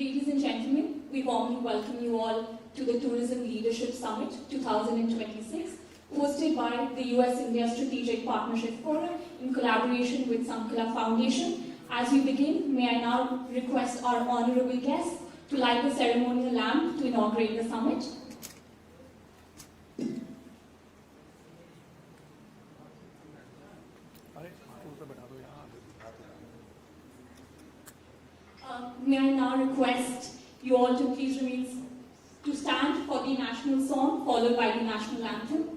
Ladies and gentlemen, we warmly welcome you all to the Tourism Leadership Summit 2026, hosted by the US-India Strategic Partnership Forum in collaboration with Sankala Foundation. As we begin, may I now request our honorable guests to light the ceremonial lamp to inaugurate the summit. May I now request you all to please to stand for the national song, followed by the national anthem.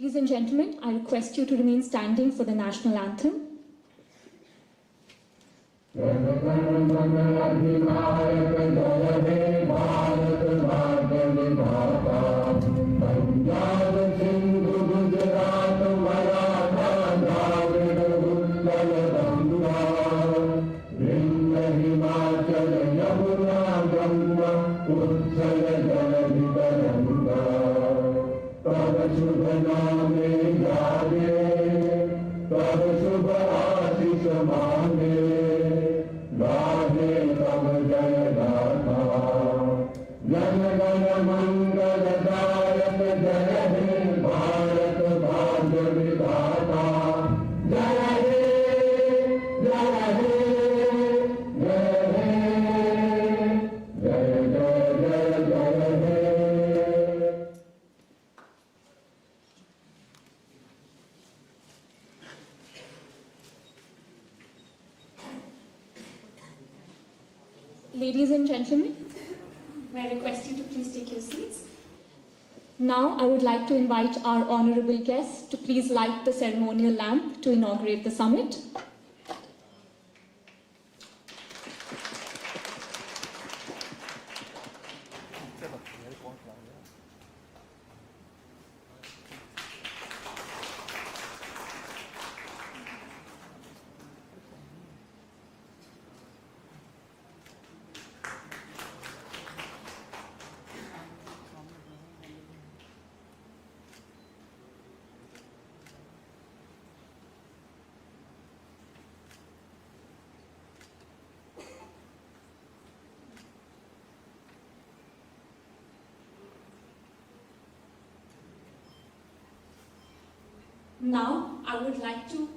Ladies and gentlemen, I request you to remain standing for the national anthem. Jai gentlemen, may I request you to please take your seats. Now, I would like to invite our honorable guests to please light the ceremonial lamp to inaugurate the summit. Now, I would like to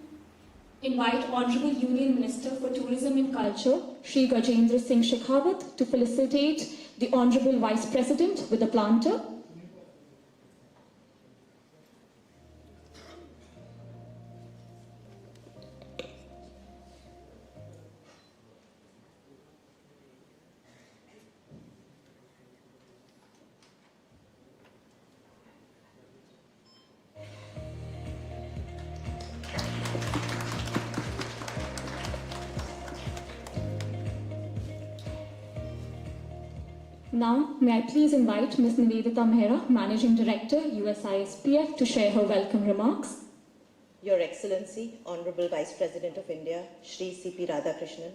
invite Honorable Union Minister for Tourism and Culture, Shri Gajendra Singh Shekhawat, to felicitate the Honorable Vice President with a planter. Now, may I please invite Ms. Nivedita Mehra, Managing Director, USISPF, to share her welcome remarks. Your Excellency, Honorable Vice President of India, Shri C.P. Radhakrishnan,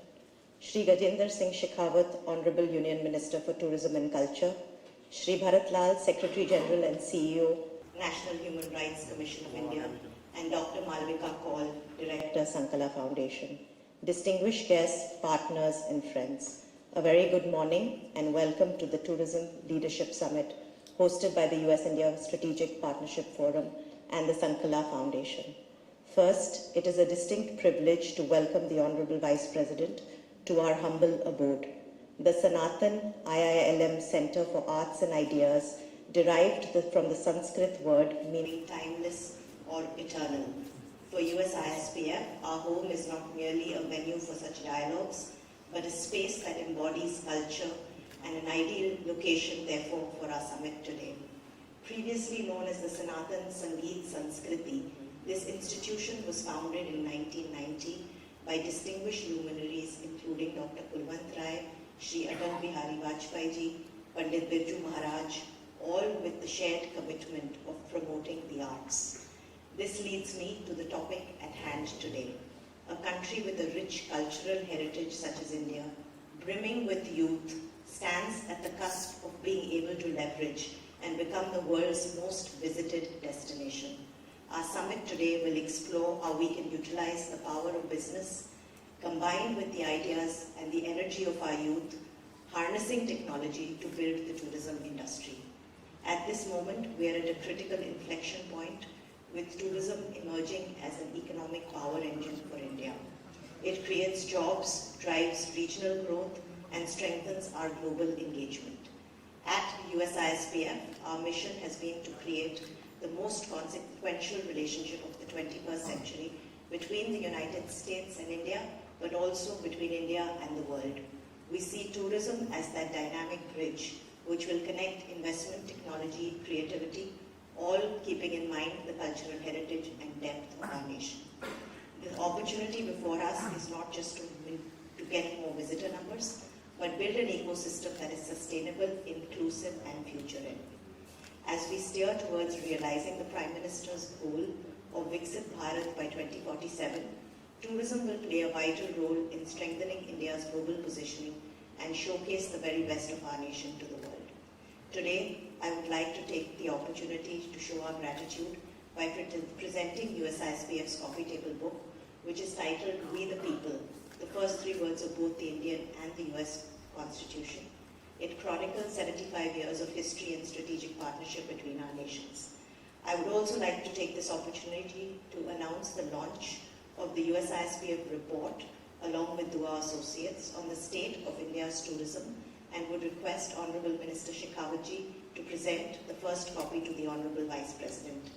Shri Gajendra Singh Shekhawat, Honorable Union Minister for Tourism and Culture, Shri Bharat Lal, Secretary General and CEO, National Human Rights Commission of India, and Dr. Malvika Kaul, Director, Sankala Foundation. Distinguished guests, partners, and friends, a very good morning and welcome to the Tourism Leadership Summit hosted by the US-India Strategic Partnership Forum and the Sankala Foundation. First, it is a distinct privilege to welcome the Honorable Vice President to our humble abode. The Sanatan IILM Center for Arts and Ideas derived from the Sanskrit word meaning timeless or eternal. For USISPF, our home is not merely a venue for such dialogues, but a space that embodies culture and an ideal location, therefore, for our summit today. Previously known as the Sanatan Sangeet Sanskriti, this institution was founded in 1990 by distinguished luminaries including Dr. Kulwant Rai, Shri Atal Bihari Vajpayee, Pandit Birju Maharaj, all with the shared commitment of promoting the arts. This leads me to the topic at hand today. A country with a rich cultural heritage such as India, brimming with youth, stands at the cusp of being able to leverage and become the world's most visited destination. Our summit today will explore how we can utilize the power of business, combined with the ideas and the energy of our youth, harnessing technology to build the tourism industry. At this moment, we are at a critical inflection point, with tourism emerging as an economic power engine for India. It creates jobs, drives regional growth, and strengthens our global engagement. At USISPF, our mission has been to create the most consequential relationship of the 21st century between the United States and India, but also between India and the world. We see tourism as that dynamic bridge which will connect investment, technology, creativity, all keeping in mind the cultural heritage and depth of our nation. The opportunity before us is not just to get more visitor numbers, but build an ecosystem that is sustainable, inclusive, and future-ready. As we steer towards realizing the Prime Minister's goal of Viksit Bharat by 2047, tourism will play a vital role in strengthening India's global positioning and showcase the very best of our nation to the world. Today, I would like to take the opportunity to show our gratitude by presenting USISPF's coffee table book, which is titled We the People, the first three words of both the Indian and the US Constitution. It chronicles 75 years of history and strategic partnership between our nations. I would also like to take this opportunity to announce the launch of the USISPF report, along with Dua Associates, on the state of India's tourism, and would request Honorable Minister Shekhawatji to present the first copy to the Honorable Vice President.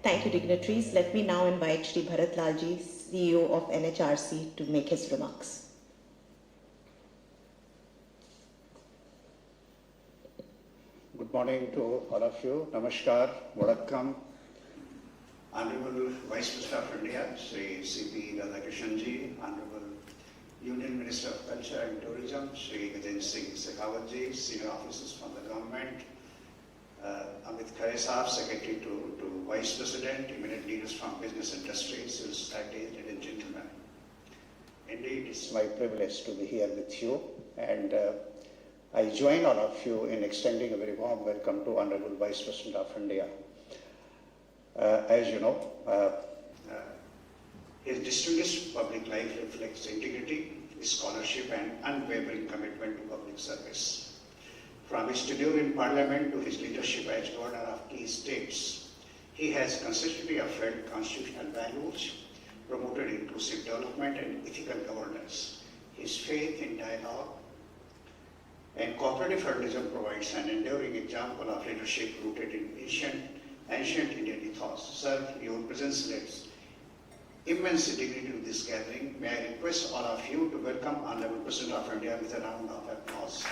Thank you, dignitaries. Let me now invite Shri Bharat Lalji, CEO of NHRC, to make his remarks. Good morning to all of you. Namaskar, Vadakkam. Honorable Vice Minister of India, Sri C.P. Radhakrishnan ji, Honorable Union Minister of Culture and Tourism, Sri Gajendra Singh Shekhawat ji, senior officers from the government, Amitabh Kant, Secretary to Vice President, eminent leaders from business industry, civil society, ladies and gentlemen. Indeed, it's my privilege to be here with you, and I join all of you in extending a very warm welcome to Honorable Vice President of India. As you know, his distinguished public life reflects integrity, scholarship, and unwavering commitment to public service. From his tenure in Parliament to his leadership as Governor of key states, he has consistently upheld constitutional values, promoted inclusive development and ethical governance. His faith in dialogue and cooperative federalism provides an enduring example of leadership rooted in ancient Indian ethos. Sir, your presence lends immense dignity to this gathering. May I request all of you to welcome Honorable President of India with a round of applause.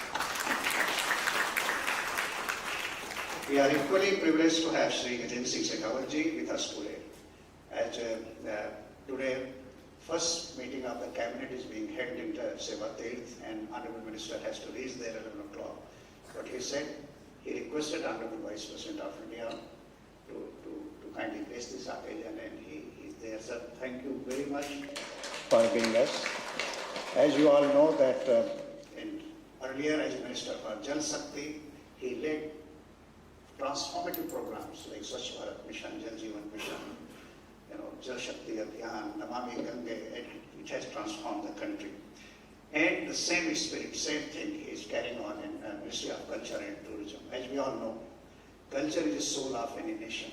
We are equally privileged to have Sri Gajendra Singh Shekhawat ji with us today. As today, first meeting of the cabinet is being held in Sevatirth, and Honorable Minister has to reach there at 11 o'clock. But he said he requested Honorable Vice President of India to kindly grace this occasion, and he is there. Sir, thank you very much for being us. As you all know that earlier as Minister for Jal Shakti, he led transformative programs like Swachh Bharat Mission, Jal Jeevan Mission, Jal Shakti Abhiyan, Namami Gange, which has transformed the country. And the same spirit, same thing he is carrying on in Ministry of Culture and Tourism. As we all know, culture is the soul of any nation.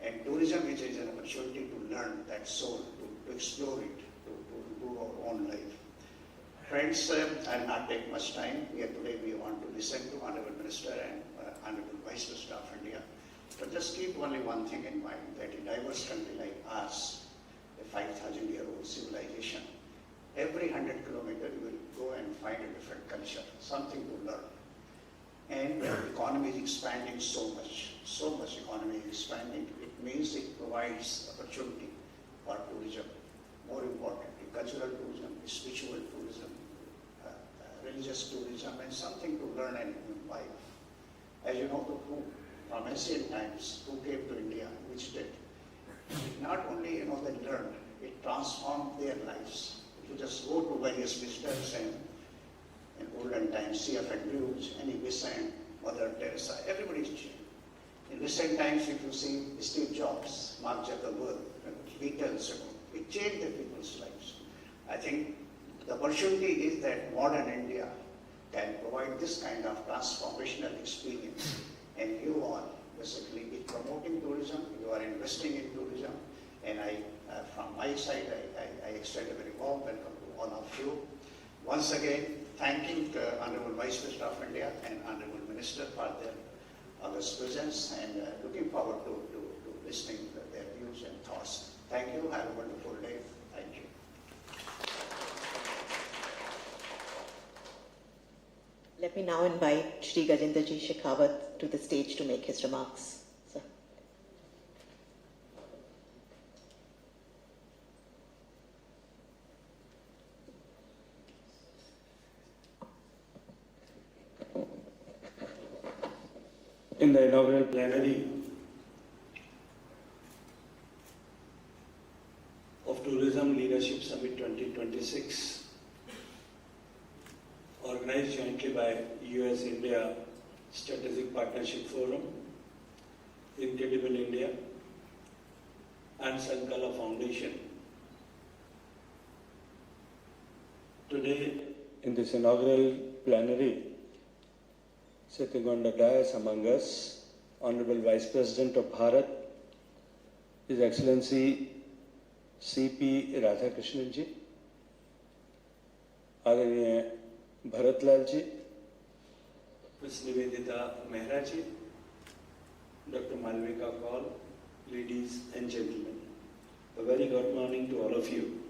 And tourism is an opportunity to learn that soul, to explore it, to do our own life. Friends, I will not take much time. Today we want to listen to Honorable Minister and Honorable Vice President of India. But just keep only one thing in mind, that in a diverse country like ours, a 5,000-year-old civilization, every 100 kilometers you will go and find a different culture, something to learn. And the economy is expanding so much economy is expanding. It means it provides opportunity for tourism. More importantly, cultural tourism, spiritual tourism, religious tourism, and something to learn and imbibe. As you know, from ancient times, who came to India, which did, not only they learned, it transformed their lives. If you just go to various visitors and in olden times, C.F. Andrews, Annie Besant, Mother Teresa, everybody's changed. In recent times, if you see Steve Jobs, Mark Zuckerberg, Beatles, it changed the people's lives. I think the opportunity is that modern India can provide this kind of transformational experience. And you all basically be promoting tourism, you are investing in tourism, and from my side, I extend a very warm welcome to all of you. Once again, thanking the Honorable Vice President of India and Honorable Minister for their august presence, and looking forward to listening to their views and thoughts. Thank you. Have a wonderful day. Thank you. Let me now invite Shri Gajendra Ji Shekhawat to the stage to make his remarks. Sir. In the inaugural plenary of Tourism Leadership Summit 2026, organized jointly by US-India Strategic Partnership Forum, Incredible India, and Sankala Foundation. Today, in this inaugural plenary, sitting on the dais among us, Honorable Vice President of Bharat, His Excellency C.P. Radhakrishnan ji, आदरणीय भरतलाल जी, Ms. Nivedita Mehra ji, Dr. Malvika Kaul, ladies and gentlemen. A very good morning to all of you.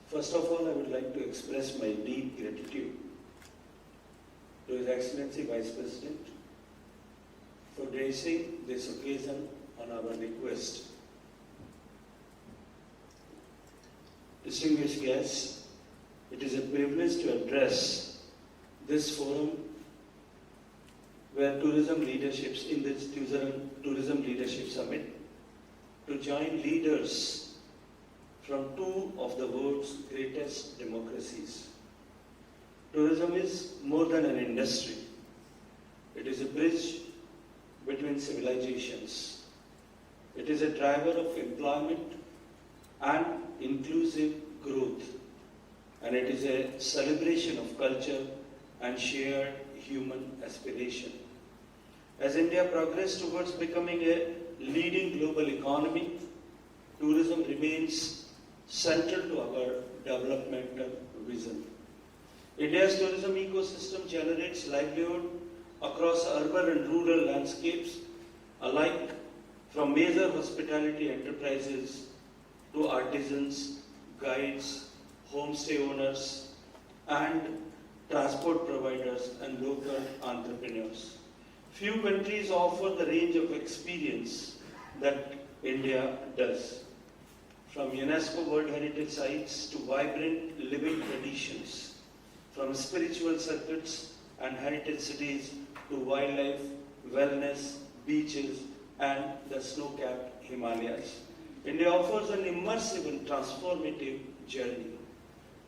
First of all, I would like to express my deep gratitude to His Excellency Vice President for gracing this occasion on our request. Distinguished guests, it is a privilege to address this forum where tourism leaderships in this Tourism Leadership Summit to join leaders from two of the world's greatest democracies. Tourism is more than an industry. It is a bridge between civilizations. It is a driver of employment and inclusive growth. And it is a celebration of culture and shared human aspiration. As India progresses towards becoming a leading global economy, tourism remains central to our developmental vision. India's tourism ecosystem generates livelihood across urban and rural landscapes alike, from major hospitality enterprises to artisans, guides, homestay owners, and transport providers and local entrepreneurs. Few countries offer the range of experience that India does. From UNESCO World Heritage Sites to vibrant living traditions, from spiritual circuits and heritage cities to wildlife, wellness, beaches, and the snow-capped Himalayas. India offers an immersive and transformative journey.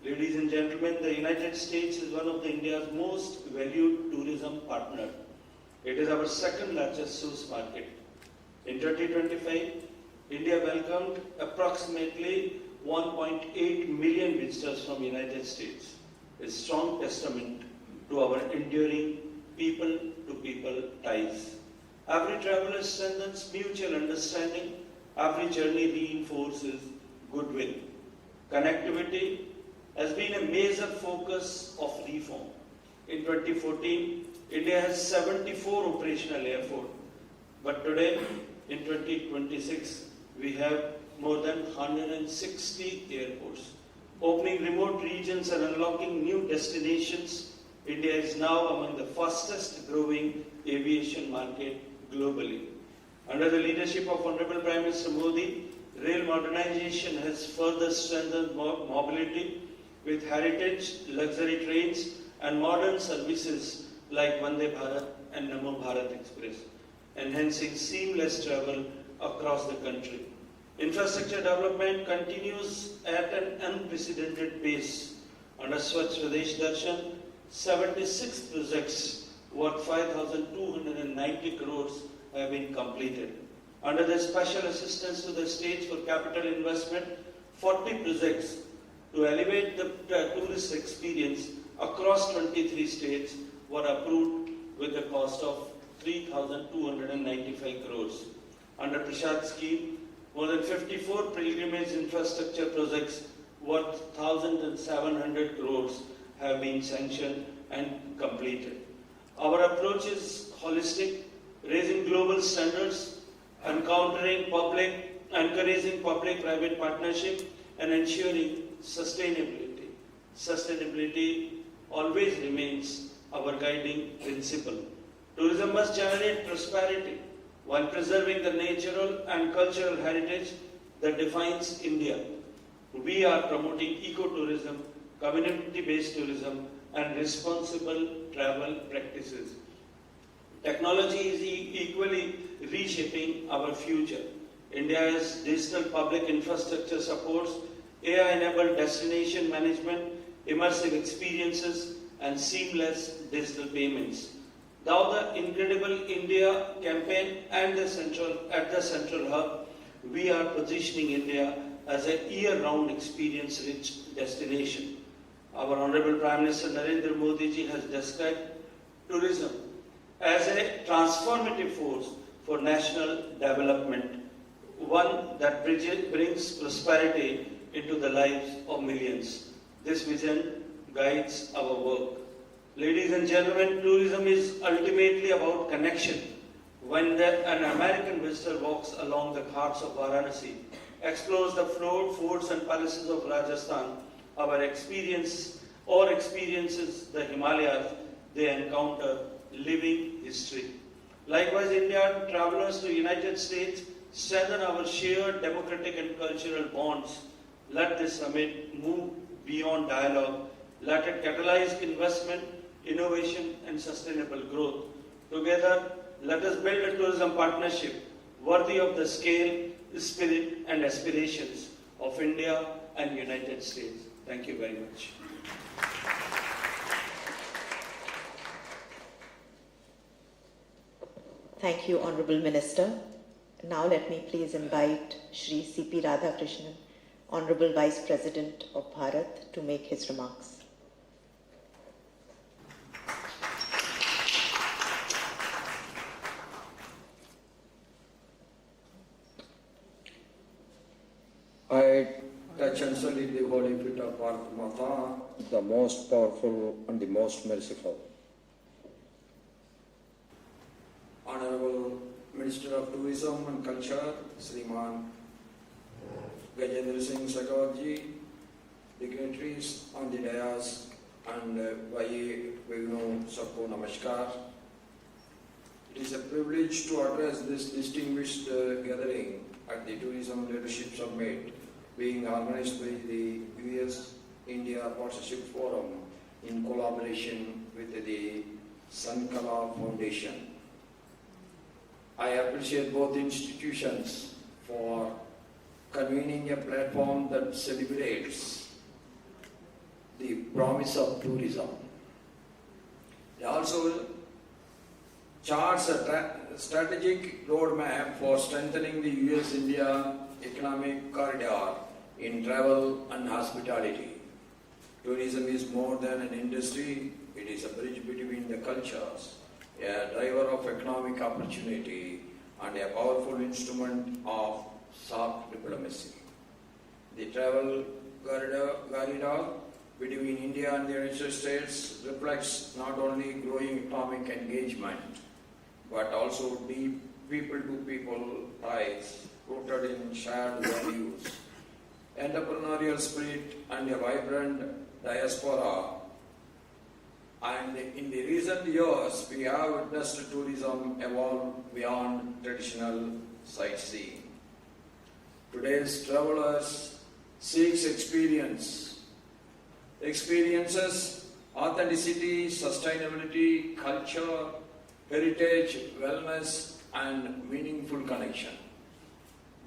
Ladies and gentlemen, the United States is one of India's most valued tourism partners. It is our second largest source market. In 2025, India welcomed approximately 1.8 million visitors from the United States, a strong testament to our enduring people-to-people ties. Every traveler strengthens mutual understanding. Every journey reinforces goodwill. Connectivity has been a major focus of reform. In 2014, India has 74 operational airports, but today, in 2026, we have more than 160 airports. Opening remote regions and unlocking new destinations, India is now among the fastest growing aviation market globally. Under the leadership of Honorable Prime Minister Modi, rail modernization has further strengthened mobility with heritage, luxury trains and modern services like Vande Bharat and Namo Bharat Express, enhancing seamless travel across the country. Infrastructure development continues at an unprecedented pace. Under Swachh Swadesh Darshan, 76 projects worth 5,290 crores have been completed. Under the special assistance to the states for capital investment, 40 projects to elevate the tourist experience across 23 states were approved with a cost of 3,295 crores. Under Prashad scheme, more than 54 pilgrimage infrastructure projects worth 1,700 crores have been sanctioned and completed. Our approach is holistic, raising global standards, encouraging public-private partnership, and ensuring sustainability. Sustainability always remains our guiding principle. Tourism must generate prosperity while preserving the natural and cultural heritage that defines India. We are promoting ecotourism, community-based tourism, and responsible travel practices. Technology is equally reshaping our future. India's digital public infrastructure supports AI-enabled destination management, immersive experiences, and seamless digital payments. Now the Incredible India campaign and at the central hub, we are positioning India as a year-round experience-rich destination. Our Honorable Prime Minister Narendra Modi ji has described tourism as a transformative force for national development, one that brings prosperity into the lives of millions. This vision guides our work. Ladies and gentlemen, tourism is ultimately about connection. when an American visitor walks along the ghats of Varanasi, explores the forts and palaces of Rajasthan, experiences the Himalayas, they encounter living history. Likewise, Indian travelers to United States strengthen our shared democratic and cultural bonds. Let this summit move beyond dialogue. Let it catalyze investment, innovation, and sustainable growth. Together, let us build a tourism partnership worthy of the scale, spirit, and aspirations of India and United States. Thank you very much. Thank you, Honorable Minister. Now let me please invite Shri C.P. Radhakrishnan, Honorable Vice President of Bharat, to make his remarks. I touch and salute the holy feet of Bharat Mata, the most powerful and the most merciful. Honorable Minister of Tourism and Culture, Sriman Gajendra Singh Shekhawat ji, dignitaries on the dais, and Vaye Vegno Sabko Namaskar. It is a privilege to address this distinguished gathering at the Tourism Leadership Summit being organized by the US-India Partnership Forum in collaboration with the Sankala Foundation. I appreciate both institutions for convening a platform that celebrates the promise of tourism. It also charts a strategic roadmap for strengthening the US-India economic corridor in travel and hospitality. Tourism is more than an industry, it is a bridge between the cultures, a driver of economic opportunity, and a powerful instrument of soft diplomacy. The travel corridor between India and the United States reflects not only growing economic engagement, but also deep people-to-people ties rooted in shared values, entrepreneurial spirit, and a vibrant diaspora. And in the recent years, we have witnessed tourism evolve beyond traditional sightseeing. Today's travelers seek experiences, authenticity, sustainability, culture, heritage, wellness, and meaningful connection.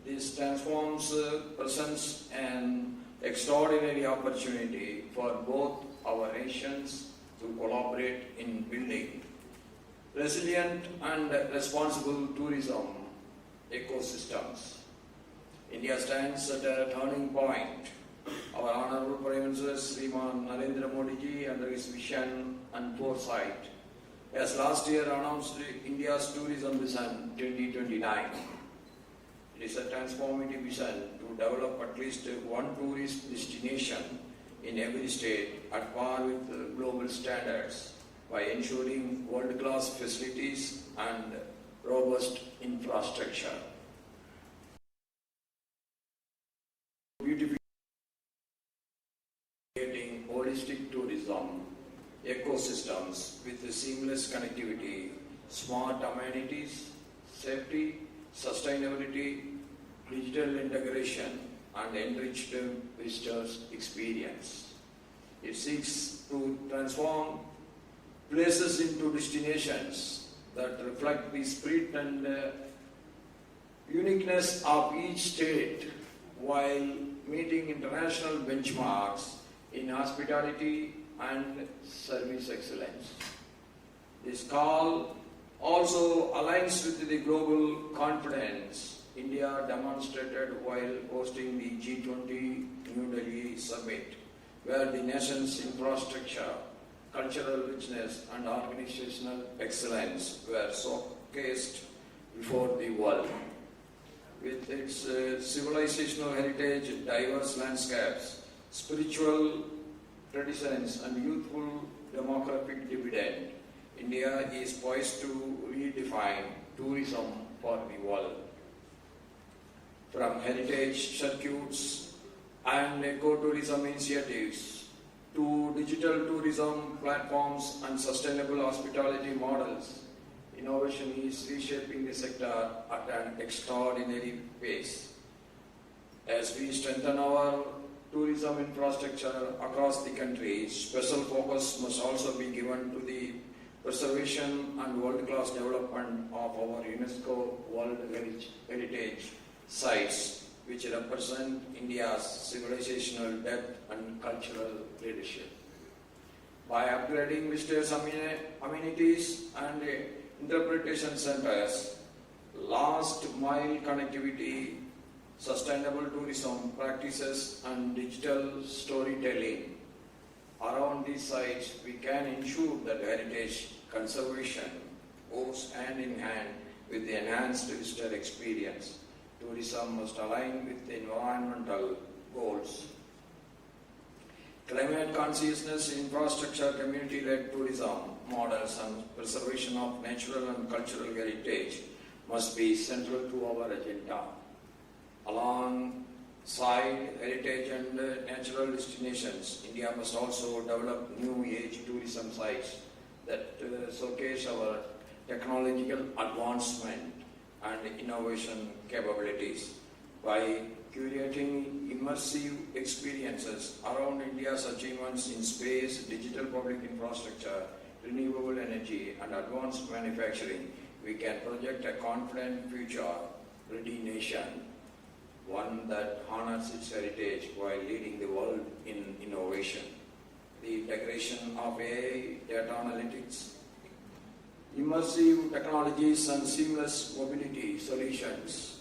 This transforms presents an extraordinary opportunity for both our nations to collaborate in building resilient and responsible tourism ecosystems. India stands at a turning point. Our Honorable Prime Minister Sriman Narendra Modi ji, under his vision and foresight, has last year announced India's Tourism Vision 2029. It is a transformative vision to develop at least one tourist destination in every state at par with global standards by ensuring world-class facilities and robust infrastructure. Beautifully creating holistic tourism ecosystems with seamless connectivity, smart amenities, safety, sustainability, digital integration, and enriched visitors' experience. It seeks to transform places into destinations that reflect the spirit and uniqueness of each state while meeting international benchmarks in hospitality and service excellence. This call also aligns with the global confidence India demonstrated while hosting the G20 New Delhi Summit, where the nation's infrastructure, cultural richness, and organizational excellence were showcased before the world. With its civilizational heritage, diverse landscapes, spiritual traditions, and youthful demographic dividend, India is poised to redefine tourism for the world. From heritage circuits and ecotourism initiatives to digital tourism platforms and sustainable hospitality models, innovation is reshaping the sector at an extraordinary pace. As we strengthen our tourism infrastructure across the country, special focus must also be given to the preservation and world-class development of our UNESCO World Heritage sites, which represent India's civilizational depth and cultural leadership. By upgrading visitors' amenities and interpretation centers, last-mile connectivity, sustainable tourism practices, and digital storytelling around these sites, we can ensure that heritage conservation goes hand in hand with the enhanced visitor experience. Tourism must align with the environmental goals. Climate consciousness, infrastructure, community-led tourism models, and preservation of natural and cultural heritage must be central to our agenda. Alongside heritage and natural destinations, India must also develop new age tourism sites that showcase our technological advancement and innovation capabilities. By curating immersive experiences around India's achievements in space, digital public infrastructure, renewable energy, and advanced manufacturing, we can project a confident future-ready nation, one that honors its heritage while leading the world in innovation. The integration of AI, data analytics, immersive technologies, and seamless mobility solutions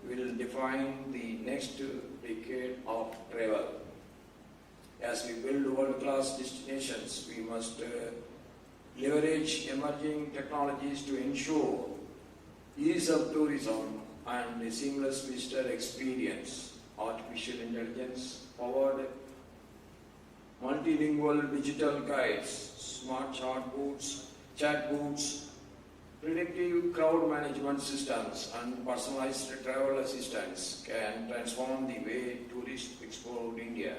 will define the next decade of travel. As we build world-class destinations, we must leverage emerging technologies to ensure ease of tourism and a seamless visitor experience. Artificial intelligence powered multilingual digital guides, smart chatbots, predictive crowd management systems, and personalized travel assistance can transform the way tourists explore India.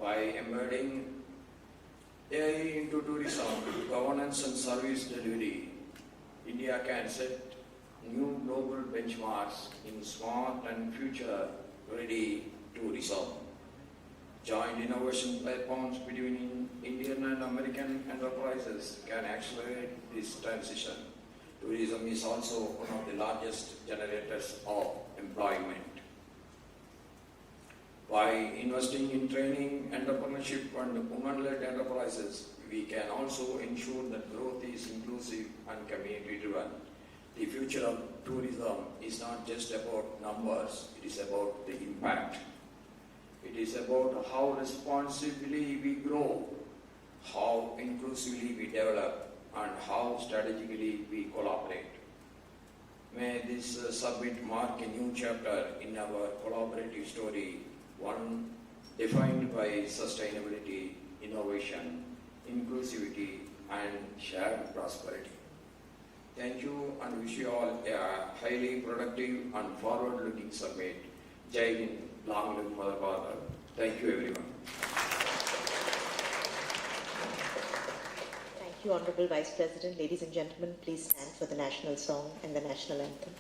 By embedding AI into tourism, governance, and service delivery, India can set new global benchmarks in smart and future-ready tourism. Joint innovation platforms between Indian and American enterprises can accelerate this transition. Tourism is also one of the largest generators of employment. By investing in training, entrepreneurship, and women-led enterprises, we can also ensure that growth is inclusive and community-driven. The future of tourism is not just about numbers, it is about the impact. It is about how responsibly we grow, how inclusively we develop, and how strategically we collaborate. May this summit mark a new chapter in our collaborative story, one defined by sustainability, innovation, inclusivity, and shared prosperity. Thank you, and wish you all a highly productive and forward-looking summit. Jai Hind, long live Mother Bharat. Thank you, everyone. Thank you, Honorable Vice President. Ladies and gentlemen, please stand for the national song and the national anthem.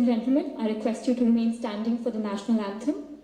and gentlemen, I request you to remain standing for the national anthem.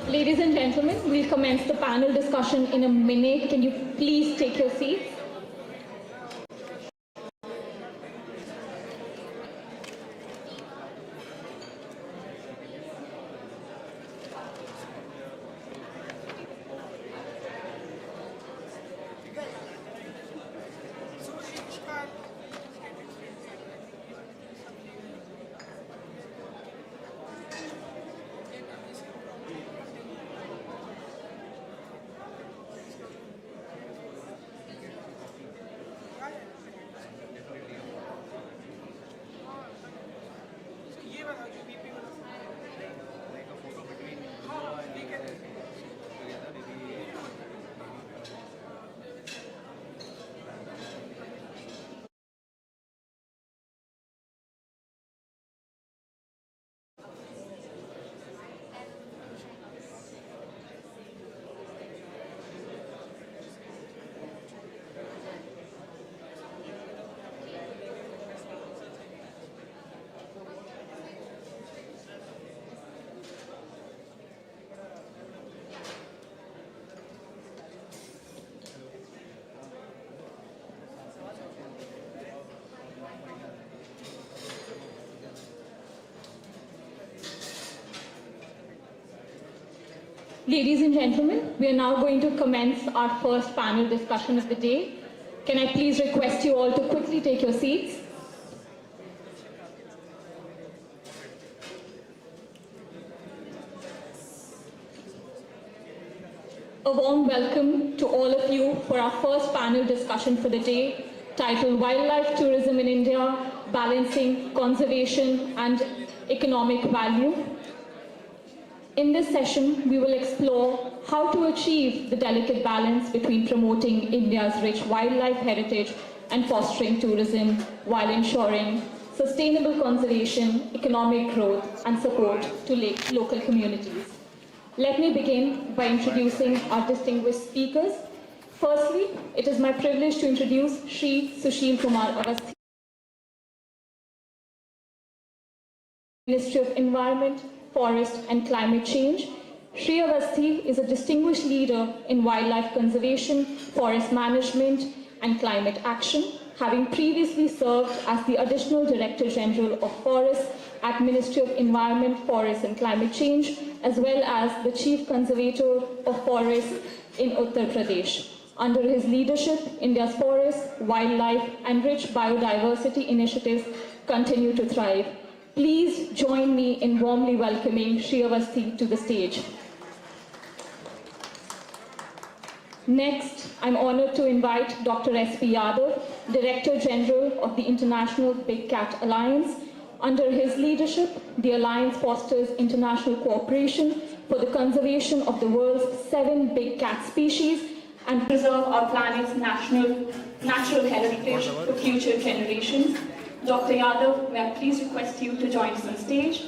Ladies and gentlemen, we'll commence the panel discussion in a minute. Can you please take your seats? Ladies and gentlemen, we are now going to commence our first panel discussion of the day. Can I please request you all to quickly take your seats? A warm welcome to all of you for our first panel discussion for the day, titled Wildlife Tourism in India, Balancing Conservation and Economic Value. In this session, we will explore how to achieve the delicate balance between promoting India's rich wildlife heritage and fostering tourism while ensuring sustainable conservation, economic growth, and support to local communities. Let me begin by introducing our distinguished speakers. Firstly, it is my privilege to introduce Shri Sushil Kumar Awasthi, Ministry of Environment, Forest and Climate Change. Shri Awasthi is a distinguished leader in wildlife conservation, forest management and climate action, having previously served as the Additional Director General of Forests at Ministry of Environment, Forest and Climate Change, as well as the Chief Conservator of Forests in Uttar Pradesh. Under his leadership, India's forests, wildlife and rich biodiversity initiatives continue to thrive. Please join me in warmly welcoming Shri Awasthi to the stage. Next, I'm honored to invite Dr. S.P. Yadav, Director General of the International Big Cat Alliance. Under his leadership, the Alliance fosters international cooperation for the conservation of the world's 7 big cat species and preserve our planet's natural heritage for future generations. Dr. Yadav, may I please request you to join us on stage.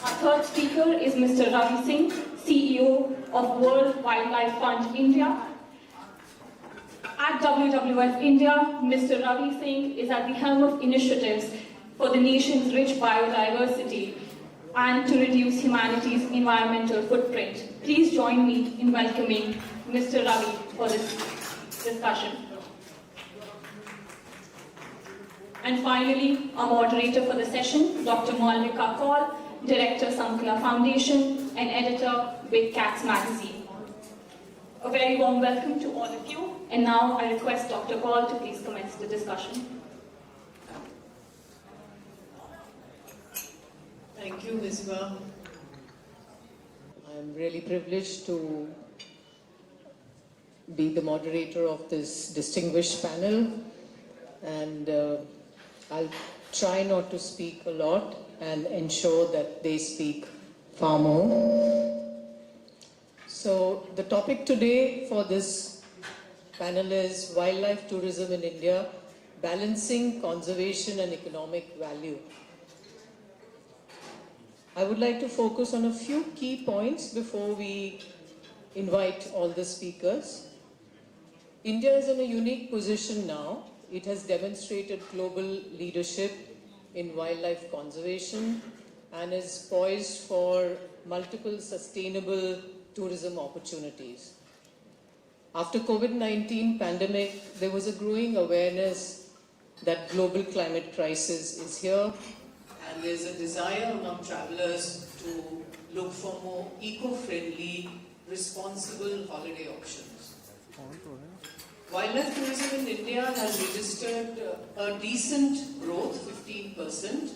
Our third speaker is Mr. Ravi Singh, CEO of World Wildlife Fund India. At WWF India, Mr. Ravi Singh is at the helm of initiatives for the nation's rich biodiversity and to reduce humanity's environmental footprint. Please join me in welcoming Mr. Ravi for this discussion. And finally, our moderator for the session, Dr. Malvika Kaul, Director, Sankala Foundation and Editor, Big Cats Magazine. A very warm welcome to all of you. And now I request Dr. Kaul to please commence the discussion. Thank you, Misbah. I'm really privileged to be the moderator of this distinguished panel, and I'll try not to speak a lot and ensure that they speak far more. So the topic today for this panel is Wildlife Tourism in India, Balancing Conservation and Economic Value. I would like to focus on a few key points before we invite all the speakers. India is in a unique position now. It has demonstrated global leadership in wildlife conservation and is poised for multiple sustainable tourism opportunities. After COVID-19 pandemic, there was a growing awareness that global climate crisis is here, and there's a desire among travelers to look for more eco-friendly, responsible holiday options. Wildlife tourism in India has registered a decent growth, 15%,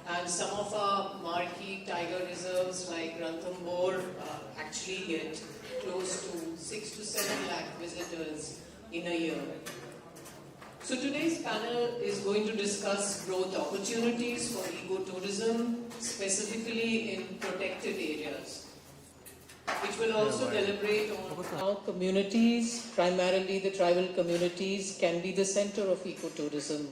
and some of our marquee tiger reserves like Ranthambore actually get close to 6 to 7 lakh visitors in a year. So today's panel is going to discuss growth opportunities for ecotourism, specifically in protected areas, which will also deliberate on how communities, primarily the tribal communities, can be the center of ecotourism.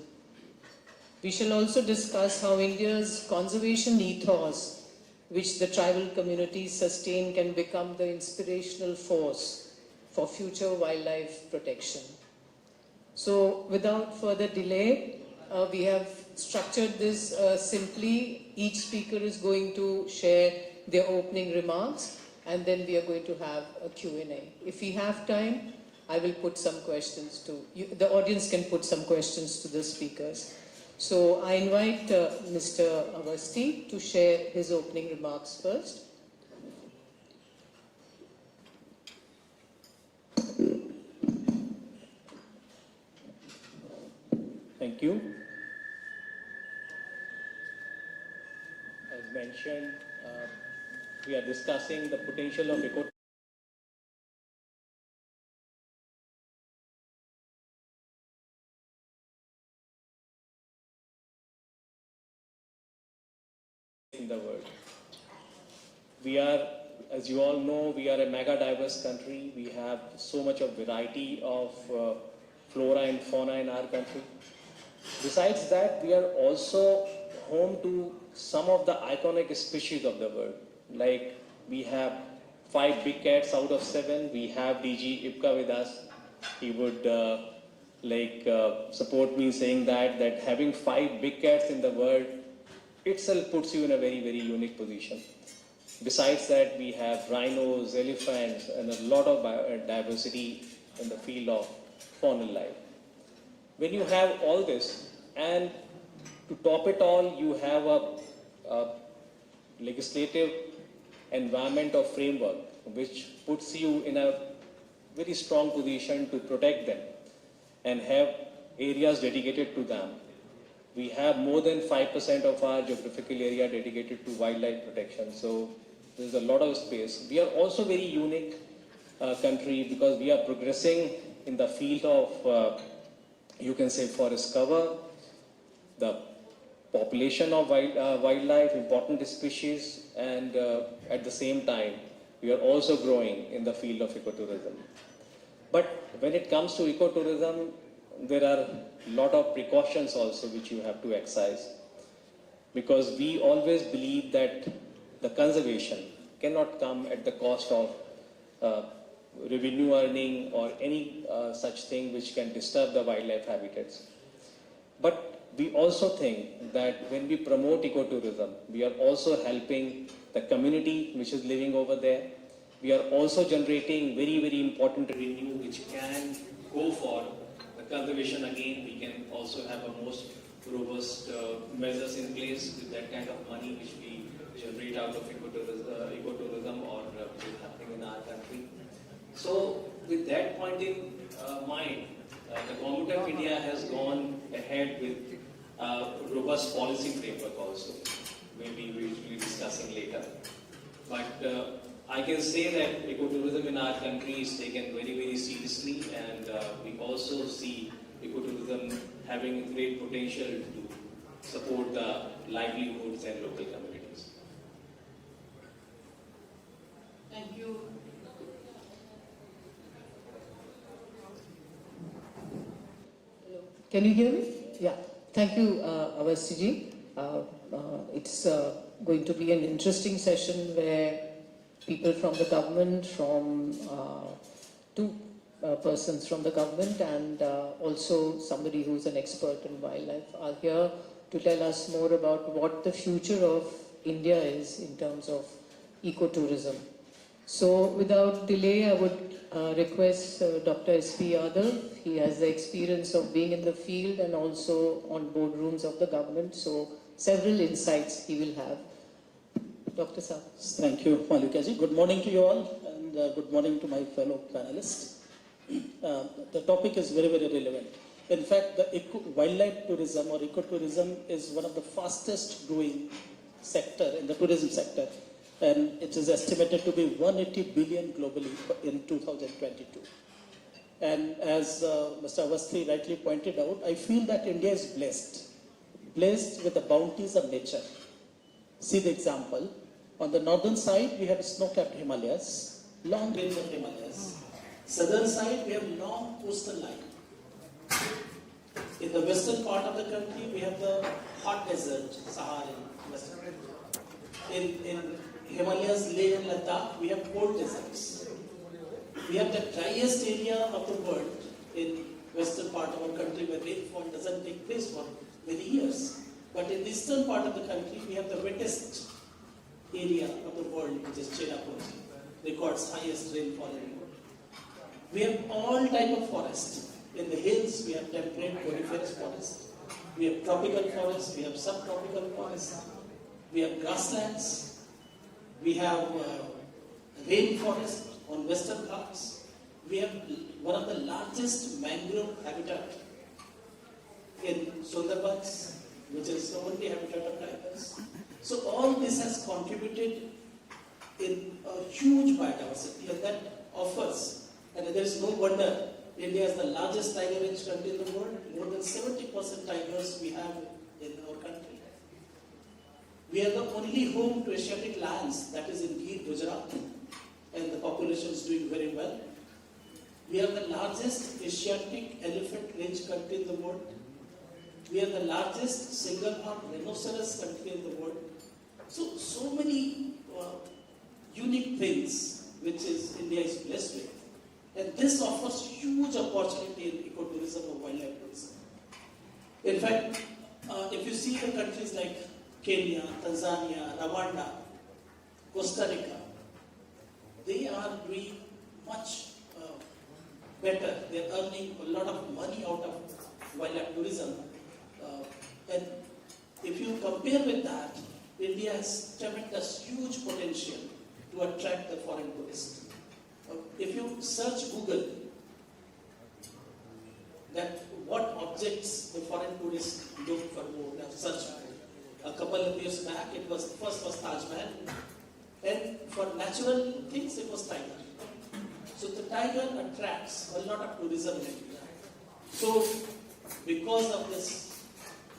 We shall also discuss how India's conservation ethos, which the tribal communities sustain, can become the inspirational force for future wildlife protection. So without further delay, we have structured this simply. Each speaker is going to share their opening remarks, and then we are going to have a Q&A. If we have time, I will put some questions to you. The audience can put some questions to the speakers. So I invite Mr. Awasthi to share his opening remarks first. Thank you. As mentioned, we are discussing the potential of ecotourism in the world. We are, as you all know, we are a mega diverse country. We have so much of variety of flora and fauna in our country. Besides that, we are also home to some of the iconic species of the world. Like we have 5 big cats out of 7. We have DG Ipka with us. He would support me saying that having 5 big cats in the world itself puts you in a very, very unique position. Besides that, we have rhinos, elephants, and a lot of diversity in the field of faunal life. When you have all this, and to top it all, you have a legislative environment or framework which puts you in a very strong position to protect them and have areas dedicated to them. We have more than 5% of our geographical area dedicated to wildlife protection, so there's a lot of space. We are also very unique country because we are progressing in the field of you can say forest cover, the population of wildlife, important species, and at the same time, we are also growing in the field of ecotourism. But when it comes to ecotourism, there are a lot of precautions also which you have to exercise, because we always believe that the conservation cannot come at the cost of revenue earning or any such thing which can disturb the wildlife habitats. But we also think that when we promote ecotourism, we are also helping the community which is living over there. We are also generating very, very important revenue which can go for the conservation. Again, we can also have a most robust measures in place with that kind of money which we generate out of ecotourism or which is happening in our country. So with that point in mind, the Government of India has gone ahead with robust policy framework also. Maybe we will be discussing later. But I can say that ecotourism in our country is taken very, very seriously, and we also see ecotourism having great potential to support the livelihoods and local communities. Thank you. Can you hear me? Yeah. Thank you, Awasthi. It's going to be an interesting session where people from the government, from two persons from the government, and also somebody who's an expert in wildlife are here to tell us more about what the future of India is in terms of ecotourism. So without delay, I would request Dr. S.P. Yadav. He has the experience of being in the field and also on boardrooms of the government. So several insights he will have. Dr. Saab. Thank you, Malika ji. Good morning to you all, and good morning to my fellow panelists. The topic is very, very relevant. In fact, the wildlife tourism or ecotourism is one of the fastest growing sector in the tourism sector, and it is estimated to be 180 billion globally in 2022. And as Mr. Awasthi rightly pointed out, I feel that India is blessed with the bounties of nature. See the example. On the northern side, we have snow-capped Himalayas, long range of Himalayas. Southern side, we have long coastal line. In the western part of the country, we have the hot desert, Sahara. In Himalayas, Leh and Ladakh, we have cold deserts. We have the driest area of the world in western part of our country where rainfall doesn't take place for many years. But in the eastern part of the country, we have the wettest area of the world, which is Cherrapunji, records highest rainfall in the world. We have all type of forest. In the hills, we have temperate coniferous forest. We have tropical forest. We have subtropical forest. We have grasslands. We have rainforest on western Ghats. We have one of the largest mangrove habitat in Sundarbans, which is the only habitat of tigers. So all this has contributed in a huge biodiversity, and that offers, and there is no wonder India is the largest tiger-rich country in the world. More than 70% tigers we have in our country. We are the only home to Asiatic lions, that is in Gir, Gujarat, and the population is doing very well. We are the largest Asiatic elephant range country in the world. We are the largest single-horn rhinoceros country in the world. So many unique things which India is blessed with. And this offers huge opportunity in ecotourism or wildlife tourism. In fact, if you see the countries like Kenya, Tanzania, Rwanda, Costa Rica, they are doing much better. They are earning a lot of money out of wildlife tourism. And if you compare with that, India has tremendous, huge potential to attract the foreign tourists. If you search Google that what objects the foreign tourists look for more, they have searched a couple of years back, first was Taj Mahal, and for natural things it was tiger. So the tiger attracts a lot of tourism in India. So because of this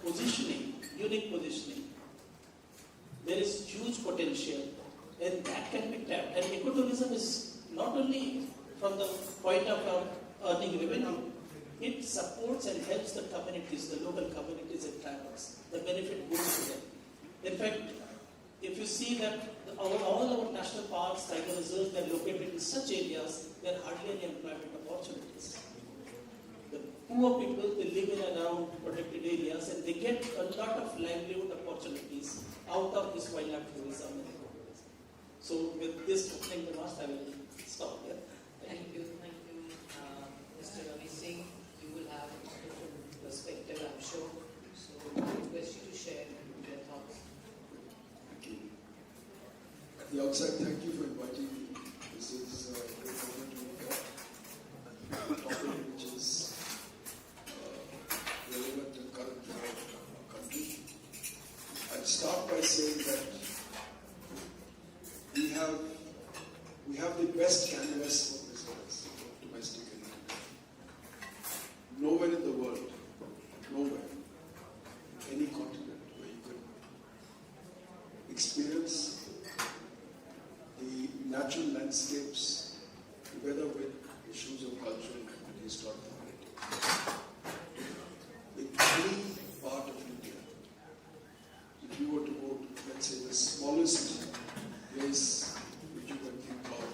positioning, unique positioning, there is huge potential, and that can be tapped. And ecotourism is not only from the point of earning revenue, it supports and helps the communities, the local communities and tribals. The benefit goes to them. In fact, if you see that all our national parks, tiger reserves, they are located in such areas, there are hardly any employment opportunities. The poor people, they live in and around protected areas, and they get a lot of livelihood opportunities out of this wildlife tourism and ecotourism. So with this opening remarks, I will stop here. Thank you, Mr. Ravi Singh. You will have a different perspective, I'm sure. So I request you to share your thoughts. Thank you. At the outset, thank you for inviting me. This is a great honor to look at a topic which is relevant and current for our country. I'd start by saying that we have the best canvas for business, domestic and international. Nowhere in the world, nowhere, any continent where you could experience the natural landscapes together with issues of cultural and historical heritage. In any part of India, if you were to go to, let's say, the smallest place which you can think of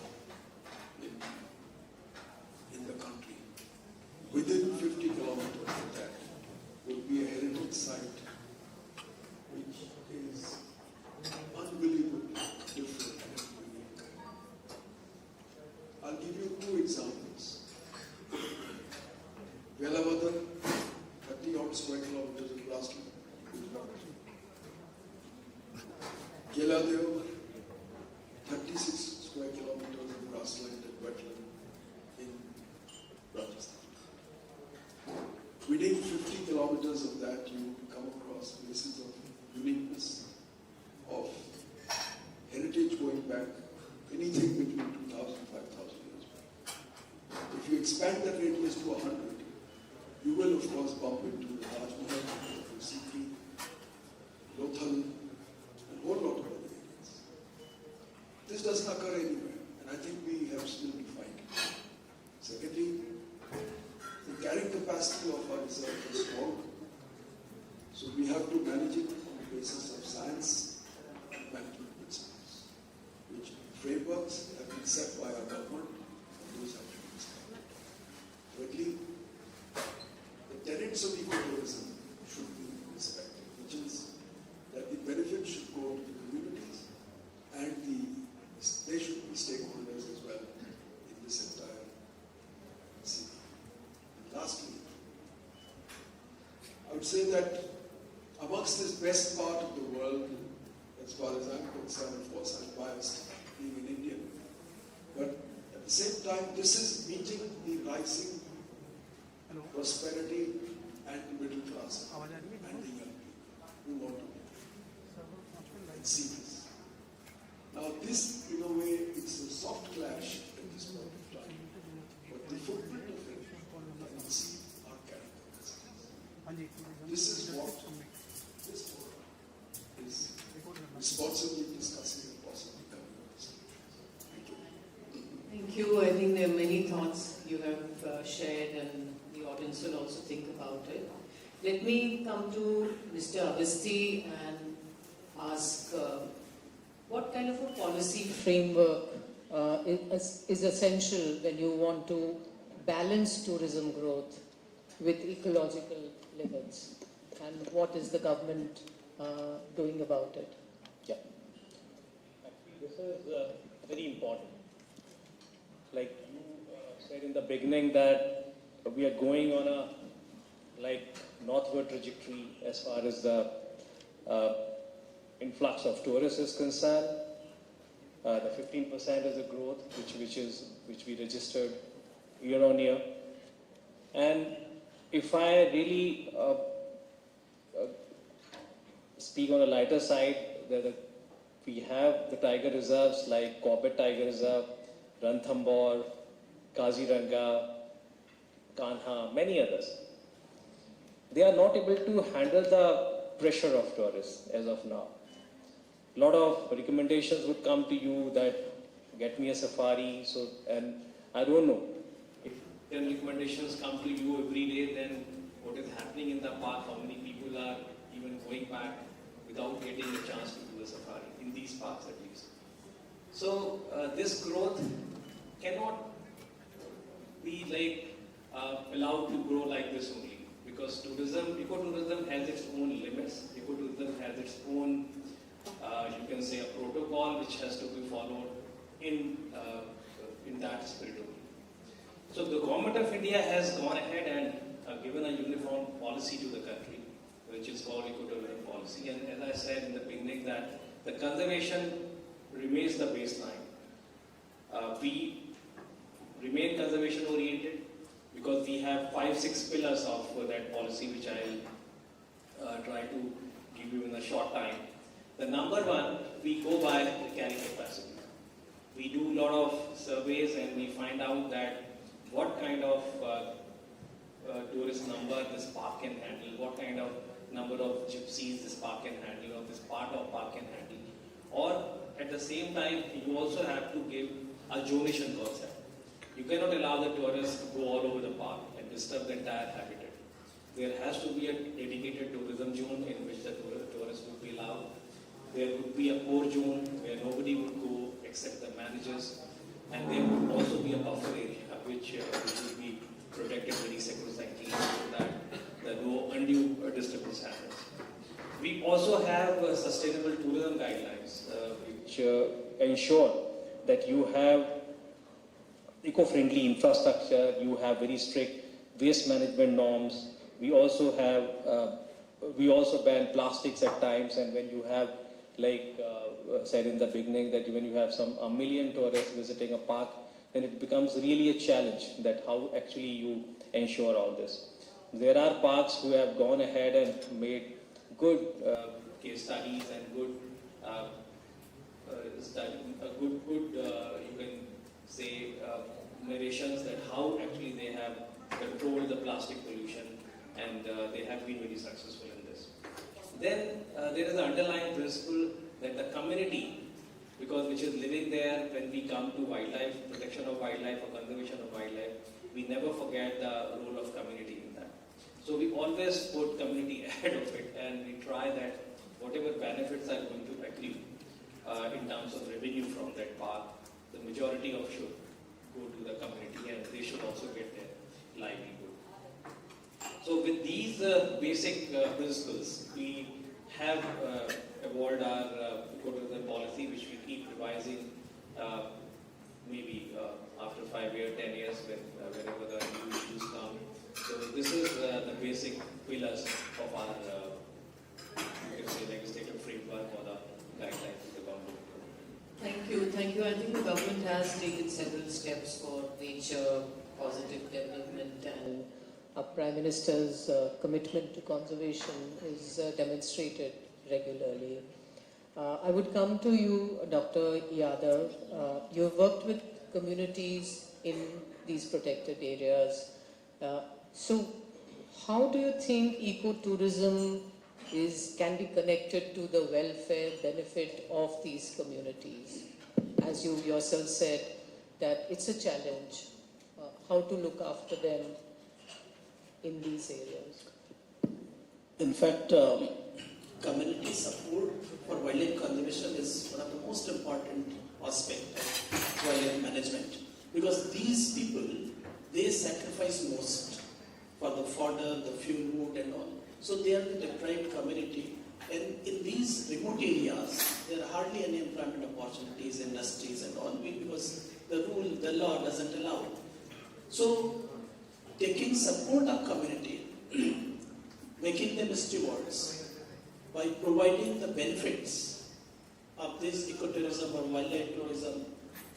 in the country, within 50 kilometers of that would be a heritage site there were 36 square kilometers of grassland and wetland in Rajasthan. Within 50 kilometers of that, you come across places of uniqueness, of heritage going back anything between 2,000 and 5,000 years back. If you expand that radius to 100, you will of course bump into the Taj Mahal, the Sikri, Lothal, and a whole lot of other areas. This doesn't occur anywhere, and I think we have still to find it. Secondly, the carrying capacity of our reserve is small, so we have to manage it on the basis of science and management principles, which frameworks have been set by our government, and those have to be respected. Thirdly, the tenets of ecotourism should be respected, which is that the benefit should go to the communities and they should be stakeholders as well in this entire city. And lastly, I would say that amongst this best part of the world, as far as I'm concerned, of course I'm biased being an Indian, but at the same time this is meeting the rising prosperity and the middle class and the young people who want to live and see this. Now this, in a way, it's a soft clash at this point of time, but the footprint of it, I can see our characteristics. This is what this forum is responsibly discussing and possibly coming to this. Thank you. Thank you. I think there are many thoughts you have shared, and the audience will also think about it. Let me come to Mr. Avasti and ask what kind of a policy framework is essential when you want to balance tourism growth with ecological limits, and what is the government doing about it? Yeah. This is very important. Like you said in the beginning that we are going on a northward trajectory as far as the influx of tourists is concerned. The 15% is a growth which we registered year on year. And if I really speak on a lighter side, we have the tiger reserves like Corbett Tiger Reserve, Ranthambore, Kaziranga, Kanha, many others. They are not able to handle the pressure of tourists as of now. A lot of recommendations would come to you that get me a safari, and I don't know. If 10 recommendations come to you every day, then what is happening in the park, how many people are even going back without getting a chance to do a safari, in these parks at least. So this growth cannot be allowed to grow like this only, because ecotourism has its own limits. Ecotourism has its own, you can say, a protocol which has to be followed in that spirit only. So the government of India has gone ahead and given a uniform policy to the country, which is called ecotourism policy. And as I said in the beginning, that the conservation remains the baseline. We remain conservation oriented because we have 5-6 pillars of that policy, which I'll try to give you in a short time. The number one, we go by the carrying capacity. We do a lot of surveys and we find out that what kind of tourist number this park can handle, what kind of number of gypsies this park can handle, or this part of park can handle. Or at the same time, you also have to give a zonation concept. You cannot allow the tourists to go all over the park and disturb the entire habitat. There has to be a dedicated tourism zone in which the tourists would be allowed. There would be a core zone where nobody would go except the managers. And there would also be a buffer area which would be protected very sacrosanctly so that no undue disturbance happens. We also have sustainable tourism guidelines which ensure that you have eco-friendly infrastructure, you have very strict waste management norms. We also have, we also ban plastics at times, and when you have said in the beginning, that when you have a million tourists visiting a park, then it becomes really a challenge that how actually you ensure all this. There are parks who have gone ahead and made good case studies and good you can say narrations that how actually they have controlled the plastic pollution, and they have been very successful in this. Then there is an underlying principle that the community, because which is living there, when we come to wildlife, protection of wildlife or conservation of wildlife, we never forget the role of community in that. So we always put community ahead of it, and we try that whatever benefits are going to accrue in terms of revenue from that park, the majority of should go to the community, and they should also get their livelihood. So with these basic principles, we have evolved our ecotourism policy, which we keep revising maybe after 5 years, 10 years, whenever the new issues come. So this is the basic pillars of our you can say legislative framework or the guidelines of the government. Thank you. I think the government has taken several steps for nature, positive development, and our Prime Minister's commitment to conservation is demonstrated regularly. I would come to you, Dr. Yadav. You have worked with communities in these protected areas. So how do you think ecotourism can be connected to the welfare benefit of these communities? As you yourself said, that it's a challenge, how to look after them in these areas. In fact, community support for wildlife conservation is one of the most important aspects of wildlife management, because these people, they sacrifice most for the fodder, the fuel wood and all. So they are the deprived community, and in these remote areas, there are hardly any employment opportunities, industries and all, because the law doesn't allow. So taking support of community, making them stewards by providing the benefits of this ecotourism or wildlife tourism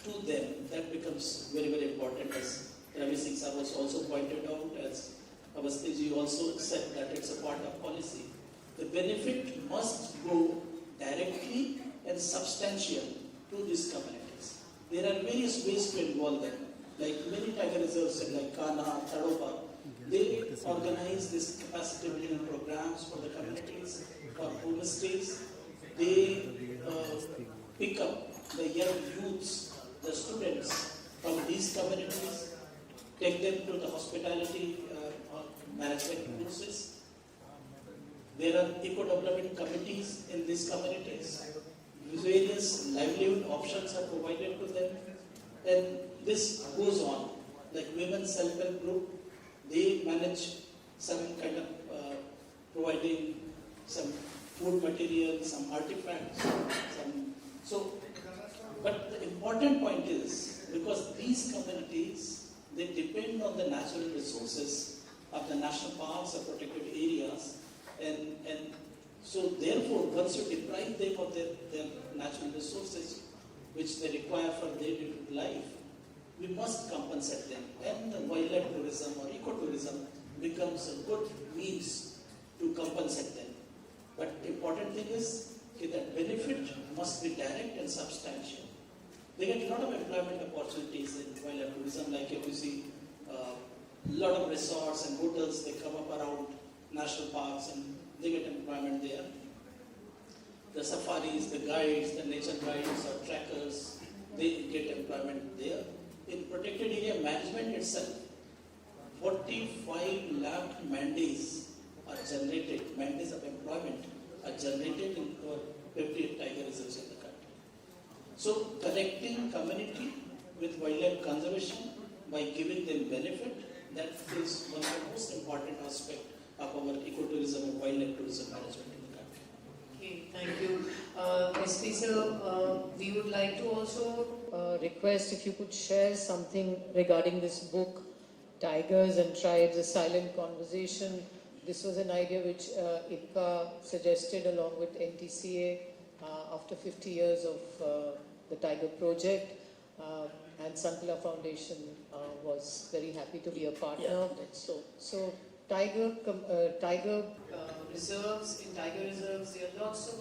to them, that becomes very, very important, as Ravi Singh Sir was also pointed out, as Avastiji also said that it's a part of policy. The benefit must go directly and substantial to these communities. There are various ways to involve them. Like many tiger reserves like Kana, Tadoba, they organize this capacity building programs for the communities, for homestays. They pick up the young youths, the students from these communities, take them to the hospitality management courses. There are eco-development committees in these communities. Various livelihood options are provided to them. And this goes on. Like women's self-help group, they manage some kind of providing some food material, some artifacts, but the important point is, because these communities, they depend on the natural resources of the national parks or protected areas, and so therefore, once you deprive them of their natural resources, which they require for their day-to-day life, we must compensate them. And the wildlife tourism or ecotourism becomes a good means to compensate them. But important thing is that benefit must be direct and substantial. They get a lot of employment opportunities in wildlife tourism, like if you see a lot of resorts and hotels, they come up around national parks and they get employment there. The safaris, the guides, the nature guides or trackers, they get employment there. In protected area management itself, 45 lakh mandates are generated, mandates of employment are generated in our 58 tiger reserves in the country. So connecting community with wildlife conservation by giving them benefit, that is one of the most important aspects of our ecotourism and wildlife tourism management in the country. Okay, thank you. SP sir, we would like to also request if you could share something regarding this book, Tigers and Tribes, A Silent Conversation. This was an idea which IPCA suggested along with NTCA. after 50 years of the Tiger project, and Sankala Foundation was very happy to be a partner. So Tiger reserves, in tiger reserves, there are lots of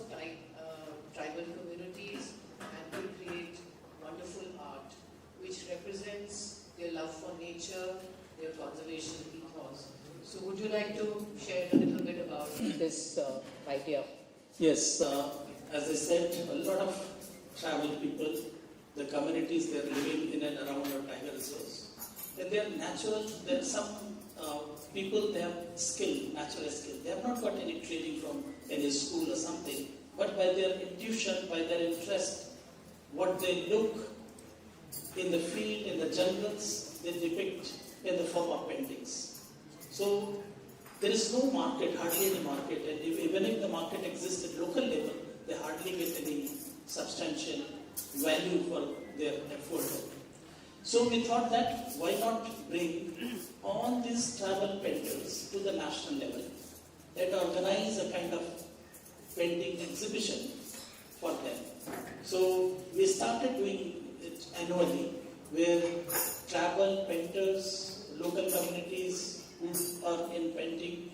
tribal communities, and they create wonderful art which represents their love for nature, their conservation ethos. So would you like to share a little bit about this idea? Yes, as I said, a lot of tribal people, the communities, they are living in and around our tiger reserves. And they are natural, there are some people, they have skill, natural skill. They have not got any training from any school or something, but by their intuition, by their interest, what they look in the field, in the jungles, they depict in the form of paintings. So there is no market, hardly any market, and even if the market exists at local level, they hardly get any substantial value for their effort. So we thought that why not bring all these tribal painters to the national level and organize a kind of painting exhibition for them. So we started doing it annually, where tribal painters, local communities who are in painting,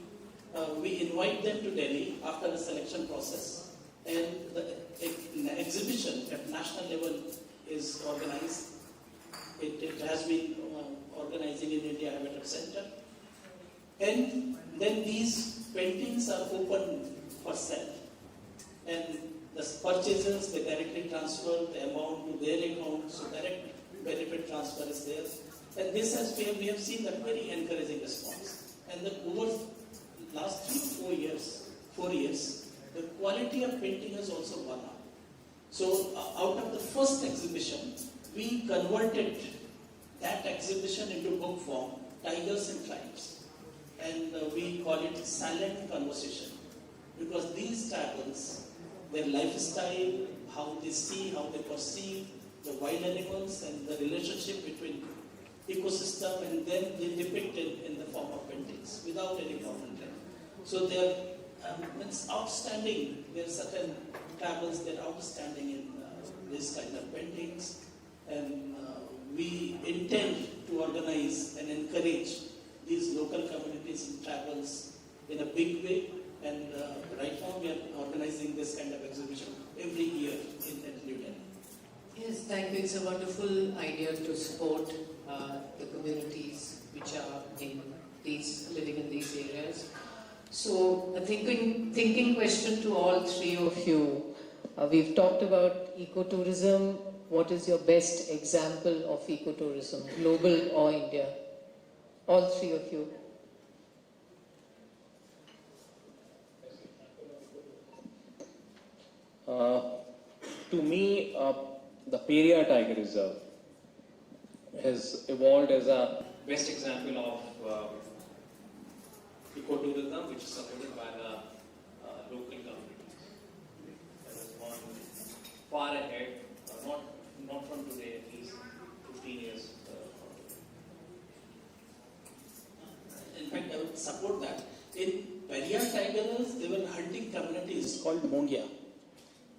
we invite them to Delhi after the selection process, and the exhibition at national level is organized. It has been organizing in India Habitat Center. And then these paintings are open for sale. And the purchasers, they directly transfer the amount to their account, so direct benefit transfer is there. And this has been, we have seen a very encouraging response. And over last 4 years, the quality of painting has also gone up. So out of the first exhibition, we converted that exhibition into book form, Tigers and Tribes. And we call it Silent Conversation. Because these tribals, their lifestyle, how they see, how they perceive the wild animals and the relationship between ecosystem, and then they depict it in the form of paintings without any problem. So they're it's outstanding. There are certain tribals that are outstanding in this kind of paintings, and we intend to organize and encourage these local communities and tribals in a big way. And right now we are organizing this kind of exhibition every year in New Delhi. Yes, thank you. It's a wonderful idea to support the communities which are living in these areas. So a thinking question to all three of you. We've talked about ecotourism. What is your best example of ecotourism, global or India? All three of you. To me, the Periyar Tiger Reserve has evolved as a best example of ecotourism, which is supported by the local communities. That has gone far ahead, not from today, at least 15 years. In fact, I would support that. In Periyar Tigers, they were hunting communities called Mongia.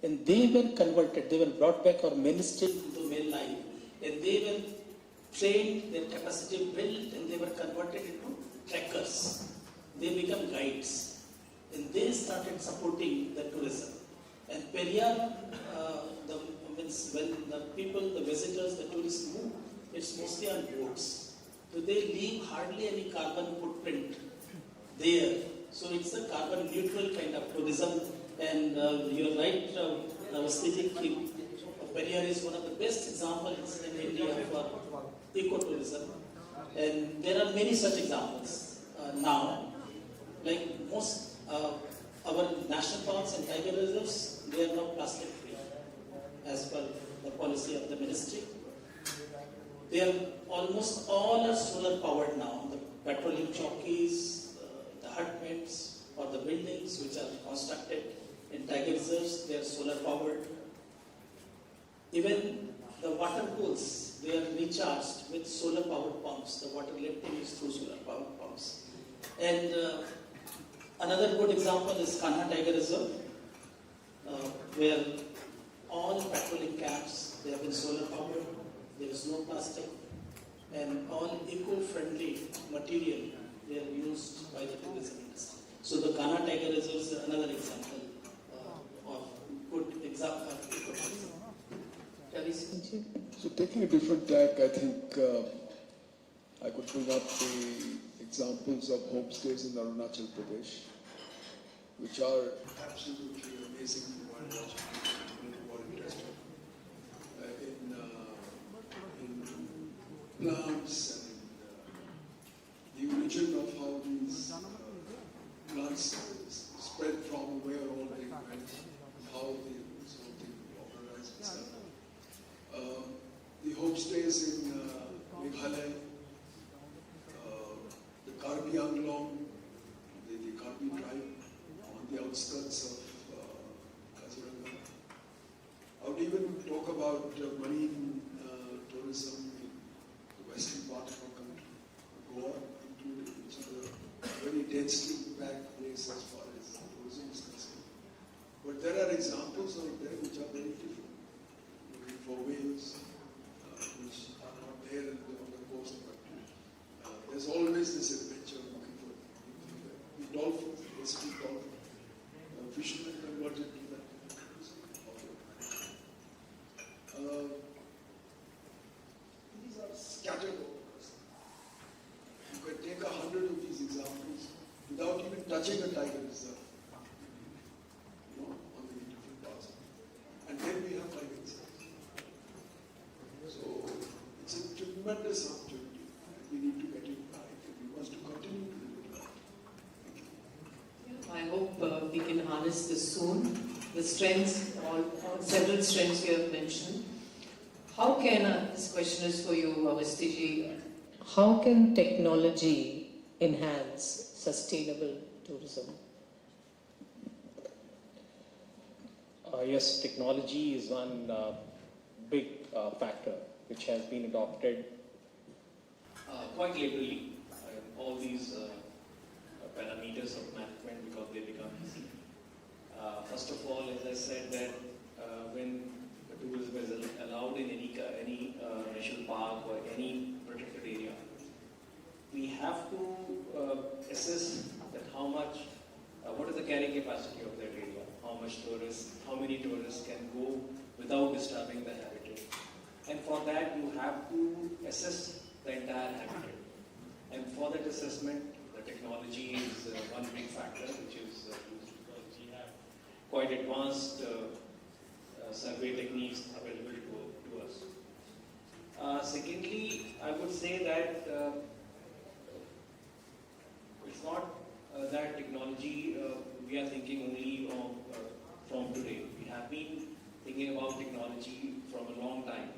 And they were converted, they were brought back or ministered into male life. And they were trained, their capacity built, and they were converted into trekkers. They become guides. And they started supporting the tourism. And Periyar, when the people, the visitors, the tourists move, it's mostly on boats. So they leave hardly any carbon footprint there. So it's a carbon neutral kind of tourism. And you're right, Periyar is one of the best examples in India for ecotourism. And there are many such examples now. Like most our national parks and tiger reserves, they are now plastic free as per the policy of the ministry. They are almost all are solar powered now. The petroleum chowkis, the hutments or the buildings which are constructed in tiger reserves, they are solar powered. Even the water pools, they are recharged with solar powered pumps. The water lifting is through solar powered pumps. And another good example is Kanha Tiger Reserve, where all patrolling cabs, they have been solar powered, there is no plastic, and all eco-friendly material they are used by the tourism industry. So the Ghana Tiger Reserve is another example of good example of ecotourism. So taking a different tack, I think I could bring up the examples of homestays in Arunachal Pradesh, which are absolutely amazing while watching people who are interested in plants and the origin of how these plants spread from where all they went, how the sort of thing organized itself. The homestays in Meghalaya, the Karbi Anglong, the Karbi tribe on the outskirts of Kaziranga. I would even talk about marine tourism in the western part of our country, Goa included, which is a very densely packed place as far as tourism is concerned. But there are examples out there which are very different. Looking for whales, which are not there on the coast, but there's always this adventure looking for the dolphins, the street dolphin. Fishermen converted to that. These are scattered over. You can take 100 of these examples without even touching a tiger reserve, on the different parts. And then we have tiger reserves. So it's a tremendous opportunity. We need to get it right, and we must continue to do it right. I hope we can harness this soon. The strengths, several strengths you have mentioned. How can, this question is for you, Avastiji. How can technology enhance sustainable tourism? Yes, technology is one big factor which has been adopted quite liberally. All these parameters of management, because they become easy. First of all, as I said, that when tourism is allowed in any national park or any protected area, we have to assess that how much, what is the carrying capacity of that area, how many tourists can go without disturbing the habitat. And for that, you have to assess the entire habitat. And for that assessment, the technology is one big factor which is used, because we have quite advanced survey techniques available to us. Secondly, I would say that it's not that technology we are thinking only of from today. We have been thinking about technology from a long time.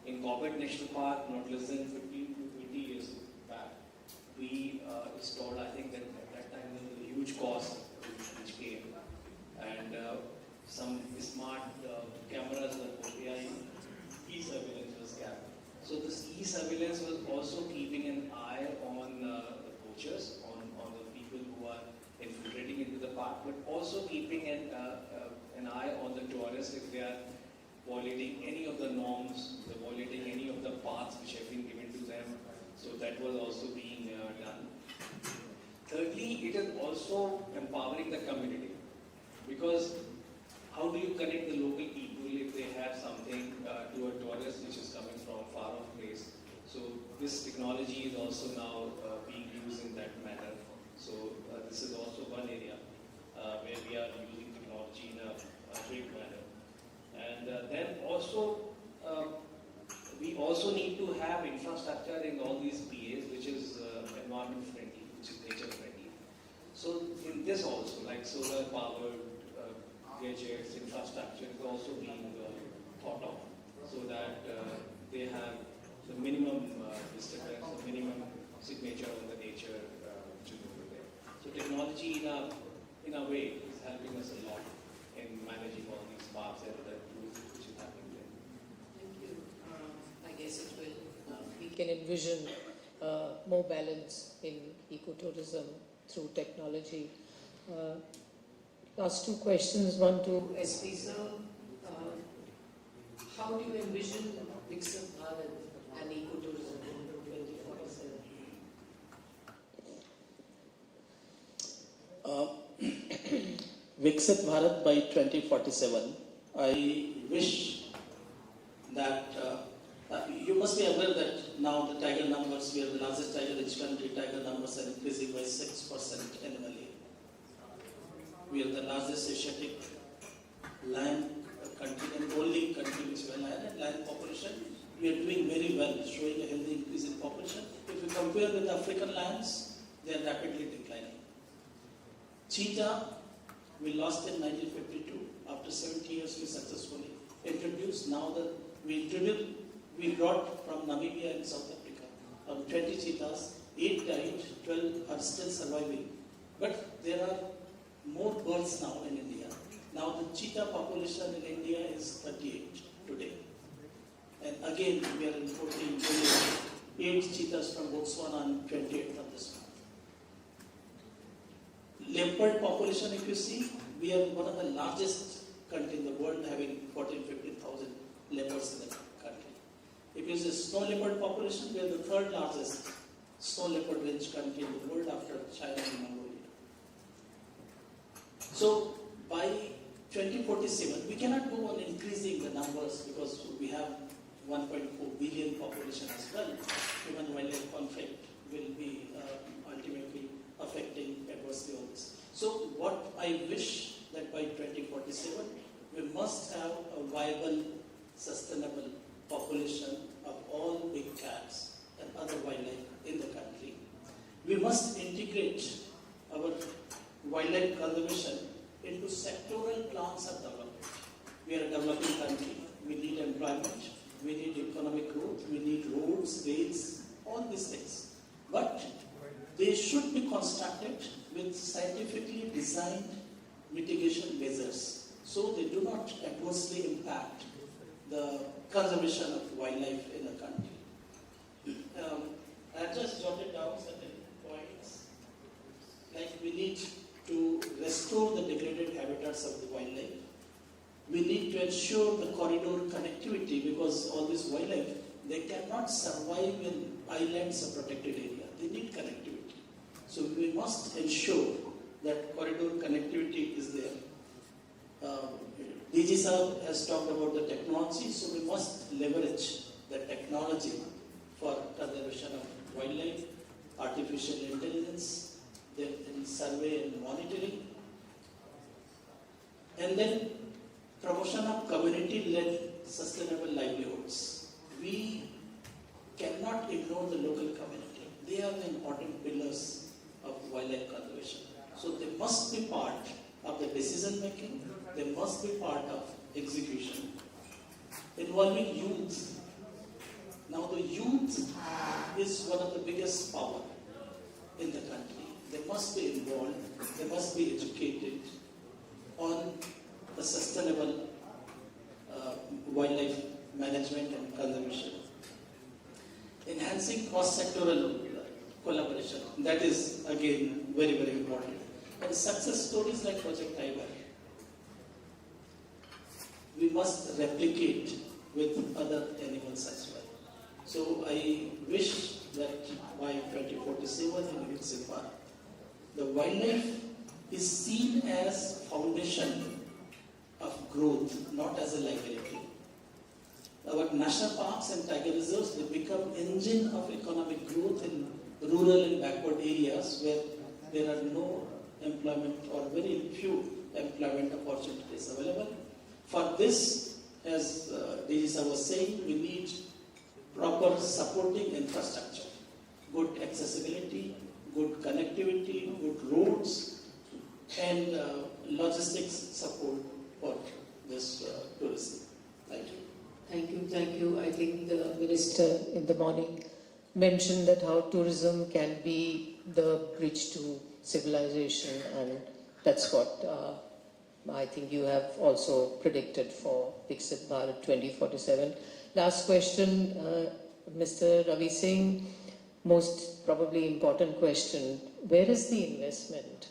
In Corbett National Park, not less than 15 to 20 years back, we installed, I think that at that time there was a huge cost which came, and some smart cameras were put behind, e-surveillance was kept. So this e-surveillance was also keeping an eye on the poachers, on the people who are infiltrating into the park, but also keeping an eye on the tourists if they are violating any of the norms, violating any of the paths which have been given to them. So that was also being done. Thirdly, it is also empowering the community, because how do you connect the local people if they have something to a tourist which is coming from a far off place? So this technology is also now being used in that manner. So this is also one area where we are using technology in a great manner. And then also, we also need to have infrastructure in all these PAs which is environment friendly, which is nature friendly. So in this also, like solar powered gadgets, infrastructure is also being thought of, so that they have the minimum disturbance, the minimum signature on the nature which is over there. So technology in a way is helping us a lot in managing all these parks and the tourism which is happening there. Thank you. I guess it will. We can envision more balance in ecotourism through technology. Last two questions, one to SP sir, how do you envision Viksit Bharat and ecotourism in 2047? Viksit Bharat by 2047. I wish that you must be aware that now the tiger numbers, we are the largest tiger-rich country, tiger numbers are increasing by 6% annually. We are the largest Asiatic lion country and only country which has a lion population. We are doing very well, showing a healthy increase in population. If we compare with African lions, they are rapidly declining. Cheetah, we lost in 1952. After 70 years, we successfully introduced. Now that we brought from Namibia and South Africa 20 cheetahs, 8 died, 12 are still surviving. But there are more birds now in India. Now the cheetah population in India is 38 today. And again, we are importing 8 cheetahs from Botswana and 28 from this month. Leopard population, if you see, we are one of the largest country in the world, having 14,000-15,000 leopards in the country. If you see snow leopard population, we are the third largest snow leopard rich country in the world after China and Mongolia. So by 2047, we cannot go on increasing the numbers because we have 1.4 billion population as well. Human-wildlife conflict will be ultimately affecting adversely all this. So what I wish that by 2047, we must have a viable, sustainable population of all big cats and other wildlife in the country. We must integrate our wildlife conservation into sectoral plans of development. We are a developing country. We need employment. We need economic growth. We need roads, rails, all these things. But they should be constructed with scientifically designed mitigation measures so they do not adversely impact the conservation of wildlife in the country. I just jotted down certain points. Like we need to restore the degraded habitats of the wildlife. We need to ensure the corridor connectivity because all this wildlife, they cannot survive in islands or protected area. They need connectivity. So we must ensure that corridor connectivity is there. DG Sir has talked about the technology, so we must leverage the technology for conservation of wildlife, artificial intelligence, in survey and monitoring, and then promotion of community-led sustainable livelihoods. We cannot ignore the local community. They are the important pillars of wildlife conservation. So they must be part of the decision making, they must be part of execution. Involving youth. Now the youth is one of the biggest power in the country. They must be involved, they must be educated on the sustainable wildlife management and conservation. Enhancing cross-sectoral collaboration, that is again very, very important. And success stories like Project Tiger, we must replicate with other animals as well. So I wish that by 2047 in Viksit Bharat, the wildlife is seen as foundation of growth, not as a liability. Our national parks and tiger reserves, they become engine of economic growth in rural and backward areas where there are no employment or very few employment opportunities available. For this, as DG was saying, we need proper supporting infrastructure, good accessibility, good connectivity, good roads, and logistics support for this tourism. Thank you. Thank you. I think the Minister in the morning mentioned that how tourism can be the bridge to civilization, and that's what I think you have also predicted for Viksit Bharat 2047. Last question, Mr. Ravi Singh, most probably important question. Where is the investment?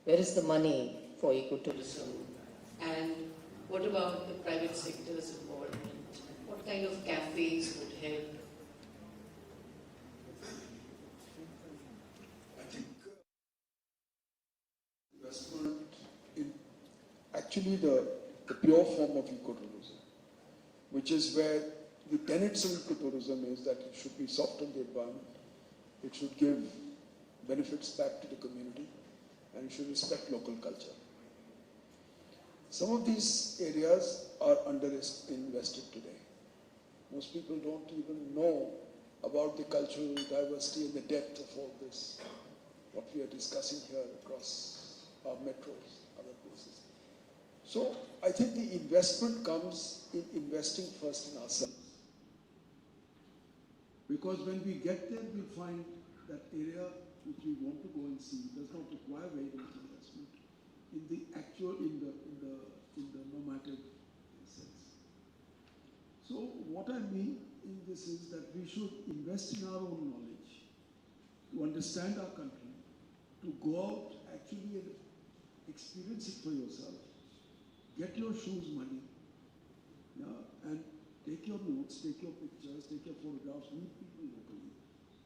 Where is the money for ecotourism? And what about the private sector's involvement? What kind of cafes would help? I think investment in actually the pure form of ecotourism, which is where the tenets of ecotourism is that it should be soft on the environment, it should give benefits back to the community, and it should respect local culture. Some of these areas are underinvested today. Most people don't even know about the cultural diversity and the depth of all this, what we are discussing here across our metros, other places. So I think the investment comes in investing first in ourselves. Because when we get there, we find that area which we want to go and see does not require very much investment in the actual, in the normative sense. So what I mean in this is that we should invest in our own knowledge, to understand our country, to go out actually and experience it for yourself, get your shoes muddy, yeah, and take your notes, take your pictures, take your photographs, meet people locally,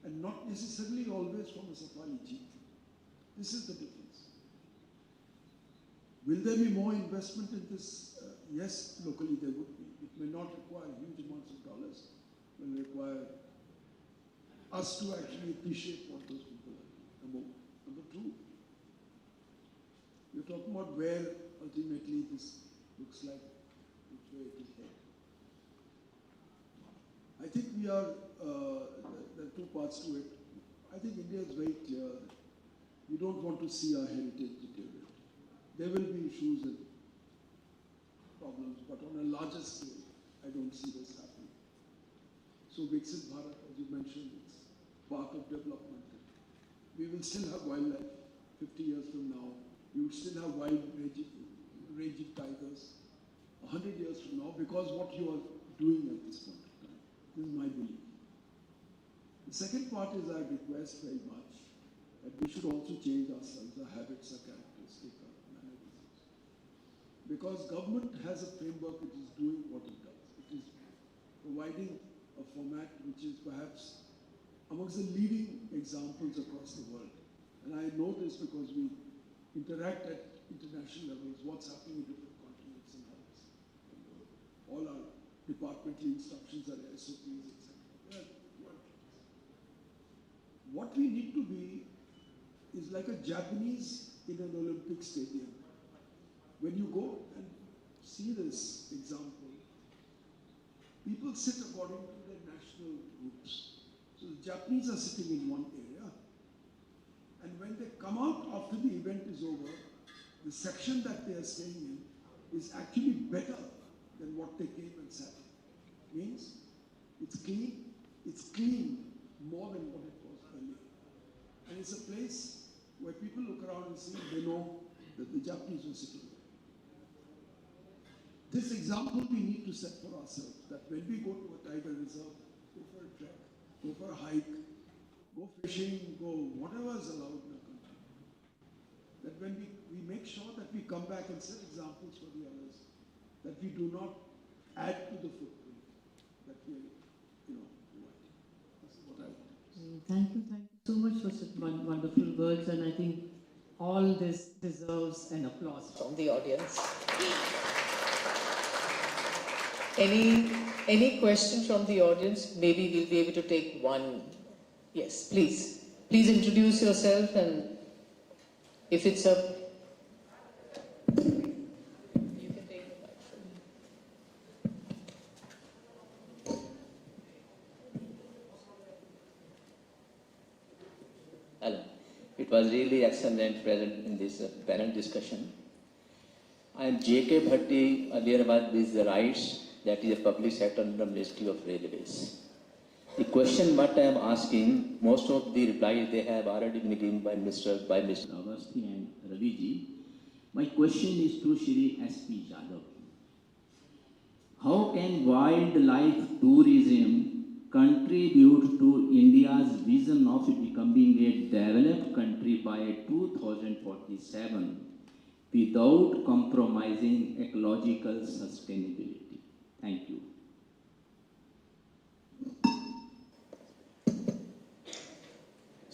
and not necessarily always from a safari jeep. This is the difference. Will there be more investment in this? Yes, locally there would be. It may not require huge amounts of dollars. It will require us to actually appreciate what those people are doing. Number two, you're talking about where ultimately this looks like, which way it will head. I think we are, there are two parts to it. I think India is very clear that we don't want to see our heritage deteriorate. There will be issues and problems, but on a larger scale, I don't see this happening. So Viksit Bharat, as you mentioned, it's part of development. We will still have wildlife 50 years from now. We will still have wild raging tigers 100 years from now because what you are doing at this point of time. This is my belief. The second part is I request very much that we should also change ourselves, our habits, our characteristics, our mannerisms. Because government has a framework which is doing what it does. It is providing a format which is perhaps amongst the leading examples across the world. And I know this because we interact at international levels, what's happening in different continents and others. All our departmental instructions are SOPs, etc. What we need to be is like a Japanese in an Olympic stadium. When you go and see this example, people sit according to their national groups. So the Japanese are sitting in one area, and when they come out after the event is over, the section that they are staying in is actually better than what they came and sat in. Means it's clean more than what it was earlier. And it's a place where people look around and see, they know that the Japanese were sitting there. This example we need to set for ourselves, that when we go to a tiger reserve, go for a trek, go for a hike, go fishing, go whatever is allowed in our country, that when we make sure that we come back and set examples for the others, that we do not add to the footprint that we are, providing. This is what I want to say. Thank you so much for such wonderful words, and I think all this deserves an applause from the audience. Any question from the audience? Maybe we'll be able to take one. Yes, please. Please introduce yourself, and if it's a... You can take the microphone. Hello. It was really excellent present in this panel discussion. I am J.K. Bhatti, earlier about these rights, that is a public sector under the Ministry of Railways. The question what I am asking, most of the replies they have already been given by Mr. Awasthi and Raviji. My question is to Shri S.P. Jadhav. How can wildlife tourism contribute to India's vision of becoming a developed country by 2047 without compromising ecological sustainability? Thank you.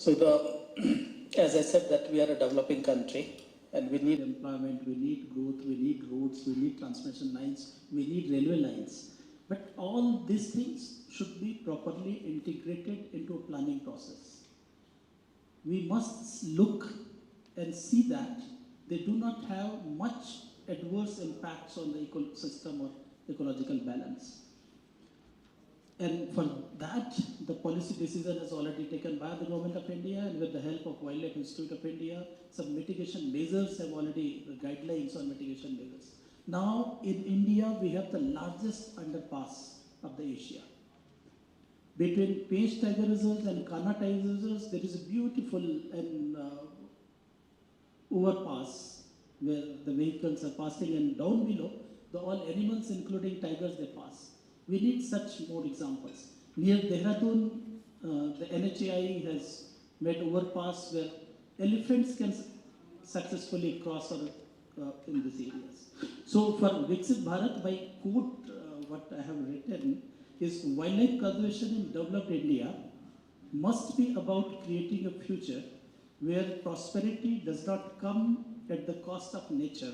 So as I said, that we are a developing country and we need employment, we need growth, we need roads, we need transmission lines, we need railway lines. But all these things should be properly integrated into a planning process. We must look and see that they do not have much adverse impacts on the ecosystem or ecological balance. And for that, the policy decision is already taken by the Government of India, and with the help of Wildlife Institute of India, some mitigation measures have already, guidelines on mitigation measures. Now, in India, we have the largest underpass of the Asia. Between Page Tiger Reserves and Kana Tiger Reserves, there is a beautiful and overpass where the vehicles are passing, and down below, all animals, including tigers, they pass. We need such more examples. Near Dehradun, the NHAI has made overpass where elephants can successfully cross in these areas. So for Viksit Bharat, by quote what I have written is, wildlife conservation in developed India must be about creating a future where prosperity does not come at the cost of nature,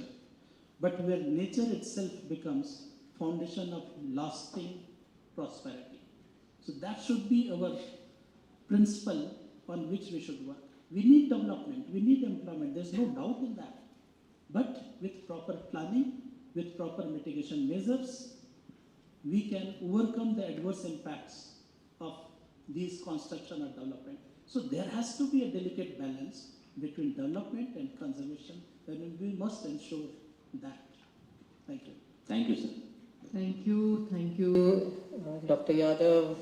but where nature itself becomes foundation of lasting prosperity. So that should be our principle on which we should work. We need development, we need employment, there's no doubt in that. But with proper planning, with proper mitigation measures, we can overcome the adverse impacts of these construction or development. So there has to be a delicate balance between development and conservation, and we must ensure that. Thank you. Thank you, sir. Thank you, Dr. Yadav,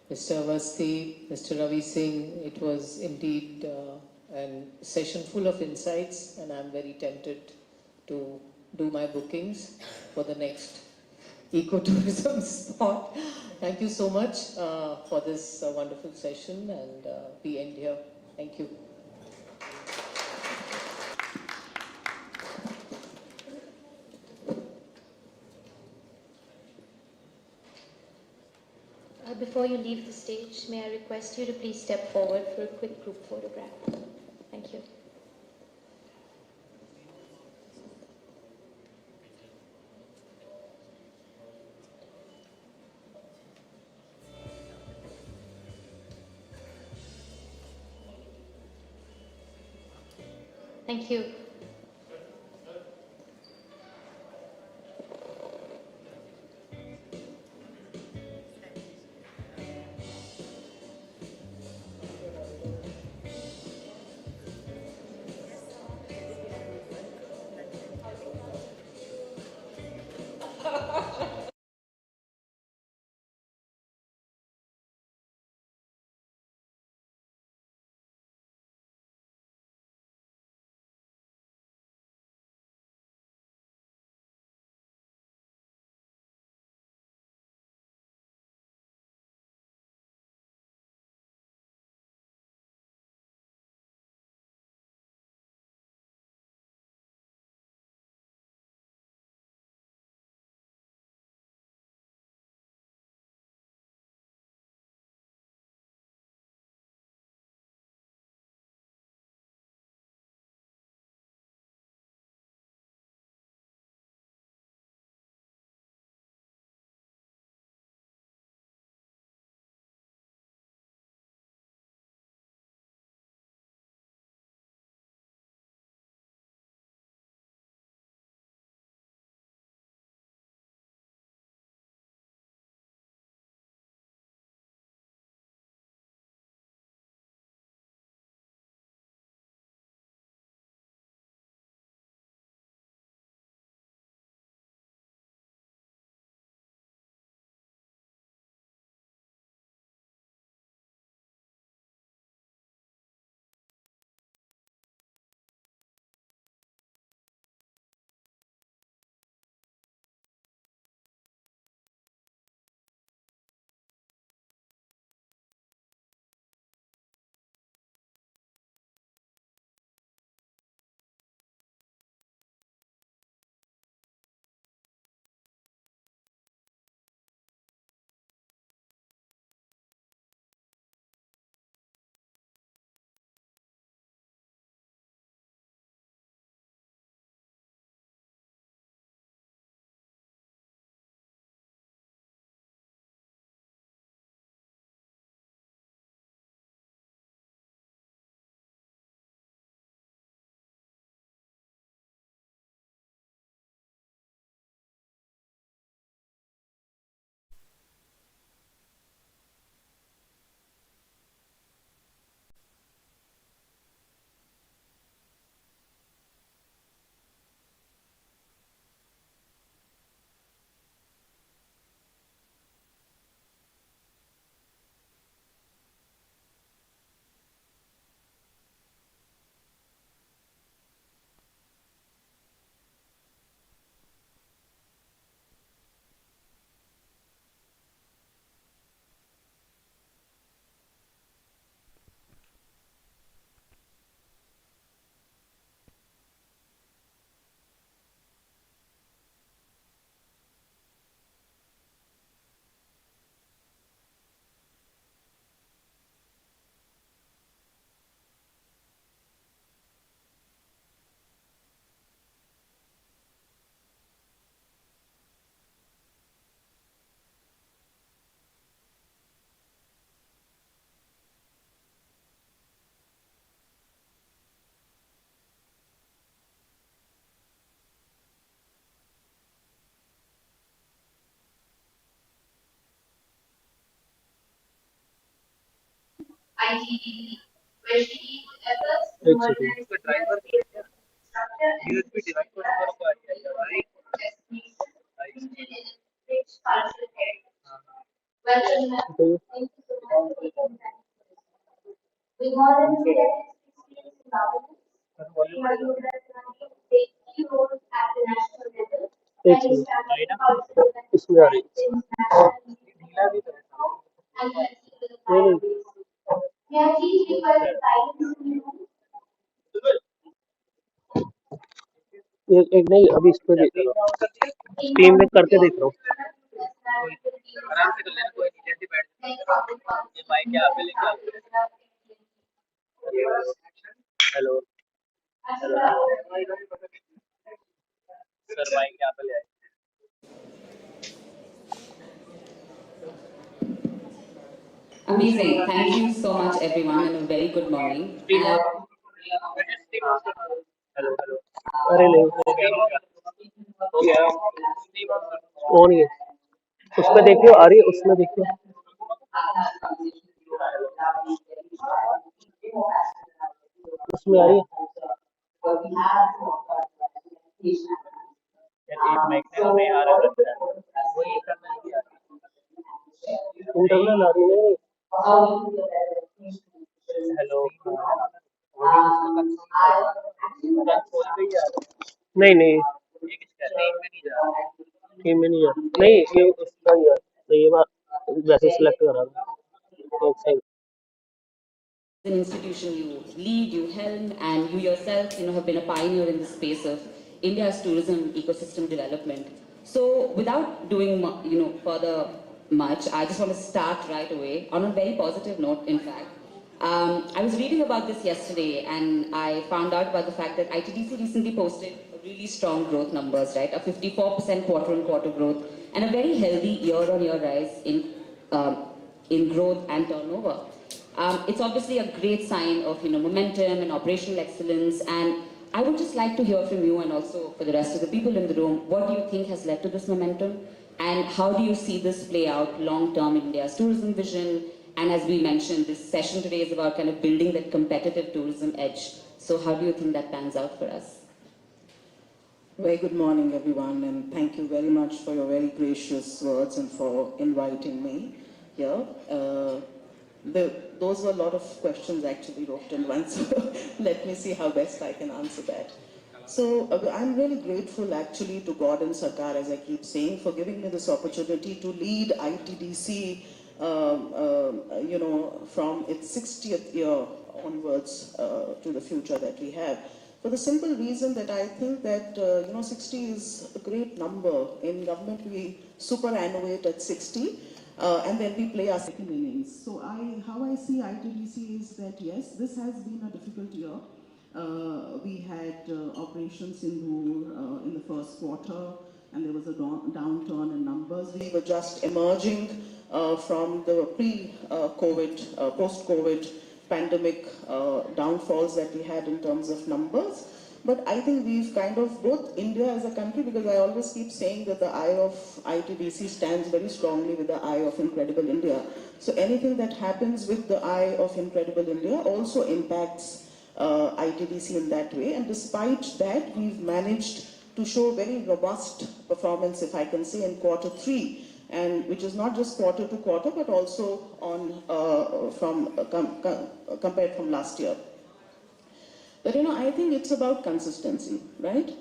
Mr. Avasti, Mr. Ravi Singh. It was indeed a session full of insights, and I'm very tempted to do my bookings for the next ecotourism spot. Thank you so much for this wonderful session, and we end here. Thank you. Before you leave the stage, may I request you to please step forward for a quick group photograph. Thank you. Thank you. ITD, where she leads efforts to modernize the structure and enrich cultural heritage. Welcome, ma'am. Thank you so much for taking time. With more than 10 years experience in governance, she has looked at take key roles at the national level and establish cultural and international and flexible priorities. May I please request silence in the room? एक नहीं अभी इस पे team में करके देख रहा हूँ। हेलो सर माइक यहाँ पे ले आए। Amazing. Thank you so much, everyone, and a very good morning. Hello hello अरे नहीं हो गया कौन है उस पे देखियो आ रही है उसमें देखियो उसमें आ रही है नहीं आ रहा वही इंटरनल आ रही है हेलो नहीं नहीं टीम में नहीं जा नहीं ये उसका ही है नहीं ये वैसे सिलेक्ट कर रहा था An institution you lead, you helm, and you yourself, have been a pioneer in the space of India's tourism ecosystem development. So, without doing, further much, I just want to start right away on a very positive note. In fact, I was reading about this yesterday, and I found out about the fact that ITDC recently posted really strong growth numbers, right? A 54% quarter-on-quarter growth, and a very healthy year-on-year rise in growth and turnover. It's obviously a great sign of momentum and operational excellence, and I would just like to hear from you and also for the rest of the people in the room, what do you think has led to this momentum, and how do you see this play out long-term in India's tourism vision? And as we mentioned, this session today is about kind of building that competitive tourism edge. So how do you think that pans out for us? Very good morning, everyone, and thank you very much for your very gracious words and for inviting me here. Those were a lot of questions actually wrote in one, so let me see how best I can answer that. So I'm really grateful actually to God and Sarkar, as I keep saying, for giving me this opportunity to lead ITDC, from its 60th year onwards to the future that we have. For the simple reason that I think that, 60 is a great number. In government, we superannuate at 60. And then we play our second innings. So how I see ITDC is that yes, this has been a difficult year. We had Operation Sindhur in the first quarter, and there was a downturn in numbers. We were just emerging from the pre-COVID, post-COVID pandemic downfalls that we had in terms of numbers. But I think we've kind of, both India as a country, because I always keep saying that the eye of ITDC stands very strongly with the eye of Incredible India. So anything that happens with the eye of Incredible India also impacts ITDC in that way. And despite that, we've managed to show very robust performance, if I can say, in quarter 3. And which is not just quarter to quarter, but also on compared from last year. But I think it's about consistency, right?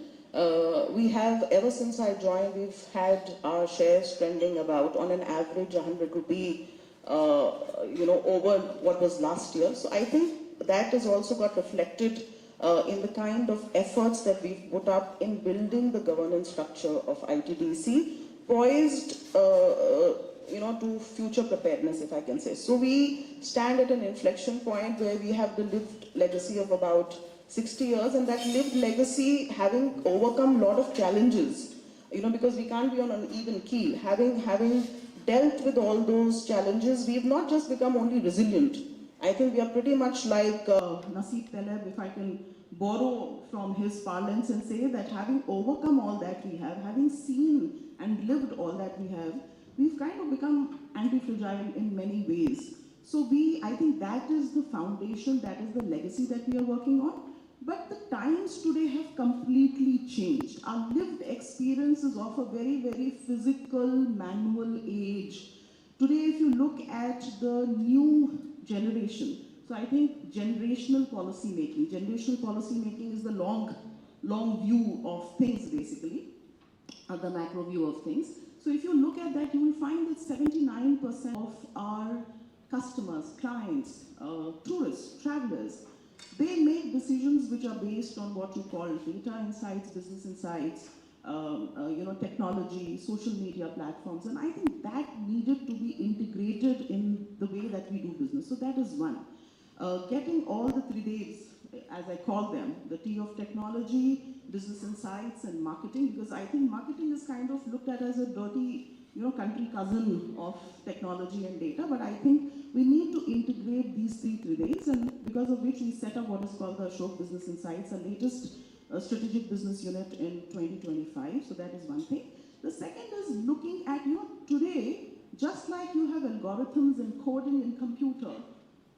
We have, ever since I joined, we've had our shares trending about, on an average, 100 rupee, over what was last year. So I think that has also got reflected in the kind of efforts that we've put up in building the governance structure of ITDC, poised, to future preparedness, if I can say. So we stand at an inflection point where we have the lived legacy of about 60 years, and that lived legacy having overcome a lot of challenges, because we can't be on an even keel. Having dealt with all those challenges, we've not just become only resilient. I think we are pretty much like Nasib Taleb, if I can borrow from his parlance and say that having overcome all that we have, having seen and lived all that we have, we've kind of become anti-fragile in many ways. So I think that is the foundation, that is the legacy that we are working on. But the times today have completely changed. Our lived experience is of a very, very physical, manual age. Today, if you look at the new generation, so I think generational policy making is the long view of things basically, the macro view of things. So if you look at that, you will find that 79% of our customers, clients, tourists, travelers, they make decisions which are based on what you call data insights, business insights, technology, social media platforms, and I think that needed to be integrated in the way that we do business. So that is one. Getting all the 3 days, as I call them, the T of technology, business insights, and marketing, because I think marketing is kind of looked at as a dirty, country cousin of technology and data, but I think we need to integrate these 3 days, and because of which we set up what is called the Ashok Business Insights, our latest strategic business unit in 2025, so that is one thing. The second is looking at, today, just like you have algorithms and coding in computer,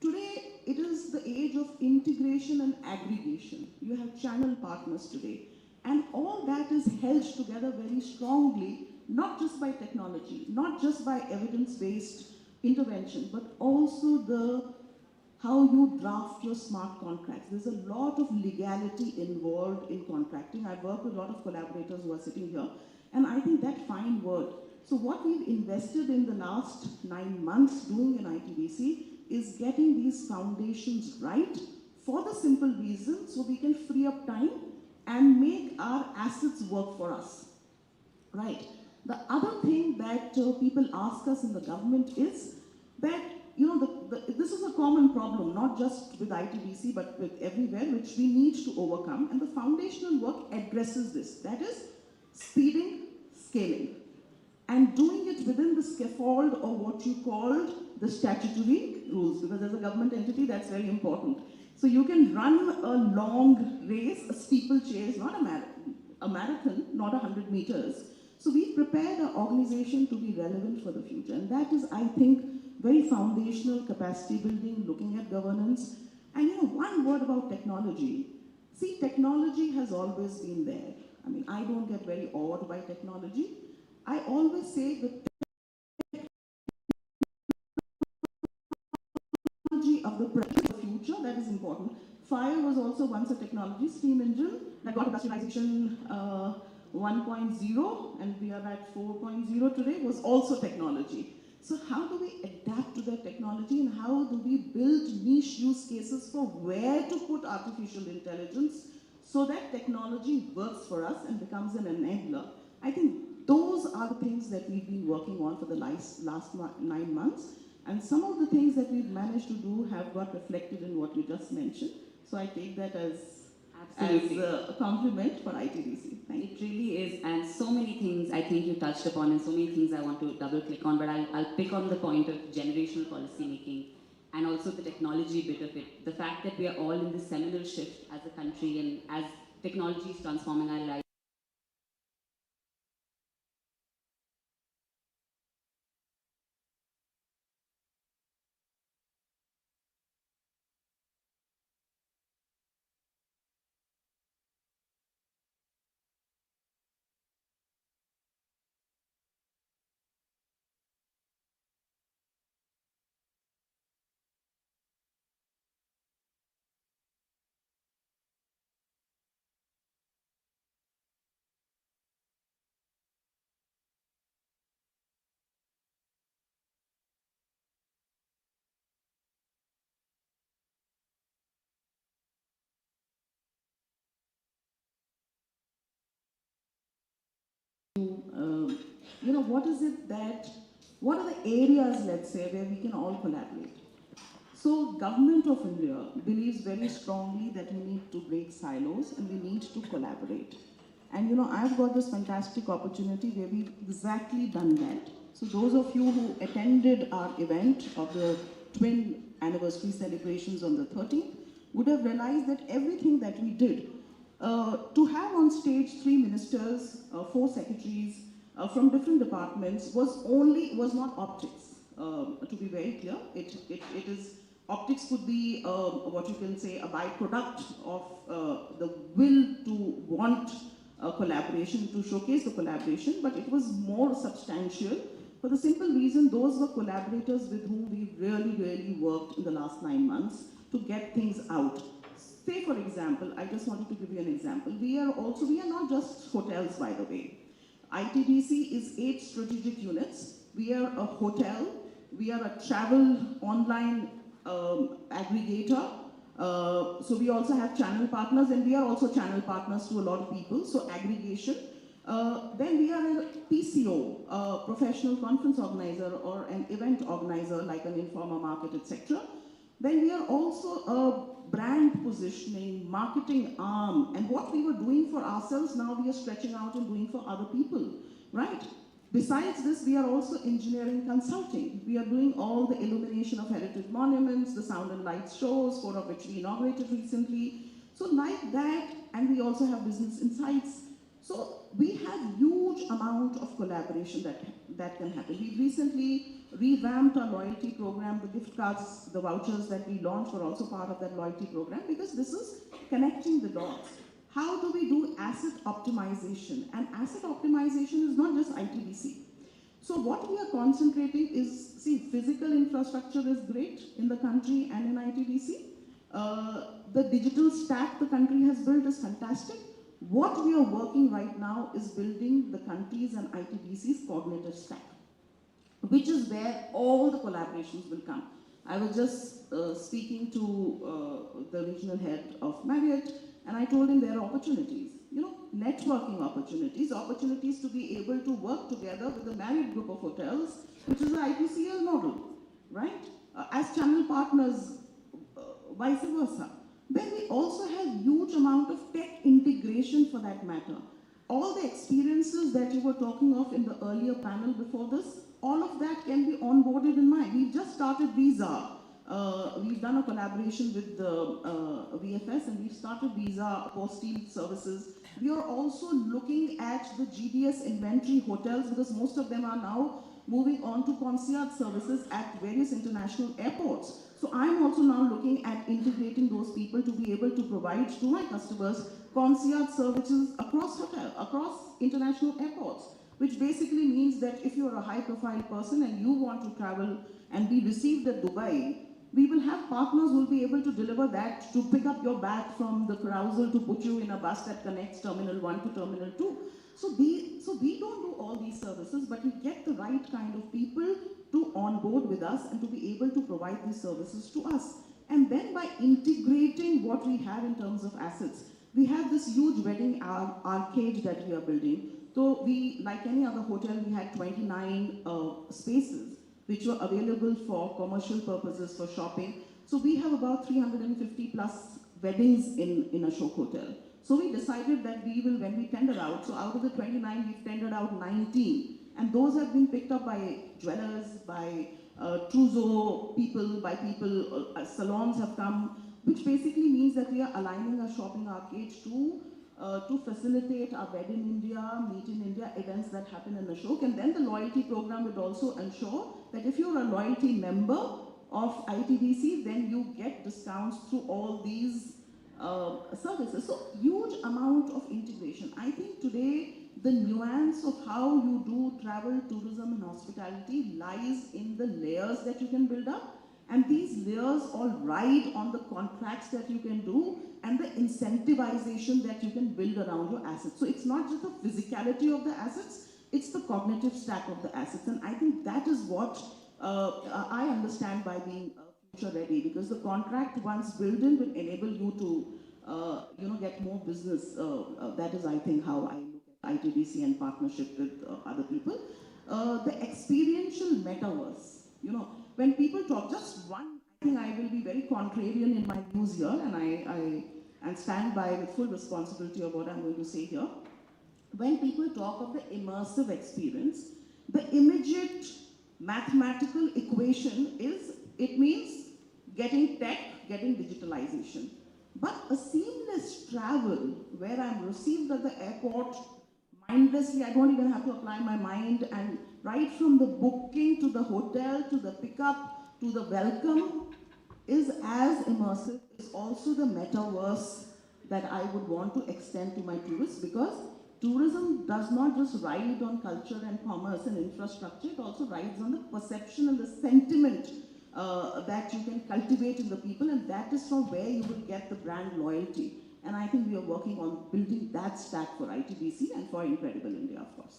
today it is the age of integration and aggregation. You have channel partners today, and all that is held together very strongly, not just by technology, not just by evidence-based intervention, but also how you draft your smart contracts. There's a lot of legality involved in contracting. I've worked with a lot of collaborators who are sitting here, and I think that fine word. So what we've invested in the last 9 months doing in ITBC is getting these foundations right for the simple reason so we can free up time and make our assets work for us. Right. The other thing that people ask us in the government is that, this is a common problem, not just with ITBC, but with everywhere, which we need to overcome. And the foundational work addresses this. That is speeding, scaling, and doing it within the scaffold of what you called the statutory rules, because as a government entity, that's very important. So you can run a long race, a steeplechase, not a marathon, not 100 meters. So we've prepared our organization to be relevant for the future. And that is, I think, very foundational capacity building, looking at governance. And one word about technology. See, technology has always been there. I mean, I don't get very awed by technology. I always say the technology of the future, that is important. Fire was also once a technology, steam engine, that got industrialization 1.0, and we are at 4.0 today, was also technology. So how do we adapt to that technology, and how do we build niche use cases for where to put artificial intelligence so that technology works for us and becomes an enabler? I think those are the things that we've been working on for the last 9 months, and some of the things that we've managed to do have got reflected in what you just mentioned. So I take that as a compliment for ITBC. It really is, and so many things I think you touched upon, and so many things I want to double click on, but I'll pick on the point of generational policy making and also the technology bit of it. The fact that we are all in this seminal shift as a country, and as technology is transforming our lives. What are the areas, let's say, where we can all collaborate? So Government of India believes very strongly that we need to break silos and we need to collaborate. And I've got this fantastic opportunity where we've exactly done that. So those of you who attended our event of the twin anniversary celebrations on the 13th would have realized that everything that we did, to have on stage 3 ministers, 4 secretaries from different departments was not optics. to be very clear. It is, optics could be what you can say a byproduct of the will to want collaboration, to showcase the collaboration, but it was more substantial for the simple reason those were collaborators with whom we really worked in the last 9 months to get things out. Say for example, I just wanted to give you an example. We are not just hotels, by the way. ITDC is 8 strategic units. We are a hotel, we are a travel online aggregator. So we also have channel partners, and we are also channel partners to a lot of people, so aggregation. Then we are a PCO, a professional conference organizer or an event organizer like an Informa Market, etc. Then we are also a brand positioning, marketing arm, and what we were doing for ourselves, now we are stretching out and doing for other people, right? Besides this, we are also engineering consulting. We are doing all the illumination of heritage monuments, the sound and light shows, 4 of which we inaugurated recently. So like that, and we also have business insights. So we have huge amount of collaboration that can happen. We recently revamped our loyalty program. The gift cards, the vouchers that we launched were also part of that loyalty program, because this is connecting the dots. How do we do asset optimization? And asset optimization is not just ITBC. So what we are concentrating is, see, physical infrastructure is great in the country and in ITBC. The digital stack the country has built is fantastic. What we are working right now is building the country's and ITBC's cognitive stack, which is where all the collaborations will come. I was just speaking to the regional head of Marriott, and I told him there are opportunities, networking opportunities, opportunities to be able to work together with the Marriott group of hotels, which is the IPCL model, right? As channel partners, vice versa. Then we also have huge amount of tech integration for that matter. All the experiences that you were talking of in the earlier panel before this, all of that can be onboarded in mind. We've just started Visa. We've done a collaboration with the VFS, and we've started Visa Apostille services. We are also looking at the GDS inventory hotels, because most of them are now moving on to concierge services at various international airports. So I'm also now looking at integrating those people to be able to provide to my customers concierge services across international airports, which basically means that if you're a high-profile person and you want to travel and be received at Dubai, we will have partners who will be able to deliver that, to pick up your bag from the carousel to put you in a bus that connects Terminal 1 to Terminal 2. So we don't do all these services, but we get the right kind of people to onboard with us and to be able to provide these services to us. And then by integrating what we have in terms of assets, we have this huge wedding arcade that we are building. So we, like any other hotel, we had 29 spaces which were available for commercial purposes, for shopping. So we have about 350 plus weddings in a Ashok hotel. So we decided that we will, when we tender out, so out of the 29, we've tendered out 19. And those have been picked up by dwellers, by trousseau people, by people, salons have come, which basically means that we are aligning our shopping arcade to facilitate our Wed in India, Meet in India events that happen in Ashok. And then the loyalty program would also ensure that if you're a loyalty member of ITBC, then you get discounts through all these services. So huge amount of integration. I think today the nuance of how you do travel, tourism and hospitality lies in the layers that you can build up, and these layers all ride on the contracts that you can do and the incentivization that you can build around your assets. So it's not just the physicality of the assets, it's the cognitive stack of the assets, and I think that is what I understand by being future ready, because the contract once built in will enable you to get more business. That is, I think, how I look at ITBC and partnership with other people. The experiential metaverse, when people talk, just one, I think I will be very contrarian in my views here, and I stand by with full responsibility of what I'm going to say here. When people talk of the immersive experience, the immediate mathematical equation is, it means getting tech, getting digitalization. But a seamless travel where I'm received at the airport mindlessly, I don't even have to apply my mind, and right from the booking to the hotel to the pickup to the welcome, is as immersive. It's also the metaverse that I would want to extend to my tourists, because tourism does not just ride on culture and commerce and infrastructure, it also rides on the perception and the sentiment that you can cultivate in the people, and that is from where you will get the brand loyalty. And I think we are working on building that stack for ITBC and for Incredible India, of course.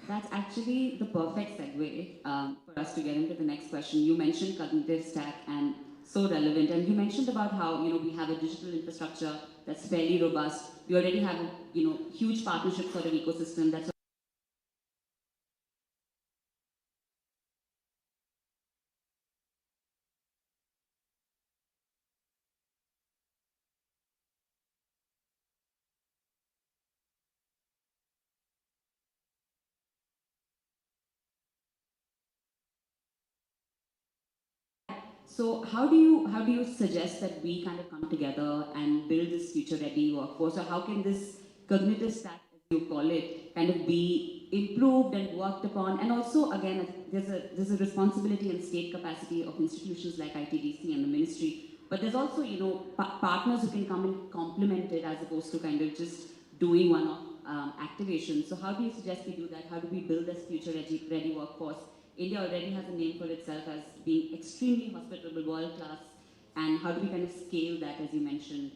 That's actually the perfect segue for us to get into the next question. You mentioned cognitive stack, and so relevant, and you mentioned about how we have a digital infrastructure that's fairly robust. We already have a huge partnership sort of ecosystem that's So how do you suggest that we kind of come together and build this future-ready workforce? Or how can this cognitive stack, as you call it, kind of be improved and worked upon? And also, again, there's a responsibility and state capacity of institutions like ITDC and the ministry. But there's also, partners who can come and complement it as opposed to kind of just doing one-off activation. So how do you suggest we do that? How do we build this future-ready workforce? India already has a name for itself as being extremely hospitable, world class, and how do we kind of scale that, as you mentioned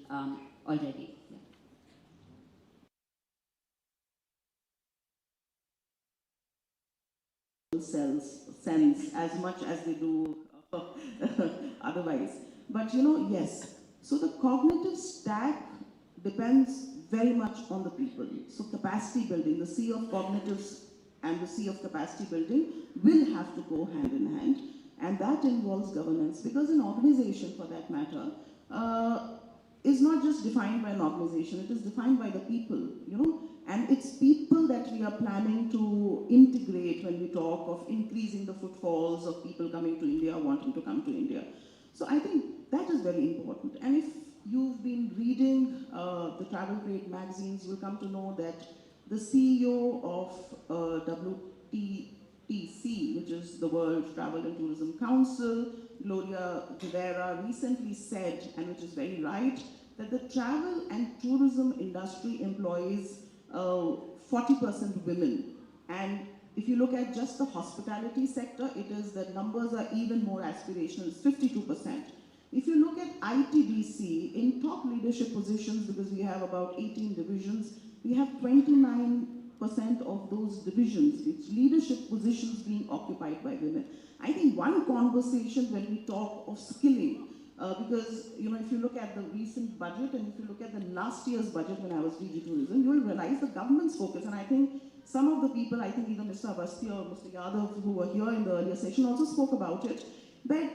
already? Sense as much as they do otherwise. But yes, so the cognitive stack depends very much on the people. So capacity building, the C of cognitives and the C of capacity building will have to go hand in hand, and that involves governance, because an organization, for that matter, is not just defined by an organization, it is defined by the people, and it's people that we are planning to integrate when we talk of increasing the footfalls of people coming to India, wanting to come to India. So I think that is very important. And if you've been reading the travel trade magazines, you'll come to know that the CEO of WTTC, which is the World Travel and Tourism Council, Gloria Rivera, recently said, and which is very right, that the travel and tourism industry employs 40% women. And if you look at just the hospitality sector, the numbers are even more aspirational, it's 52%. If you look at ITDC, in top leadership positions, because we have about 18 divisions, we have 29% of those divisions, its leadership positions being occupied by women. I think one conversation when we talk of skilling, because if you look at the recent budget and if you look at the last year's budget when I was DG Tourism, you will realize the government's focus, and I think some of the people, I think either Mr. Avasthi or Mr. Yadav, who were here in the earlier session, also spoke about it, that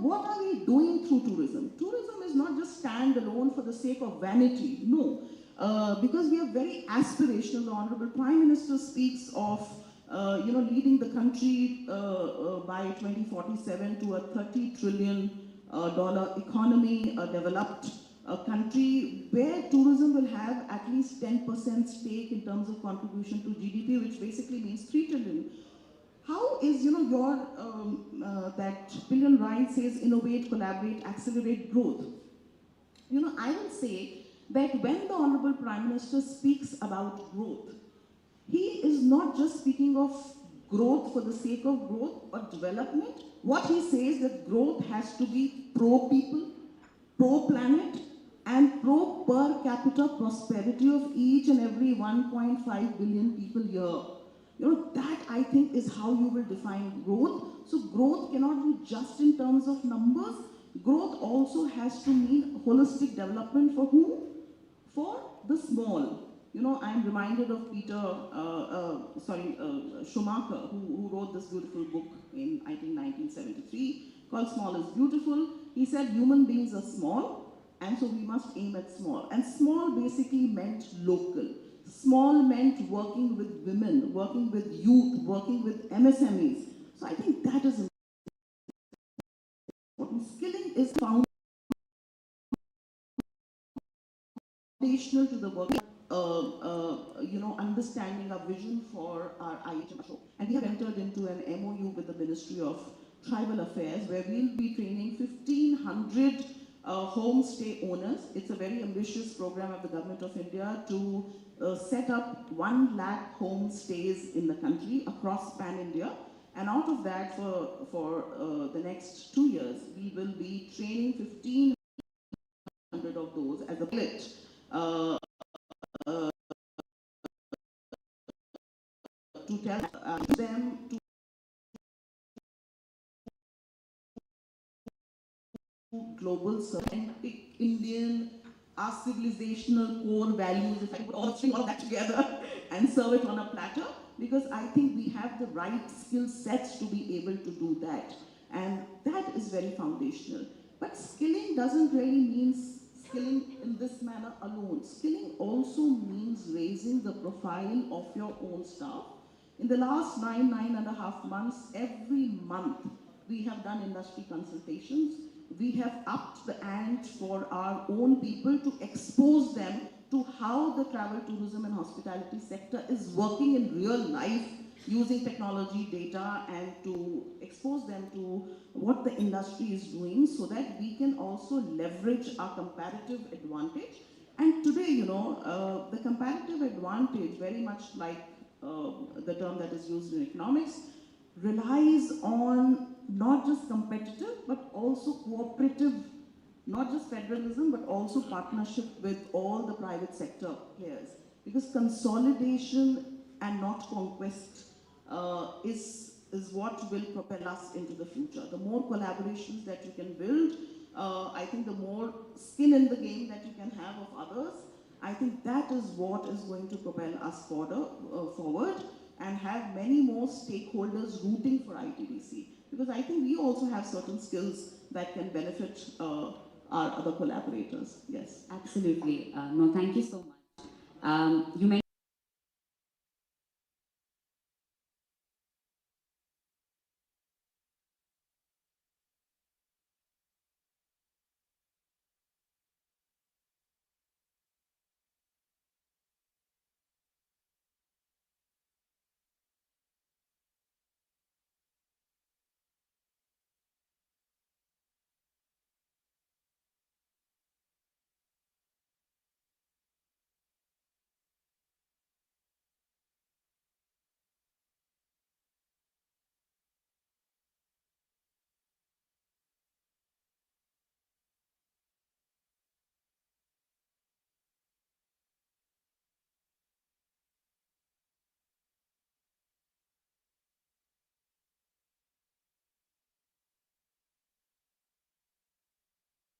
what are we doing through tourism? Tourism is not just stand alone for the sake of vanity, no. Because we are very aspirational. The Honorable Prime Minister speaks of leading the country by 2047 to a $30 trillion economy, a developed country where tourism will have at least 10% stake in terms of contribution to GDP, which basically means 3 trillion. How is, your, that Pillion Ryan says, innovate, collaborate, accelerate growth? I will say that when the Honorable Prime Minister speaks about growth, he is not just speaking of growth for the sake of growth or development. What he says that growth has to be pro-people, pro-planet, and pro-per capita prosperity of each and every 1.5 billion people here. That I think is how you will define growth. So growth cannot be just in terms of numbers. Growth also has to mean holistic development for whom? For the small. I'm reminded of Schumacher, who wrote this beautiful book in, I think, 1973, called Small is Beautiful. He said human beings are small, and so we must aim at small. And small basically meant local. Small meant working with women, working with youth, working with MSMEs. So I think that is important. Skilling is foundational to the work. understanding our vision for our IHM show. And we have entered into an MOU with the Ministry of Tribal Affairs where we'll be training 1,500 homestay owners. It's a very ambitious program of the Government of India to set up 1 lakh homestays in the country across pan-India. And out of that, for the next 2 years, we will be training 1,500 of those as a pilot. To tell them to global authentic Indian, our civilizational core values, if I put all of that together and serve it on a platter, because I think we have the right skill sets to be able to do that. And that is very foundational. But skilling doesn't really mean skilling in this manner alone. Skilling also means raising the profile of your own staff. In the last 9.5 months, every month, we have done industry consultations. We have upped the ante for our own people to expose them to how the travel, tourism and hospitality sector is working in real life using technology, data, and to expose them to what the industry is doing so that we can also leverage our comparative advantage. And today, the comparative advantage, very much like the term that is used in economics, relies on not just competitive but also cooperative, not just federalism but also partnership with all the private sector players, because consolidation and not conquest is what will propel us into the future. The more collaborations that you can build, I think the more skin in the game that you can have of others, I think that is what is going to propel us forward and have many more stakeholders rooting for ITDC. Because I think we also have certain skills that can benefit our other collaborators. Yes. Absolutely. No, thank you so much. You mentioned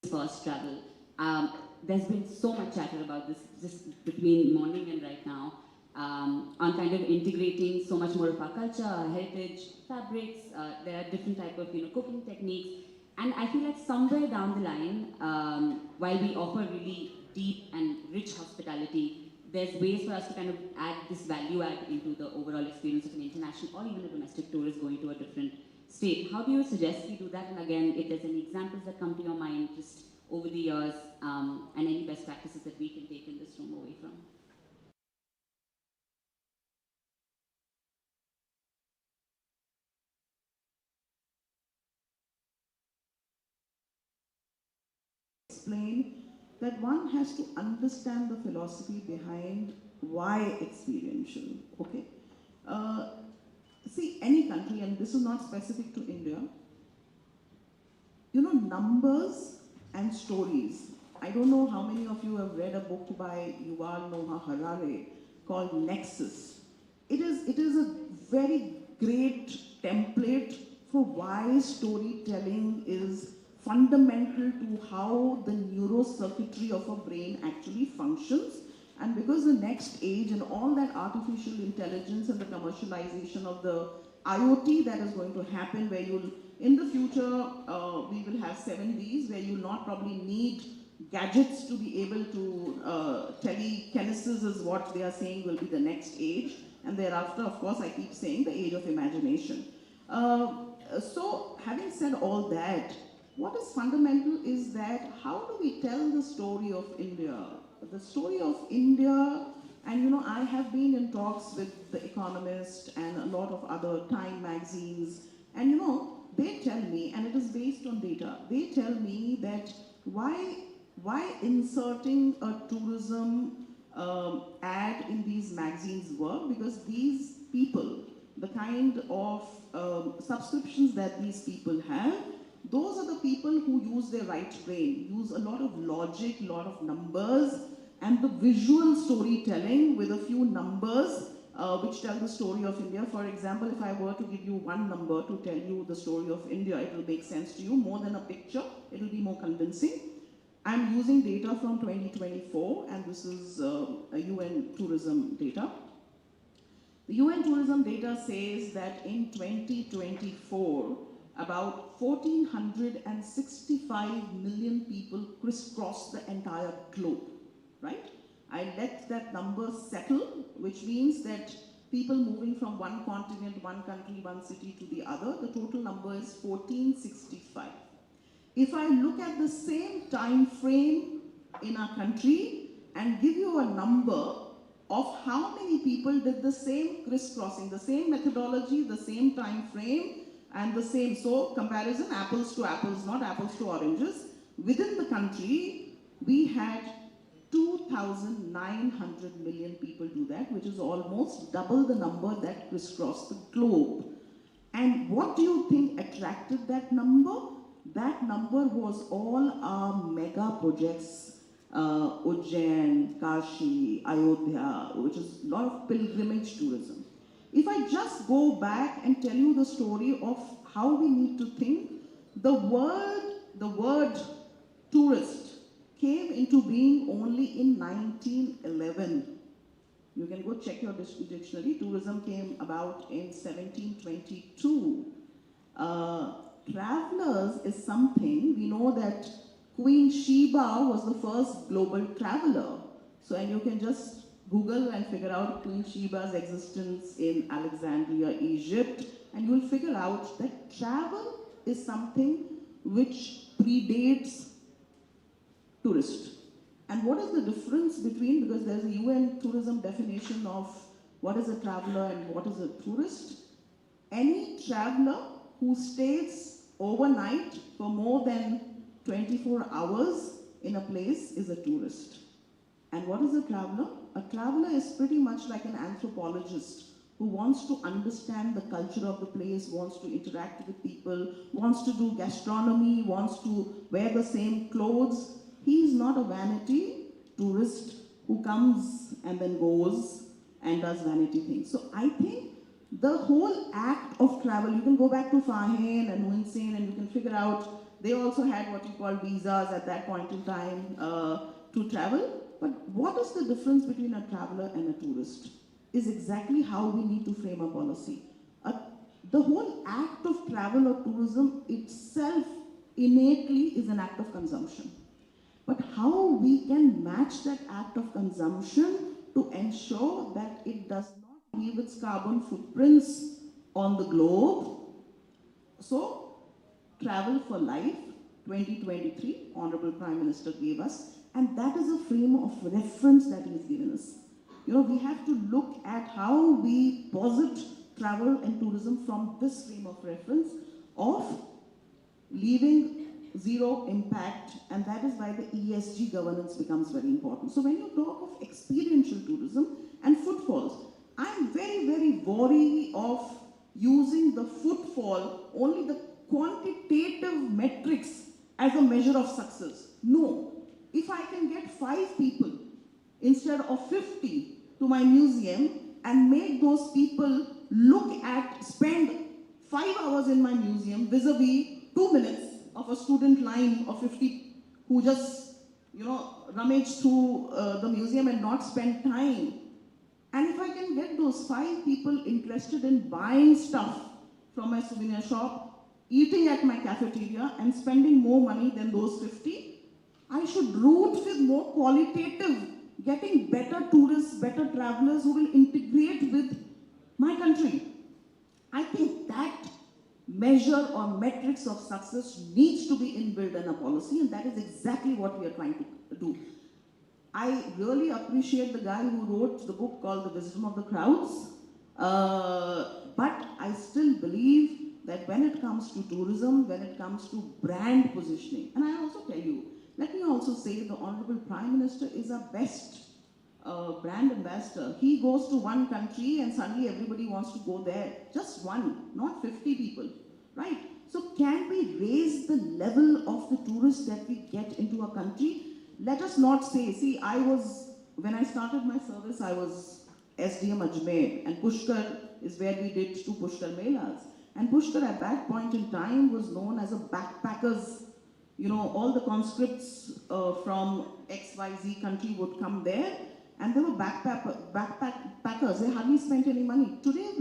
first travel. There's been so much chatter about this just between morning and right now on kind of integrating so much more of our culture, our heritage, fabrics. There are different type of cooking techniques, and I feel like somewhere down the line, while we offer really deep and rich hospitality, there's ways for us to kind of add this value add into the overall experience of an international or even a domestic tourist going to a different state. How do you suggest we do that? And again, if there's any examples that come to your mind just over the years, and any best practices that we can take in this room away from. Explain that one has to understand the philosophy behind why experiential, okay? See, any country, and this is not specific to India, numbers and stories. I don't know how many of you have read a book by Yuval Noah Harari called Nexus. It is a very great template for why storytelling is fundamental to how the neurocircuitry of a brain actually functions. And because the next age and all that artificial intelligence and the commercialization of the IoT that is going to happen, where you'll, in the future, we will have 7Ds, where you'll not probably need gadgets to be able to, telekinesis is what they are saying will be the next age. And thereafter, of course, I keep saying the age of imagination. So having said all that, what is fundamental is that how do we tell the story of India? The story of India And you know, I have been in talks with The Economist and a lot of other Time magazines, and you know, they tell me, and it is based on data, they tell me that why inserting a tourism ad in these magazines work, because these people, the kind of subscriptions that these people have, those are the people who use their right brain, use a lot of logic, a lot of numbers, and the visual storytelling with a few numbers which tell the story of India. For example, if I were to give you one number to tell you the story of India, it will make sense to you more than a picture. It will be more convincing. I'm using data from 2024, and this is UN tourism data. The UN tourism data says that in 2024, about 1,465 million people crisscross the entire globe, right? I let that number settle, which means that people moving from one continent, one country, one city to the other, the total number is 1,465. If I look at the same time frame in our country and give you a number of how many people did the same crisscrossing, the same methodology, the same time frame, and the same, so comparison, apples to apples, not apples to oranges. Within the country, we had 2,900 million people do that, which is almost double the number that crisscrossed the globe. And what do you think attracted that number? That number was all our mega projects, Ujjain, Kashi, Ayodhya, which is a lot of pilgrimage tourism. If I just go back and tell you the story of how we need to think, the word tourist came into being only in 1911. You can go check your dictionary. Tourism came about in 1722. Travelers is something, we know that Queen Sheba was the first global traveler. So, and you can just Google and figure out Queen Sheba's existence in Alexandria, Egypt, and you will figure out that travel is something which predates tourist. And what is the difference between, because there's a UN tourism definition of what is a traveler and what is a tourist. Any traveler who stays overnight for more than 24 hours in a place is a tourist. And what is a traveler? A traveler is pretty much like an anthropologist who wants to understand the culture of the place, wants to interact with people, wants to do gastronomy, wants to wear the same clothes. He is not a vanity tourist who comes and then goes and does vanity things. So I think the whole act of travel, you can go back to Fahen and Huin Sen and you can figure out, they also had what you call visas at that point in time to travel. But what is the difference between a traveler and a tourist is exactly how we need to frame a policy. The whole act of travel or tourism itself innately is an act of consumption. But how we can match that act of consumption to ensure that it does not leave its carbon footprints on the globe. So, Travel for Life 2023, Honorable Prime Minister gave us, and that is a frame of reference that he has given us. You know, we have to look at how we posit travel and tourism from this frame of reference of leaving zero impact, and that is why the ESG governance becomes very important. So when you talk of experiential tourism and footfalls, I'm very, very wary of using the footfall, only the quantitative metrics as a measure of success. No. If I can get 5 people instead of 50 to my museum and make those people spend 5 hours in my museum vis-a-vis 2 minutes of a student line of 50 who just, rummage through the museum and not spend time. And if I can get those 5 people interested in buying stuff from my souvenir shop, eating at my cafeteria and spending more money than those 50, I should root with more qualitative, getting better tourists, better travelers who will integrate with my country. I think that measure or metrics of success needs to be inbuilt in a policy, and that is exactly what we are trying to do. I really appreciate the guy who wrote the book called The Wisdom of the Crowds. But I still believe that when it comes to tourism, when it comes to brand positioning, and I also tell you, let me also say the Honorable Prime Minister is our best brand ambassador. He goes to one country and suddenly everybody wants to go there. Just one, not 50 people, right? So can we raise the level of the tourists that we get into a country? Let us not say, see, when I started my service, I was SDM Ajmer, and Pushkar is where we did 2 Pushkar Melas. And Pushkar at that point in time was known as a backpackers. You know, all the conscripts from XYZ country would come there, and they were backpackers. They hardly spent any money. Today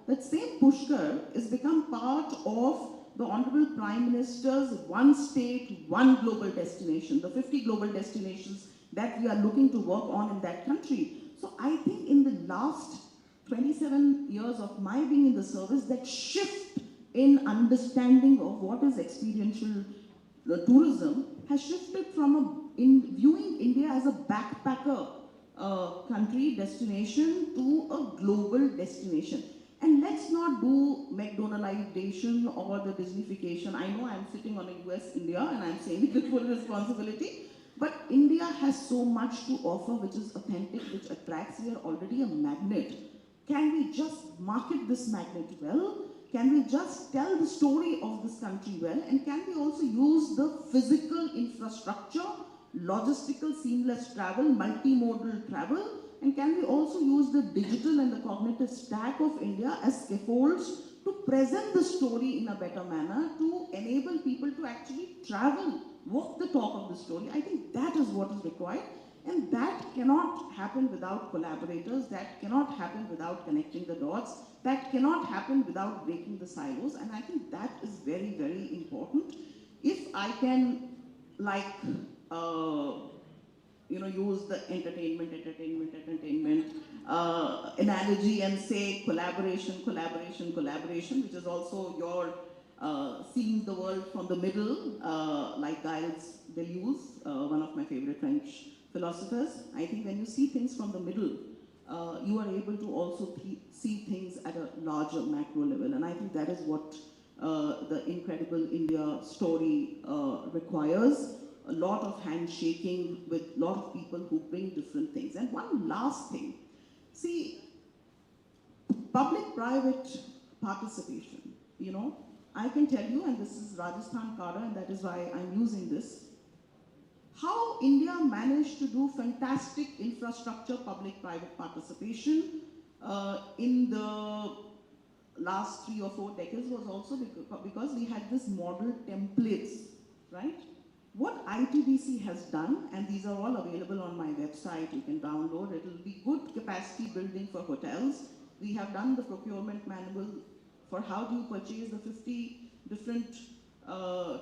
that same Pushkar has become part of the Honorable Prime Minister's one state, one global destination, the 50 global destinations that we are looking to work on in that country. So I think in the last 27 years of my being in the service, that shift in understanding of what is experiential tourism has shifted from in viewing India as a backpacker country, destination, to a global destination. And let's not do McDonaldization or the Disneyfication. I know I'm sitting on a US India and I'm saying it with full responsibility, but India has so much to offer which is authentic, which attracts. We are already a magnet. Can we just market this magnet well? Can we just tell the story of this country well? And can we also use the physical infrastructure, logistical seamless travel, multimodal travel? And can we also use the digital and the cognitive stack of India as scaffolds to present the story in a better manner, to enable people to actually travel, walk the talk of the story? I think that is what is required. And that cannot happen without collaborators, that cannot happen without connecting the dots, that cannot happen without breaking the silos, and I think that is very, very important. If I can, use the entertainment analogy and say collaboration, which is also your seeing the world from the middle, like Gilles Deleuze, one of my favorite French philosophers. I think when you see things from the middle, you are able to also see things at a larger macro level. And I think that is what the Incredible India story requires. A lot of handshaking with a lot of people who bring different things. And one last thing, see, public-private participation, I can tell you, and this is Rajasthan Kada, and that is why I'm using this, how India managed to do fantastic infrastructure public-private participation in the last 3 or 4 decades was also because we had this model templates, right? What ITDC has done, and these are all available on my website, you can download, it will be good capacity building for hotels. We have done the procurement manual for how do you purchase the 50 different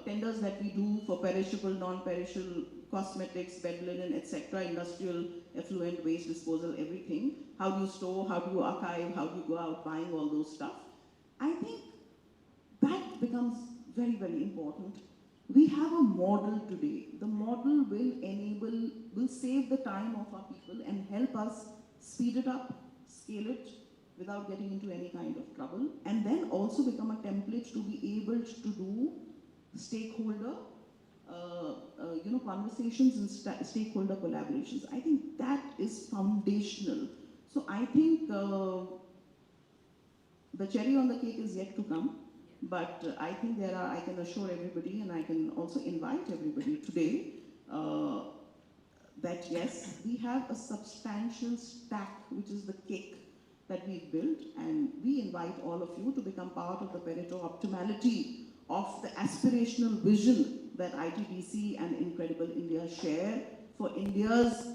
tenders that we do for perishable, non-perishable, cosmetics, bed linen, etc., industrial, effluent, waste disposal, everything. How do you store, how do you archive, how do you go out buying all those stuff? I think that becomes very, very important. We have a model today. The model will save the time of our people and help us speed it up, scale it, without getting into any kind of trouble, and then also become a template to be able to do stakeholder conversations and stakeholder collaborations. I think that is foundational. So I think the cherry on the cake is yet to come, but I think I can assure everybody, and I can also invite everybody today, that yes, we have a substantial stack, which is the cake that we've built, and we invite all of you to become part of the Pareto optimality of the aspirational vision that ITDC and Incredible India share for India's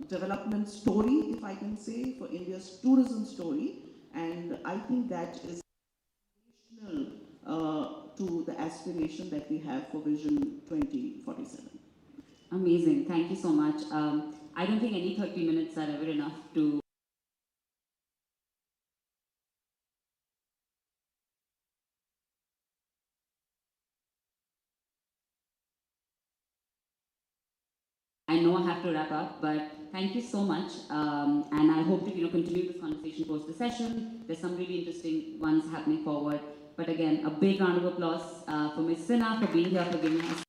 development story, if I can say, for India's tourism story, and I think that is additional to the aspiration that we have for Vision 2047. Amazing, thank you so much. I don't think any 30 minutes are ever enough to I know I have to wrap up, but thank you so much, and I hope to continue this conversation post the session. There's some really interesting ones happening forward. But again, a big round of applause for Ms. Sinha for being here, for giving us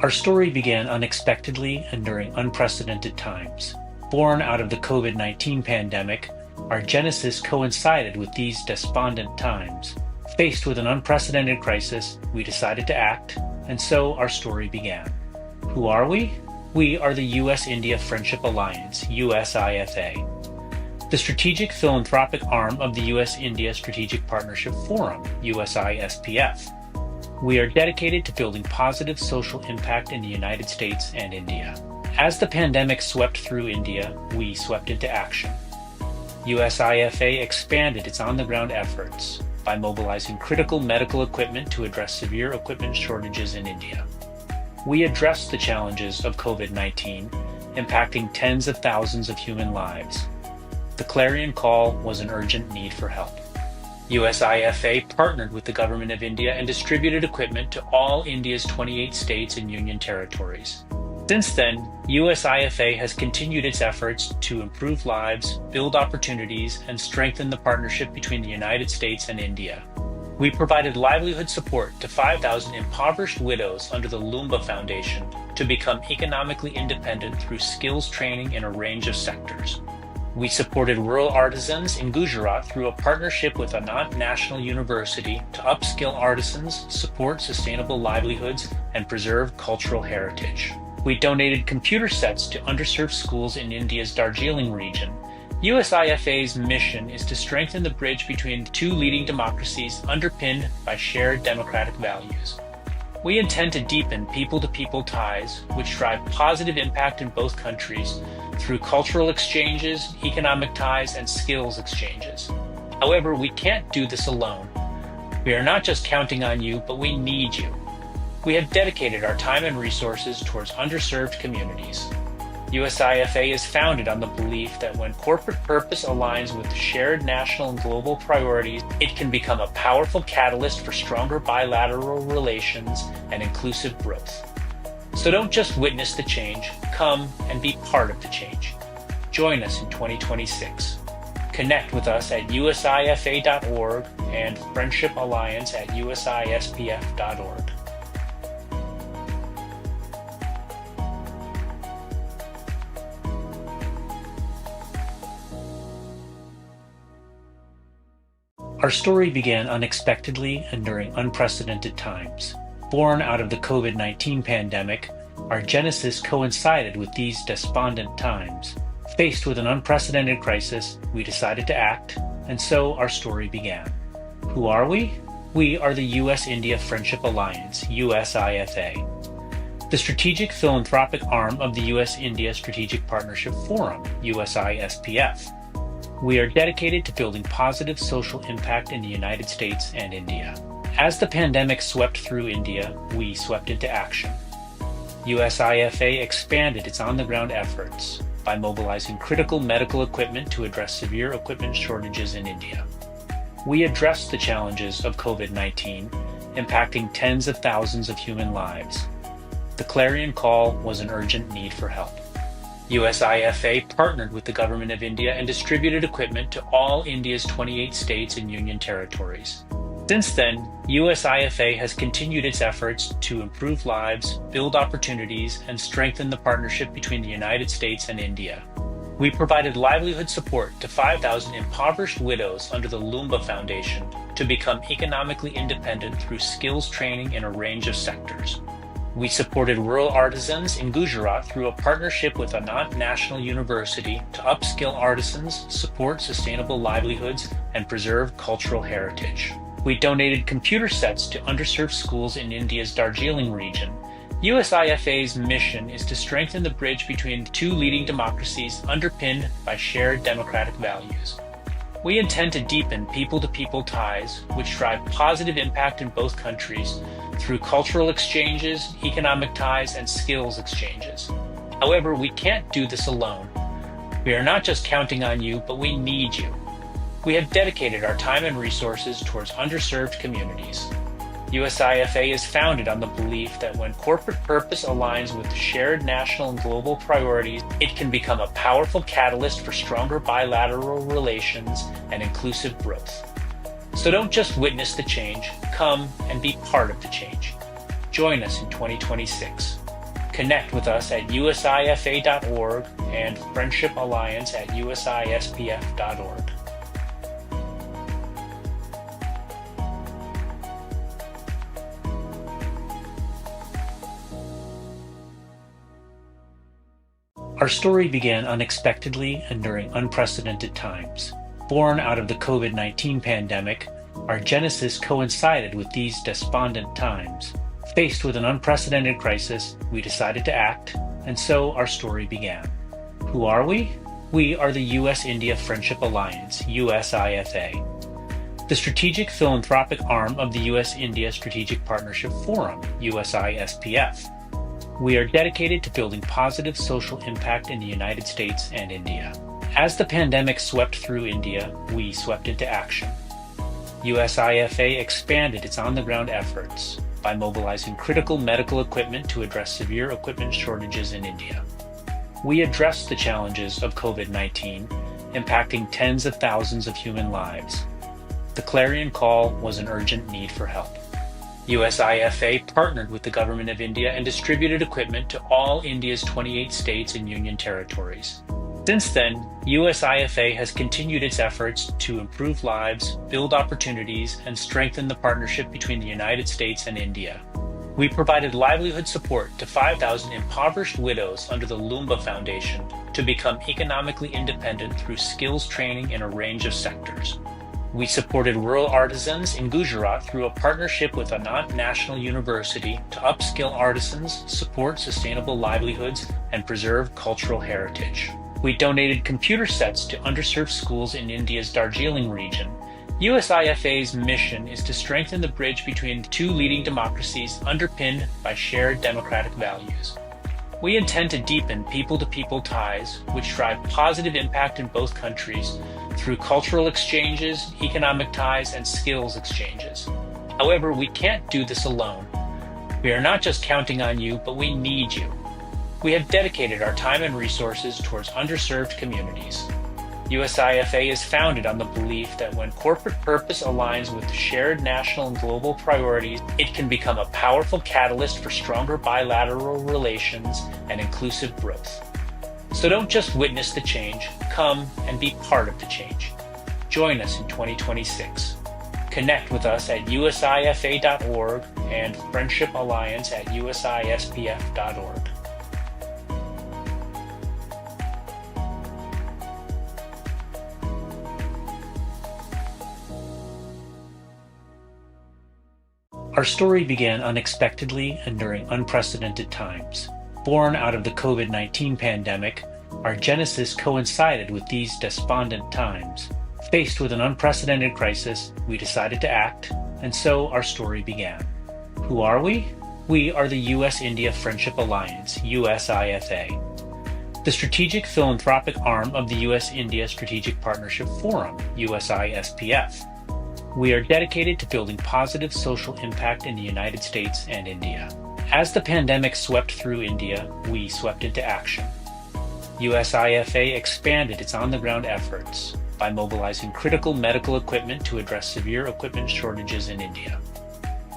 Our story began unexpectedly and during unprecedented times. Born out of the COVID-19 pandemic, our genesis coincided with these despondent times. Faced with an unprecedented crisis, we decided to act, and so our story began. Who are we? We are the U.S.-India Friendship Alliance, USIFA, the strategic philanthropic arm of the U.S.-India Strategic Partnership Forum, USISPF. We are dedicated to building positive social impact in the United States and India. As the pandemic swept through India, we swept into action. USIFA expanded its on-the-ground efforts by mobilizing critical medical equipment to address severe equipment shortages in India. We addressed the challenges of COVID-19, impacting tens of thousands of human lives. The clarion call was an urgent need for help. USIFA partnered with the Government of India and distributed equipment to all India's 28 states and union territories. Since then, USIFA has continued its efforts to improve lives, build opportunities, and strengthen the partnership between the United States and India. We provided livelihood support to 5,000 impoverished widows under the Lumba Foundation to become economically independent through skills training in a range of sectors. We supported rural artisans in Gujarat through a partnership with Anand National University to upskill artisans, support sustainable livelihoods, and preserve cultural heritage. We donated computer sets to underserved schools in India's Darjeeling region. USIFA's mission is to strengthen the bridge between two leading democracies underpinned by shared democratic values. We intend to deepen people-to-people ties, which drive positive impact in both countries through cultural exchanges, economic ties, and skills exchanges. However, we can't do this alone. We are not just counting on you, but we need you. We have dedicated our time and resources towards underserved communities. USIFA is founded on the belief that when corporate purpose aligns with shared national and global priorities, it can become a powerful catalyst for stronger bilateral relations and inclusive growth. So don't just witness the change, come and be part of the change. Join us in 2026. Connect with us at usifa.org and Friendship Alliance at usispf.org. Our story began unexpectedly and during unprecedented times. Born out of the COVID-19 pandemic, our genesis coincided with these despondent times. Faced with an unprecedented crisis, we decided to act, and so our story began. Who are we? We are the U.S.-India Friendship Alliance, USIFA, the strategic philanthropic arm of the U.S.-India Strategic Partnership Forum, USISPF. We are dedicated to building positive social impact in the United States and India. As the pandemic swept through India, we swept into action. USIFA expanded its on-the-ground efforts by mobilizing critical medical equipment to address severe equipment shortages in India. We addressed the challenges of COVID-19, impacting tens of thousands of human lives. The clarion call was an urgent need for help. USIFA partnered with the Government of India and distributed equipment to all India's 28 states and union territories. Since then, USIFA has continued its efforts to improve lives, build opportunities, and strengthen the partnership between the United States and India. We provided livelihood support to 5,000 impoverished widows under the Lumba Foundation to become economically independent through skills training in a range of sectors. We supported rural artisans in Gujarat through a partnership with Anand National University to upskill artisans, support sustainable livelihoods, and preserve cultural heritage. We donated computer sets to underserved schools in India's Darjeeling region. USIFA's mission is to strengthen the bridge between two leading democracies underpinned by shared democratic values. We intend to deepen people-to-people ties, which drive positive impact in both countries through cultural exchanges, economic ties, and skills exchanges. However, we can't do this alone. We are not just counting on you, but we need you. We have dedicated our time and resources towards underserved communities. USIFA is founded on the belief that when corporate purpose aligns with shared national and global priorities, it can become a powerful catalyst for stronger bilateral relations and inclusive growth. So don't just witness the change, come and be part of the change. Join us in 2026. Connect with us at USIFA.org and Friendship Alliance at USISPF.org. Our story began unexpectedly and during unprecedented times. Born out of the COVID-19 pandemic, our genesis coincided with these despondent times. Faced with an unprecedented crisis, we decided to act, and so our story began. Who are we? We are the U.S.-India Friendship Alliance, USIFA, the strategic philanthropic arm of the U.S.-India Strategic Partnership Forum, USISPF. We are dedicated to building positive social impact in the United States and India. As the pandemic swept through India, we swept into action. USIFA expanded its on-the-ground efforts by mobilizing critical medical equipment to address severe equipment shortages in India. We addressed the challenges of COVID-19, impacting tens of thousands of human lives. The clarion call was an urgent need for help. USIFA partnered with the Government of India and distributed equipment to all India's 28 states and union territories. Since then, USIFA has continued its efforts to improve lives, build opportunities, and strengthen the partnership between the United States and India. We provided livelihood support to 5,000 impoverished widows under the Lumba Foundation to become economically independent through skills training in a range of sectors. We supported rural artisans in Gujarat through a partnership with Anand National University to upskill artisans, support sustainable livelihoods, and preserve cultural heritage. We donated computer sets to underserved schools in India's Darjeeling region. USIFA's mission is to strengthen the bridge between two leading democracies underpinned by shared democratic values. We intend to deepen people-to-people ties, which drive positive impact in both countries through cultural exchanges, economic ties, and skills exchanges. However, we can't do this alone. We are not just counting on you, but we need you. We have dedicated our time and resources towards underserved communities. USIFA is founded on the belief that when corporate purpose aligns with shared national and global priorities, it can become a powerful catalyst for stronger bilateral relations and inclusive growth. So don't just witness the change, come and be part of the change. Join us in 2026. Connect with us at USIFA.org and Friendship Alliance at USISPF.org. Our story began unexpectedly and during unprecedented times. Born out of the COVID-19 pandemic, our genesis coincided with these despondent times. Faced with an unprecedented crisis, we decided to act, and so our story began. Who are we? We are the U.S.-India Friendship Alliance, USIFA, the strategic philanthropic arm of the U.S.-India Strategic Partnership Forum, USISPF. We are dedicated to building positive social impact in the United States and India. As the pandemic swept through India, we swept into action. USIFA expanded its on-the-ground efforts by mobilizing critical medical equipment to address severe equipment shortages in India.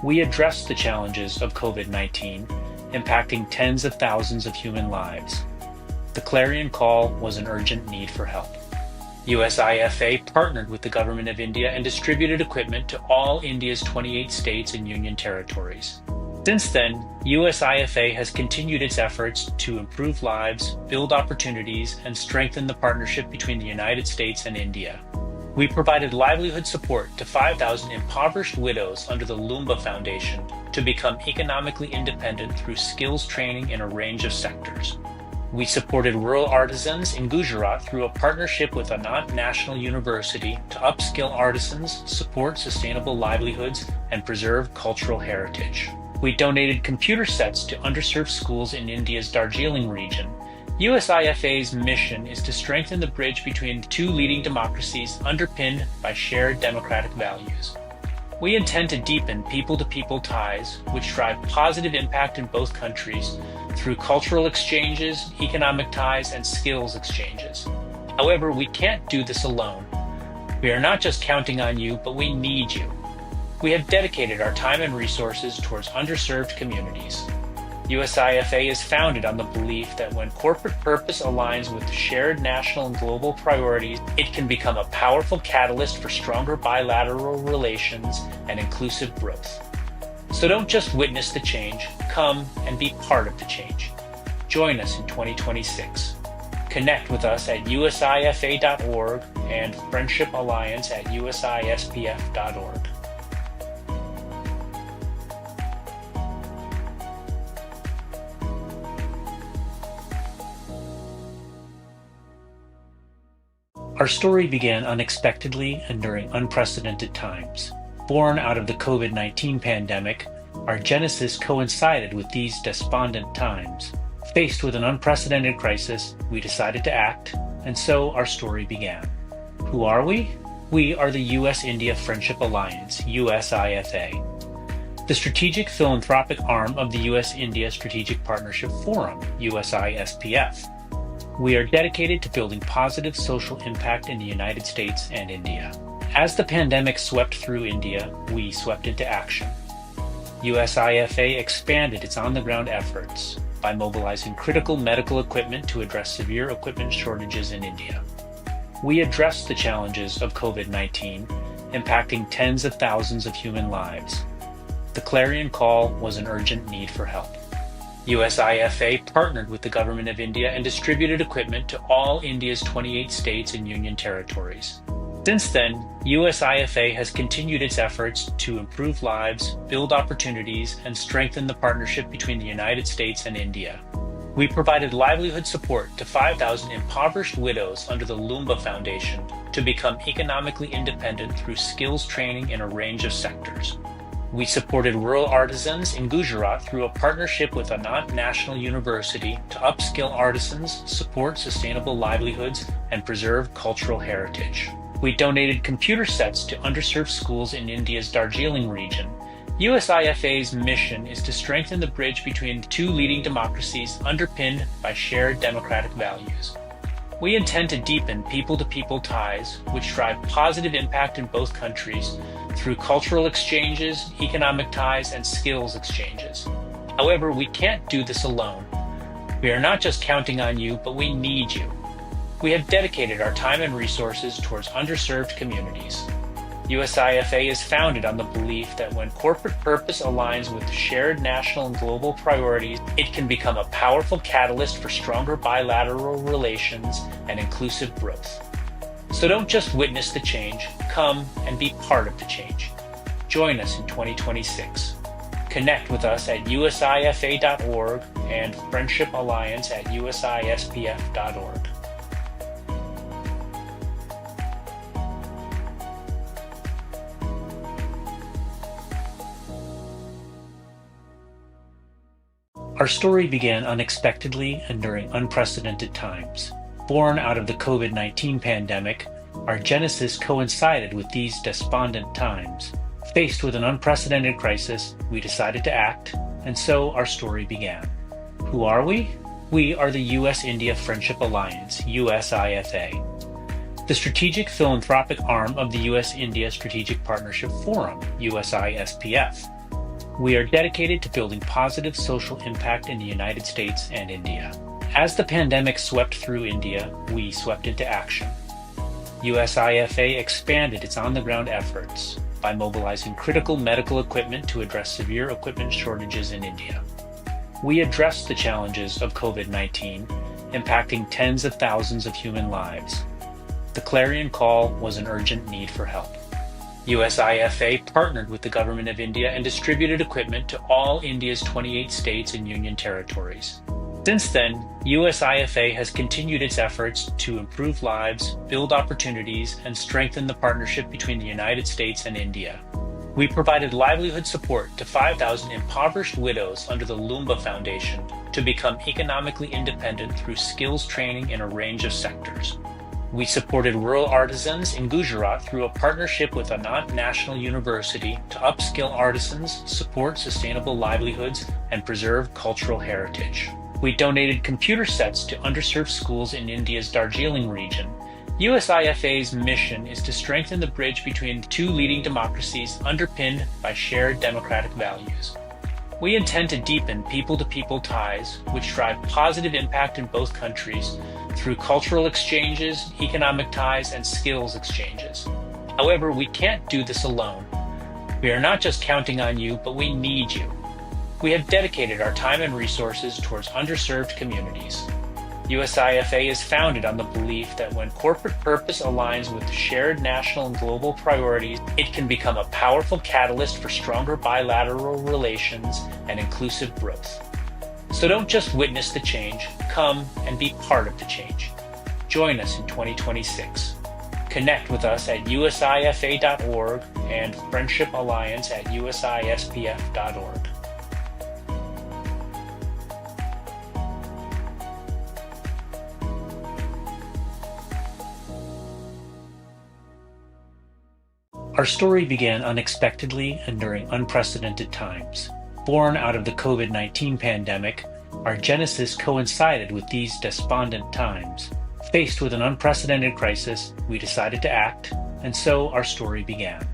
We addressed the challenges of COVID-19, impacting tens of thousands of human lives. The clarion call was an urgent need for help. USIFA partnered with the Government of India and distributed equipment to all India's 28 states and union territories. Since then, USIFA has continued its efforts to improve lives, build opportunities, and strengthen the partnership between the United States and India. We provided livelihood support to 5,000 impoverished widows under the Lumba Foundation to become economically independent through skills training in a range of sectors. We supported rural artisans in Gujarat through a partnership with Anand National University to upskill artisans, support sustainable livelihoods, and preserve cultural heritage. We donated computer sets to underserved schools in India's Darjeeling region. USIFA's mission is to strengthen the bridge between two leading democracies underpinned by shared democratic values. We intend to deepen people-to-people ties, which drive positive impact in both countries through cultural exchanges, economic ties, and skills exchanges. However, we can't do this alone. We are not just counting on you, but we need you. We have dedicated our time and resources towards underserved communities. USIFA is founded on the belief that when corporate purpose aligns with shared national and global priorities, it can become a powerful catalyst for stronger bilateral relations and inclusive growth. So don't just witness the change, come and be part of the change. Join us in 2026. Connect with us at USIFA.org and Friendship Alliance at USISPF.org. Our story began unexpectedly and during unprecedented times. Born out of the COVID-19 pandemic, our genesis coincided with these despondent times. Faced with an unprecedented crisis, we decided to act, and so our story began. Who are we? We are the U.S.-India Friendship Alliance, USIFA, the strategic philanthropic arm of the U.S.-India Strategic Partnership Forum, USISPF. We are dedicated to building positive social impact in the United States and India. As the pandemic swept through India, we swept into action. USIFA expanded its on-the-ground efforts by mobilizing critical medical equipment to address severe equipment shortages in India. We addressed the challenges of COVID-19, impacting tens of thousands of human lives. The clarion call was an urgent need for help. USIFA partnered with the Government of India and distributed equipment to all India's 28 states and union territories. Since then, USIFA has continued its efforts to improve lives, build opportunities, and strengthen the partnership between the United States and India. We provided livelihood support to 5,000 impoverished widows under the Lumba Foundation to become economically independent through skills training in a range of sectors. We supported rural artisans in Gujarat through a partnership with Anand National University to upskill artisans, support sustainable livelihoods, and preserve cultural heritage. We donated computer sets to underserved schools in India's Darjeeling region. USIFA's mission is to strengthen the bridge between two leading democracies underpinned by shared democratic values. We intend to deepen people-to-people ties, which drive positive impact in both countries through cultural exchanges, economic ties, and skills exchanges. However, we can't do this alone. We are not just counting on you, but we need you. We have dedicated our time and resources towards underserved communities. USIFA is founded on the belief that when corporate purpose aligns with shared national and global priorities, it can become a powerful catalyst for stronger bilateral relations and inclusive growth. So don't just witness the change, come and be part of the change. Join us in 2026. Connect with us at USIFA.org and Friendship Alliance at USISPF.org. Our story began unexpectedly and during unprecedented times. Born out of the COVID-19 pandemic, our genesis coincided with these despondent times. Faced with an unprecedented crisis, we decided to act, and so our story began. Who are we? We are the U.S.-India Friendship Alliance, USIFA, the strategic philanthropic arm of the U.S.-India Strategic Partnership Forum, USISPF. We are dedicated to building positive social impact in the United States and India. As the pandemic swept through India, we swept into action. USIFA expanded its on-the-ground efforts by mobilizing critical medical equipment to address severe equipment shortages in India. We addressed the challenges of COVID-19, impacting tens of thousands of human lives. The clarion call was an urgent need for help. USIFA partnered with the Government of India and distributed equipment to all India's 28 states and union territories. Since then, USIFA has continued its efforts to improve lives, build opportunities, and strengthen the partnership between the United States and India. We provided livelihood support to 5,000 impoverished widows under the Lumba Foundation to become economically independent through skills training in a range of sectors. We supported rural artisans in Gujarat through a partnership with Anand National University to upskill artisans, support sustainable livelihoods, and preserve cultural heritage. We donated computer sets to underserved schools in India's Darjeeling region. USIFA's mission is to strengthen the bridge between two leading democracies underpinned by shared democratic values. We intend to deepen people-to-people ties, which drive positive impact in both countries through cultural exchanges, economic ties, and skills exchanges. However, we can't do this alone. We are not just counting on you, but we need you. We have dedicated our time and resources towards underserved communities. USIFA is founded on the belief that when corporate purpose aligns with shared national and global priorities, it can become a powerful catalyst for stronger bilateral relations and inclusive growth. So don't just witness the change, come and be part of the change. Join us in 2026. Connect with us at usifa.org and Friendship Alliance at usispf.org. Our story began unexpectedly and during unprecedented times. Born out of the COVID-19 pandemic, our genesis coincided with these despondent times. Faced with an unprecedented crisis, we decided to act, and so our story began.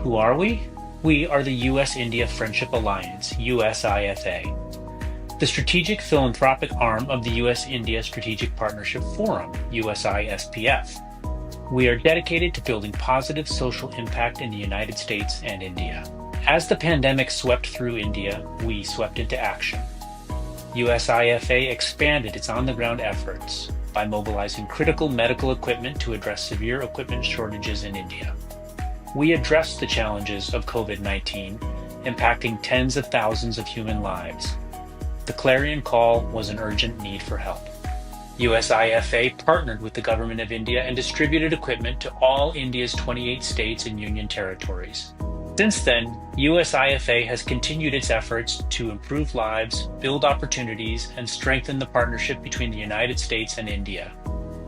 Who are we? We are the U.S.-India Friendship Alliance, USIFA, the strategic philanthropic arm of the U.S.-India Strategic Partnership Forum, USISPF. We are dedicated to building positive social impact in the United States and India. As the pandemic swept through India, we swept into action. USIFA expanded its on-the-ground efforts by mobilizing critical medical equipment to address severe equipment shortages in India. We addressed the challenges of COVID-19, impacting tens of thousands of human lives. The clarion call was an urgent need for help. USIFA partnered with the Government of India and distributed equipment to all India's 28 states and union territories. Since then, USIFA has continued its efforts to improve lives, build opportunities, and strengthen the partnership between the United States and India.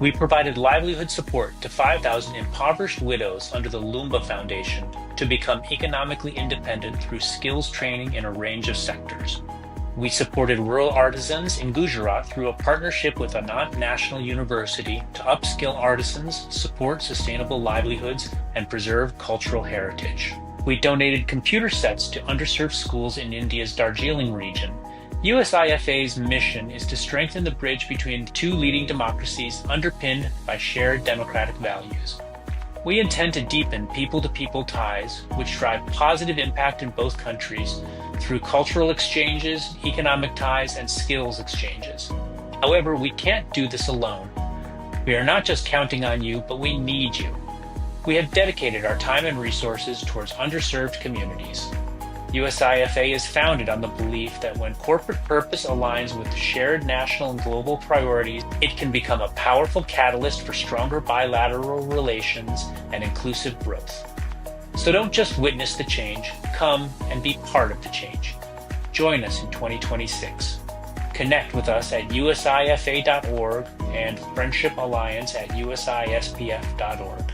We provided livelihood support to 5,000 impoverished widows under the Lumba Foundation to become economically independent through skills training in a range of sectors. We supported rural artisans in Gujarat through a partnership with Anand National University to upskill artisans, support sustainable livelihoods, and preserve cultural heritage. We donated computer sets to underserved schools in India's Darjeeling region. USIFA's mission is to strengthen the bridge between two leading democracies underpinned by shared democratic values. We intend to deepen people-to-people ties, which drive positive impact in both countries through cultural exchanges, economic ties, and skills exchanges. However, we can't do this alone. We are not just counting on you, but we need you. We have dedicated our time and resources towards underserved communities. USIFA is founded on the belief that when corporate purpose aligns with shared national and global priorities, it can become a powerful catalyst for stronger bilateral relations and inclusive growth. So don't just witness the change, come and be part of the change. Join us in 2026. Connect with us at usifa.org and Friendship Alliance at usispf.org.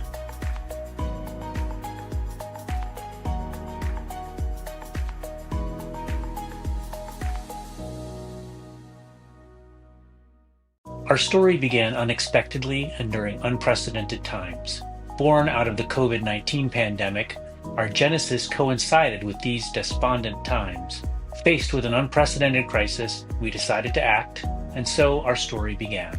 Our story began unexpectedly and during unprecedented times. Born out of the COVID-19 pandemic, our genesis coincided with these despondent times. Faced with an unprecedented crisis, we decided to act, and so our story began.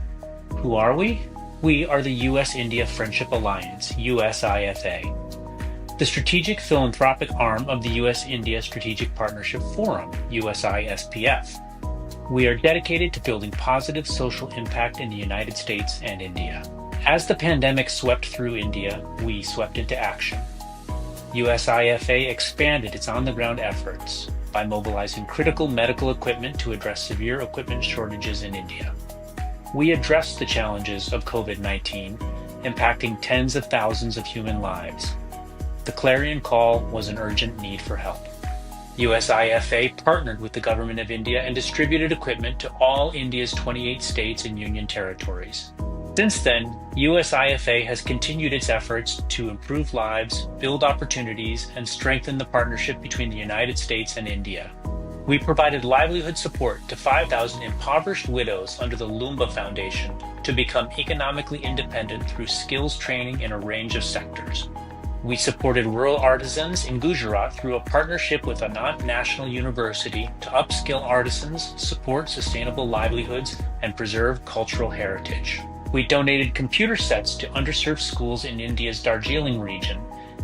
Who are we? We are the U.S.-India Friendship Alliance, USIFA, the strategic philanthropic arm of the U.S.-India Strategic Partnership Forum, USISPF. We are dedicated to building positive social impact in the United States and India. As the pandemic swept through India, we swept into action. USIFA expanded its on-the-ground efforts by mobilizing critical medical equipment to address severe equipment shortages in India. We addressed the challenges of COVID-19, impacting tens of thousands of human lives. The clarion call was an urgent need for help. USIFA partnered with the Government of India and distributed equipment to all India's 28 states and union territories. Since then, USIFA has continued its efforts to improve lives, build opportunities, and strengthen the partnership between the United States and India. We provided livelihood support to 5,000 impoverished widows under the Lumba Foundation to become economically independent through skills training in a range of sectors. We supported rural artisans in Gujarat through a partnership with Anand National University to upskill artisans, support sustainable livelihoods, and preserve cultural heritage. We donated computer sets to underserved schools in India's Darjeeling region.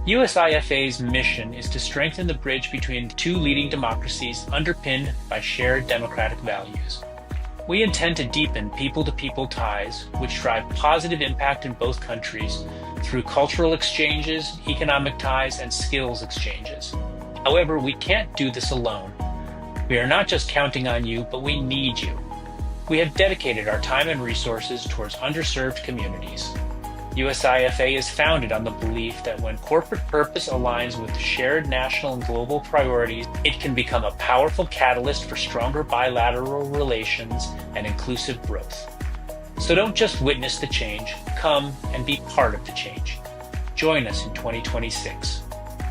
USIFA's mission is to strengthen the bridge between two leading democracies underpinned by shared democratic values. We intend to deepen people-to-people ties, which drive positive impact in both countries through cultural exchanges, economic ties, and skills exchanges. However, we can't do this alone. We are not just counting on you, but we need you. We have dedicated our time and resources towards underserved communities. USIFA is founded on the belief that when corporate purpose aligns with shared national and global priorities, it can become a powerful catalyst for stronger bilateral relations and inclusive growth. So don't just witness the change, come and be part of the change. Join us in 2026.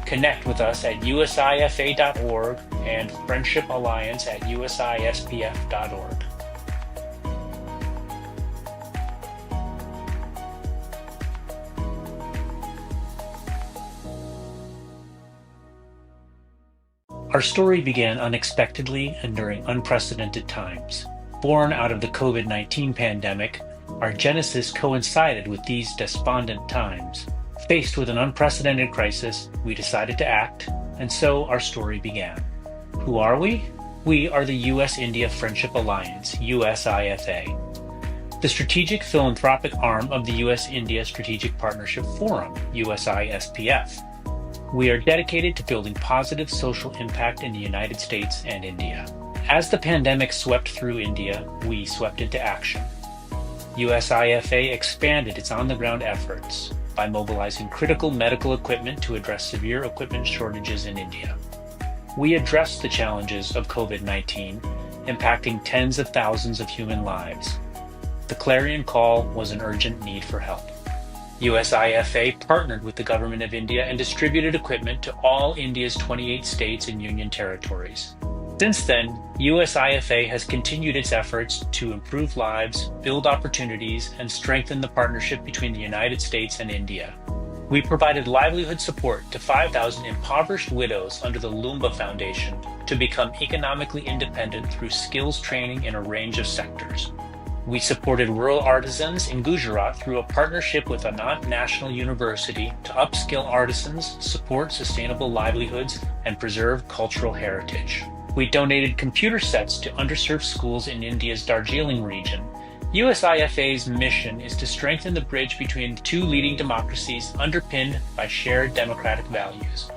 Connect with us at usifa.org and Friendship Alliance at USISPF.org. Our story began unexpectedly and during unprecedented times. Born out of the COVID-19 pandemic, our genesis coincided with these despondent times. Faced with an unprecedented crisis, we decided to act, and so our story began. Who are we? We are the U.S.-India Friendship Alliance, USIFA, the strategic philanthropic arm of the U.S.-India Strategic Partnership Forum, USISPF. We are dedicated to building positive social impact in the United States and India. As the pandemic swept through India, we swept into action. USIFA expanded its on-the-ground efforts by mobilizing critical medical equipment to address severe equipment shortages in India. We addressed the challenges of COVID-19, impacting tens of thousands of human lives. The clarion call was an urgent need for help. USIFA partnered with the Government of India and distributed equipment to all India's 28 states and union territories. Since then, USIFA has continued its efforts to improve lives, build opportunities, and strengthen the partnership between the United States and India. We provided livelihood support to 5,000 impoverished widows under the Lumba Foundation to become economically independent through skills training in a range of sectors. We supported rural artisans in Gujarat through a partnership with Anand National University to upskill artisans, support sustainable livelihoods, and preserve cultural heritage. We donated computer sets to underserved schools in India's Darjeeling region. USIFA's mission is to strengthen the bridge between two leading democracies underpinned by shared democratic values.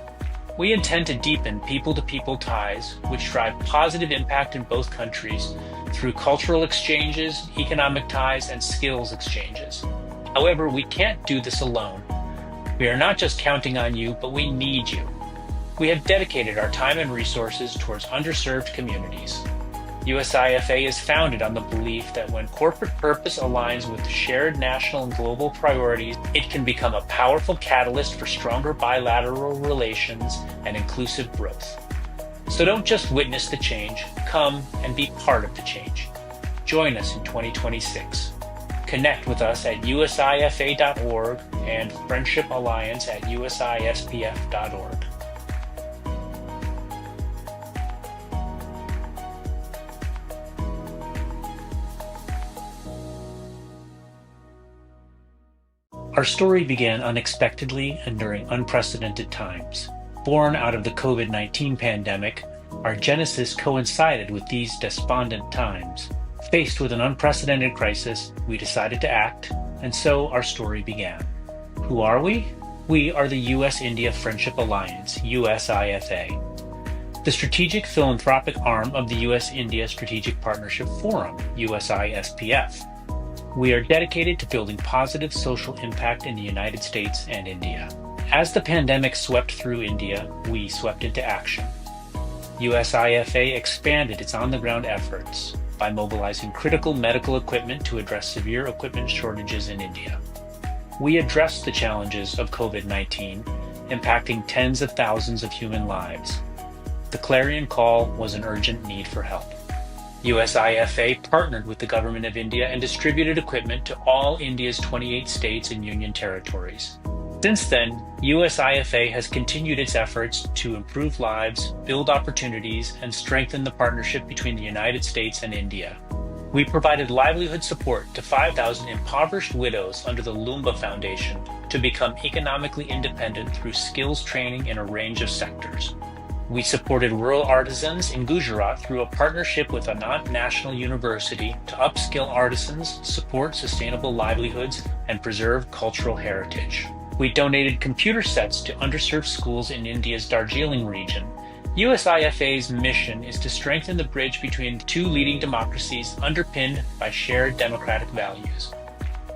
We intend to deepen people-to-people ties, which drive positive impact in both countries through cultural exchanges, economic ties, and skills exchanges. However, we can't do this alone. We are not just counting on you, but we need you. We have dedicated our time and resources towards underserved communities. USIFA is founded on the belief that when corporate purpose aligns with shared national and global priorities, it can become a powerful catalyst for stronger bilateral relations and inclusive growth. So don't just witness the change, come and be part of the change. Join us in 2026. Connect with us at usifa.org and Friendship Alliance at USISPF.org. Our story began unexpectedly and during unprecedented times. Born out of the COVID-19 pandemic, our genesis coincided with these despondent times. Faced with an unprecedented crisis, we decided to act, and so our story began. Who are we? We are the U.S.-India Friendship Alliance, USIFA, the strategic philanthropic arm of the U.S.-India Strategic Partnership Forum, USISPF. We are dedicated to building positive social impact in the United States and India. As the pandemic swept through India, we swept into action. USIFA expanded its on-the-ground efforts by mobilizing critical medical equipment to address severe equipment shortages in India. We addressed the challenges of COVID-19, impacting tens of thousands of human lives. The clarion call was an urgent need for help. USIFA partnered with the Government of India and distributed equipment to all India's 28 states and union territories. Since then, USIFA has continued its efforts to improve lives, build opportunities, and strengthen the partnership between the United States and India. We provided livelihood support to 5,000 impoverished widows under the Lumba Foundation to become economically independent through skills training in a range of sectors. We supported rural artisans in Gujarat through a partnership with Anand National University to upskill artisans, support sustainable livelihoods, and preserve cultural heritage. We donated computer sets to underserved schools in India's Darjeeling region. USIFA's mission is to strengthen the bridge between two leading democracies underpinned by shared democratic values.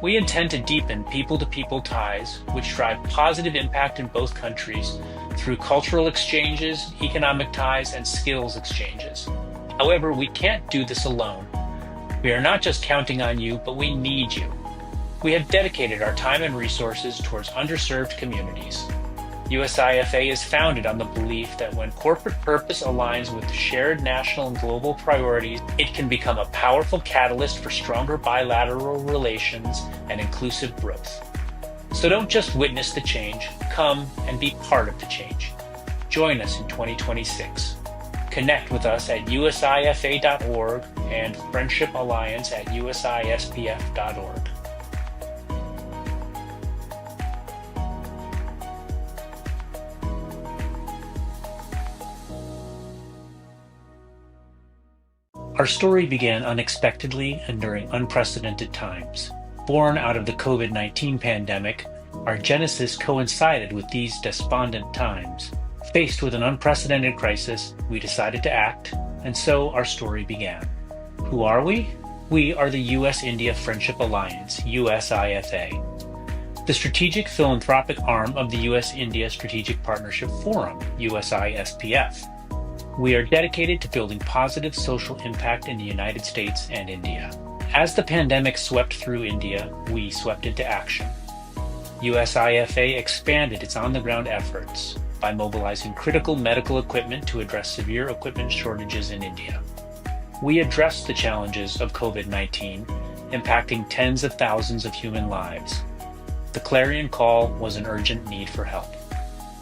We intend to deepen people-to-people ties, which drive positive impact in both countries through cultural exchanges, economic ties, and skills exchanges. However, we can't do this alone. We are not just counting on you, but we need you. We have dedicated our time and resources towards underserved communities. USIFA is founded on the belief that when corporate purpose aligns with shared national and global priorities, it can become a powerful catalyst for stronger bilateral relations and inclusive growth. So don't just witness the change, come and be part of the change. Join us in 2026. Connect with us at USIFA.org and Friendship Alliance at USISPF.org. Our story began unexpectedly and during unprecedented times. Born out of the COVID-19 pandemic, our genesis coincided with these despondent times. Faced with an unprecedented crisis, we decided to act, and so our story began. Who are we? We are the U.S.-India Friendship Alliance, USIFA, the strategic philanthropic arm of the U.S.-India Strategic Partnership Forum, USISPF. We are dedicated to building positive social impact in the United States and India. As the pandemic swept through India, we swept into action. USIFA expanded its on-the-ground efforts by mobilizing critical medical equipment to address severe equipment shortages in India. We addressed the challenges of COVID-19, impacting tens of thousands of human lives. The clarion call was an urgent need for help.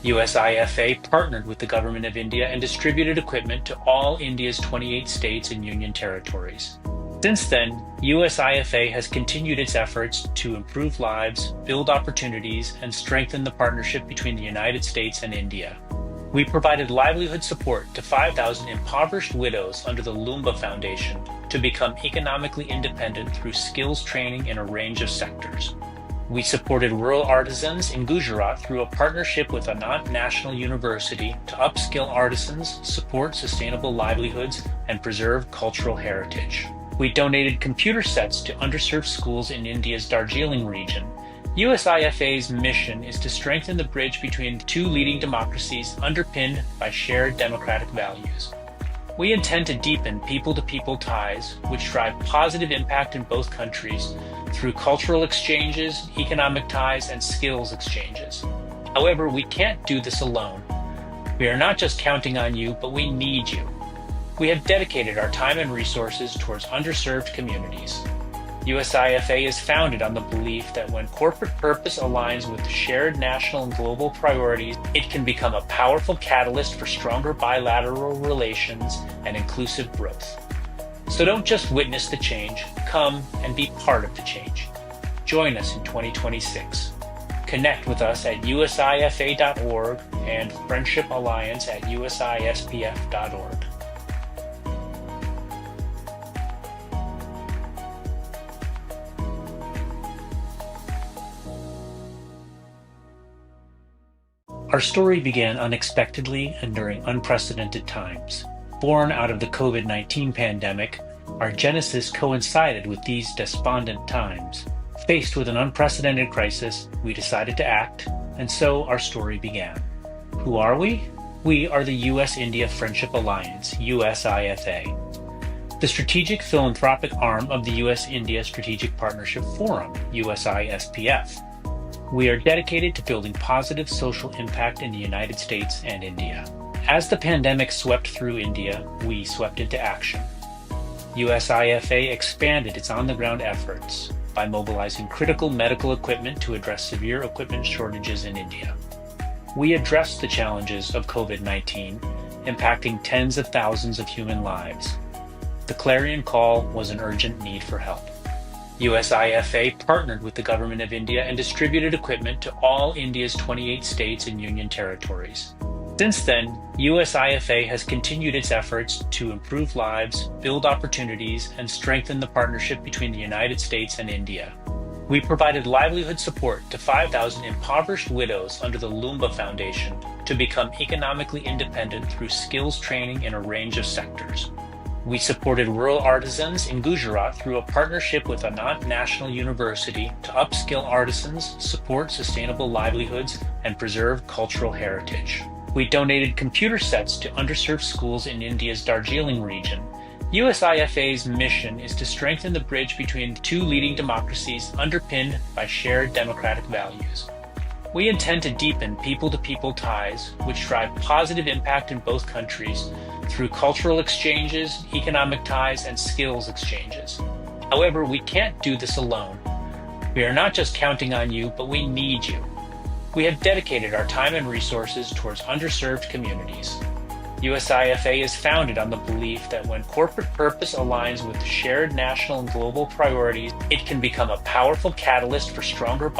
USIFA partnered with the Government of India and distributed equipment to all India's 28 states and union territories. Since then, USIFA has continued its efforts to improve lives, build opportunities, and strengthen the partnership between the United States and India. We provided livelihood support to 5,000 impoverished widows under the Lumba Foundation to become economically independent through skills training in a range of sectors. We supported rural artisans in Gujarat through a partnership with Anand National University to upskill artisans, support sustainable livelihoods, and preserve cultural heritage. We donated computer sets to underserved schools in India's Darjeeling region. USIFA's mission is to strengthen the bridge between two leading democracies underpinned by shared democratic values. We intend to deepen people-to-people ties, which drive positive impact in both countries through cultural exchanges, economic ties, and skills exchanges. However, we can't do this alone. We are not just counting on you, but we need you. We have dedicated our time and resources towards underserved communities. USIFA is founded on the belief that when corporate purpose aligns with shared national and global priorities, it can become a powerful catalyst for stronger bilateral relations and inclusive growth. So don't just witness the change, come and be part of the change. Join us in 2026. Connect with us at USIFA.org and Friendship Alliance at USISPF.org. Our story began unexpectedly and during unprecedented times. Born out of the COVID-19 pandemic, our genesis coincided with these despondent times. Faced with an unprecedented crisis, we decided to act, and so our story began. Who are we? We are the U.S.-India Friendship Alliance, USIFA, the strategic philanthropic arm of the U.S.-India Strategic Partnership Forum, USISPF. We are dedicated to building positive social impact in the United States and India. As the pandemic swept through India, we swept into action. USIFA expanded its on-the-ground efforts by mobilizing critical medical equipment to address severe equipment shortages in India. We addressed the challenges of COVID-19, impacting tens of thousands of human lives. The clarion call was an urgent need for help. USIFA partnered with the Government of India and distributed equipment to all India's 28 states and union territories. Since then, USIFA has continued its efforts to improve lives, build opportunities, and strengthen the partnership between the United States and India. We provided livelihood support to 5,000 impoverished widows under the Lumba Foundation to become economically independent through skills training in a range of sectors. We supported rural artisans in Gujarat through a partnership with Anand National University to upskill artisans, support sustainable livelihoods, and preserve cultural heritage. We donated computer sets to underserved schools in India's Darjeeling region. USIFA's mission is to strengthen the bridge between two leading democracies underpinned by shared democratic values. We intend to deepen people-to-people ties, which drive positive impact in both countries through cultural exchanges, economic ties, and skills exchanges. However, we can't do this alone. We are not just counting on you, but we need you. We have dedicated our time and resources towards underserved communities. USIFA is founded on the belief that when corporate purpose aligns with shared national and global priorities, it can become a powerful catalyst for stronger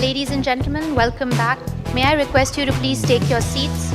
ladies and gentlemen, welcome back. May I request you to please take your seats?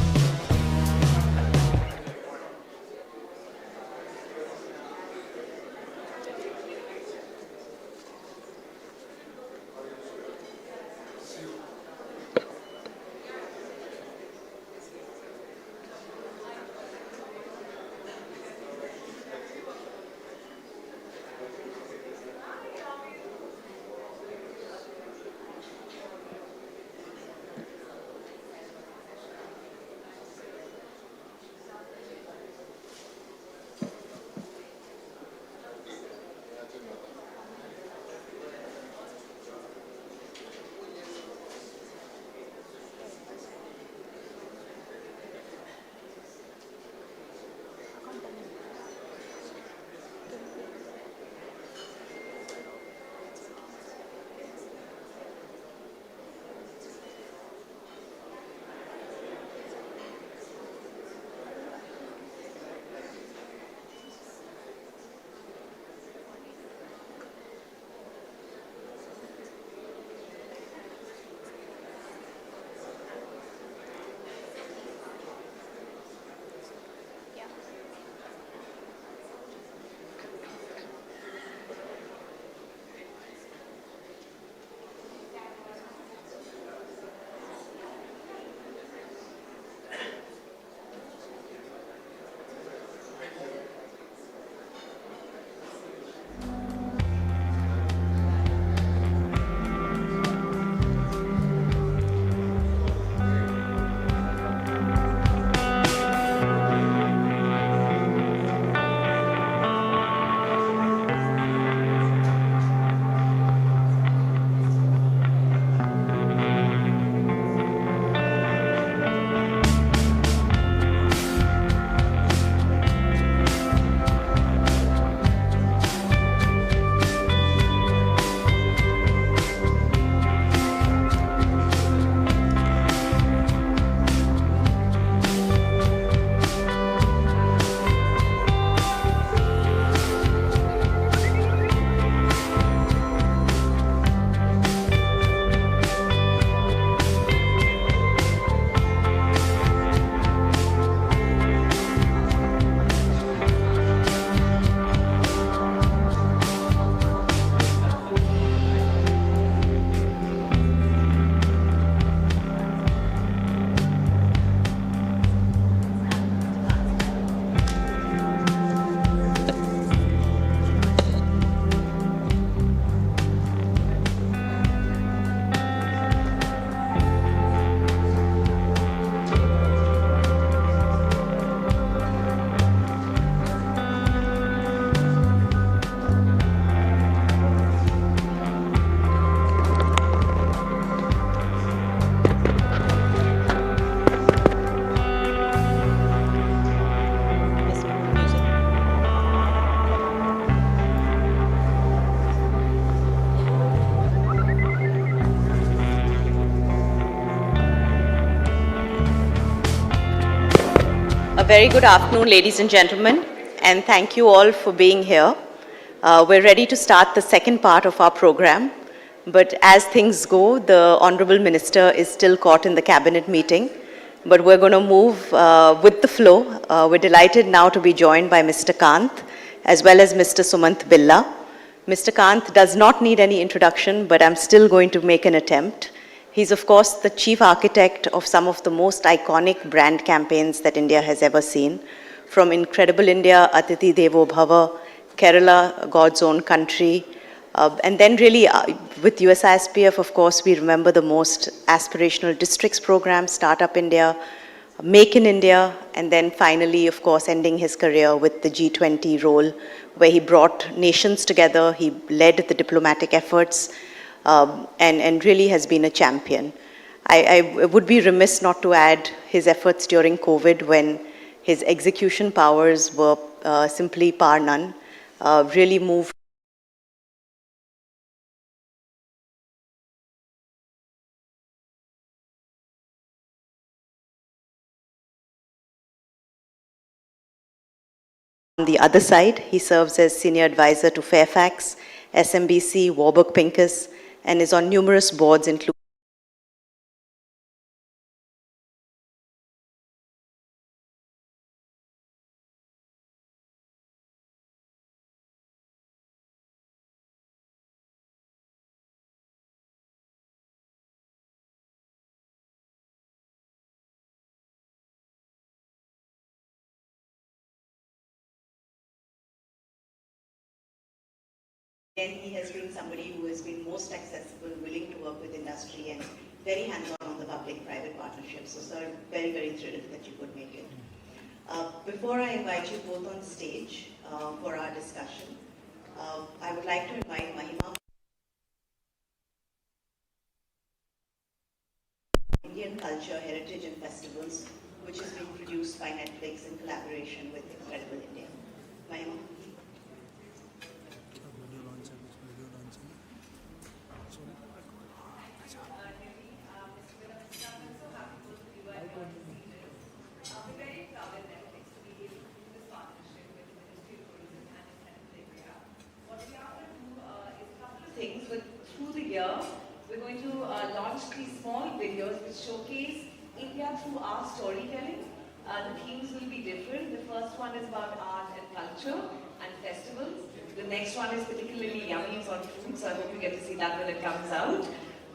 A very good afternoon, ladies and gentlemen, and thank you all for being here. We're ready to start the second part of our program, but as things go, the Honorable Minister is still caught in the cabinet meeting, but we're going to move with the flow. We're delighted now to be joined by Mr. Kant, as well as Mr. Suman Billa. Mr. Kant does not need any introduction, but I'm still going to make an attempt. He's, of course, the chief architect of some of the most iconic brand campaigns that India has ever seen, from Incredible India, Atithi Devo Bhava, Kerala, God's Own Country, and then really with USISPF, of course, we remember the most aspirational districts program, Startup India, Make in India, and then finally, of course, ending his career with the G20 role, where he brought nations together, he led the diplomatic efforts, and really has been a champion. I would be remiss not to add his efforts during COVID when his execution powers were simply par none, really moved on the other side. He serves as senior advisor to Fairfax, SMBC, Warburg Pincus, and is on numerous boards, including And he has been somebody who has been most accessible, willing to work with industry and very hands-on on the public-private partnerships. So sir, very, very thrilled that you could make it. Before I invite you both on stage for our discussion, I would like to invite Mahima, Indian Culture, Heritage and Festivals, which is being produced by Netflix in collaboration with Incredible India. Mahima. Things, but through the year, we're going to launch these small videos which showcase India through our storytelling. The themes will be different. The first one is about art and culture and festivals. The next one is particularly yummy on food, so I hope you get to see that when it comes out.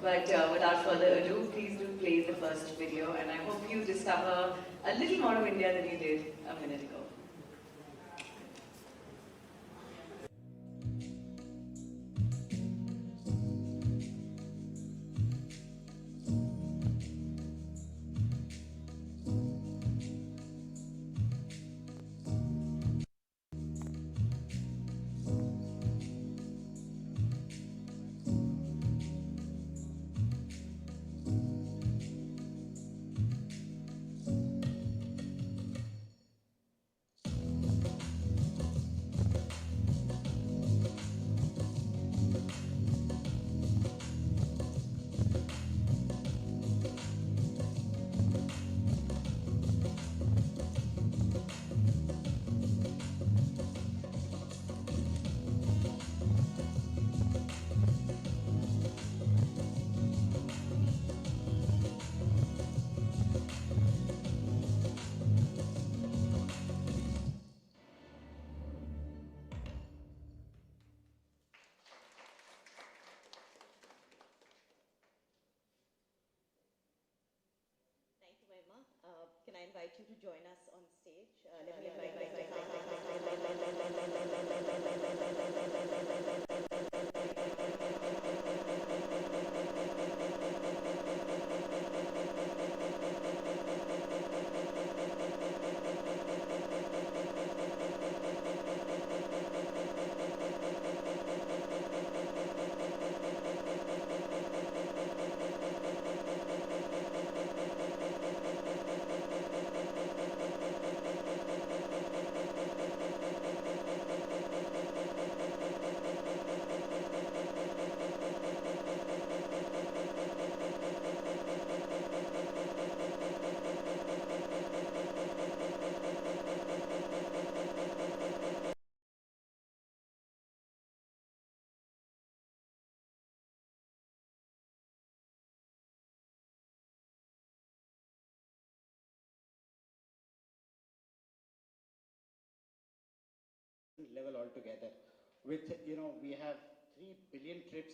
But without further ado, please do play the first video, and I hope you discover a little more of India than you did a minute ago. Can I invite you to join us on stage? level altogether. With, we have 3 billion trips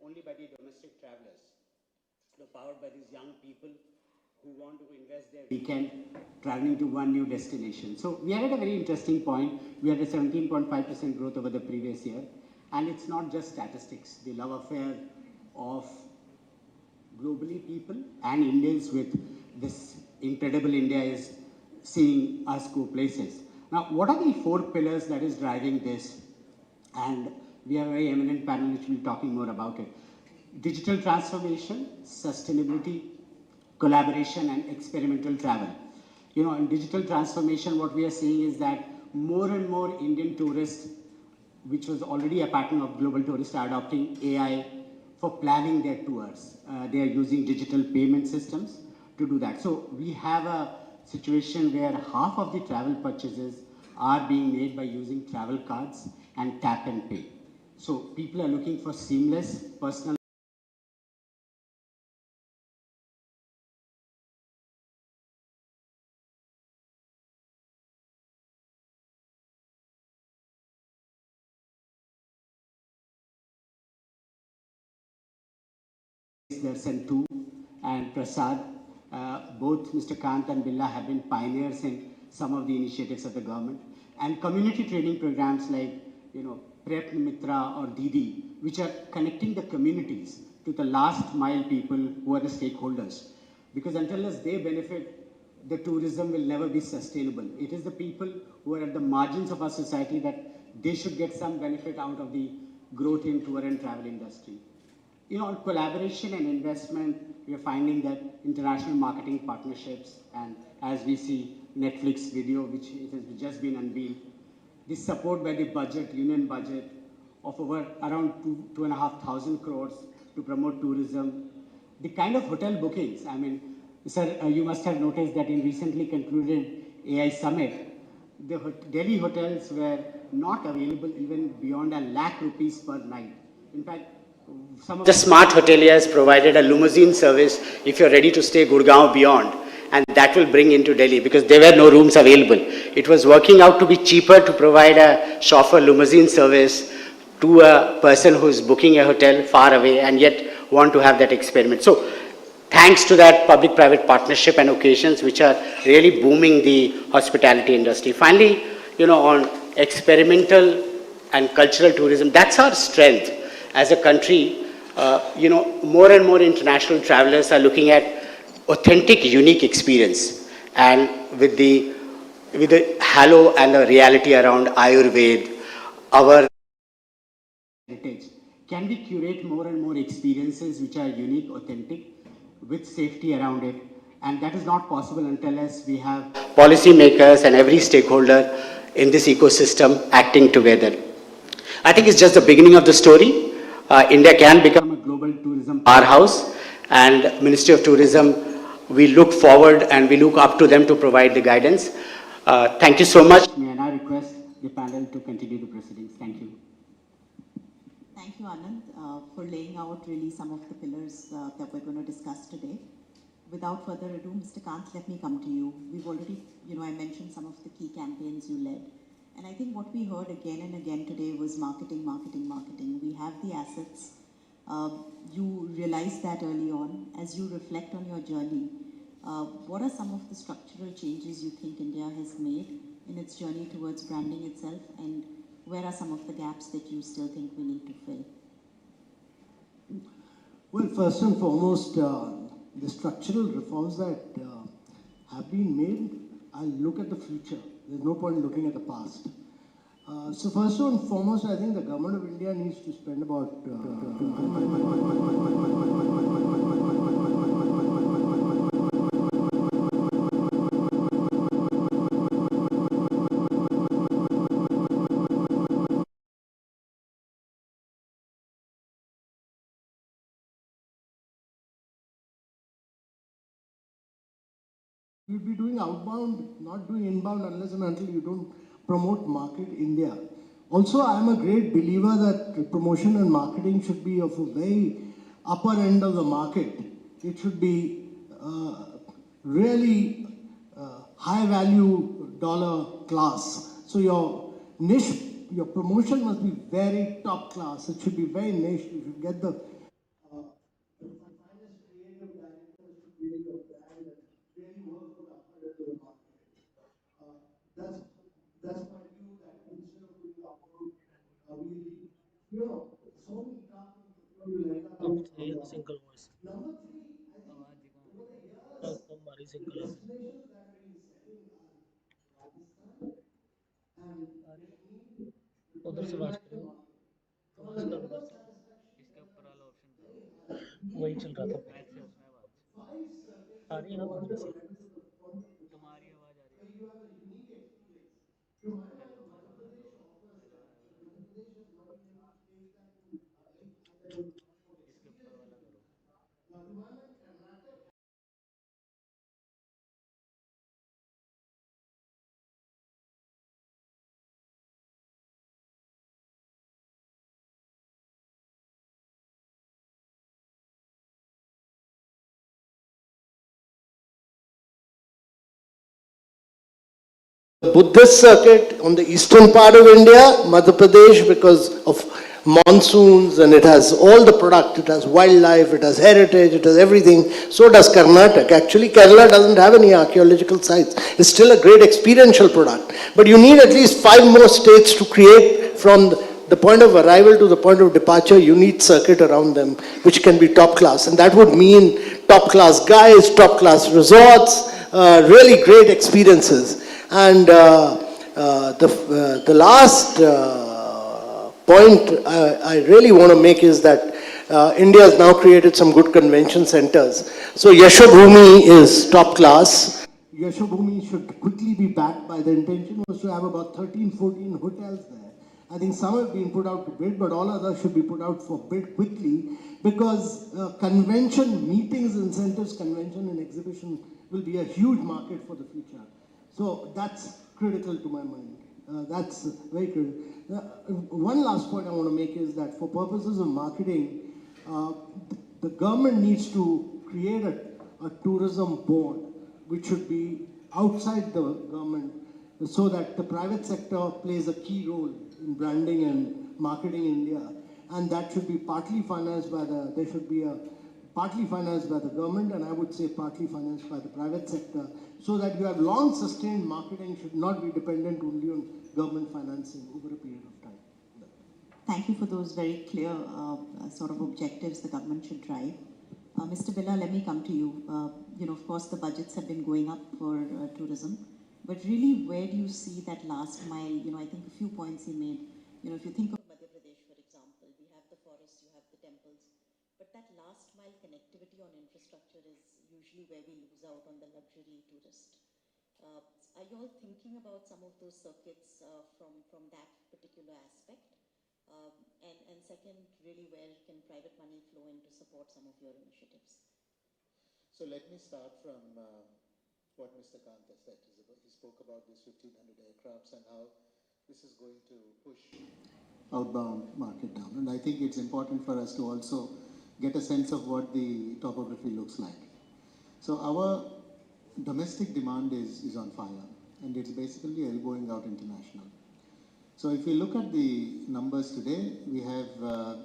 only by the domestic travelers, powered by these young people who want to invest their weekend traveling to one new destination. So we are at a very interesting point. We had a 17.5% growth over the previous year. And it's not just statistics. The love affair of globally people and Indians with this incredible India is seeing us go places. Now, what are the 4 pillars that is driving this? And we have a very eminent panel which will be talking more about it. Digital transformation, sustainability, collaboration and experimental travel. In digital transformation, what we are seeing is that more and more Indian tourists, which was already a pattern of global tourists, are adopting AI for planning their tours. They are using digital payment systems to do that. So we have a situation where half of the travel purchases are being made by using travel cards and tap and pay. So people are looking for seamless, personal Darshan 2 and Prasad. Both Mr. Kant and Billa have been pioneers in some of the initiatives of the government. And community training programs like, Prep Mitra or Didi, which are connecting the communities to the last mile people who are the stakeholders. Because until as they benefit, the tourism will never be sustainable. It is the people who are at the margins of our society that they should get some benefit out of the growth in tour and travel industry. On collaboration and investment, we are finding that international marketing partnerships, and as we see Netflix video, which it has just been unveiled, this support by the budget, union budget, of over around 2,500 crores to promote tourism. The kind of hotel bookings, sir, you must have noticed that in recently concluded AI Summit, the Delhi hotels were not available even beyond ₹1 lakh per night. In fact, some of the smart hoteliers provided a limousine service if you're ready to stay Gurgaon beyond, and that will bring into Delhi because there were no rooms available. It was working out to be cheaper to provide a chauffeur limousine service to a person who's booking a hotel far away and yet want to have that experiment. So thanks to that public-private partnership and occasions which are really booming the hospitality industry. Finally, on experimental and cultural tourism, that's our strength as a country. More and more international travelers are looking at authentic, unique experience, and with the halo and the reality around Ayurveda, our heritage. Can we curate more and more experiences which are unique, authentic, with safety around it? And that is not possible until we have policymakers and every stakeholder in this ecosystem acting together. I think it's just the beginning of the story. India can become a global tourism powerhouse, and Ministry of Tourism, we look forward and we look up to them to provide the guidance. Thank you so much. May I now request the panel to continue the proceedings. Thank you. Thank you, Anand, for laying out really some of the pillars that we're going to discuss today. Without further ado, Mr. Kant, let me come to you. We've already, I mentioned some of the key campaigns you led. And I think what we heard again and again today was marketing, marketing, marketing. We have the assets. You realized that early on. As you reflect on your journey, what are some of the structural changes you think India has made in its journey towards branding itself, and where are some of the gaps that you still think we need to fill? Well, first and foremost, the structural reforms that have been made, I'll look at the future. There's no point looking at the past. So first and foremost, I think the government of India needs to spend about you'll be doing outbound, not doing inbound unless and until you don't promote market India. Also, I'm a great believer that promotion and marketing should be of a very upper end of the market. It should be really high value dollar class. So your niche, your promotion must be very top class. It should be very niche. You should get the finest creative directors to create your brand and really work for the upper end of the market. That's my view, that instead of doing outbound, so many traffic, you will end up Single voice. Number three, I think over the years, the destinations that have been setting are Rajasthan and Kashmir. उधर से बात करो उधर से इसके ऊपर वाला option वही चल रहा था आ रही है ना थोड़ी सी तुम्हारी आवाज आ रही है To my mind, Madhya Pradesh offers that. Madhya Pradesh has not been able to take that to a very high level, much more experience. To my mind, Karnataka. Buddhist circuit on the eastern part of India, Madhya Pradesh, because of monsoons, and it has all the product. It has wildlife, it has heritage, it has everything. So does Karnataka. Actually, Kerala doesn't have any archaeological sites. It's still a great experiential product. But you need at least 5 more states to create from the point of arrival to the point of departure, you need circuit around them, which can be top class. And that would mean top class guides, top class resorts, really great experiences. And the last point I really want to make is that India has now created some good convention centers. So Yashobhoomi is top class. Yashobhoomi should quickly be backed by the intention was to have about 13, 14 hotels there. I think some have been put out to bid, but all others should be put out for bid quickly because convention, meetings, incentives, convention and exhibition will be a huge market for the future. So that's critical to my mind. That's very critical. One last point I want to make is that for purposes of marketing, the government needs to create a tourism board which should be outside the government so that the private sector plays a key role in branding and marketing India. And that should be partly financed by partly financed by the government, and I would say partly financed by the private sector, so that you have long sustained marketing should not be dependent only on government financing over a period of time. Thank you for those very clear sort of objectives the government should drive. Mr. Billa, let me come to you. Of course, the budgets have been going up for tourism, but really, where do you see that last mile? I think a few points he made. If you think of Madhya Pradesh, for example, we have the forests, you have the temples, but that last mile connectivity on infrastructure is usually where we lose out on the luxury tourist. Are you all thinking about some of those circuits from that particular aspect? And second, really, where can private money flow in to support some of your initiatives? So let me start from what Mr. Kant has said. He spoke about these 1,500 aircrafts and how this is going to push outbound market down. And I think it's important for us to also get a sense of what the topography looks like. So our domestic demand is on fire, and it's basically elbowing out international. So if we look at the numbers today, we have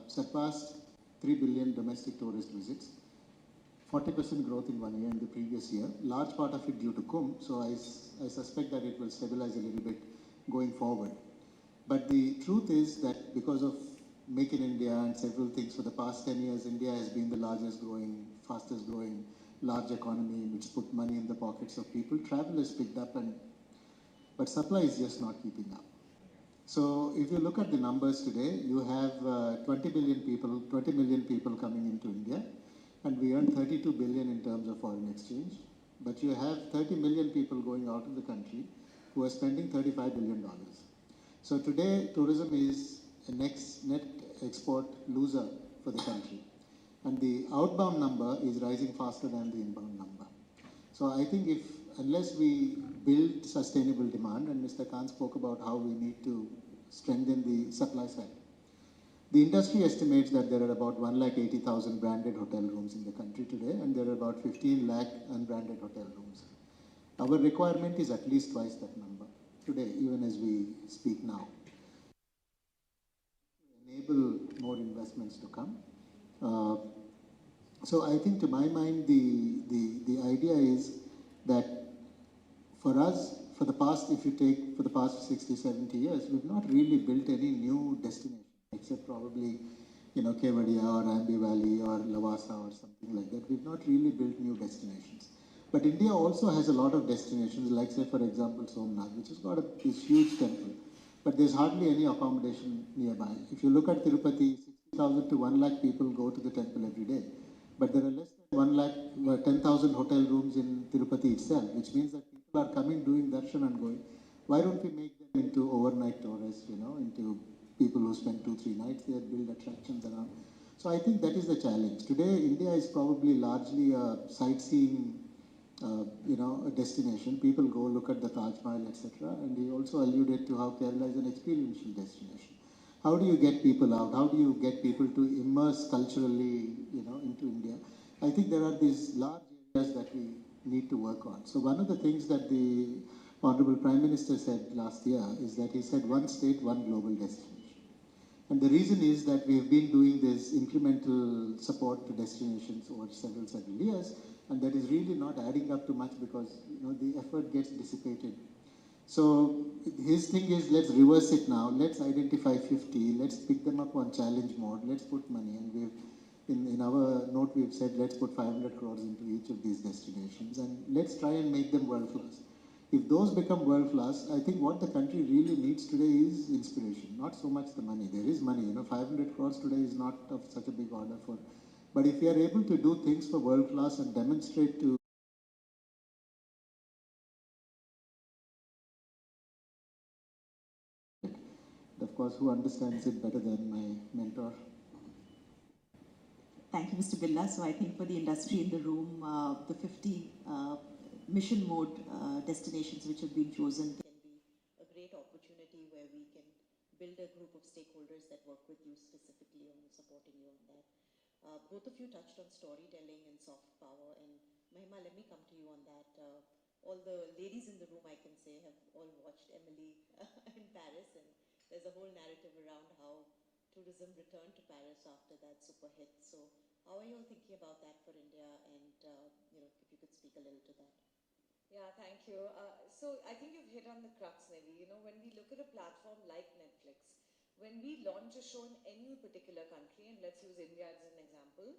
surpassed 3 billion domestic tourist visits, 40% growth in 1 year in the previous year, large part of it due to Kumbh, so I suspect that it will stabilize a little bit going forward. But the truth is that because of Make in India and several things, for the past 10 years, India has been the largest growing, fastest growing, large economy which put money in the pockets of people. Travel has picked up, but supply is just not keeping up. So if you look at the numbers today, you have 20 million people coming into India, and we earn 32 billion in terms of foreign exchange. But you have 30 million people going out of the country who are spending $35 billion. So today, tourism is a net export loser for the country. And the outbound number is rising faster than the inbound number. So I think unless we build sustainable demand, and Mr. Kant spoke about how we need to strengthen the supply side. The industry estimates that there are about 180,000 branded hotel rooms in the country today, and there are about 15 lakh unbranded hotel rooms. Our requirement is at least twice that number today, even as we speak now. Enable more investments to come. So I think, to my mind, the idea is that for us, for the past 60, 70 years, we've not really built any new destination, except probably, Kevadia or Ambi Valley or Lavasa or something like that. We've not really built new destinations. But India also has a lot of destinations, like, say, for example, Somnath, which has got this huge temple, but there's hardly any accommodation nearby. If you look at Tirupati, 60,000 to 1 lakh people go to the temple every day, but there are less than 10,000 hotel rooms in Tirupati itself, which means that people are coming, doing darshan and going. Why don't we make them into overnight tourists, into people who spend 2-3 nights there, build attractions around. So I think that is the challenge. Today, India is probably largely a sightseeing, a destination. People go look at the Taj Mahal, etc. And he also alluded to how Kerala is an experiential destination. How do you get people out? How do you get people to immerse culturally, into India? I think there are these large areas that we need to work on. So one of the things that the Honorable Prime Minister said last year is that he said, one state, one global destination. And the reason is that we have been doing this incremental support to destinations over several years, and that is really not adding up to much because the effort gets dissipated So his thing is, let's reverse it now. Let's identify 50. Let's pick them up on challenge mode. Let's put money. And in our note, we've said, let's put 500 crores into each of these destinations. And let's try and make them world class. If those become world class, I think what the country really needs today is inspiration, not so much the money. There is money, 500 crores today is not of such a big order for. But if we are able to do things for world class and demonstrate to of course, who understands it better than my mentor? Thank you, Mr. Billa. So I think for the industry in the room, the 50 mission mode destinations which have been chosen can be a great opportunity where we can build a group of stakeholders that work with you specifically on supporting you on that. Both of you touched on storytelling and soft power, and Mahima, let me come to you on that. All the ladies in the room, I can say, have all watched Emily in Paris, and there's a whole narrative around how tourism returned to Paris after that super hit. So how are you all thinking about that for India, and if you could speak a little to that? Yeah, thank you. So I think you've hit on the crux, Nevi. When we look at a platform like Netflix, when we launch a show in any particular country, and let's use India as an example,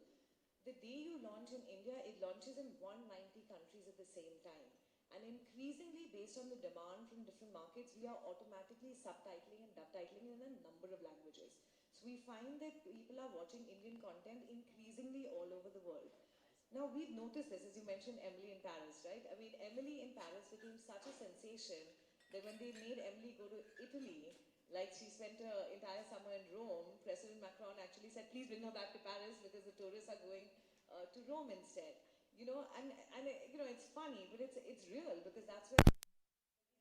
the day you launch in India, it launches in 190 countries at the same time. And increasingly, based on the demand from different markets, we are automatically subtitling and dubtitling in a number of languages. So we find that people are watching Indian content increasingly all over the world. Now, we've noticed this, as you mentioned, Emily in Paris, right? I mean, Emily in Paris became such a sensation that when they made Emily go to Italy, like she spent her entire summer in Rome, President Macron actually said, please bring her back to Paris because the tourists are going to Rome instead. It's funny, but it's real because that's where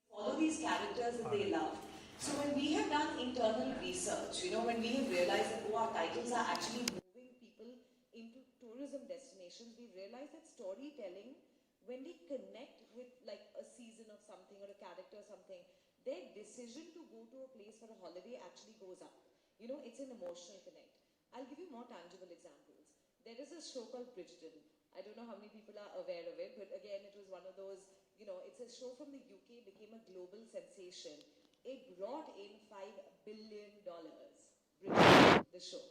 follow these characters that they love. So when we have done internal research, when we have realized that our titles are actually moving people into tourism destinations, we realize that storytelling, when we connect with like a season of something or a character or something, their decision to go to a place for a holiday actually goes up. It's an emotional connect. I'll give you more tangible examples. There is a show called Bridgerton. I don't know how many people are aware of it, but again, it was one of those, it's a show from the UK, became a global sensation. It brought in $5 billion, Bridgerton, the show,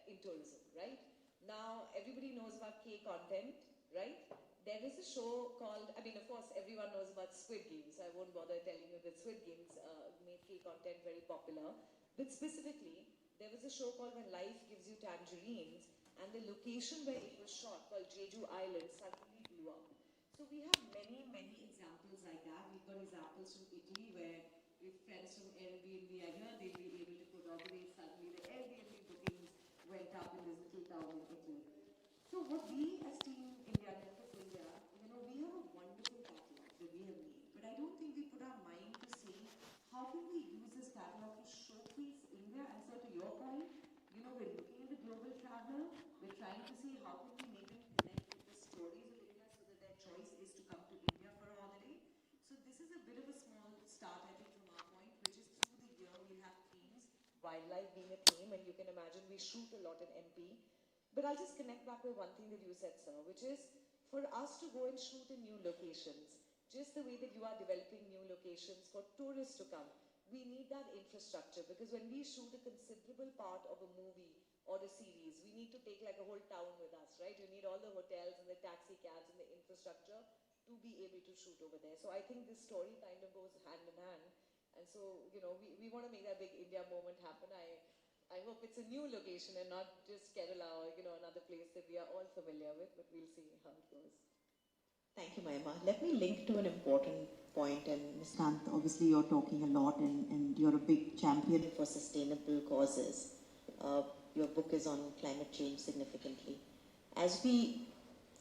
in tourism, right? Now, everybody knows about K content, right? There is a show called, of course, everyone knows about Squid Games. I won't bother telling you that Squid Games made K content very popular. But specifically, there was a show called When Life Gives You Tangerines, and the location where it was shot, called Jeju Island, suddenly blew up. So we have many, many examples like that. We've got examples from Italy where if friends from Airbnb are here, they'll be able to corroborate suddenly the Airbnb bookings went up in this little town in Italy. So what we as Team India, Netflix India, we have a wonderful catalog that we have made, but I don't think we put our mind to say, how can we use this catalog to showcase India? And so to your point, we're looking at the global traveler, we're trying to see how can we make them connect with the stories of India so that their choice is to come to India for a holiday. So this is a bit of a small start, I think, from our point, which is through the year we'll have themes, wildlife being a theme, and you can imagine we shoot a lot in MP. But I'll just connect back with one thing that you said, sir, which is for us to go and shoot in new locations, just the way that you are developing new locations for tourists to come, we need that infrastructure, because when we shoot a considerable part of a movie or a series, we need to take like a whole town with us, right? You need all the hotels and the taxi cabs and the infrastructure to be able to shoot over there. So I think this story kind of goes hand in hand. And so, we want to make that big India moment happen. I hope it's a new location and not just Kerala or, another place that we are all familiar with, but we'll see how it goes. Thank you, Mahima. Let me link to an important point, and Ms. Kant, obviously you're talking a lot and you're a big champion for sustainable causes. Your book is on climate change significantly. As we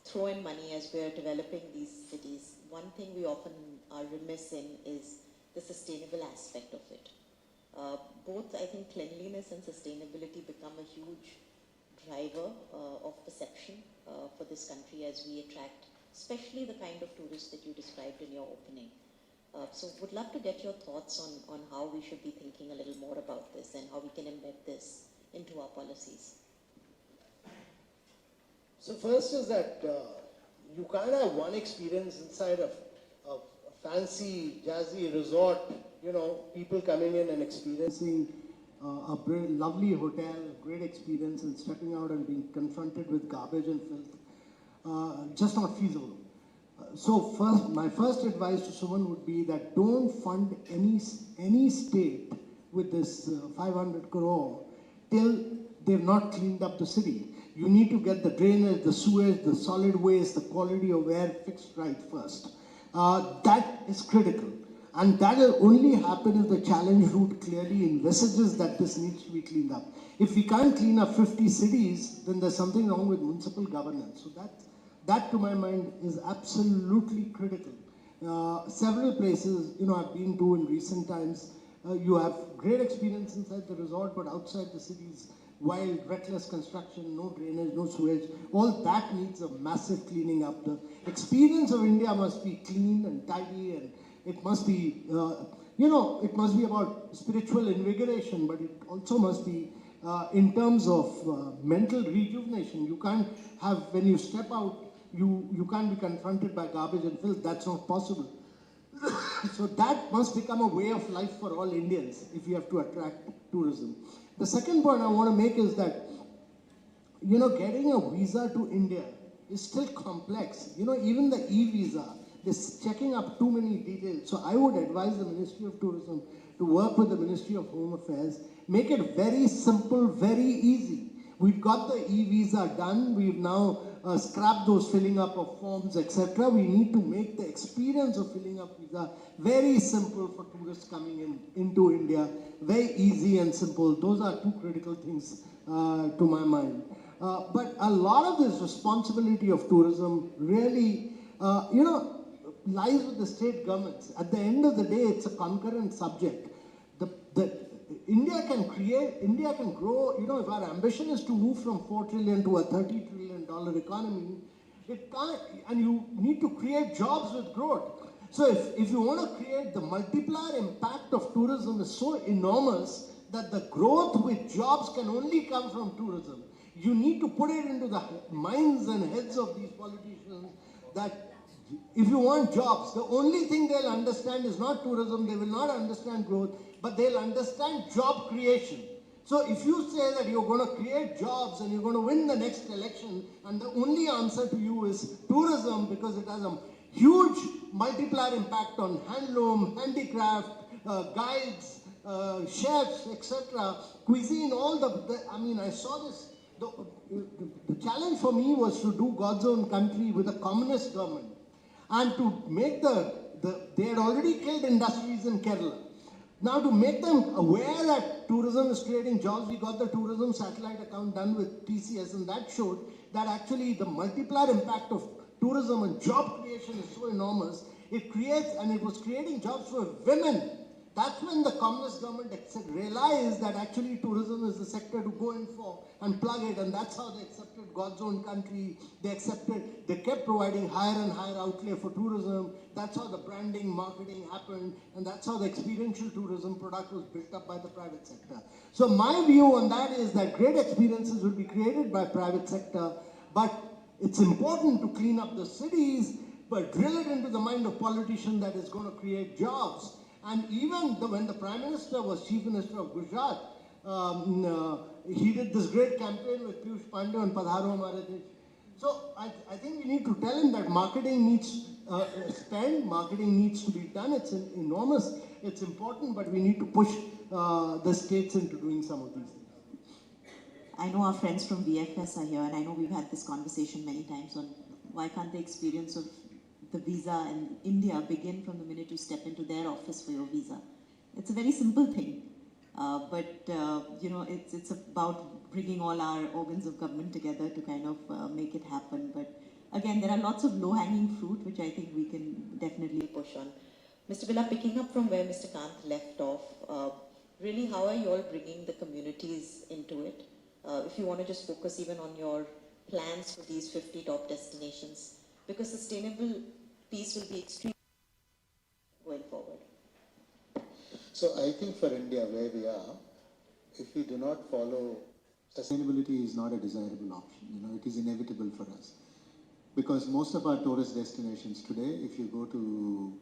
throw in money, as we're developing these cities, one thing we often are remiss in is the sustainable aspect of it. Both, I think, cleanliness and sustainability become a huge driver of perception for this country as we attract, especially the kind of tourists that you described in your opening. So would love to get your thoughts on how we should be thinking a little more about this and how we can embed this into our policies. So first is that you can't have one experience inside a fancy, jazzy resort, people coming in and experiencing a lovely hotel, great experience, and stepping out and being confronted with garbage and filth, just not feasible. My first advice to Suman would be that don't fund any state with this 500 crore till they've not cleaned up the city. You need to get the drainage, the sewage, the solid waste, the quality of air fixed right first. That is critical. And that will only happen if the challenge route clearly envisages that this needs to be cleaned up. If we can't clean up 50 cities, then there's something wrong with municipal governance. So that to my mind is absolutely critical. Several places, I've been to in recent times, you have great experience inside the resort, but outside the cities, wild, reckless construction, no drainage, no sewage, all that needs a massive cleaning up. The experience of India must be clean and tidy, and it must be, it must be about spiritual invigoration, but it also must be in terms of mental rejuvenation. You can't have, when you step out, you can't be confronted by garbage and filth. That's not possible. So that must become a way of life for all Indians if you have to attract tourism. The second point I want to make is that, getting a visa to India is still complex. Even the e-visa, they're checking up too many details. So I would advise the Ministry of Tourism to work with the Ministry of Home Affairs, make it very simple, very easy. We've got the e-visa done. We've now scrapped those filling up of forms, etc. We need to make the experience of filling up visa very simple for tourists coming into India. Very easy and simple. Those are two critical things to my mind. But a lot of this responsibility of tourism really, lies with the state governments. At the end of the day, it's a concurrent subject. India can grow, if our ambition is to move from 4 trillion to a $30 trillion economy, it can't, and you need to create jobs with growth. So if you want to create the multiplier impact of tourism is so enormous that the growth with jobs can only come from tourism. You need to put it into the minds and heads of these politicians that if you want jobs, the only thing they'll understand is not tourism, they will not understand growth, but they'll understand job creation. So if you say that you're going to create jobs and you're going to win the next election, and the only answer to you is tourism because it has a huge multiplier impact on handloom, handicraft, guides, chefs, etc., cuisine, I saw this. The challenge for me was to do God's own country with a communist government. And to make they had already killed industries in Kerala. Now to make them aware that tourism is creating jobs, we got the tourism satellite account done with TCS, and that showed that actually the multiplier impact of tourism and job creation is so enormous. It was creating jobs for women. That's when the communist government realized that actually tourism is the sector to go in for and plug it, and that's how they accepted God's own country. They kept providing higher and higher outlay for tourism. That's how the branding, marketing happened, and that's how the experiential tourism product was built up by the private sector. So my view on that is that great experiences will be created by private sector, but it's important to clean up the cities, but drill it into the mind of politicians that is going to create jobs. And even when the Prime Minister was Chief Minister of Gujarat, he did this great campaign with Piyush Pandey on Padharo Hamare Desh. So I think we need to tell him that marketing needs marketing needs to be done. It's enormous, it's important, but we need to push the states into doing some of these things. I know our friends from VFS are here, and I know we've had this conversation many times on why can't the experience of the visa in India begin from the minute you step into their office for your visa. It's a very simple thing, but it's about bringing all our organs of government together to kind of make it happen. But again, there are lots of low-hanging fruit, which I think we can definitely push on. Mr. Billa, picking up from where Mr. Kant left off, really how are you all bringing the communities into it? If you want to just focus even on your plans for these 50 top destinations, because sustainable piece will be extremely going forward. So I think for India, where we are, if we do not follow, sustainability is not a desirable option. It is inevitable for us. Because most of our tourist destinations today, if you go to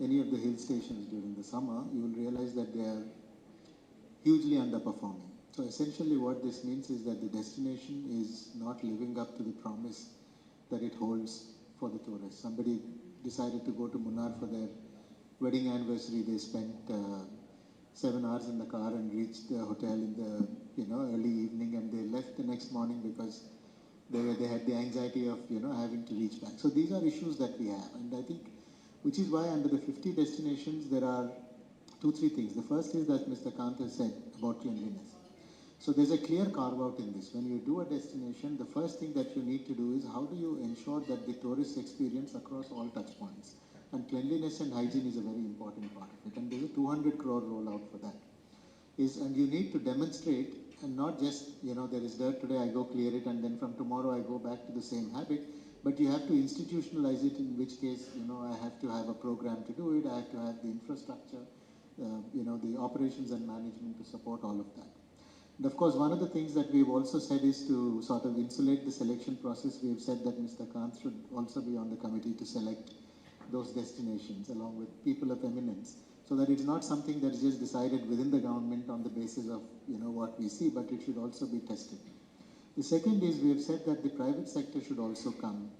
any of the hill stations during the summer, you will realize that they are hugely underperforming. So essentially what this means is that the destination is not living up to the promise that it holds for the tourists. Somebody decided to go to Munnar for their wedding anniversary. They spent 7 hours in the car and reached the hotel in the early evening, and they left the next morning because they had the anxiety of having to reach back. So these are issues that we have, and I think which is why under the 50 destinations there are 2-3 things. The first is that Mr. Kant has said about cleanliness. So there's a clear carve out in this. When you do a destination, the first thing that you need to do is how do you ensure that the tourist experience across all touch points. And cleanliness and hygiene is a very important part of it. And there's a 200 crore rollout for that. And you need to demonstrate, and not just, there is dirt today, I go clear it, and then from tomorrow I go back to the same habit. But you have to institutionalize it, in which case, I have to have a program to do it, I have to have the infrastructure, the operations and management to support all of that. And of course, one of the things that we've also said is to sort of insulate the selection process. We've said that Mr. Kant should also be on the committee to select those destinations along with people of eminence, so that it's not something that is just decided within the government on the basis of what we see, but it should also be tested. The second is we have said that the private sector should also come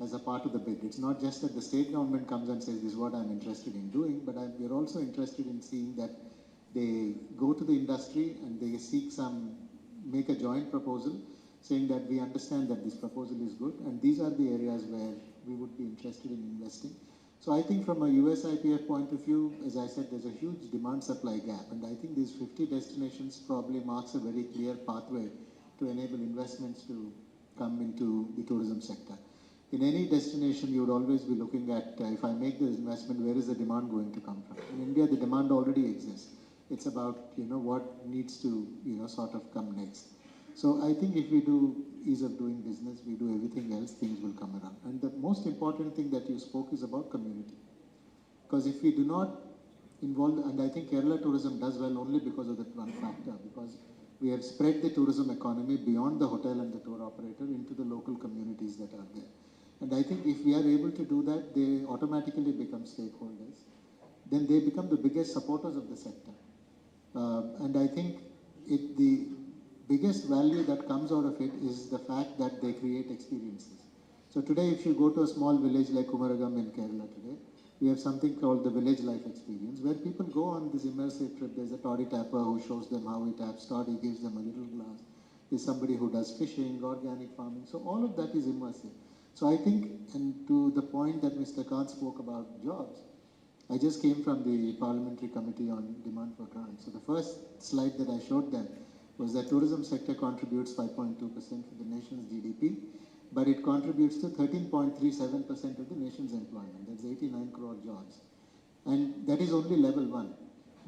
as a part of the bid. It's not just that the state government comes and says this is what I'm interested in doing, but we're also interested in seeing that they go to the industry and they make a joint proposal saying that we understand that this proposal is good and these are the areas where we would be interested in investing. So I think from a USIPF point of view, as I said, there's a huge demand-supply gap, and I think these 50 destinations probably marks a very clear pathway to enable investments to come into the tourism sector. In any destination, you would always be looking at, if I make this investment, where is the demand going to come from? In India, the demand already exists. It's about, what needs to, sort of come next. So I think if we do ease of doing business, we do everything else, things will come around. And the most important thing that you spoke is about community. Because if we do not involve, and I think Kerala tourism does well only because of that one factor, because we have spread the tourism economy beyond the hotel and the tour operator into the local communities that are there. And I think if we are able to do that, they automatically become stakeholders. Then they become the biggest supporters of the sector. And I think the biggest value that comes out of it is the fact that they create experiences. So today, if you go to a small village like Kumaragam in Kerala today, we have something called the village life experience, where people go on this immersive trip. There's a toddy tapper who shows them how he taps toddy, gives them a little glass. There's somebody who does fishing, organic farming. So all of that is immersive. So I think, and to the point that Mr. Kant spoke about jobs, I just came from the Parliamentary Committee on Demand for Grants. So the first slide that I showed them was that tourism sector contributes 5.2% to the nation's GDP, but it contributes to 13.37% of the nation's employment. That's 89 crore jobs. And that is only level 1.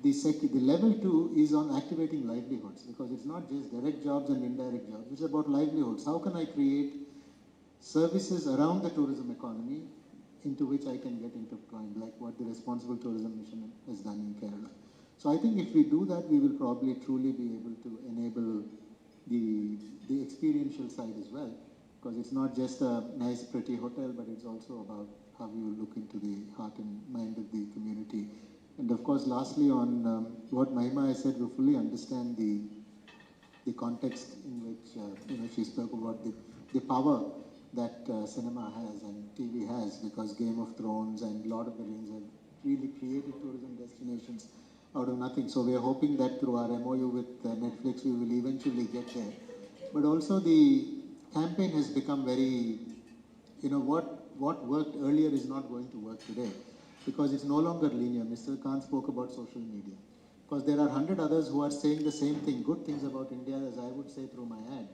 The level 2 is on activating livelihoods, because it's not just direct jobs and indirect jobs, it's about livelihoods. How can I create services around the tourism economy into which I can get intertwined, like what the Responsible Tourism Mission has done in Kerala. So I think if we do that, we will probably truly be able to enable the experiential side as well, because it's not just a nice, pretty hotel, but it's also about how you look into the heart and mind of the community. And of course, lastly, on what Mahima has said, we fully understand the context in which she spoke about the power that cinema has and TV has, because Game of Thrones and Lord of the Rings have really created tourism destinations out of nothing. So we are hoping that through our MOU with Netflix, we will eventually get there. But also the campaign has become very, what worked earlier is not going to work today, because it's no longer linear. Mr. Khan spoke about social media, because there are 100 others who are saying the same thing, good things about India, as I would say through my ad.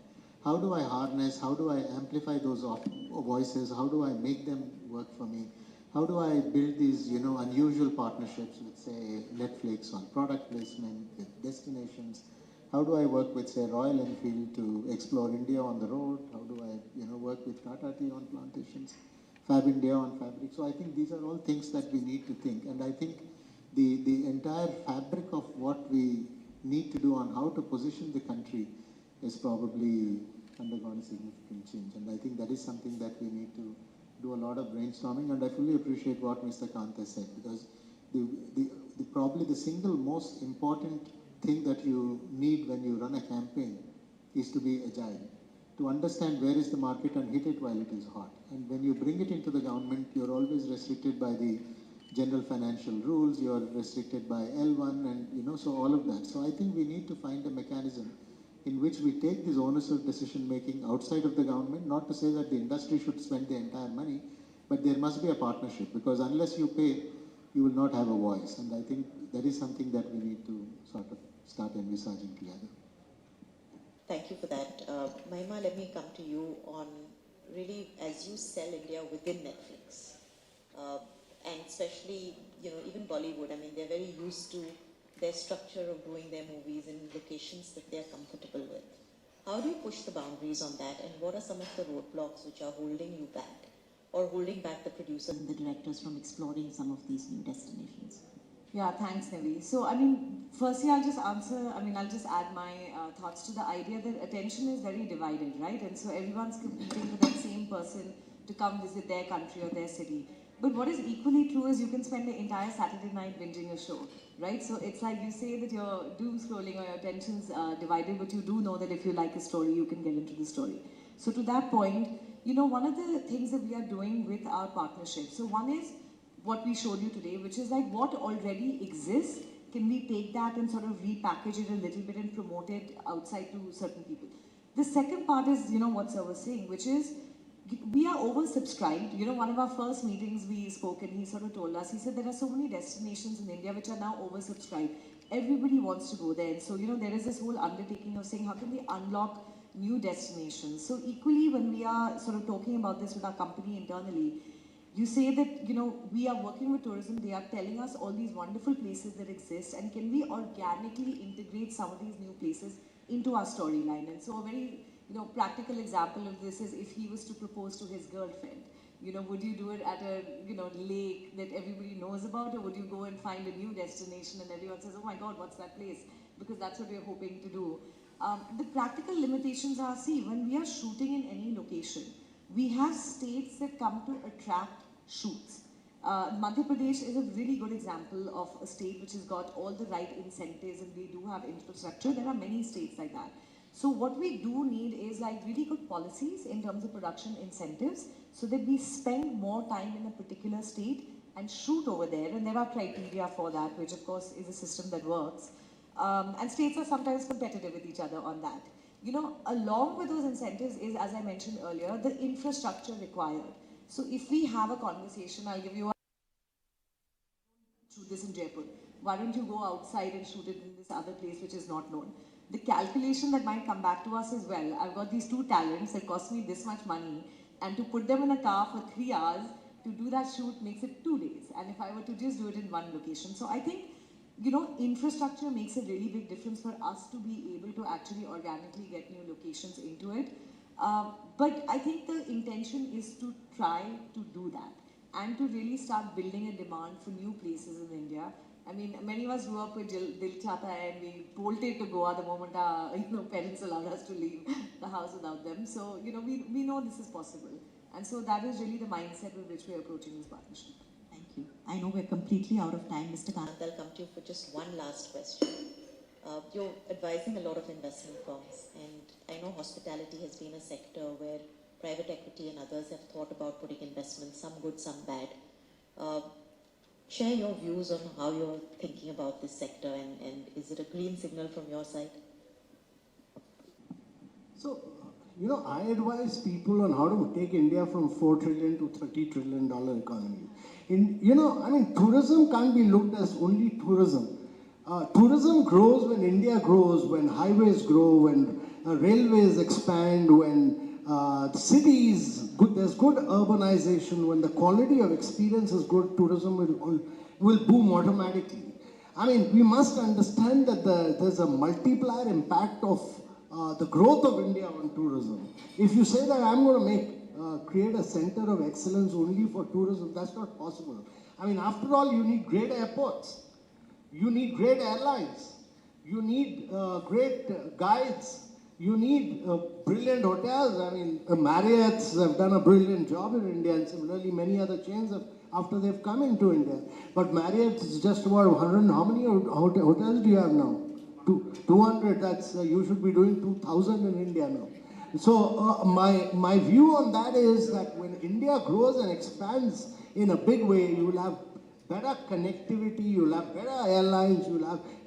How do I harness, how do I amplify those voices, how do I make them work for me? How do I build these, unusual partnerships with, say, Netflix on product placement, with destinations? How do I work with, say, Royal Enfield to explore India on the road? How do I, work with Tata Tea on plantations, Fab India on fabric? So I think these are all things that we need to think. And I think the entire fabric of what we need to do on how to position the country is probably undergone a significant change. And I think that is something that we need to do a lot of brainstorming, and I fully appreciate what Mr. Kant has said, because probably the single most important thing that you need when you run a campaign is to be agile, to understand where is the market and hit it while it is hot. And when you bring it into the government, you're always restricted by the general financial rules, you're restricted by L1 and so all of that. So I think we need to find a mechanism in which we take this onus of decision making outside of the government, not to say that the industry should spend the entire money, but there must be a partnership, because unless you pay, you will not have a voice. And I think that is something that we need to sort of start envisaging together. Thank you for that. Mahima, let me come to you on really as you sell India within Netflix. And especially, even Bollywood, I mean, they're very used to their structure of doing their movies in locations that they're comfortable with. How do you push the boundaries on that, and what are some of the roadblocks which are holding you back or holding back the producers and the directors from exploring some of these new destinations? Yeah, thanks, Nevi. So, I mean, firstly, I'll just add my thoughts to the idea that attention is very divided, right? And so everyone's competing for that same person to come visit their country or their city. But what is equally true is you can spend the entire Saturday night binging a show, right? So it's like you say that you're doom scrolling or your attention's divided, but you do know that if you like a story, you can get into the story. So to that point, one of the things that we are doing with our partnership, so one is what we showed you today, which is like what already exists, can we take that and sort of repackage it a little bit and promote it outside to certain people. The second part is, what Sir was saying, which is, we are oversubscribed. One of our first meetings we spoke and he sort of told us, he said there are so many destinations in India which are now oversubscribed. Everybody wants to go there. And so, there is this whole undertaking of saying, how can we unlock new destinations? So equally, when we are sort of talking about this with our company internally, you say that, we are working with tourism, they are telling us all these wonderful places that exist, and can we organically integrate some of these new places into our storyline? And so a very practical example of this is if he was to propose to his girlfriend, would you do it at a, lake that everybody knows about, or would you go and find a new destination and everyone says, oh my God, what's that place? Because that's what we're hoping to do. The practical limitations are, see, when we are shooting in any location, we have states that come to attract shoots. Madhya Pradesh is a really good example of a state which has got all the right incentives, and we do have infrastructure. There are many states like that. So what we do need is like really good policies in terms of production incentives, so that we spend more time in a particular state and shoot over there. And there are criteria for that, which of course is a system that works. And states are sometimes competitive with each other on that. Along with those incentives is, as I mentioned earlier, the infrastructure required. So if we have a conversation, I'll give you shoot this in Jaipur. Why don't you go outside and shoot it in this other place which is not known? The calculation that might come back to us is, well, I've got these two talents that cost me this much money, and to put them in a car for 3 hours to do that shoot makes it 2 days. And if I were to just do it in one location. So I think, infrastructure makes a really big difference for us to be able to actually organically get new locations into it. But I think the intention is to try to do that and to really start building a demand for new places in India. I mean, many of us grew up with Dil Chahta Hai, and we bolted to Goa the moment our parents allowed us to leave the house without them. So, we know this is possible. And so that is really the mindset with which we are approaching this partnership. Thank you. I know we're completely out of time, Mr. Kant. I'll come to you for just one last question. You're advising a lot of investment firms, and I know hospitality has been a sector where private equity and others have thought about putting investments, some good, some bad. Share your views on how you're thinking about this sector, and is it a green signal from your side? So, I advise people on how to take India from $4 trillion to $30 trillion economy. Tourism can't be looked as only tourism. Tourism grows when India grows, when highways grow, when railways expand, when cities, there's good urbanization, when the quality of experience is good, tourism will boom automatically. We must understand that there's a multiplier impact of the growth of India on tourism. If you say that I'm going to create a center of excellence only for tourism, that's not possible. After all, you need great airports. You need great airlines. You need great guides. You need brilliant hotels. I mean, Marriott's have done a brilliant job in India, and similarly many other chains have after they've come into India. But Marriott's is just about 100. How many hotels do you have now? 200. That's you should be doing 2,000 in India now. So my view on that is that when India grows and expands in a big way, you will have better connectivity, you'll have better airlines,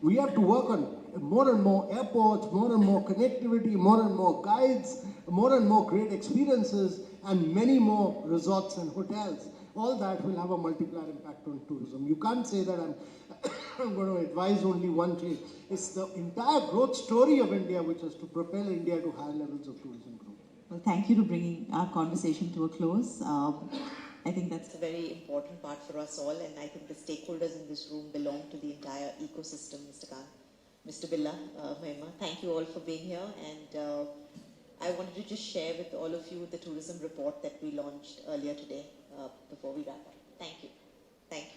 we have to work on more and more airports, more and more connectivity, more and more guides, more and more great experiences, and many more resorts and hotels. All that will have a multiplier impact on tourism. You can't say that I'm going to advise only one thing. It's the entire growth story of India which is to propel India to higher levels of tourism growth. Well, thank you for bringing our conversation to a close. I think that's a very important part for us all, and I think the stakeholders in this room belong to the entire ecosystem, Mr. Kant. Mr. Billa, Mahima, thank you all for being here, and I wanted to just share with all of you the tourism report that we launched earlier today before we wrap up. Thank you. Thank you.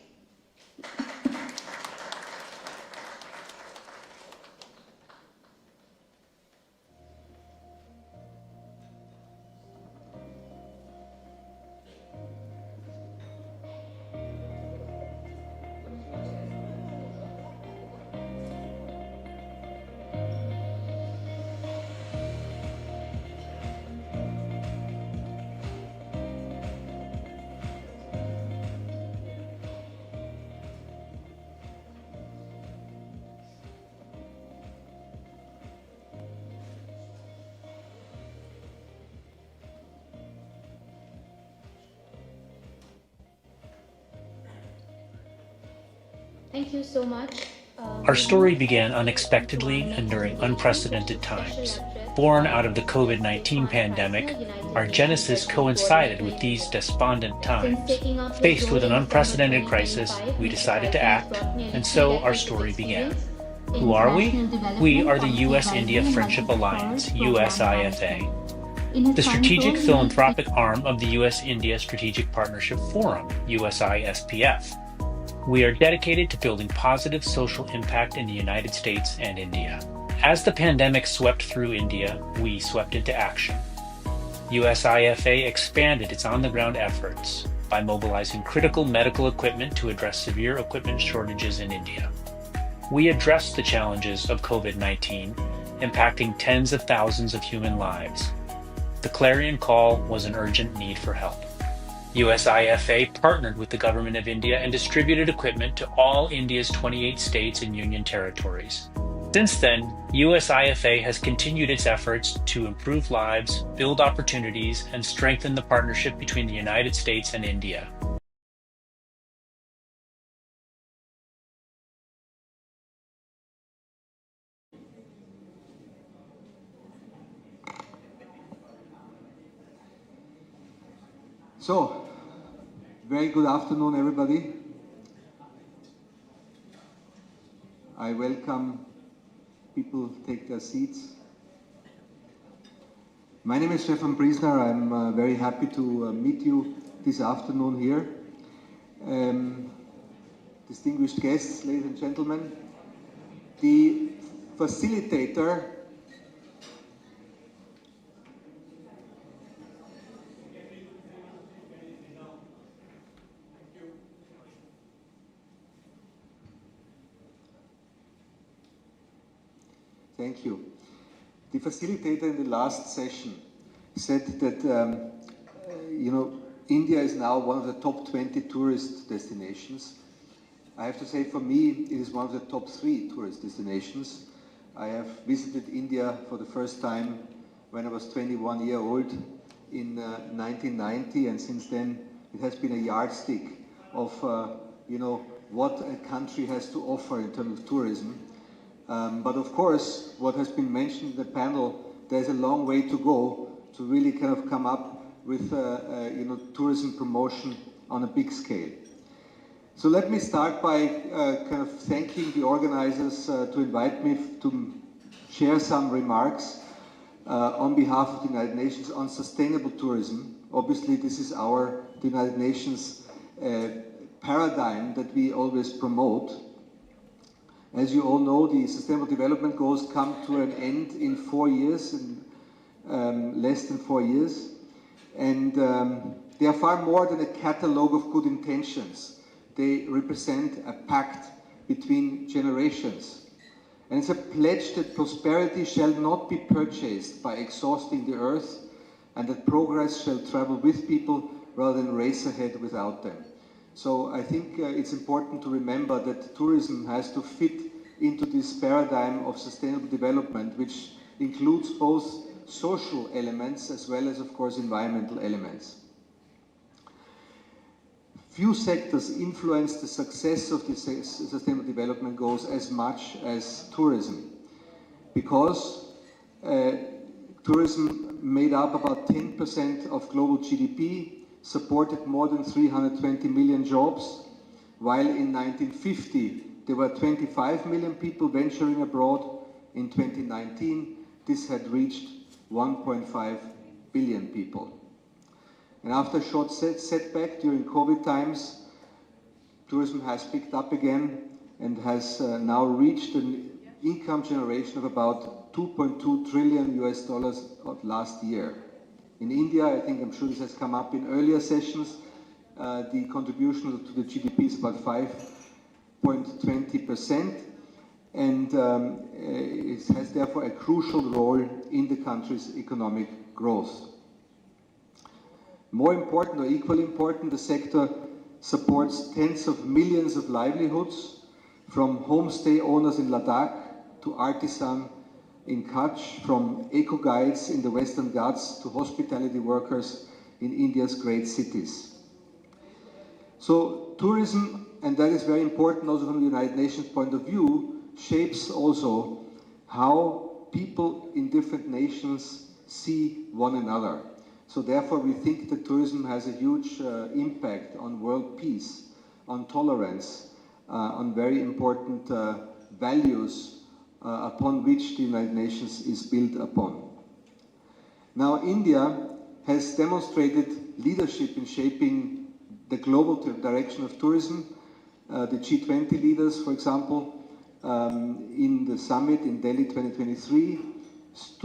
Thank you so much. Our story began unexpectedly and during unprecedented times. Born out of the COVID-19 pandemic, our genesis coincided with these despondent times. Faced with an unprecedented crisis, we decided to act, and so our story began. Who are we? We are the U.S.-India Friendship Alliance, USIFA, the strategic philanthropic arm of the U.S.-India Strategic Partnership Forum, USISPF. We are dedicated to building positive social impact in the United States and India. As the pandemic swept through India, we swept into action. USIFA expanded its on-the-ground efforts by mobilizing critical medical equipment to address severe equipment shortages in India. We addressed the challenges of COVID-19, impacting tens of thousands of human lives. The clarion call was an urgent need for help. USIFA partnered with the Government of India and distributed equipment to all India's 28 states and union territories. Since then, USIFA has continued its efforts to improve lives, build opportunities, and strengthen the partnership between the United States and India. So, very good afternoon, everybody. I welcome people to take their seats. My name is Stefan Priesner. I'm very happy to meet you this afternoon here. Distinguished guests, ladies and gentlemen, the facilitator Thank you. The facilitator in the last session said that, India is now one of the top 20 tourist destinations. I have to say, for me, it is one of the top 3 tourist destinations. I have visited India for the first time when I was 21 years old in 1990, and since then it has been a yardstick of, what a country has to offer in terms of tourism. But of course, what has been mentioned in the panel, there's a long way to go to really kind of come up with tourism promotion on a big scale. So let me start by kind of thanking the organizers to invite me to share some remarks on behalf of the United Nations on sustainable tourism. Obviously, this is the United Nations paradigm that we always promote. As you all know, the Sustainable Development Goals come to an end in 4 years, in less than 4 years. And they are far more than a catalogue of good intentions. They represent a pact between generations. And it's a pledge that prosperity shall not be purchased by exhausting the earth, and that progress shall travel with people rather than race ahead without them. So I think it's important to remember that tourism has to fit into this paradigm of sustainable development, which includes both social elements as well as, of course, environmental elements. Few sectors influence the success of the Sustainable Development Goals as much as tourism, because tourism made up about 10% of global GDP, supported more than 320 million jobs, while in 1950 there were 25 million people venturing abroad. In 2019, this had reached 1.5 billion people. And after a short setback during COVID times, tourism has picked up again and has now reached an income generation of about $2.2 trillion of last year. In India, I think, I'm sure this has come up in earlier sessions, the contribution to the GDP is about 5.20%, and it has therefore a crucial role in the country's economic growth. More important, or equally important, the sector supports tens of millions of livelihoods, from homestay owners in Ladakh to artisans in Kutch, from eco-guides in the Western Ghats to hospitality workers in India's great cities. So tourism, and that is very important also from the United Nations point of view, shapes also how people in different nations see one another. So therefore we think that tourism has a huge impact on world peace, on tolerance, on very important values upon which the United Nations is built upon. Now, India has demonstrated leadership in shaping the global direction of tourism. The G20 leaders, for example, in the summit in Delhi 2023,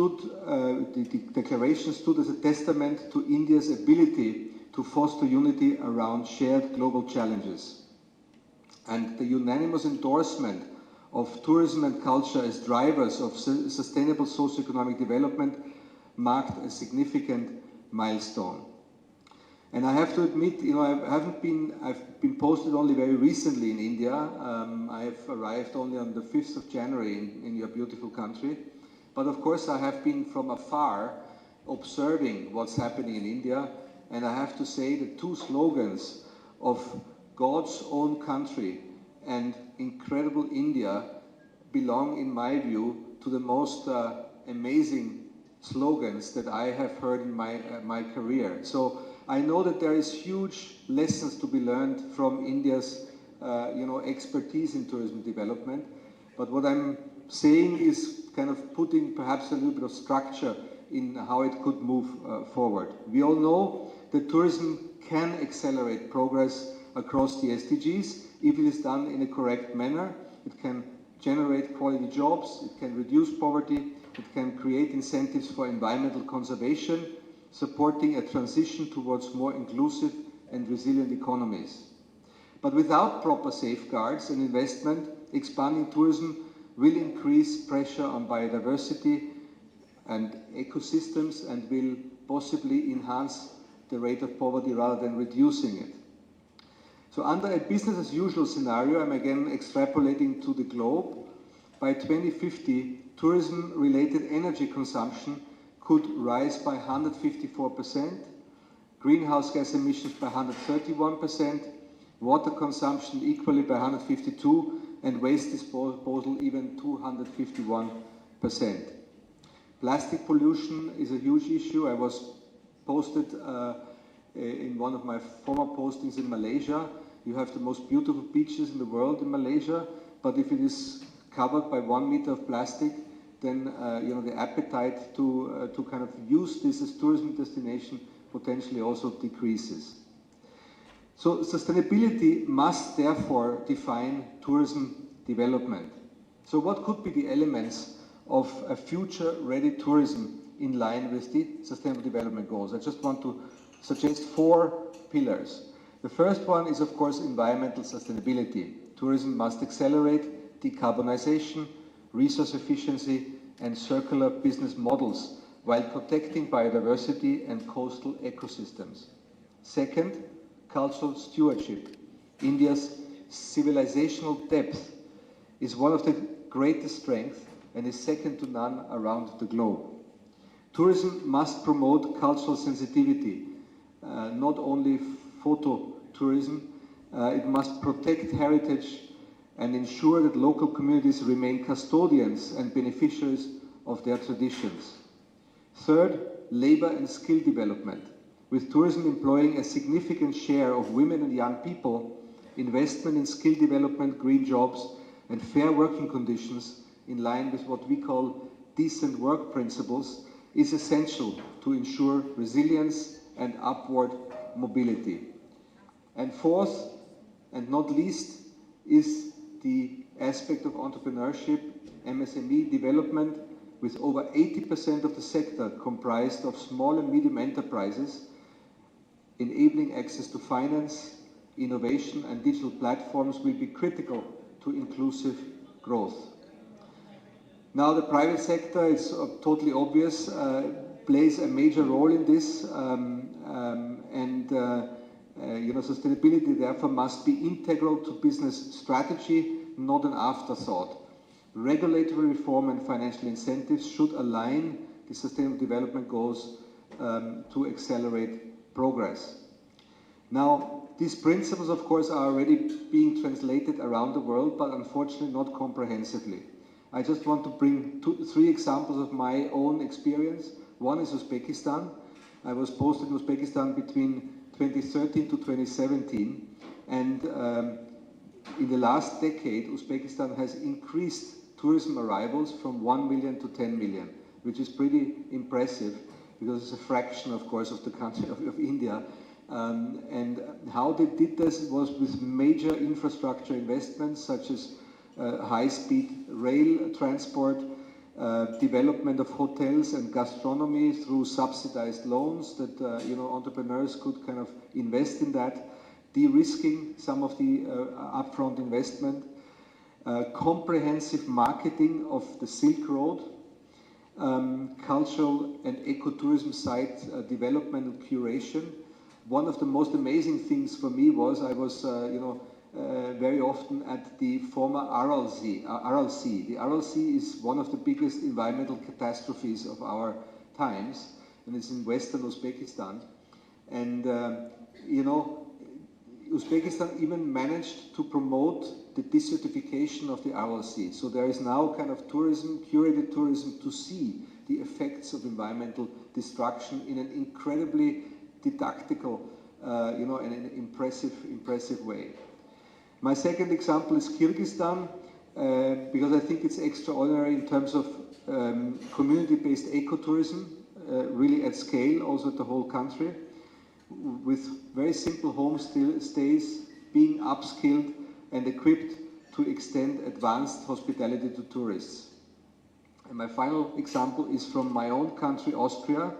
the declaration stood as a testament to India's ability to foster unity around shared global challenges. And the unanimous endorsement of tourism and culture as drivers of sustainable socio-economic development marked a significant milestone. And I have to admit, you know, I've been posted only very recently in India. I have arrived only on the 5th of January in your beautiful country. But of course I have been from afar observing what's happening in India, and I have to say the two slogans of God's own country and incredible India belong, in my view, to the most amazing slogans that I have heard in my career. So I know that there is huge lessons to be learned from India's expertise in tourism development. But what I'm saying is kind of putting perhaps a little bit of structure in how it could move forward. We all know that tourism can accelerate progress across the SDGs if it is done in a correct manner. It can generate quality jobs, it can reduce poverty, it can create incentives for environmental conservation, supporting a transition towards more inclusive and resilient economies. But without proper safeguards and investment, expanding tourism will increase pressure on biodiversity and ecosystems and will possibly enhance the rate of poverty rather than reducing it. So under a business as usual scenario, I'm again extrapolating to the globe, by 2050, tourism-related energy consumption could rise by 154%, greenhouse gas emissions by 131%, water consumption equally by 152%, and waste disposal even 251%. Plastic pollution is a huge issue. I was posted in one of my former postings in Malaysia. You have the most beautiful beaches in the world in Malaysia, but if it is covered by 1 meter of plastic, then the appetite to kind of use this as tourism destination potentially also decreases. So sustainability must therefore define tourism development. So what could be the elements of a future-ready tourism in line with the Sustainable Development Goals? I just want to suggest 4 pillars. The first one is, of course, environmental sustainability. Tourism must accelerate decarbonization, resource efficiency, and circular business models while protecting biodiversity and coastal ecosystems. Second, cultural stewardship. India's civilizational depth is one of the greatest strengths and is second to none around the globe. Tourism must promote cultural sensitivity, not only photo tourism. It must protect heritage and ensure that local communities remain custodians and beneficiaries of their traditions. Third, labor and skill development. With tourism employing a significant share of women and young people, investment in skill development, green jobs, and fair working conditions in line with what we call decent work principles is essential to ensure resilience and upward mobility. And fourth, and not least, is the aspect of entrepreneurship, MSME development, with over 80% of the sector comprised of small and medium enterprises, enabling access to finance, innovation and digital platforms will be critical to inclusive growth. Now the private sector, it's totally obvious, plays a major role in this, sustainability therefore must be integral to business strategy, not an afterthought. Regulatory reform and financial incentives should align the Sustainable Development Goals to accelerate progress. Now, these principles, of course, are already being translated around the world, but unfortunately not comprehensively. I just want to bring 3 examples of my own experience. One is Uzbekistan. I was posted in Uzbekistan between 2013 to 2017, and in the last decade, Uzbekistan has increased tourism arrivals from 1 million to 10 million, which is pretty impressive because it's a fraction, of course, of the country of India. And how they did this was with major infrastructure investments such as high-speed rail transport, development of hotels and gastronomy through subsidized loans that entrepreneurs could kind of invest in that, de-risking some of the upfront investment, comprehensive marketing of the Silk Road, cultural and ecotourism site development and curation. One of the most amazing things for me was I was very often at the former Aral Sea. The Aral Sea is one of the biggest environmental catastrophes of our times, and it's in western Uzbekistan. And Uzbekistan even managed to promote the desertification of the Aral Sea. So there is now kind of tourism, curated tourism, to see the effects of environmental destruction in an incredibly didactical, and an impressive way. My second example is Kyrgyzstan, because I think it's extraordinary in terms of community-based ecotourism, really at scale, also at the whole country, with very simple homestays being upskilled and equipped to extend advanced hospitality to tourists. And my final example is from my own country, Austria,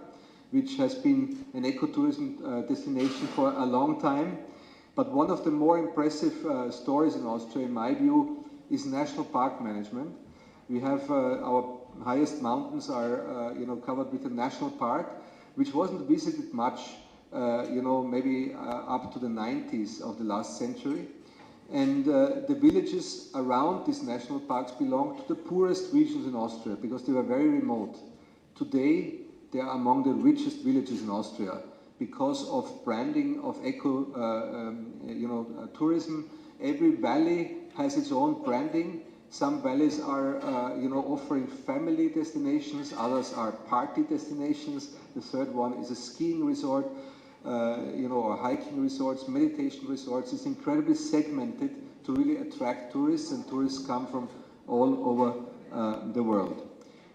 which has been an ecotourism destination for a long time. But one of the more impressive stories in Austria, in my view, is national park management. We have our highest mountains are covered with a national park, which wasn't visited much, maybe up to the 90s of the last century. And the villages around these national parks belong to the poorest regions in Austria because they were very remote. Today, they are among the richest villages in Austria because of branding of eco, tourism. Every valley has its own branding. Some valleys are, offering family destinations. Others are party destinations. The third one is a skiing resort, or hiking resorts, meditation resorts. It's incredibly segmented to really attract tourists, and tourists come from all over the world.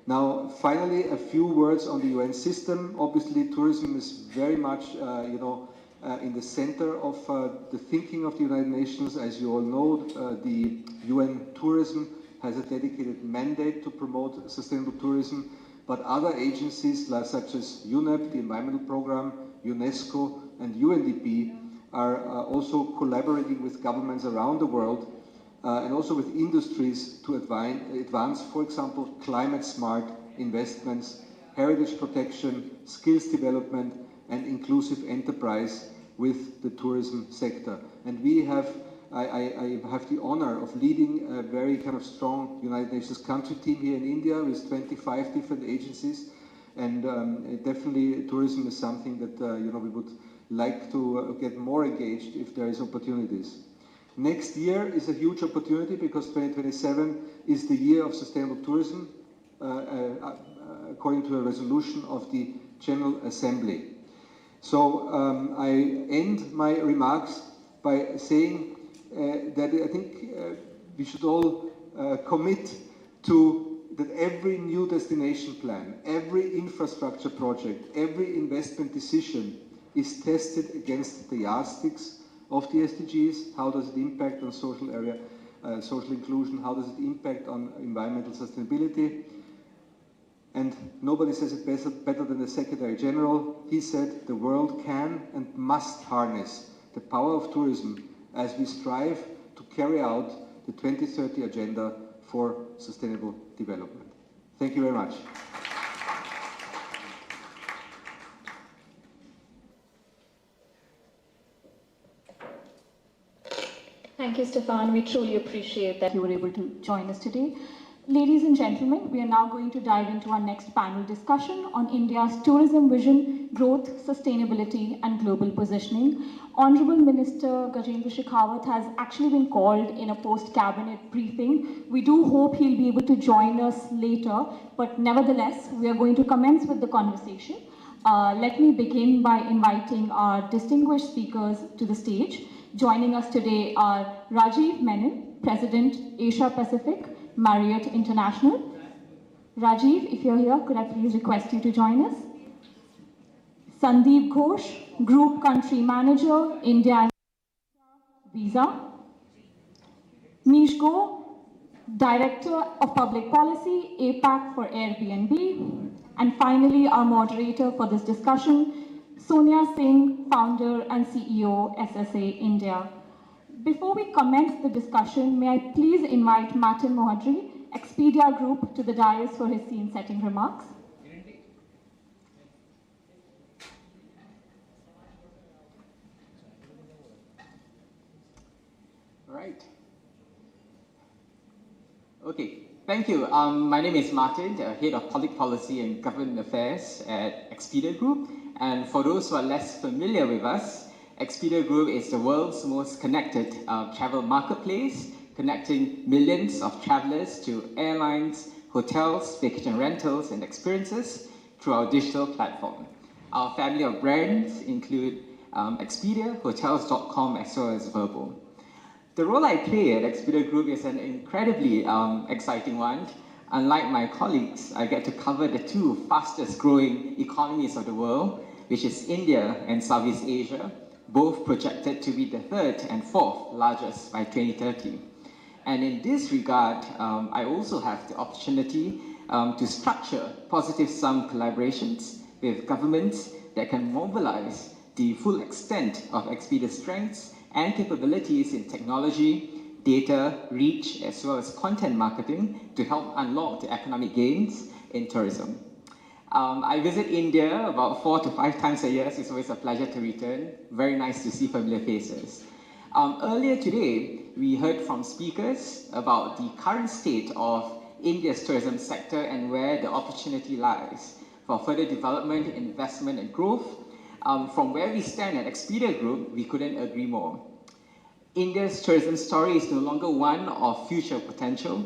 Now, finally, a few words on the UN system. Obviously, tourism is very much, in the center of the thinking of the United Nations. As you all know, the UN tourism has a dedicated mandate to promote sustainable tourism, but other agencies such as UNEP, the Environmental Programme, UNESCO and UNDP are also collaborating with governments around the world and also with industries to advance, for example, climate-smart investments, heritage protection, skills development and inclusive enterprise with the tourism sector. And I have the honor of leading a very kind of strong United Nations country team here in India with 25 different agencies, and definitely tourism is something that we would like to get more engaged if there is opportunities. Next year is a huge opportunity because 2027 is the year of sustainable tourism, according to a resolution of the General Assembly. So I end my remarks by saying that I think we should all commit to that every new destination plan, every infrastructure project, every investment decision is tested against the yardsticks of the SDGs. How does it impact on social area, social inclusion? How does it impact on environmental sustainability? And nobody says it better than the Secretary General. He said the world can and must harness the power of tourism as we strive to carry out the 2030 Agenda for Sustainable Development. Thank you very much. Thank you, Stefan. We truly appreciate that you were able to join us today. Ladies and gentlemen, we are now going to dive into our next panel discussion on India's tourism vision, growth, sustainability, and global positioning. Honorable Minister Gajendra Shekhawat has actually been called in a post-cabinet briefing. We do hope he'll be able to join us later, but nevertheless, we are going to commence with the conversation. Let me begin by inviting our distinguished speakers to the stage. Joining us today are Rajiv Menon, President, Asia Pacific, Marriott International. Rajiv, if you're here, could I please request you to join us? Sandeep Ghosh, Group Country Manager, India and Visa. Mish Go, Director of Public Policy, APAC for Airbnb. And finally, our moderator for this discussion, Sonia Singh, Founder and CEO, SSA India. Before we commence the discussion, may I please invite Martin Mohadri, Expedia Group, to the dais for his scene-setting remarks. All right. Okay, thank you. My name is Martin, Head of Public Policy and Government Affairs at Expedia Group. And for those who are less familiar with us, Expedia Group is the world's most connected travel marketplace, connecting millions of travelers to airlines, hotels, vacation rentals, and experiences through our digital platform. Our family of brands include Expedia, Hotels.com, as well as Vrbo. The role I play at Expedia Group is an incredibly exciting one. Unlike my colleagues, I get to cover the two fastest growing economies of the world, which is India and Southeast Asia, both projected to be the third and fourth largest by 2030. And in this regard, I also have the opportunity to structure positive sum collaborations with governments that can mobilize the full extent of Expedia's strengths and capabilities in technology, data, reach, as well as content marketing to help unlock the economic gains in tourism. I visit India about 4 to 5 times a year, so it's always a pleasure to return. Very nice to see familiar faces. Earlier today, we heard from speakers about the current state of India's tourism sector and where the opportunity lies for further development, investment, and growth. From where we stand at Expedia Group, we couldn't agree more. India's tourism story is no longer one of future potential.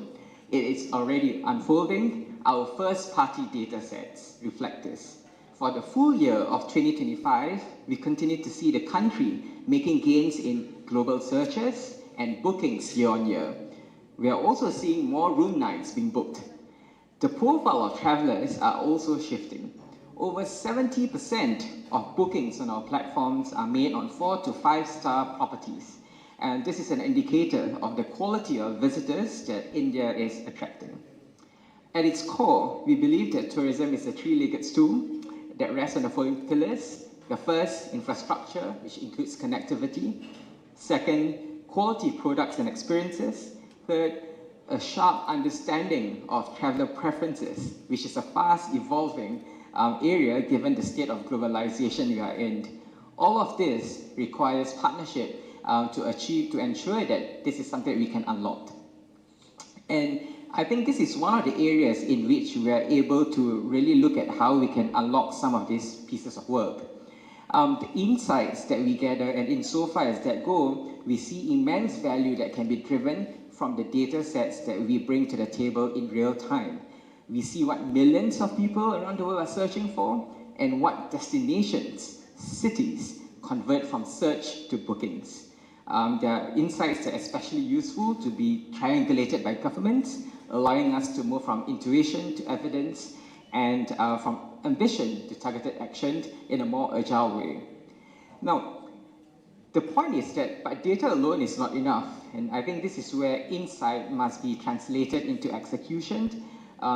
It is already unfolding. Our first-party data sets reflect this. For the full year of 2025, we continue to see the country making gains in global searches and bookings year on year. We are also seeing more room nights being booked. The profile of travelers are also shifting. Over 70% of bookings on our platforms are made on 4 to 5 star properties. And this is an indicator of the quality of visitors that India is attracting. At its core, we believe that tourism is a three-legged stool that rests on the following pillars. The first, infrastructure, which includes connectivity. Second, quality products and experiences. Third, a sharp understanding of traveler preferences, which is a fast evolving area given the state of globalization we are in. All of this requires partnership to ensure that this is something we can unlock. And I think this is one of the areas in which we are able to really look at how we can unlock some of these pieces of work. The insights that we gather, and insofar as that go, we see immense value that can be driven from the data sets that we bring to the table in real time. We see what millions of people around the world are searching for, and what destinations, cities, convert from search to bookings. There are insights that are especially useful to be triangulated by governments, allowing us to move from intuition to evidence, and from ambition to targeted action in a more agile way. Now, the point is that but data alone is not enough, and I think this is where insight must be translated into execution.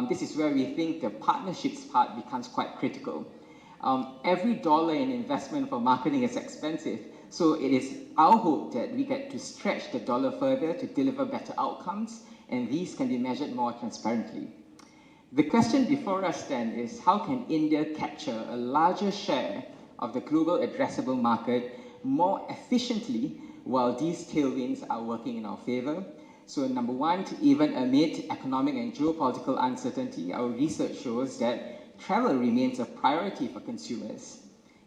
This is where we think the partnerships part becomes quite critical. Every dollar in investment for marketing is expensive, so it is our hope that we get to stretch the dollar further to deliver better outcomes, and these can be measured more transparently. The question before us then is, how can India capture a larger share of the global addressable market more efficiently while these tailwinds are working in our favor? So number one, even amid economic and geopolitical uncertainty, our research shows that travel remains a priority for consumers.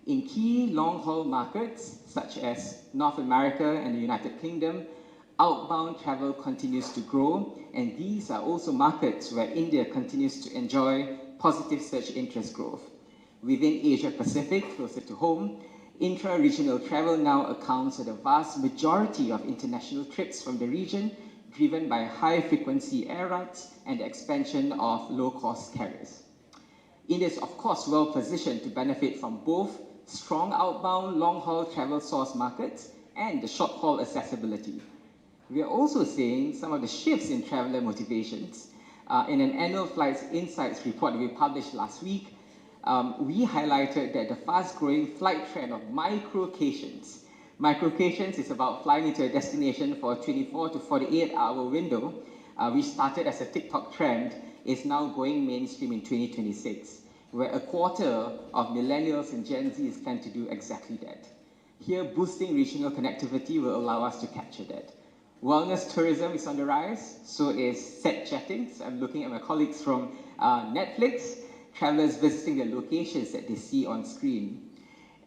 In key long-haul markets, such as North America and the United Kingdom, outbound travel continues to grow, and these are also markets where India continues to enjoy positive search interest growth. Within Asia Pacific, closer to home, intra-regional travel now accounts for the vast majority of international trips from the region, driven by high-frequency air routes and the expansion of low-cost carriers. India is, of course, well positioned to benefit from both strong outbound long-haul travel source markets and the short-haul accessibility. We are also seeing some of the shifts in traveler motivations. In an annual Flights Insights report that we published last week, we highlighted that the fast-growing flight trend of microcations. Microcations is about flying into a destination for a 24 to 48-hour window, which started as a TikTok trend, is now going mainstream in 2026, where a quarter of millennials and Gen Zs plan to do exactly that. Here, boosting regional connectivity will allow us to capture that. Wellness tourism is on the rise, so is set chatting. So I'm looking at my colleagues from Netflix, travelers visiting the locations that they see on screen.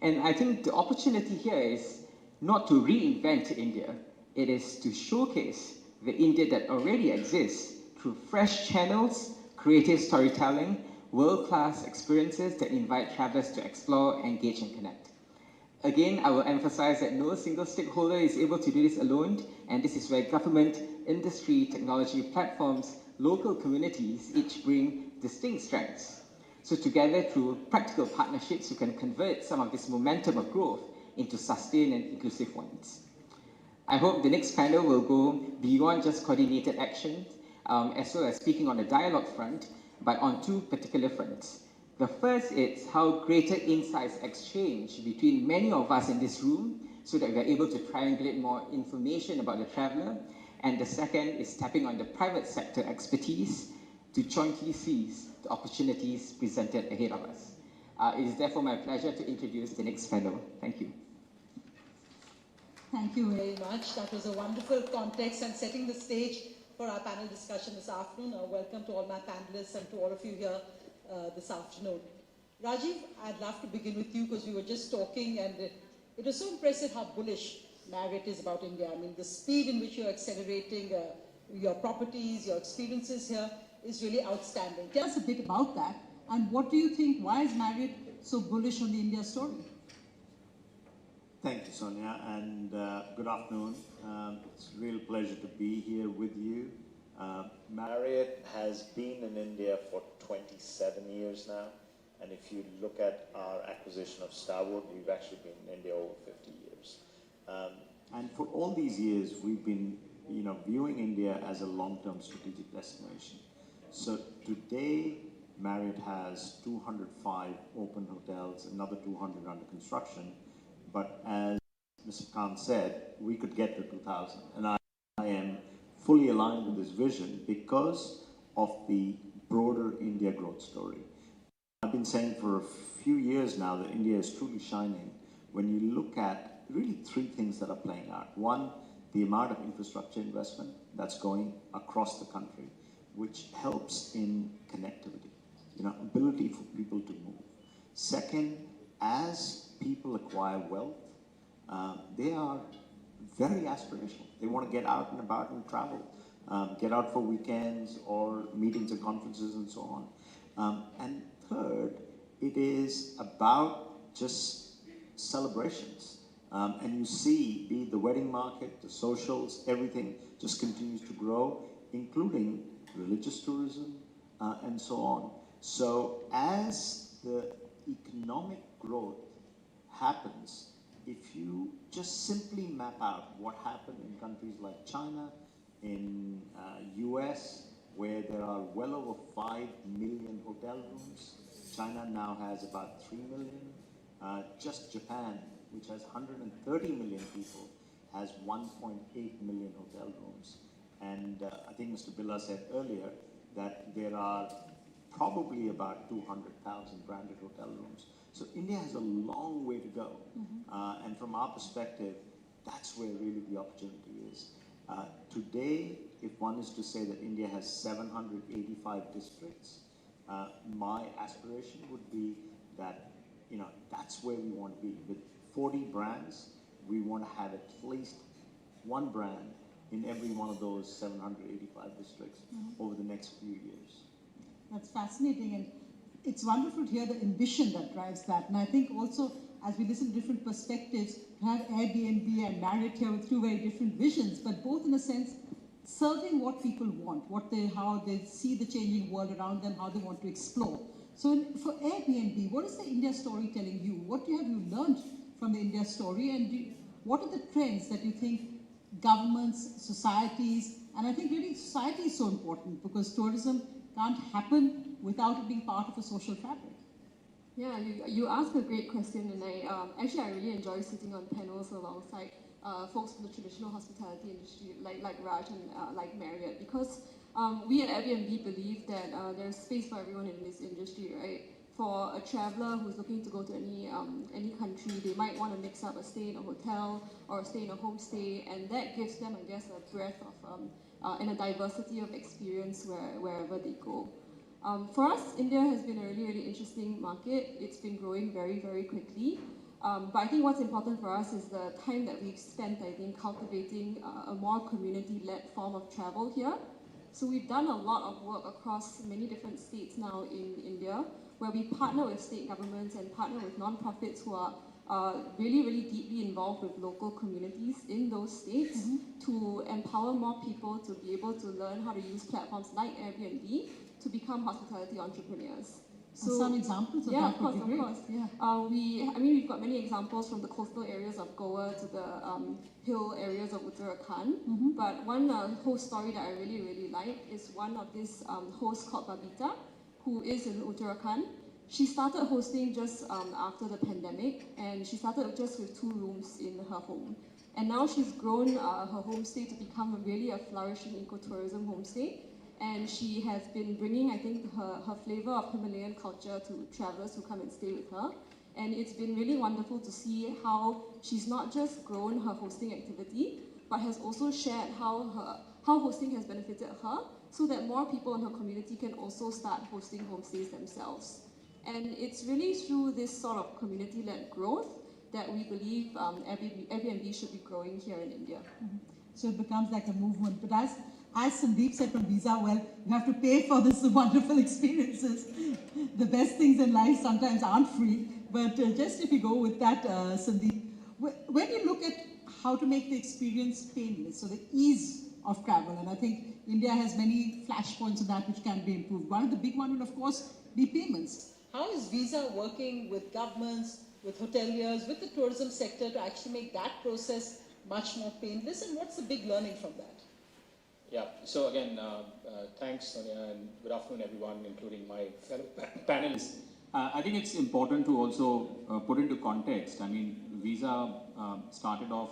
And I think the opportunity here is not to reinvent India, it is to showcase the India that already exists through fresh channels, creative storytelling, world-class experiences that invite travelers to explore, engage, and connect. Again, I will emphasize that no single stakeholder is able to do this alone, and this is where government, industry, technology platforms, local communities each bring distinct strengths. So together, through practical partnerships, we can convert some of this momentum of growth into sustained and inclusive ones. I hope the next panel will go beyond just coordinated action, as well as speaking on the dialogue front, but on two particular fronts. The first is how greater insights exchange between many of us in this room so that we are able to triangulate more information about the traveler. And the second is tapping on the private sector expertise to jointly seize the opportunities presented ahead of us. It is therefore my pleasure to introduce the next panel. Thank you. Thank you very much. That was a wonderful context and setting the stage for our panel discussion this afternoon. Welcome to all my panelists and to all of you here this afternoon. Rajiv, I'd love to begin with you because we were just talking and it was so impressive how bullish Marriott is about India. I mean, the speed in which you're accelerating your properties, your experiences here is really outstanding. Tell us a bit about that and what do you think, why is Marriott so bullish on the India story? Thank you, Sonia, and good afternoon. It's a real pleasure to be here with you. Marriott has been in India for 27 years now, and if you look at our acquisition of Starwood, we've actually been in India over 50 years. And for all these years, we've been, viewing India as a long-term strategic destination. So today, Marriott has 205 open hotels, another 200 under construction. But as Mr. Kant said, we could get to 2,000. And I am fully aligned with this vision because of the broader India growth story. I've been saying for a few years now that India is truly shining when you look at really three things that are playing out. One, the amount of infrastructure investment that's going across the country, which helps in connectivity, ability for people to move. Second, as people acquire wealth, they are very aspirational. They want to get out and about and travel, get out for weekends or meetings and conferences and so on. And third, it is about just celebrations. And you see, be it the wedding market, the socials, everything just continues to grow, including religious tourism and so on. So as the economic growth happens, if you just simply map out what happened in countries like China, in US, where there are well over 5 million hotel rooms, China now has about 3 million. Just Japan, which has 130 million people, has 1.8 million hotel rooms. And I think Mr. Billa said earlier that there are probably about 200,000 branded hotel rooms. So India has a long way to go. And from our perspective, that's where really the opportunity is. Today, if one is to say that India has 785 districts, my aspiration would be that, that's where we want to be. With 40 brands, we want to have at least one brand in every one of those 785 districts over the next few years. That's fascinating, and it's wonderful to hear the ambition that drives that. And I think also, as we listen to different perspectives, to have Airbnb and Marriott here with two very different visions, but both in a sense serving what people want, how they see the changing world around them, how they want to explore. So for Airbnb, what is the India story telling you? What have you learned from the India story, and what are the trends that you think governments, societies, and I think really society is so important because tourism can't happen without it being part of a social fabric. Yeah, you asked a great question, and I really enjoy sitting on panels alongside folks from the traditional hospitality industry like Raj and like Marriott, because we at Airbnb believe that there's space for everyone in this industry, right? For a traveler who's looking to go to any country, they might want to mix up a stay in a hotel or a stay in a homestay, and that gives them, I guess, a breadth of and a diversity of experience wherever they go. For us, India has been a really, really interesting market. It's been growing very, very quickly. But I think what's important for us is the time that we've spent, I think, cultivating a more community-led form of travel here. So we've done a lot of work across many different states now in India, where we partner with state governments and partner with nonprofits who are really, really deeply involved with local communities in those states to empower more people to be able to learn how to use platforms like Airbnb to become hospitality entrepreneurs. So some examples of that would be great. Of course. Yeah. We've got many examples from the coastal areas of Goa to the hill areas of Uttarakhand. But one host story that I really, really like is one of this host called Babita, who is in Uttarakhand. She started hosting just after the pandemic, and she started just with 2 rooms in her home. And now she's grown her homestay to become really a flourishing ecotourism homestay. And she has been bringing, I think, her flavor of Himalayan culture to travelers who come and stay with her. And it's been really wonderful to see how she's not just grown her hosting activity, but has also shared how hosting has benefited her, so that more people in her community can also start hosting homestays themselves. And it's really through this sort of community-led growth that we believe Airbnb should be growing here in India. So it becomes like a movement. But as Sandeep said from Visa, well, you have to pay for this wonderful experiences. The best things in life sometimes aren't free. But just if you go with that, Sandeep, when you look at how to make the experience painless, so the ease of travel, and I think India has many flashpoints of that which can be improved. One of the big ones will, of course, be payments. How is Visa working with governments, with hoteliers, with the tourism sector to actually make that process much more painless, and what's the big learning from that? Yeah, so again, thanks Sonia, and good afternoon everyone, including my fellow panelists. I think it's important to also put into context. I mean, Visa started off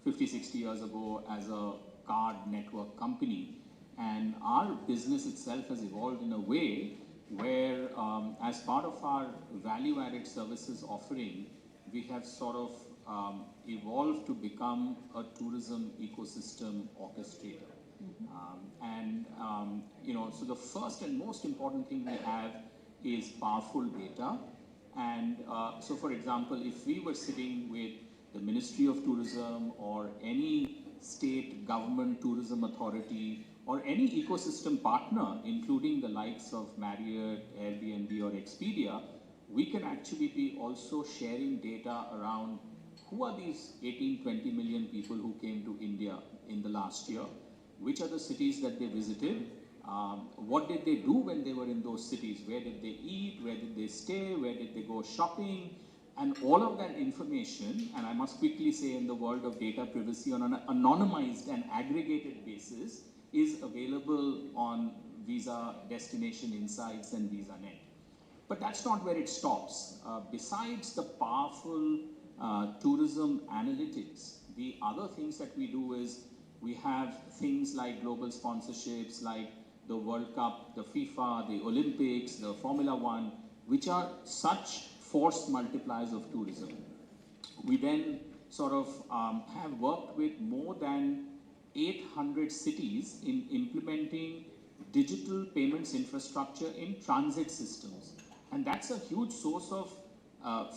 50, 60 years ago as a card network company, and our business itself has evolved in a way where as part of our value-added services offering, we have sort of evolved to become a tourism ecosystem orchestrator. You know, so the first and most important thing we have is powerful data. And so for example, if we were sitting with the Ministry of Tourism or any state government tourism authority or any ecosystem partner, including the likes of Marriott, Airbnb or Expedia, we can actually be also sharing data around who are these 18, 20 million people who came to India in the last year, which are the cities that they visited, what did they do when they were in those cities, where did they eat, where did they stay, where did they go shopping, and all of that information, and I must quickly say in the world of data privacy on an anonymized and aggregated basis, is available on Visa Destination Insights and VisaNet. But that's not where it stops. Besides the powerful tourism analytics, the other things that we do is we have things like global sponsorships like the World Cup, the FIFA, the Olympics, the Formula One, which are such force multipliers of tourism. We then sort of have worked with more than 800 cities in implementing digital payments infrastructure in transit systems. And that's a huge source of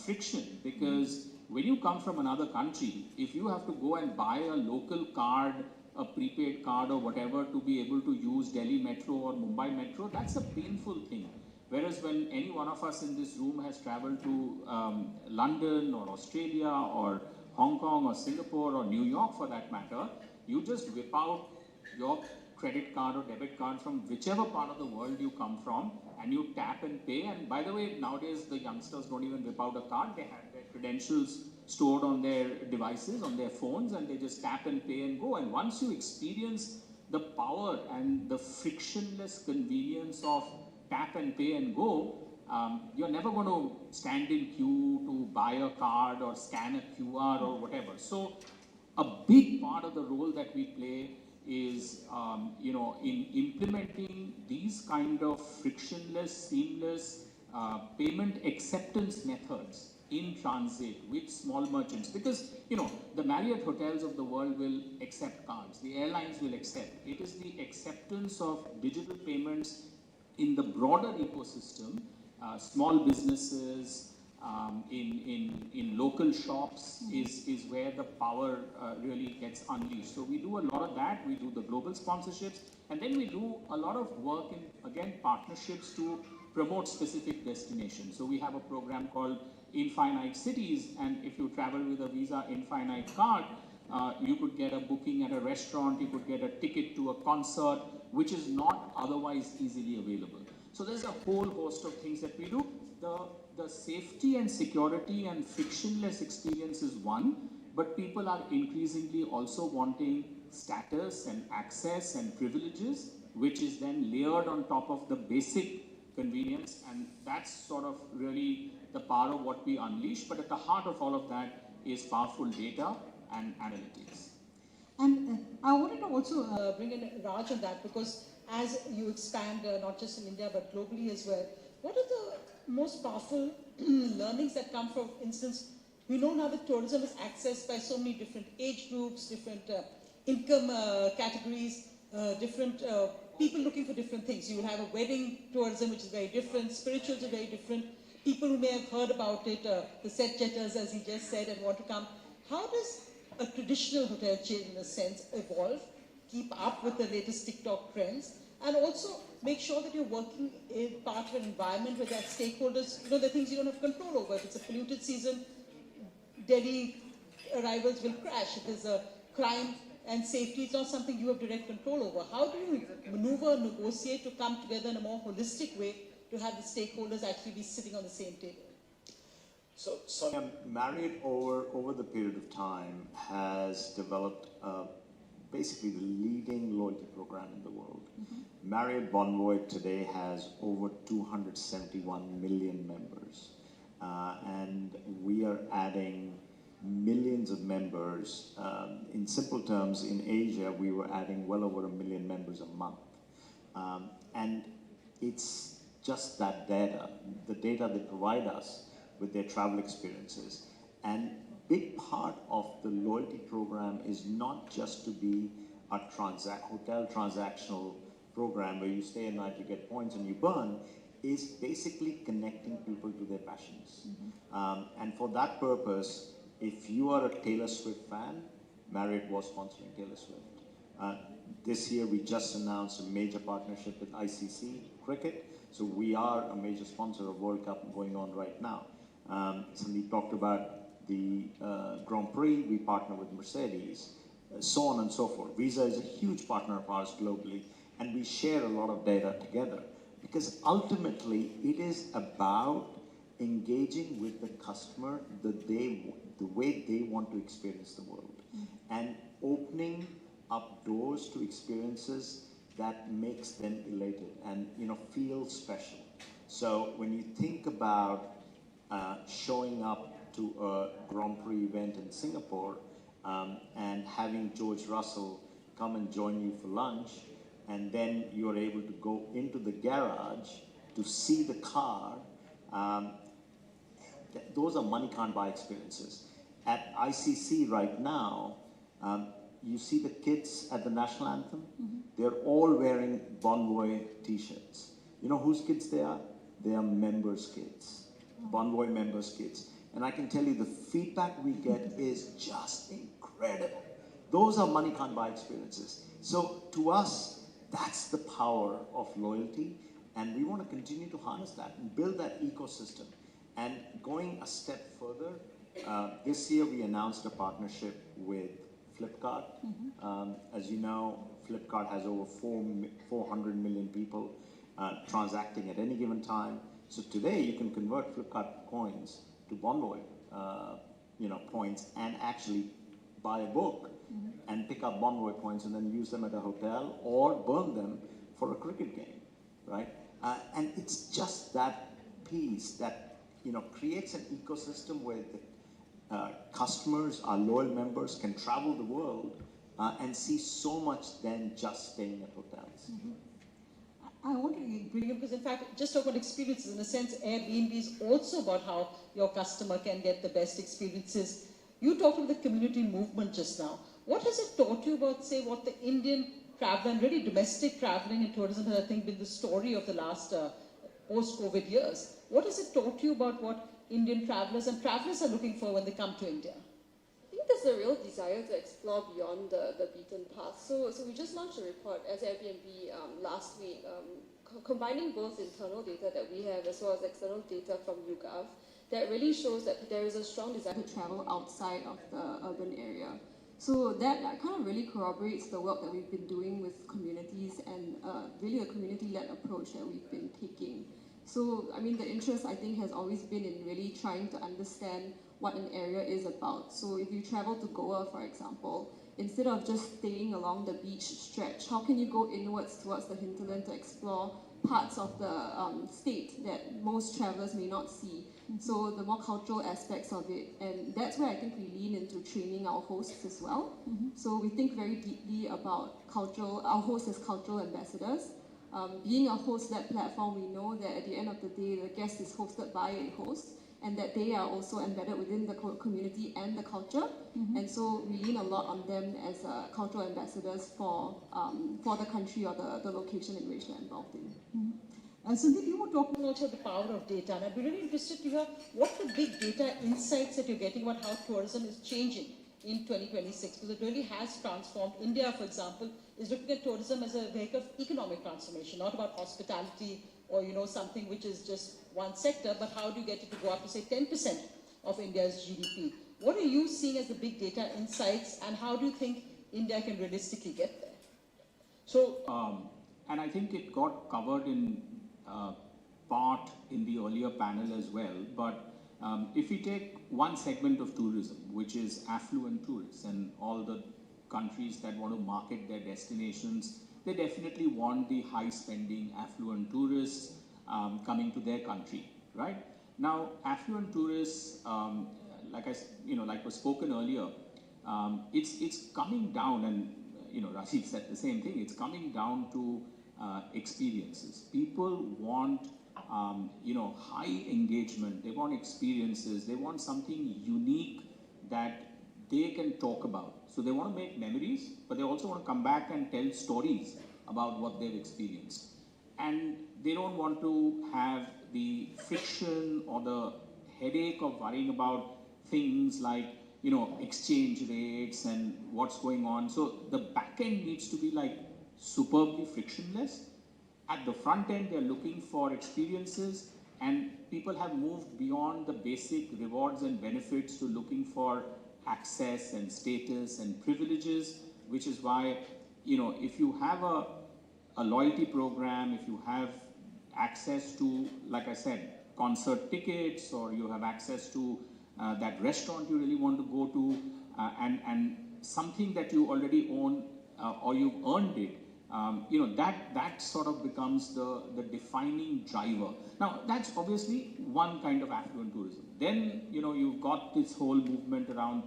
friction, because when you come from another country, if you have to go and buy a local card, a prepaid card or whatever to be able to use Delhi Metro or Mumbai Metro, that's a painful thing. Whereas when any one of us in this room has traveled to London or Australia or Hong Kong or Singapore or New York for that matter, you just whip out your credit card or debit card from whichever part of the world you come from and you tap and pay. And by the way, nowadays the youngsters don't even whip out a card, they have their credentials stored on their devices, on their phones, and they just tap and pay and go. And once you experience the power and the frictionless convenience of tap and pay and go, you're never going to stand in queue to buy a card or scan a QR or whatever. So a big part of the role that we play is, you know, in implementing these kind of frictionless, seamless payment acceptance methods in transit with small merchants. Because, you know, the Marriott hotels of the world will accept cards, the airlines will accept. It is the acceptance of digital payments in the broader ecosystem, small businesses, in local shops is where the power really gets unleashed. So we do a lot of that. We do the global sponsorships, and then we do a lot of work in, again, partnerships to promote specific destinations. So we have a program called Infinite Cities, and if you travel with a Visa Infinite card, you could get a booking at a restaurant, you could get a ticket to a concert, which is not otherwise easily available. So there's a whole host of things that we do. The safety and security and frictionless experience is one, but people are increasingly also wanting status and access and privileges, which is then layered on top of the basic convenience, and that's sort of really the power of what we unleash. But at the heart of all of that is powerful data and analytics. And I wanted to also bring in Raj on that, because as you expand not just in India but globally as well, what are the most powerful learnings that come from, instance, we know now that tourism is accessed by so many different age groups, different income categories, different people looking for different things. You will have a wedding tourism, which is very different, spirituals are very different, people who may have heard about it, the set jetters, as he just said, and want to come. How does a traditional hotel chain, in a sense, evolve, keep up with the latest TikTok trends, and also make sure that you're working in part of an environment where that stakeholders, you know, the things you don't have control over. If it's a polluted season, Delhi arrivals will crash. If there's a crime and safety, it's not something you have direct control over. How do you maneuver, negotiate to come together in a more holistic way to have the stakeholders actually be sitting on the same table? So Sonia, Marriott over the period of time has developed basically the leading loyalty program in the world. Marriott Bonvoy today has over 271 million members. And we are adding millions of members. In simple terms, in Asia, we were adding well over 1 million members a month. And it's just that data, the data they provide us with their travel experiences. And big part of the loyalty program is not just to be a hotel transactional program where you stay a night, you get points and you burn, is basically connecting people to their passions. And for that purpose, if you are a Taylor Swift fan, Marriott was sponsoring Taylor Swift. This year we just announced a major partnership with ICC Cricket, so we are a major sponsor of World Cup going on right now. Sandeep talked about the Grand Prix, we partner with Mercedes, so on and so forth. Visa is a huge partner of ours globally, and we share a lot of data together because ultimately it is about engaging with the customer the way they want to experience the world and opening up doors to experiences that makes them elated and feel special. So when you think about showing up to a Grand Prix event in Singapore and having George Russell come and join you for lunch, and then you're able to go into the garage to see the car, those are money can't buy experiences. At ICC right now, you see the kids at the national anthem, they're all wearing Bonvoy t-shirts. You know whose kids they are? They are members' kids, Bonvoy members' kids. And I can tell you the feedback we get is just incredible. Those are money can't buy experiences. So to us, that's the power of loyalty, and we want to continue to harness that and build that ecosystem. And going a step further, this year we announced a partnership with Flipkart. As you know, Flipkart has over 400 million people transacting at any given time. So today you can convert Flipkart coins to Bonvoy points and actually buy a book and pick up Bonvoy points and then use them at a hotel or burn them for a cricket game, right? And it's just that piece that creates an ecosystem where the customers, our loyal members, can travel the world and see so much than just staying at hotels. I want to bring up, because in fact, just talk about experiences, in a sense, Airbnb is also about how your customer can get the best experiences. You talked about the community movement just now. What has it taught you about, say, what the Indian traveler and really domestic traveling and tourism has, I think, been the story of the last post-COVID years? What has it taught you about what Indian travelers and travelers are looking for when they come to India? I think there's a real desire to explore beyond the beaten path. So we just launched a report as Airbnb last week, combining both internal data that we have as well as external data from YouGov that really shows that there is a strong desire to travel outside of the urban area. So that kind of really corroborates the work that we've been doing with communities and really a community-led approach that we've been taking. So, I mean, the interest, I think, has always been in really trying to understand what an area is about. So if you travel to Goa, for example, instead of just staying along the beach stretch, how can you go inwards towards the hinterland to explore parts of the state that most travelers may not see? So the more cultural aspects of it, and that's where I think we lean into training our hosts as well. So we think very deeply about our hosts as cultural ambassadors. Being a host-led platform, we know that at the end of the day, the guest is hosted by a host, and that they are also embedded within the community and the culture. And so we lean a lot on them as cultural ambassadors for the country or the location in which they're involved in. And Sandeep, you were talking also about the power of data, and I'd be really interested to hear what the big data insights that you're getting about how tourism is changing in 2026, because it really has transformed. India, for example, is looking at tourism as a vehicle of economic transformation, not about hospitality or something which is just one sector, but how do you get it to go up to say 10% of India's GDP? What are you seeing as the big data insights, and how do you think India can realistically get there? So, and I think it got covered in part in the earlier panel as well, but If we take one segment of tourism, which is affluent tourists, and all the countries that want to market their destinations, they definitely want the high-spending affluent tourists coming to their country, right? Now, affluent tourists, like was spoken earlier, it's coming down, and Rashid said the same thing. It's coming down to experiences. People want high engagement. They want experiences. They want something unique that they can talk about. So they want to make memories, but they also want to come back and tell stories about what they've experienced. And they don't want to have the friction or the headache of worrying about things like, exchange rates and what's going on. So the back end needs to be like superbly frictionless. At the front end, they're looking for experiences, and people have moved beyond the basic rewards and benefits to looking for access and status and privileges, which is why, if you have a loyalty program, if you have access to, like I said, concert tickets, or you have access to that restaurant you really want to go to, and something that you already own or you've earned it, that sort of becomes the defining driver. Now, that's obviously one kind of affluent tourism. Then, you've got this whole movement around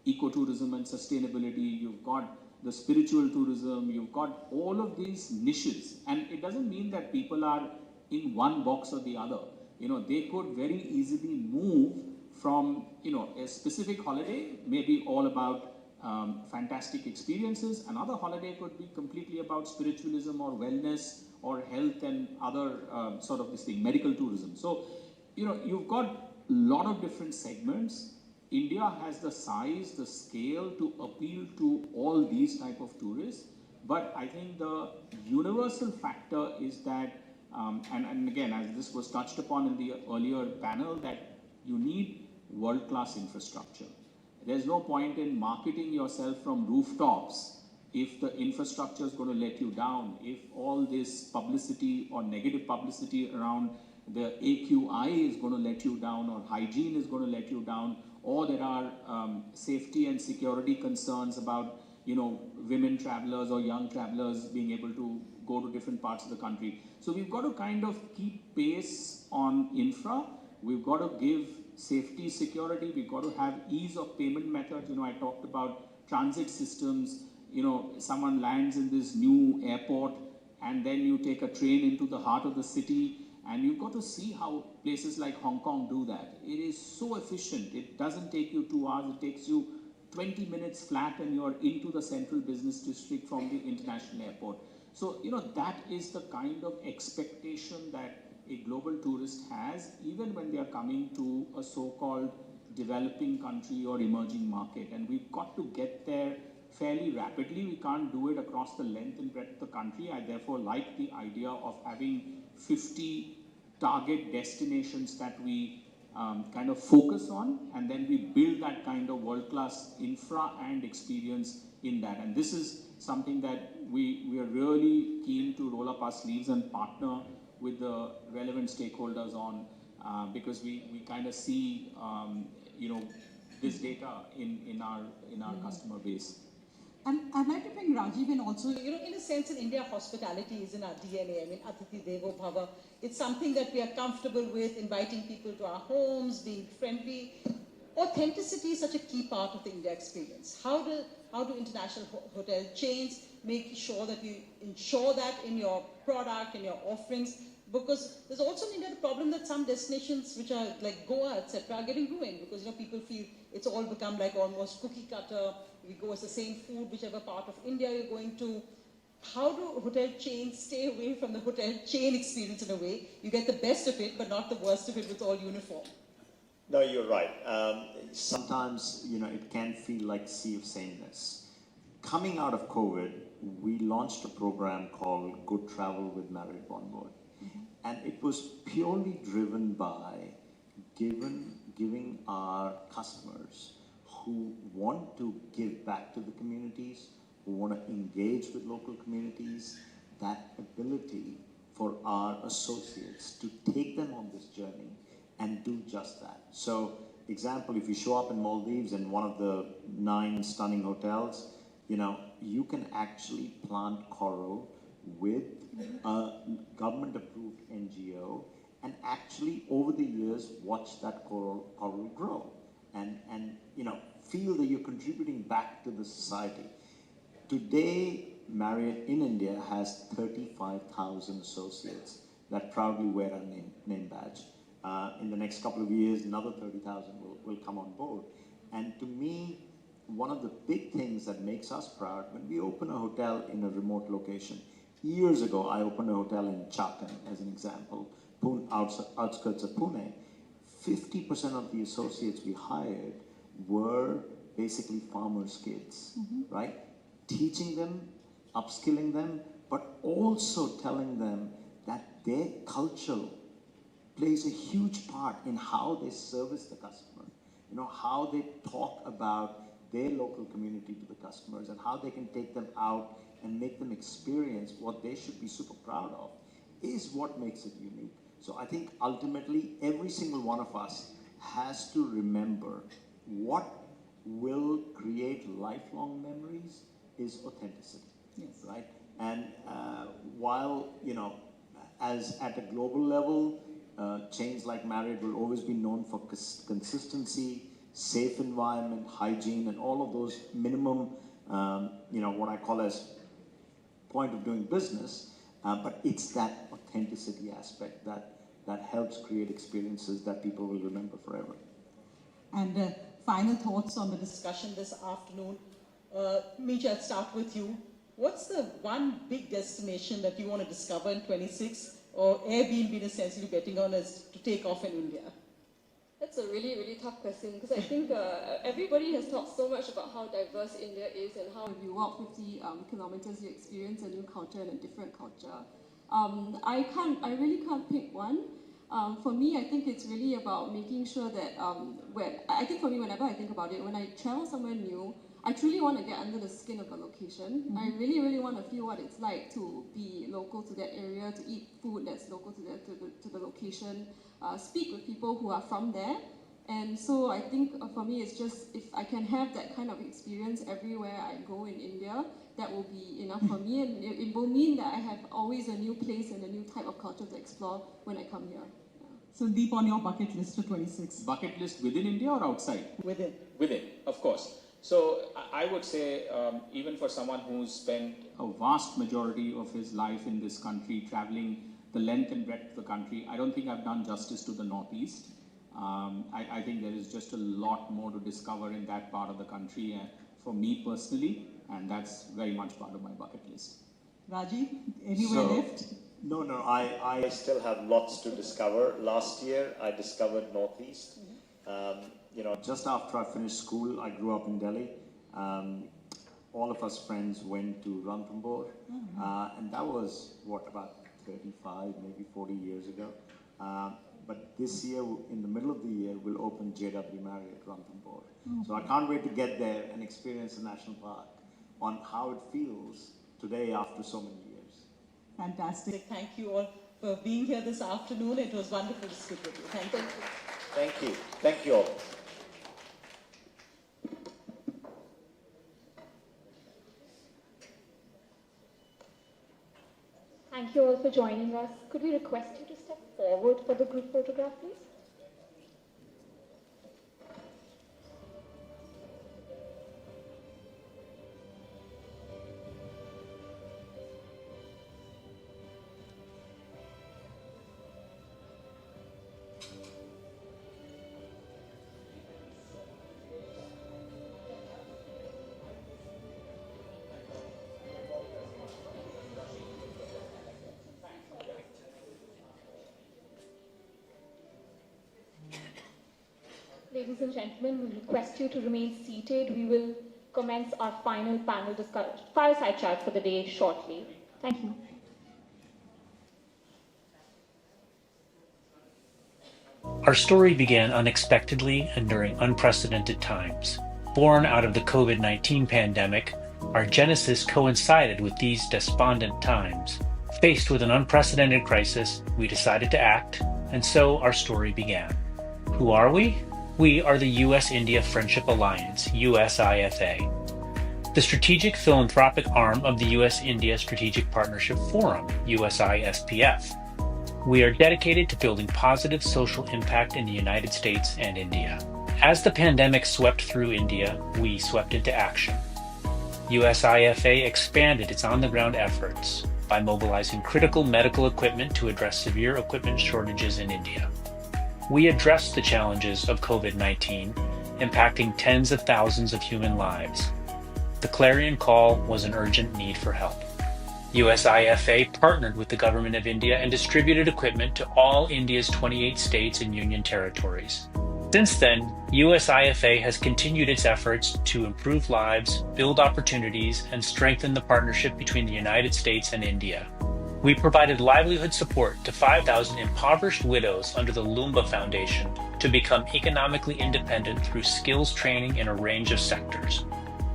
ecotourism and sustainability. You've got the spiritual tourism. You've got all of these niches. And it doesn't mean that people are in one box or the other. They could very easily move from, a specific holiday, maybe all about fantastic experiences. Another holiday could be completely about spiritualism or wellness or health and other sort of this thing, medical tourism. So, you've got a lot of different segments. India has the size, the scale to appeal to all these type of tourists. But I think the universal factor is that, and again, as this was touched upon in the earlier panel, that you need world-class infrastructure. There's no point in marketing yourself from rooftops if the infrastructure is going to let you down, if all this publicity or negative publicity around the AQI is going to let you down, or hygiene is going to let you down, or there are safety and security concerns about, women travelers or young travelers being able to go to different parts of the country. So we've got to kind of keep pace on infra. We've got to give safety, security. We've got to have ease of payment methods. I talked about transit systems. Someone lands in this new airport, and then you take a train into the heart of the city, and you've got to see how places like Hong Kong do that. It is so efficient. It doesn't take you 2 hours. It takes you 20 minutes flat, and you're into the central business district from the international airport. So, that is the kind of expectation that a global tourist has, even when they are coming to a so-called developing country or emerging market. And we've got to get there fairly rapidly. We can't do it across the length and breadth of the country. I therefore like the idea of having 50 target destinations that we kind of focus on, and then we build that kind of world-class infra and experience in that. And this is something that we are really keen to roll up our sleeves and partner with the relevant stakeholders on, because we kind of see this data in our customer base. And I'd like to bring Rajiv in also. In a sense, in India, hospitality is in our DNA. I mean, Atithi Devo Bhava. It's something that we are comfortable with, inviting people to our homes, being friendly. Authenticity is such a key part of the India experience. How do international hotel chains make sure that you ensure that in your product, in your offerings? Because there's also in India the problem that some destinations which are like Goa, etc., are getting ruined because people feel it's all become like almost cookie cutter. We go as the same food, whichever part of India you're going to. How do hotel chains stay away from the hotel chain experience in a way? You get the best of it, but not the worst of it with all uniform. No, you're right. Sometimes, it can feel like sea of sameness. Coming out of COVID, we launched a program called Good Travel with Marriott Bonvoy. And it was purely driven by giving our customers who want to give back to the communities, who want to engage with local communities, that ability for our associates to take them on this journey and do just that. So, example, if you show up in Maldives in one of the 9 stunning hotels, you can actually plant coral with a government-approved NGO and actually, over the years, watch that coral grow and feel that you're contributing back to the society. Today, Marriott in India has 35,000 associates that proudly wear our name badge. In the next couple of years, another 30,000 will come on board. And to me, one of the big things that makes us proud, when we open a hotel in a remote location, years ago, I opened a hotel in Chakan, as an example, outskirts of Pune. 50% of the associates we hired were basically farmers' kids, right? Teaching them, upskilling them, but also telling them that their culture plays a huge part in how they service the customer, how they talk about their local community to the customers and how they can take them out and make them experience what they should be super proud of is what makes it unique. So I think ultimately every single one of us has to remember what will create lifelong memories is authenticity, right? And while, as at a global level, chains like Marriott will always be known for consistency, safe environment, hygiene, and all of those minimum, what I call as point of doing business, but it's that authenticity aspect that helps create experiences that people will remember forever. And final thoughts on the discussion this afternoon. Meej, I'll start with you. What's the one big destination that you want to discover in 26, or Airbnb essentially betting on as to take off in India? That's a really, really tough question, because I think everybody has talked so much about how diverse India is and how if you walk 50 kilometers, you experience a new culture and a different culture. I really can't pick one. For me, I think it's really about making sure that, whenever I think about it, when I travel somewhere new, I truly want to get under the skin of a location. I really, really want to feel what it's like to be local to that area, to eat food that's local to the location, speak with people who are from there. And so I think for me, it's just, if I can have that kind of experience everywhere I go in India, that will be enough for me. And it will mean that I have always a new place and a new type of culture to explore when I come here. So deep on your bucket list for 26. Bucket list within India or outside? Within. Within, of course. So I would say, even for someone who's spent a vast majority of his life in this country, traveling the length and breadth of the country, I don't think I've done justice to the Northeast. I think there is just a lot more to discover in that part of the country for me personally, and that's very much part of my bucket list. Rajiv, anywhere left? No, I still have lots to discover. Last year, I discovered Northeast. Just after I finished school, I grew up in Delhi. All of us friends went to Ranthambore, and that was, about 35, maybe 40 years ago. But this year, in the middle of the year, we'll open JW Marriott Ranthambore. So I can't wait to get there and experience the national park on how it feels today after so many years. Fantastic. Thank you all for being here this afternoon. It was wonderful to speak with you. Thank you. Thank you. Thank you all. Thank you all for joining us. Could we request you to step forward for the group photograph, please? Ladies and gentlemen, we request you to remain seated. We will commence our final panel discussion, fireside chat for the day shortly. Thank you. Our story began unexpectedly and during unprecedented times. Born out of the COVID-19 pandemic, our genesis coincided with these despondent times. Faced with an unprecedented crisis, we decided to act, and so our story began. Who are we? We are the U.S.-India Friendship Alliance, USIFA, the strategic philanthropic arm of the U.S.-India Strategic Partnership Forum, USISPF. We are dedicated to building positive social impact in the United States and India. As the pandemic swept through India, we swept into action. USIFA expanded its on-the-ground efforts by mobilizing critical medical equipment to address severe equipment shortages in India. We addressed the challenges of COVID-19, impacting tens of thousands of human lives. The clarion call was an urgent need for help. USIFA partnered with the Government of India and distributed equipment to all India's 28 states and union territories. Since then, USIFA has continued its efforts to improve lives, build opportunities, and strengthen the partnership between the United States and India. We provided livelihood support to 5,000 impoverished widows under the Lumba Foundation to become economically independent through skills training in a range of sectors.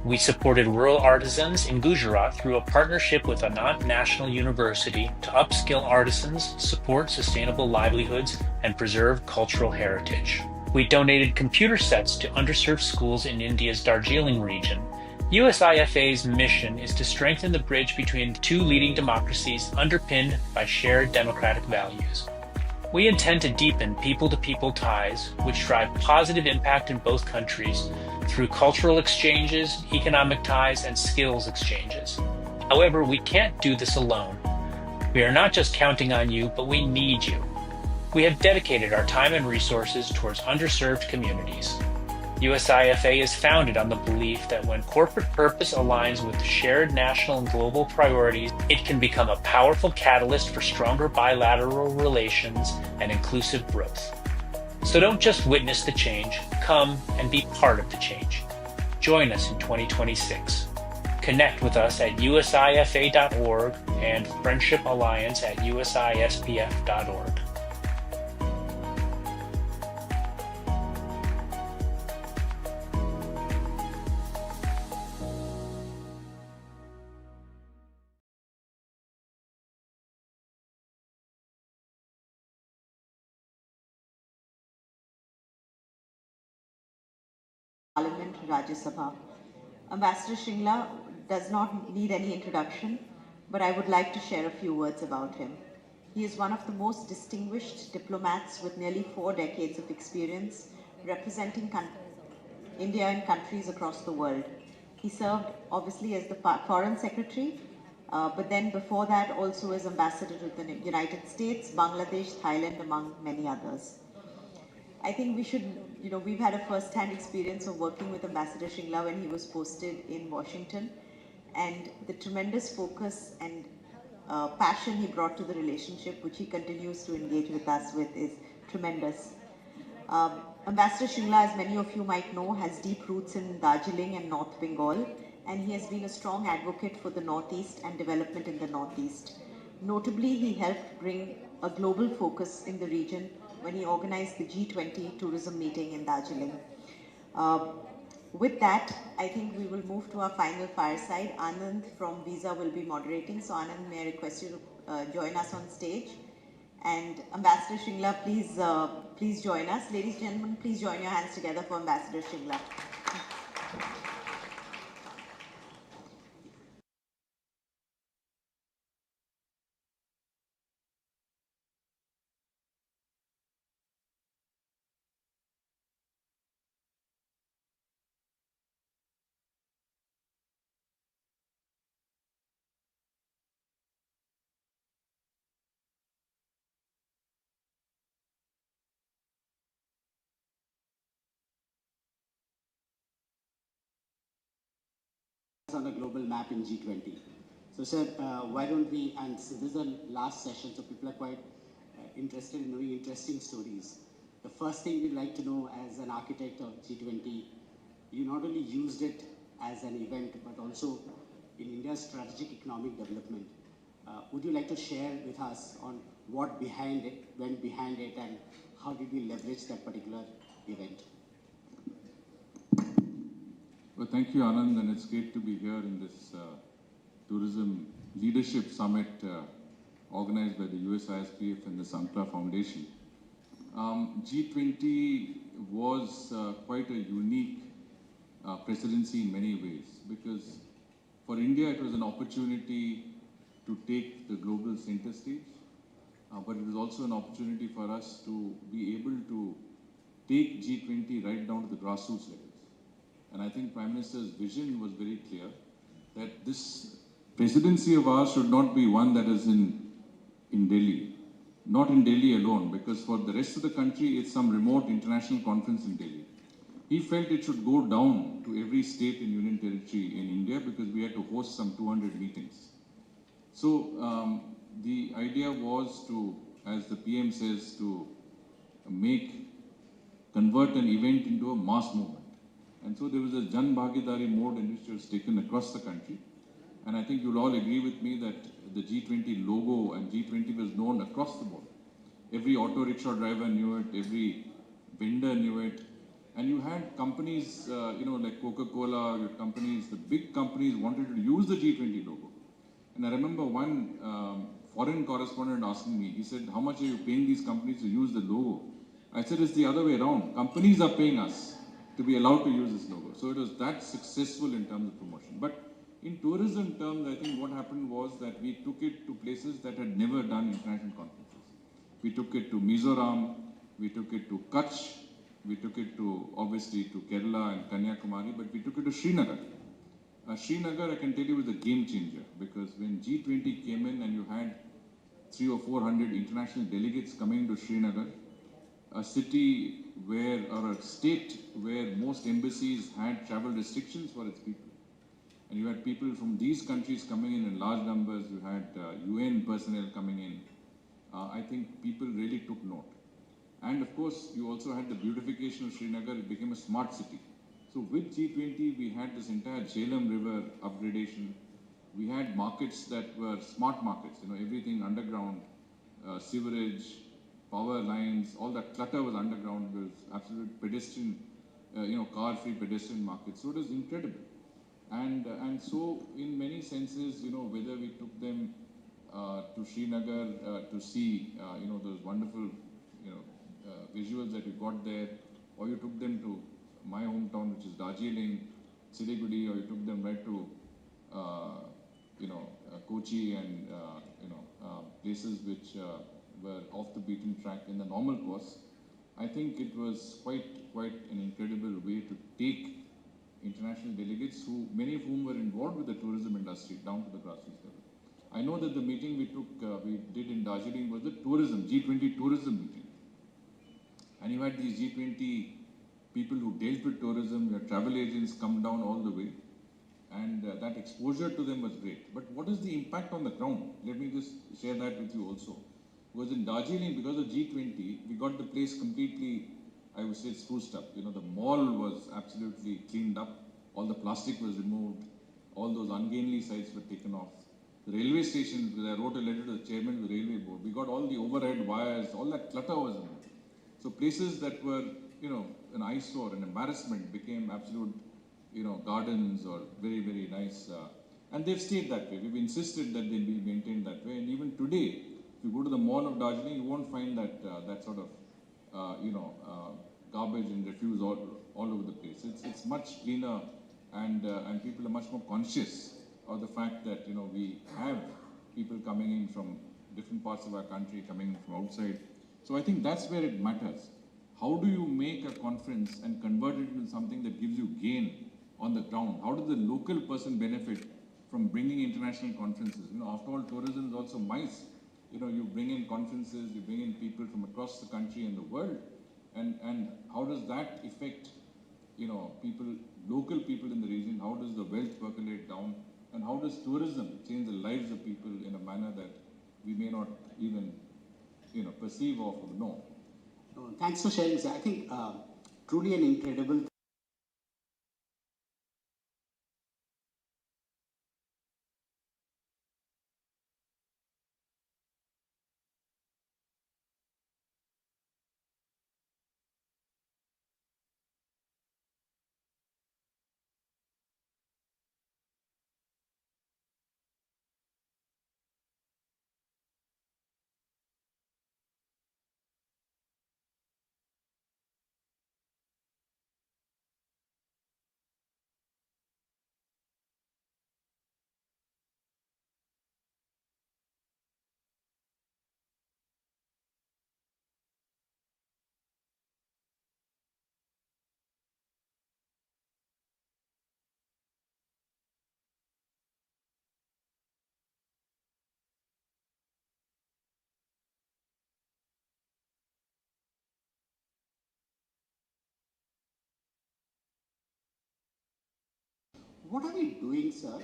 We supported rural artisans in Gujarat through a partnership with Anand National University to upskill artisans, support sustainable livelihoods, and preserve cultural heritage. We donated computer sets to underserved schools in India's Darjeeling region. USIFA's mission is to strengthen the bridge between two leading democracies underpinned by shared democratic values. We intend to deepen people-to-people ties, which drive positive impact in both countries through cultural exchanges, economic ties, and skills exchanges. However, we can't do this alone. We are not just counting on you, but we need you. We have dedicated our time and resources towards underserved communities. USIFA is founded on the belief that when corporate purpose aligns with shared national and global priorities, it can become a powerful catalyst for stronger bilateral relations and inclusive growth. So don't just witness the change, come and be part of the change. Join us in 2026. Connect with us at usifa.org and Friendship Alliance at usispf.org. Parliament, Rajya Sabha. Ambassador Shringla does not need any introduction, but I would like to share a few words about him. He is one of the most distinguished diplomats with nearly 4 decades of experience representing India in countries across the world. He served obviously as the Foreign Secretary, but then before that also as Ambassador to the United States, Bangladesh, Thailand, among many others. I think we should, we've had a first-hand experience of working with Ambassador Shringla when he was posted in Washington, and the tremendous focus and passion he brought to the relationship, which he continues to engage with us with, is tremendous. Ambassador Shringla, as many of you might know, has deep roots in Darjeeling and North Bengal, and he has been a strong advocate for the Northeast and development in the Northeast. Notably, he helped bring a global focus in the region when he organized the G20 tourism meeting in Darjeeling. With that, I think we will move to our final fireside. Anand from Visa will be moderating. So Anand, may I request you to join us on stage? And Ambassador Shringla, please join us. Ladies and gentlemen, please join your hands together for Ambassador Shringla. On a global map in G20. So sir, why don't we, and so this is the last session, so people are quite interested in knowing interesting stories. The first thing we'd like to know as an architect of G20, you not only used it as an event, but also in India's strategic economic development. Would you like to share with us on what went behind it, and how did we leverage that particular event? Well, thank you, Anand, and it's great to be here in this Tourism Leadership Summit organized by the USISPF and the Sankala Foundation. G20 was quite a unique presidency in many ways, because for India it was an opportunity to take the global center stage, but it was also an opportunity for us to be able to take G20 right down to the grassroots levels. And I think Prime Minister's vision was very clear that this presidency of ours should not be one that is in Delhi. Not in Delhi alone, because for the rest of the country, it's some remote international conference in Delhi. He felt it should go down to every state and union territory in India, because we had to host some 200 meetings. So the idea was to, as the PM says, to convert an event into a mass movement. And so there was a Jan Bhagidari mode in which it was taken across the country. And I think you'll all agree with me that the G20 logo and G20 was known across the board. Every auto rickshaw driver knew it, every vendor knew it. And you had companies, like Coca-Cola, your companies, the big companies wanted to use the G20 logo. And I remember one foreign correspondent asking me, he said, how much are you paying these companies to use the logo? I said, it's the other way around. Companies are paying us to be allowed to use this logo. So it was that successful in terms of promotion. But in tourism terms, I think what happened was that we took it to places that had never done international conferences. We took it to Mizoram, we took it to Kutch, we took it to, obviously, to Kerala and Kanyakumari, but we took it to Srinagar. Srinagar, I can tell you, was a game changer, because when G20 came in and you had 300 or 400 international delegates coming to Srinagar, a city where, or a state where most embassies had travel restrictions for its people. And you had people from these countries coming in large numbers, you had UN personnel coming in. I think people really took note. And of course, you also had the beautification of Srinagar, it became a smart city. So with G20, we had this entire Jhelum River upgradation. We had markets that were smart markets, everything underground, sewerage, power lines, all that clutter was underground. There was absolute pedestrian, car-free pedestrian markets. So it was incredible. And so in many senses, whether we took them to Srinagar to see, those wonderful, visuals that you got there, or you took them to my hometown, which is Darjeeling, Siliguri, or you took them right to, Kochi and, places which were off the beaten track in the normal course. I think it was quite an incredible way to take international delegates, many of whom were involved with the tourism industry, down to the grassroots level. I know that the meeting we did in Darjeeling was the G20 tourism meeting. And you had these G20 people who dealt with tourism, your travel agents come down all the way. And that exposure to them was great. But what is the impact on the ground? Let me just share that with you also. Because in Darjeeling, because of G20, we got the place completely, I would say, spruced up. The mall was absolutely cleaned up. All the plastic was removed. All those ungainly sites were taken off. The railway station, I wrote a letter to the chairman of the railway board. We got all the overhead wires, all that clutter was removed. So places that were, an eyesore, an embarrassment, became absolute, gardens or very, very nice. And they've stayed that way. We've insisted that they be maintained that way. And even today, if you go to the mall of Darjeeling, you won't find that that sort of, garbage and refuse all over the place. It's much cleaner, and people are much more conscious of the fact that we have people coming in from different parts of our country, coming in from outside. So I think that's where it matters. How do you make a conference and convert it into something that gives you gain on the ground? How does the local person benefit from bringing international conferences? After all, tourism is also MICE. You bring in conferences, you bring in people from across the country and the world, and how does that affect, local people in the region? How does the wealth percolate down? And how does tourism change the lives of people in a manner that we may not even, perceive of or know? Thanks for sharing, sir. I think truly an incredible What are we doing, sir?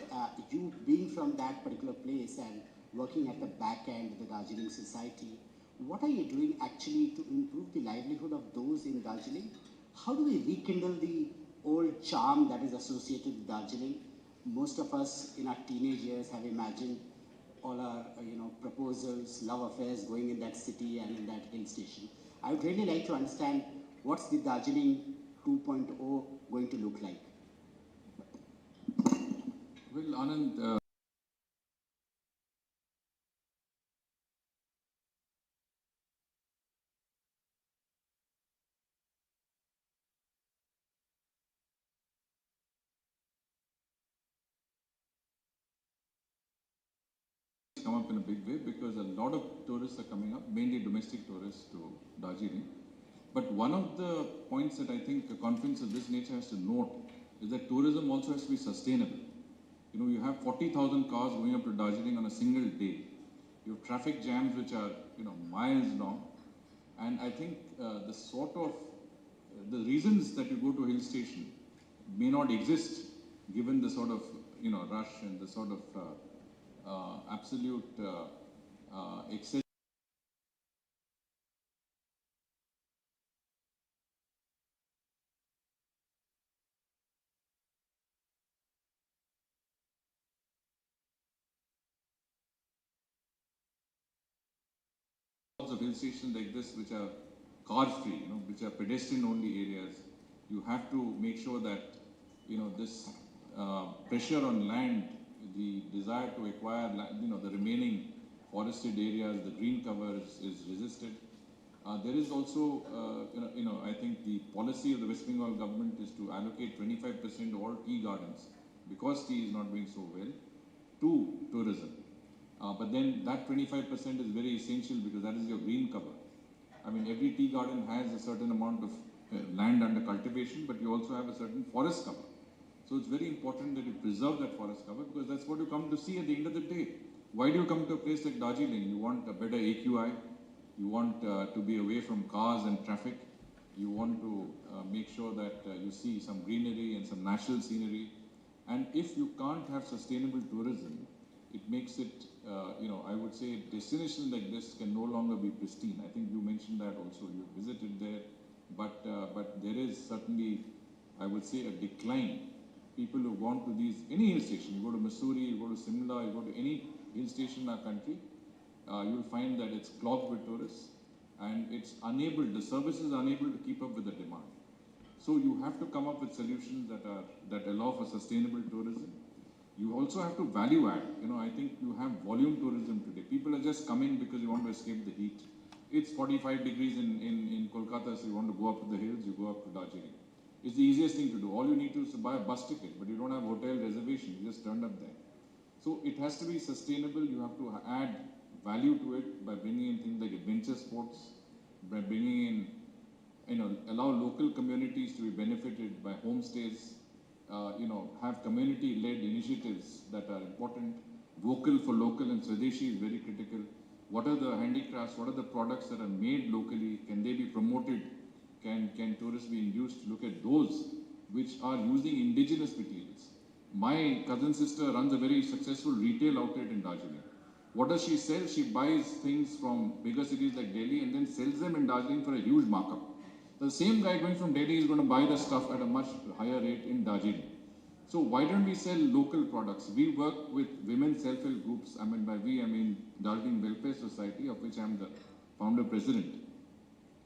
You being from that particular place and working at the back end of the Darjeeling Society, what are you doing actually to improve the livelihood of those in Darjeeling? How do we rekindle the old charm that is associated with Darjeeling? Most of us in our teenage years have imagined all our proposals, love affairs going in that city and in that hill station. I would really like to understand what's the Darjeeling 2.0 going to look like. Well, Anand, come up in a big way because a lot of tourists are coming up, mainly domestic tourists to Darjeeling. But one of the points that I think a conference of this nature has to note is that tourism also has to be sustainable. You have 40,000 cars going up to Darjeeling on a single day. You have traffic jams which are, miles long. And I think the reasons that you go to a hill station may not exist given the sort of, rush and the sort of absolute excess of hill stations like this which are car free, which are pedestrian only areas. You have to make sure that, this pressure on land, the desire to acquire, the remaining forested areas, the green cover is resisted. There is also, I think the policy of the West Bengal government is to allocate 25% of all tea gardens, because tea is not doing so well, to tourism. But then that 25% is very essential because that is your green cover. I mean, every tea garden has a certain amount of land under cultivation, but you also have a certain forest cover. So it's very important that you preserve that forest cover because that's what you come to see at the end of the day. Why do you come to a place like Darjeeling? You want a better AQI. You want to be away from cars and traffic. You want to make sure that you see some greenery and some natural scenery. And if you can't have sustainable tourism, it makes it, I would say destinations like this can no longer be pristine. I think you mentioned that also. You visited there, but there is certainly, I would say, a decline. People who have gone to any hill station, you go to Missouri, you go to Simla, you go to any hill station in our country, you'll find that it's clogged with tourists and the service is unable to keep up with the demand. So you have to come up with solutions that allow for sustainable tourism. You also have to value add. I think you have volume tourism today. People are just coming because you want to escape the heat. It's 45 degrees in Kolkata, so you want to go up to the hills, you go up to Darjeeling. It's the easiest thing to do. All you need to do is to buy a bus ticket, but you don't have hotel reservation. You just turned up there. So it has to be sustainable. You have to add value to it by bringing in things like adventure sports, by bringing in, allow local communities to be benefited by homestays, have community-led initiatives that are important. Vocal for local and Swadeshi is very critical. What are the handicrafts? What are the products that are made locally? Can they be promoted? Can tourists be induced to look at those which are using indigenous materials? My cousin sister runs a very successful retail outlet in Darjeeling. What does she sell? She buys things from bigger cities like Delhi and then sells them in Darjeeling for a huge markup. The same guy going from Delhi is going to buy the stuff at a much higher rate in Darjeeling. So why don't we sell local products? We work with women self-help groups. I mean, by we, I mean Darjeeling Welfare Society, of which I am the founder president.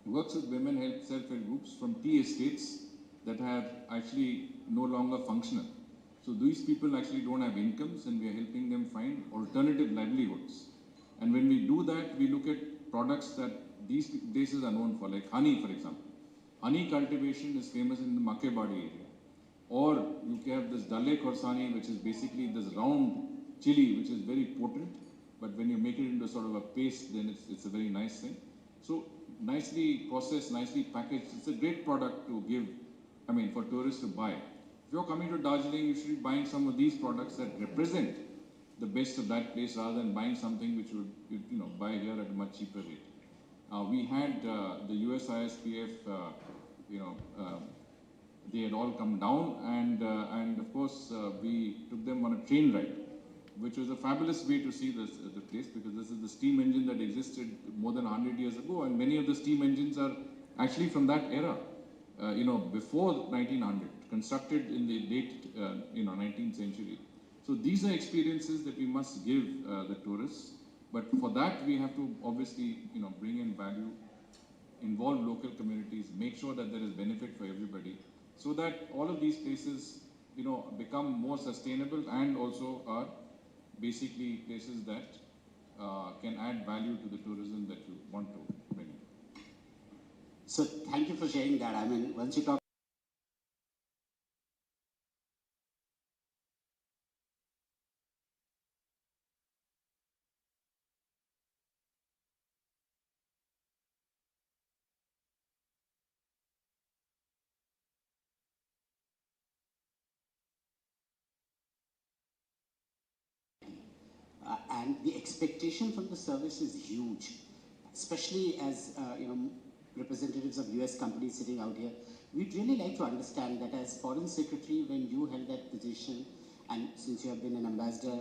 Works with women self-help groups from tea estates that have actually no longer functional. So these people actually don't have incomes and we are helping them find alternative livelihoods. And when we do that, we look at products that these places are known for, like honey, for example. Honey cultivation is famous in the Makebadi area. Or you have this Dalle Khorsani, which is basically this round chili, which is very potent. But when you make it into sort of a paste, then it's a very nice thing. So nicely processed, nicely packaged. It's a great product to give, for tourists to buy. If you're coming to Darjeeling, you should be buying some of these products that represent the best of that place rather than buying something which would buy here at a much cheaper rate. We had the USISPF, they had all come down, and of course we took them on a train ride, which was a fabulous way to see the place, because this is the steam engine that existed more than 100 years ago, and many of the steam engines are actually from that era, before 1900, constructed in the late 19th century. So these are experiences that we must give the tourists, but for that we have to obviously bring in value, involve local communities, make sure that there is benefit for everybody, so that all of these places become more sustainable and also are basically places that can add value to the tourism that you want to bring in. So thank you for sharing that. I mean, once you talk and the expectation from the service is huge, especially as representatives of US companies sitting out here. We'd really like to understand that as Foreign Secretary, when you held that position, and since you have been an ambassador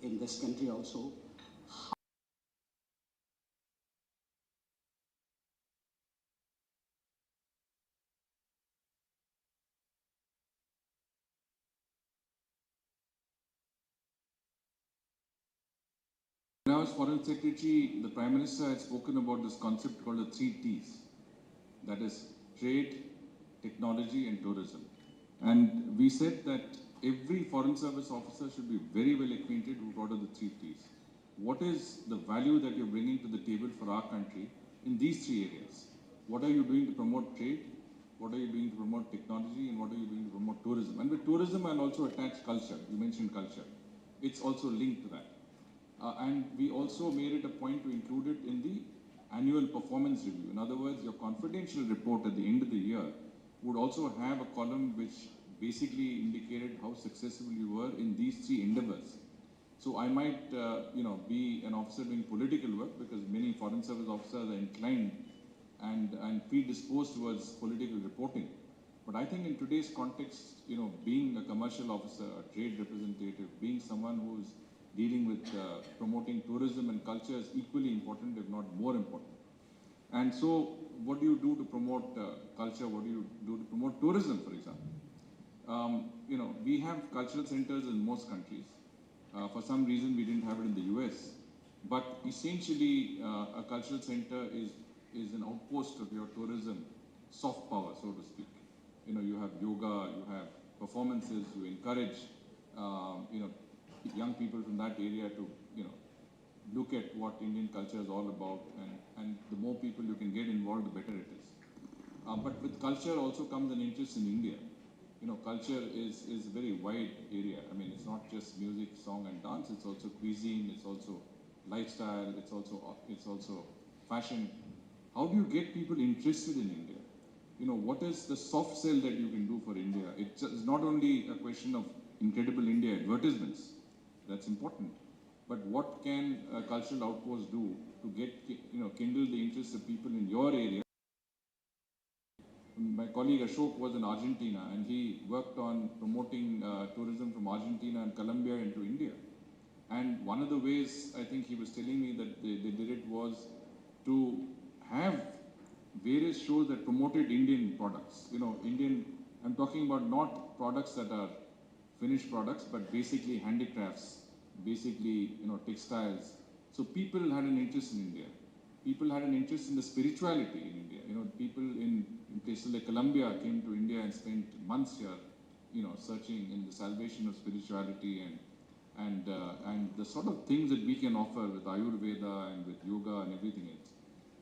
in this country also, When I was Foreign Secretary, the Prime Minister had spoken about this concept called the 3 T's. That is trade, technology and tourism. And we said that every Foreign Service officer should be very well acquainted with what are the 3 T's. What is the value that you're bringing to the table for our country in these 3 areas? What are you doing to promote trade? What are you doing to promote technology? And what are you doing to promote tourism? And with tourism, I'll also attach culture. You mentioned culture. It's also linked to that. And we also made it a point to include it in the annual performance review. In other words, your confidential report at the end of the year would also have a column which basically indicated how successful you were in these 3 endeavors. So I might, be an officer doing political work, because many Foreign Service officers are inclined and predisposed towards political reporting. But I think in today's context, being a commercial officer, a trade representative, being someone who's dealing with promoting tourism and culture is equally important, if not more important. And so, what do you do to promote culture? What do you do to promote tourism, for example? We have cultural centers in most countries. For some reason, we didn't have it in the US. But essentially, a cultural center is an outpost of your tourism soft power, so to speak. You have yoga, you have performances, you encourage, young people from that area to, look at what Indian culture is all about, and the more people you can get involved, the better it is. But with culture also comes an interest in India. Culture is a very wide area. I mean, it's not just music, song and dance, it's also cuisine, it's also lifestyle, it's also fashion. How do you get people interested in India? What is the soft sell that you can do for India? It's not only a question of incredible India advertisements. That's important. But what can a cultural outpost do to get, kindle the interest of people in your area? My colleague Ashok was in Argentina, and he worked on promoting tourism from Argentina and Colombia into India. And one of the ways I think he was telling me that they did it was to have various shows that promoted Indian products. I'm talking about not products that are finished products, but basically handicrafts, basically, textiles. So people had an interest in India. People had an interest in the spirituality in India. People in places like Colombia came to India and spent months here, searching in the salvation of spirituality and the sort of things that we can offer with Ayurveda and with yoga and everything else.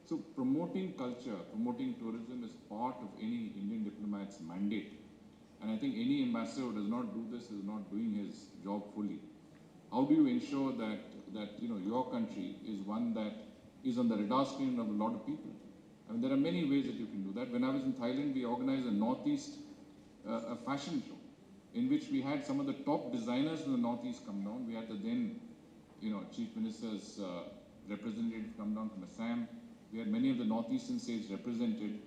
So promoting culture, promoting tourism is part of any Indian diplomat's mandate. And I think any ambassador who does not do this is not doing his job fully. How do you ensure that your country is one that is on the radar screen of a lot of people? I mean, there are many ways that you can do that. When I was in Thailand, we organized a Northeast a fashion show in which we had some of the top designers from the Northeast come down. We had the then, Chief Minister's representative come down from Assam. We had many of the Northeastern states represented.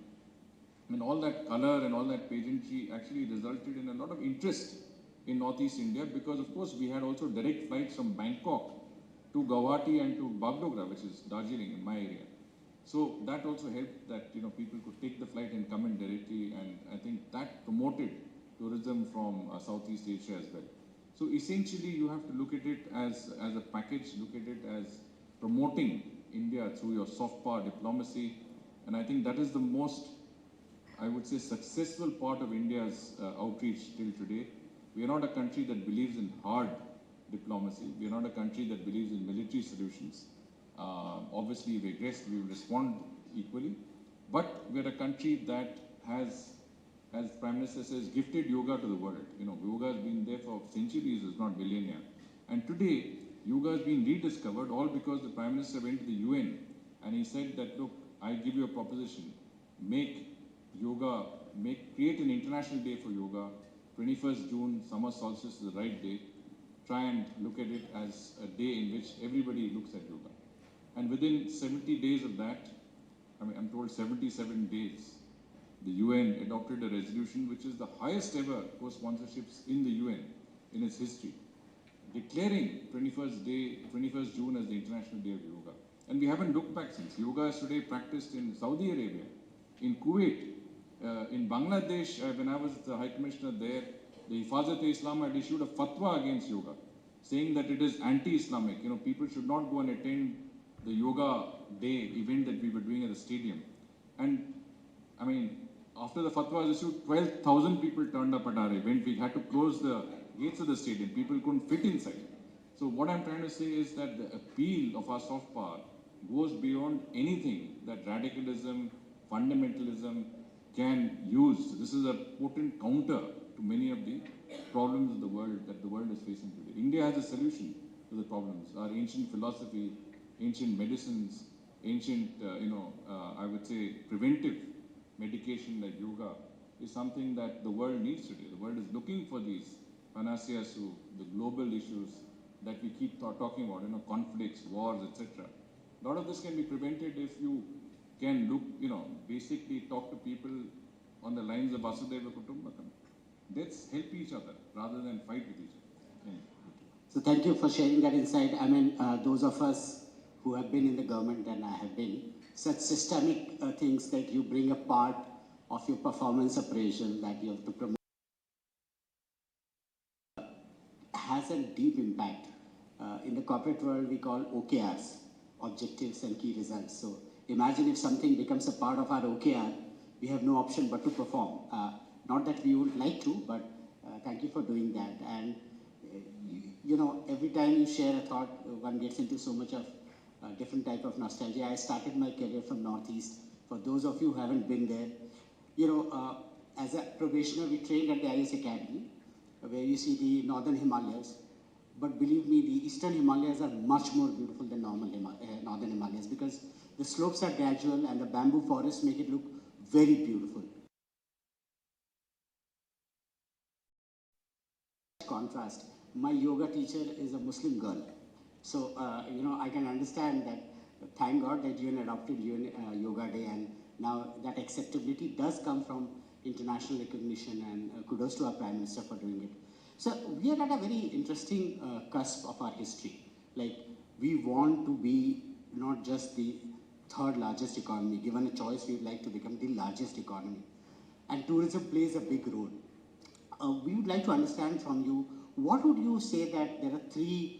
I mean, all that color and all that pageantry actually resulted in a lot of interest in Northeast India because, of course, we had also direct flights from Bangkok to Guwahati and to Bagdogra, which is Darjeeling in my area. So that also helped that, you know, people could take the flight and come in directly, and I think that promoted tourism from Southeast Asia as well. So essentially, you have to look at it as a package, look at it as promoting India through your soft power diplomacy, and I think that is the most, I would say, successful part of India's outreach till today. We are not a country that believes in hard diplomacy. We are not a country that believes in military solutions. Obviously, if aggressed, we will respond equally. But we are a country that has, as Prime Minister says, gifted yoga to the world. You know, yoga has been there for centuries, it's not millennia. And today, yoga has been rediscovered all because the Prime Minister went to the UN and he said that, look, I give you a proposition, make yoga, create an international day for yoga. 21st June, summer solstice is the right day. Try and look at it as a day in which everybody looks at yoga. And within 70 days of that, I mean, I'm told 77 days, the UN adopted a resolution which is the highest ever co-sponsorships in the UN in its history, declaring 21st June as the International Day of Yoga. And we haven't looked back since. Yoga is today practiced in Saudi Arabia, in Kuwait, in Bangladesh. When I was the High Commissioner there, the Hifazat-e-Islam had issued a fatwa against yoga, saying that it is anti-Islamic. You know, people should not go and attend the yoga day event that we were doing at the stadium. And I mean, after the fatwa was issued, 12,000 people turned up at our event. We had to close the gates of the stadium. People couldn't fit inside. So what I'm trying to say is that the appeal of our soft power goes beyond anything that radicalism, fundamentalism can use. This is a potent counter to many of the problems of the world that the world is facing today. India has a solution to the problems. Our ancient philosophy, ancient medicines, ancient, I would say, preventive medication like yoga is something that the world needs today. The world is looking for these panaceas to the global issues that we keep talking about, conflicts, wars, etc. A lot of this can be prevented if you can look, basically talk to people on the lines of Vasudhaiva Kutumbakam. Let's help each other rather than fight with each other. So thank you for sharing that insight. I mean, those of us who have been in the government, and I have been, such systemic things that you bring a part of your performance appraisal that you have to promote has a deep impact. In the corporate world, we call OKRs, objectives and key results. So imagine if something becomes a part of our OKR, we have no option but to perform. Not that we would like to, but thank you for doing that. And every time you share a thought, one gets into so much of different type of nostalgia. I started my career from Northeast. For those of you who haven't been there, as a probationer, we trained at the IS Academy, where you see the northern Himalayas. But believe me, the eastern Himalayas are much more beautiful than northern Himalayas because the slopes are gradual and the bamboo forests make it look very beautiful. Contrast, my yoga teacher is a Muslim girl. So, I can understand that, thank God that UN adopted Yoga Day, and now that acceptability does come from international recognition, and kudos to our Prime Minister for doing it. So, we are at a very interesting cusp of our history. Like, we want to be not just the third largest economy. Given a choice, we would like to become the largest economy. And tourism plays a big role. We would like to understand from you, what would you say that there are three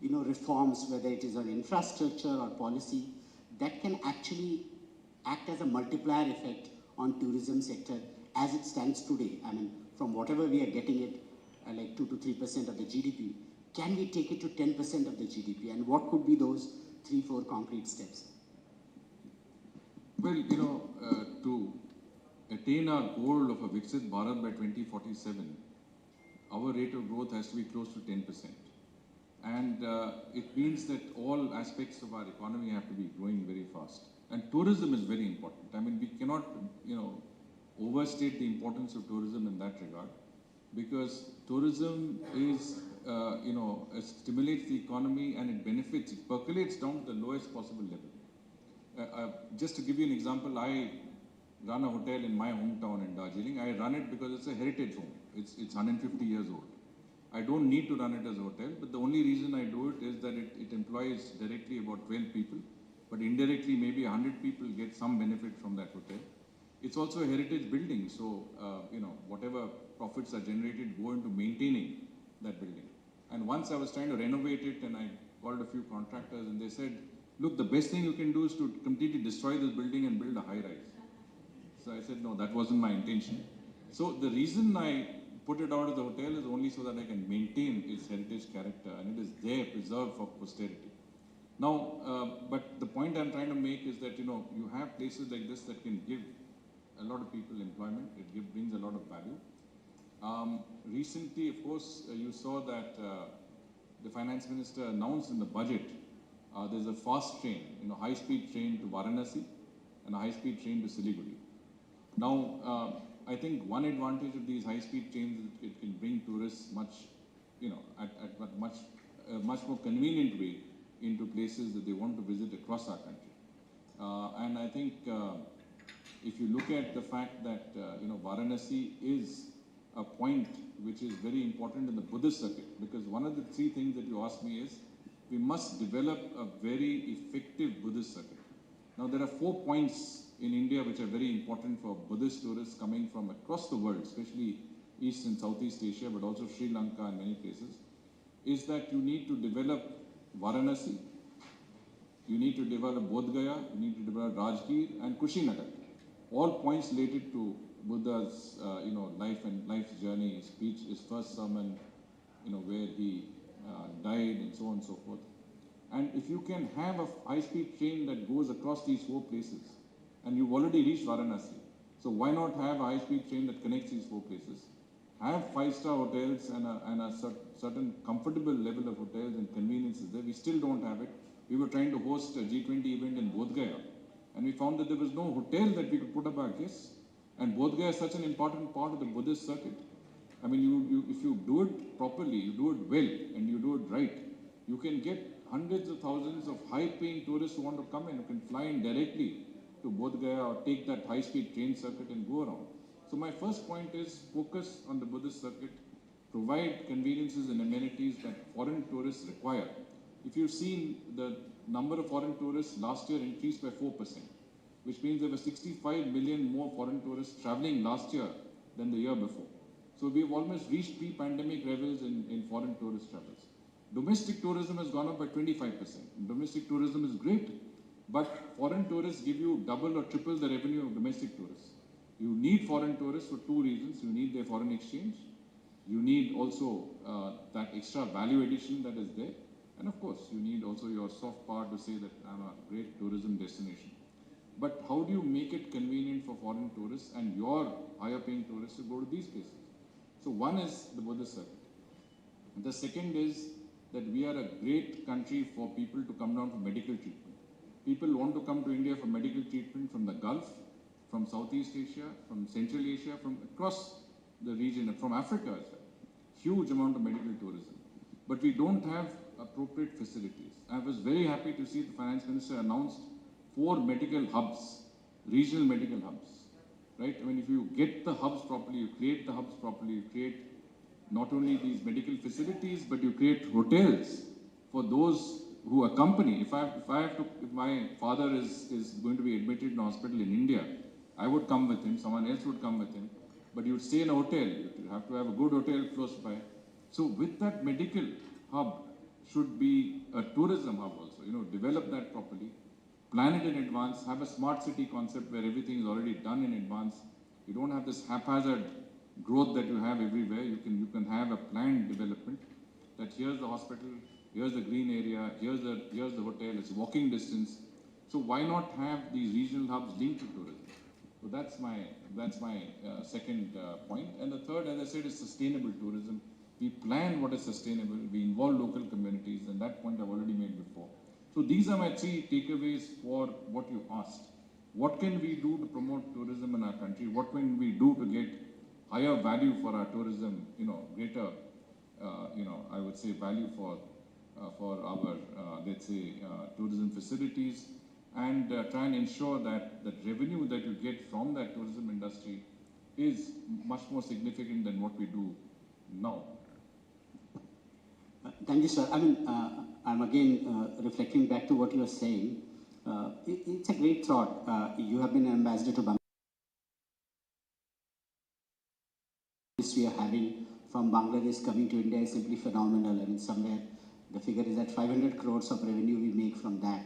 reforms, whether it is on infrastructure or policy, that can actually act as a multiplier effect on tourism sector as it stands today? I mean, from whatever we are getting it, like 2 to 3% of the GDP, can we take it to 10% of the GDP? And what could be those 3-4 concrete steps? Well, to attain our goal of a Viksit Bharat by 2047, our rate of growth has to be close to 10%. And it means that all aspects of our economy have to be growing very fast. And tourism is very important. I mean, we cannot, overstate the importance of tourism in that regard, because tourism is, it stimulates the economy and it benefits, it percolates down to the lowest possible level. Just to give you an example, I run a hotel in my hometown in Darjeeling. I run it because it's a heritage home. It's 150 years old. I don't need to run it as a hotel, but the only reason I do it is that it employs directly about 12 people, but indirectly maybe 100 people get some benefit from that hotel. It's also a heritage building, so whatever profits are generated go into maintaining that building. And once I was trying to renovate it, and I called a few contractors, and they said, look, the best thing you can do is to completely destroy this building and build a high-rise. So I said, no, that wasn't my intention. So the reason I put it out of the hotel is only so that I can maintain its heritage character, and it is there preserved for posterity. Now, but the point I'm trying to make is that, you have places like this that can give a lot of people employment. It brings a lot of value. Recently, of course, you saw that the finance minister announced in the budget there's a fast train, high-speed train to Varanasi and a high-speed train to Siliguri. Now, I think one advantage of these high-speed trains is it can bring tourists much, at much more convenient way into places that they want to visit across our country. And I think if you look at the fact that Varanasi is a point which is very important in the Buddhist circuit, because one of the three things that you asked me is we must develop a very effective Buddhist circuit. Now there are 4 points in India which are very important for Buddhist tourists coming from across the world, especially East and Southeast Asia, but also Sri Lanka and many places, is that you need to develop Varanasi, you need to develop Bodh Gaya, you need to develop Rajgir and Kushinagar. All points related to Buddha's, life and life's journey, his speech, his first sermon, where he died and so on and so forth. And if you can have a high-speed train that goes across these 4 places, and you've already reached Varanasi, so why not have a high-speed train that connects these 4 places? Have 5-star hotels and a certain comfortable level of hotels and conveniences there. We still don't have it. We were trying to host a G20 event in Bodh Gaya, and we found that there was no hotel that we could put up our guests. And Bodh Gaya is such an important part of the Buddhist circuit. I mean, if you do it properly, you do it well, and you do it right, you can get hundreds of thousands of high-paying tourists who want to come in, who can fly in directly to Bodh Gaya or take that high-speed train circuit and go around. So my first point is focus on the Buddhist circuit, provide conveniences and amenities that foreign tourists require. If you've seen, the number of foreign tourists last year increased by 4%, which means there were 65 million more foreign tourists traveling last year than the year before. So we've almost reached pre-pandemic levels in foreign tourist travels. Domestic tourism has gone up by 25%. Domestic tourism is great, but foreign tourists give you double or triple the revenue of domestic tourists. You need foreign tourists for 2 reasons. You need their foreign exchange. You need also that extra value addition that is there. And of course, you need also your soft power to say that I'm a great tourism destination. But how do you make it convenient for foreign tourists and your higher paying tourists to go to these places? So one is the Buddhist circuit. The second is that we are a great country for people to come down for medical treatment. People want to come to India for medical treatment from the Gulf, from Southeast Asia, from Central Asia, from across the region, from Africa as well. Huge amount of medical tourism. But we don't have appropriate facilities. I was very happy to see the finance minister announced 4 medical hubs, regional medical hubs, right? I mean, if you get the hubs properly, you create the hubs properly, you create not only these medical facilities, but you create hotels for those who accompany. If my father is going to be admitted in a hospital in India, I would come with him, someone else would come with him, but you would stay in a hotel. You have to have a good hotel close by. So with that medical hub should be a tourism hub also, develop that properly, plan it in advance, have a smart city concept where everything is already done in advance. You don't have this haphazard growth that you have everywhere. You can have a planned development that here's the hospital, here's the green area, here's the hotel, it's walking distance. So why not have these regional hubs linked to tourism? So that's my second point. And the third, as I said, is sustainable tourism. We plan what is sustainable, we involve local communities, and that point I've already made before. So these are my 3 takeaways for what you asked. What can we do to promote tourism in our country? What can we do to get higher value for our tourism, greater, I would say value for our, let's say, tourism facilities. and try and ensure that the revenue that you get from that tourism industry is much more significant than what we do now. Thank you, sir. I mean, I'm again reflecting back to what you were saying. It's a great thought. You have been an ambassador to Bangladesh. We are having from Bangladesh coming to India is simply phenomenal. I mean, somewhere the figure is at 500 crores of revenue we make from that.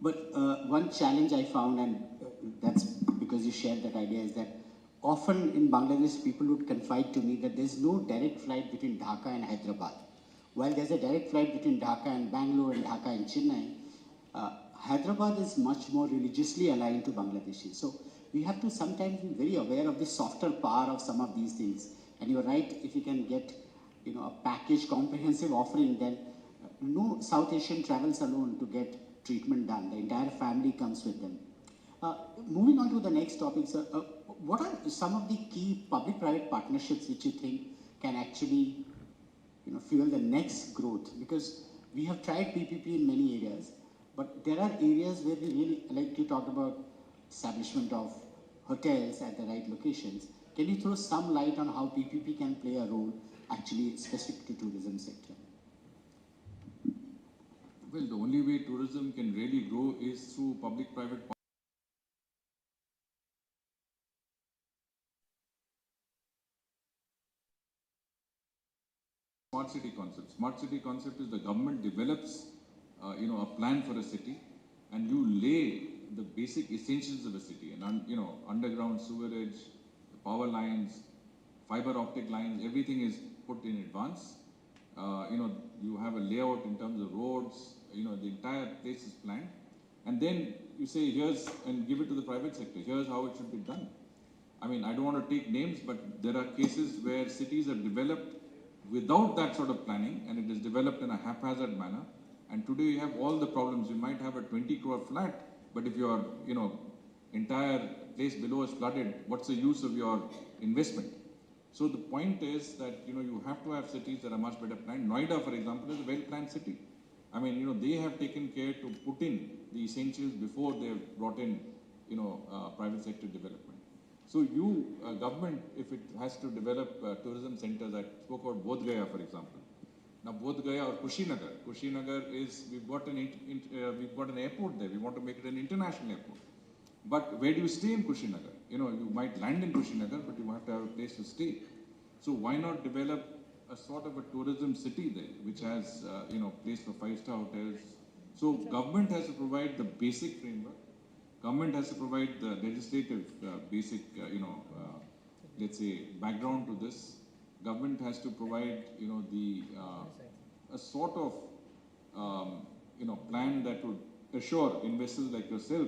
But one challenge I found, and that's because you shared that idea, is that often in Bangladesh people would confide to me that there's no direct flight between Dhaka and Hyderabad. While there's a direct flight between Dhaka and Bangalore and Dhaka and Chennai, Hyderabad is much more religiously aligned to Bangladeshis. So we have to sometimes be very aware of the softer power of some of these things. And you're right, if you can get a package, comprehensive offering, then no South Asian travels alone to get treatment done. The entire family comes with them. Moving on to the next topic, sir, what are some of the key public-private partnerships which you think can actually fuel the next growth? Because we have tried PPP in many areas, but there are areas where we really, like you talked about establishment of hotels at the right locations. Can you throw some light on how PPP can play a role actually specific to tourism sector? Well, the only way tourism can really grow is through public-private partnerships. Smart city concept. Smart city concept is the government develops, a plan for a city, and you lay the basic essentials of a city, and underground sewerage, power lines, fiber optic lines, everything is put in advance. You have a layout in terms of roads. The entire place is planned, and then you say and give it to the private sector. Here's how it should be done. I mean, I don't want to take names, but there are cases where cities are developed without that sort of planning, and it is developed in a haphazard manner. And today you have all the problems. You might have a 20 crore flat, but if your entire place below is flooded, what's the use of your investment? So the point is that you have to have cities that are much better planned. Noida, for example, is a well-planned city. I mean, they have taken care to put in the essentials before they have brought in private sector development. So government, if it has to develop tourism centers, I spoke about Bodh Gaya, for example. Now Bodh Gaya or Kushinagar is, we've got an airport there. We want to make it an international airport. But where do you stay in Kushinagar? You might land in Kushinagar, but you have to have a place to stay. So why not develop a sort of a tourism city there, which has, place for 5-star hotels? So government has to provide the basic framework. Government has to provide the legislative basic, let's say, background to this. Government has to provide, a sort of, plan that would assure investors like yourself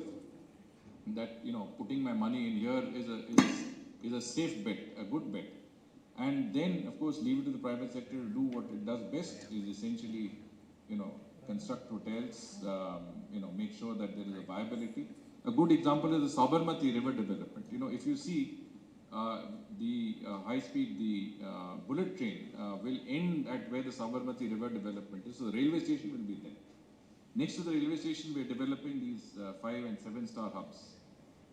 that, putting my money in here is a safe bet, a good bet. And then, of course, leave it to the private sector to do what it does best, is essentially, construct hotels, make sure that there is a viability. A good example is the Sabarmati River development. If you see the high-speed, bullet train will end at where the Sabarmati River development is. So the railway station will be there. Next to the railway station, we are developing these 5- and 7-star hubs.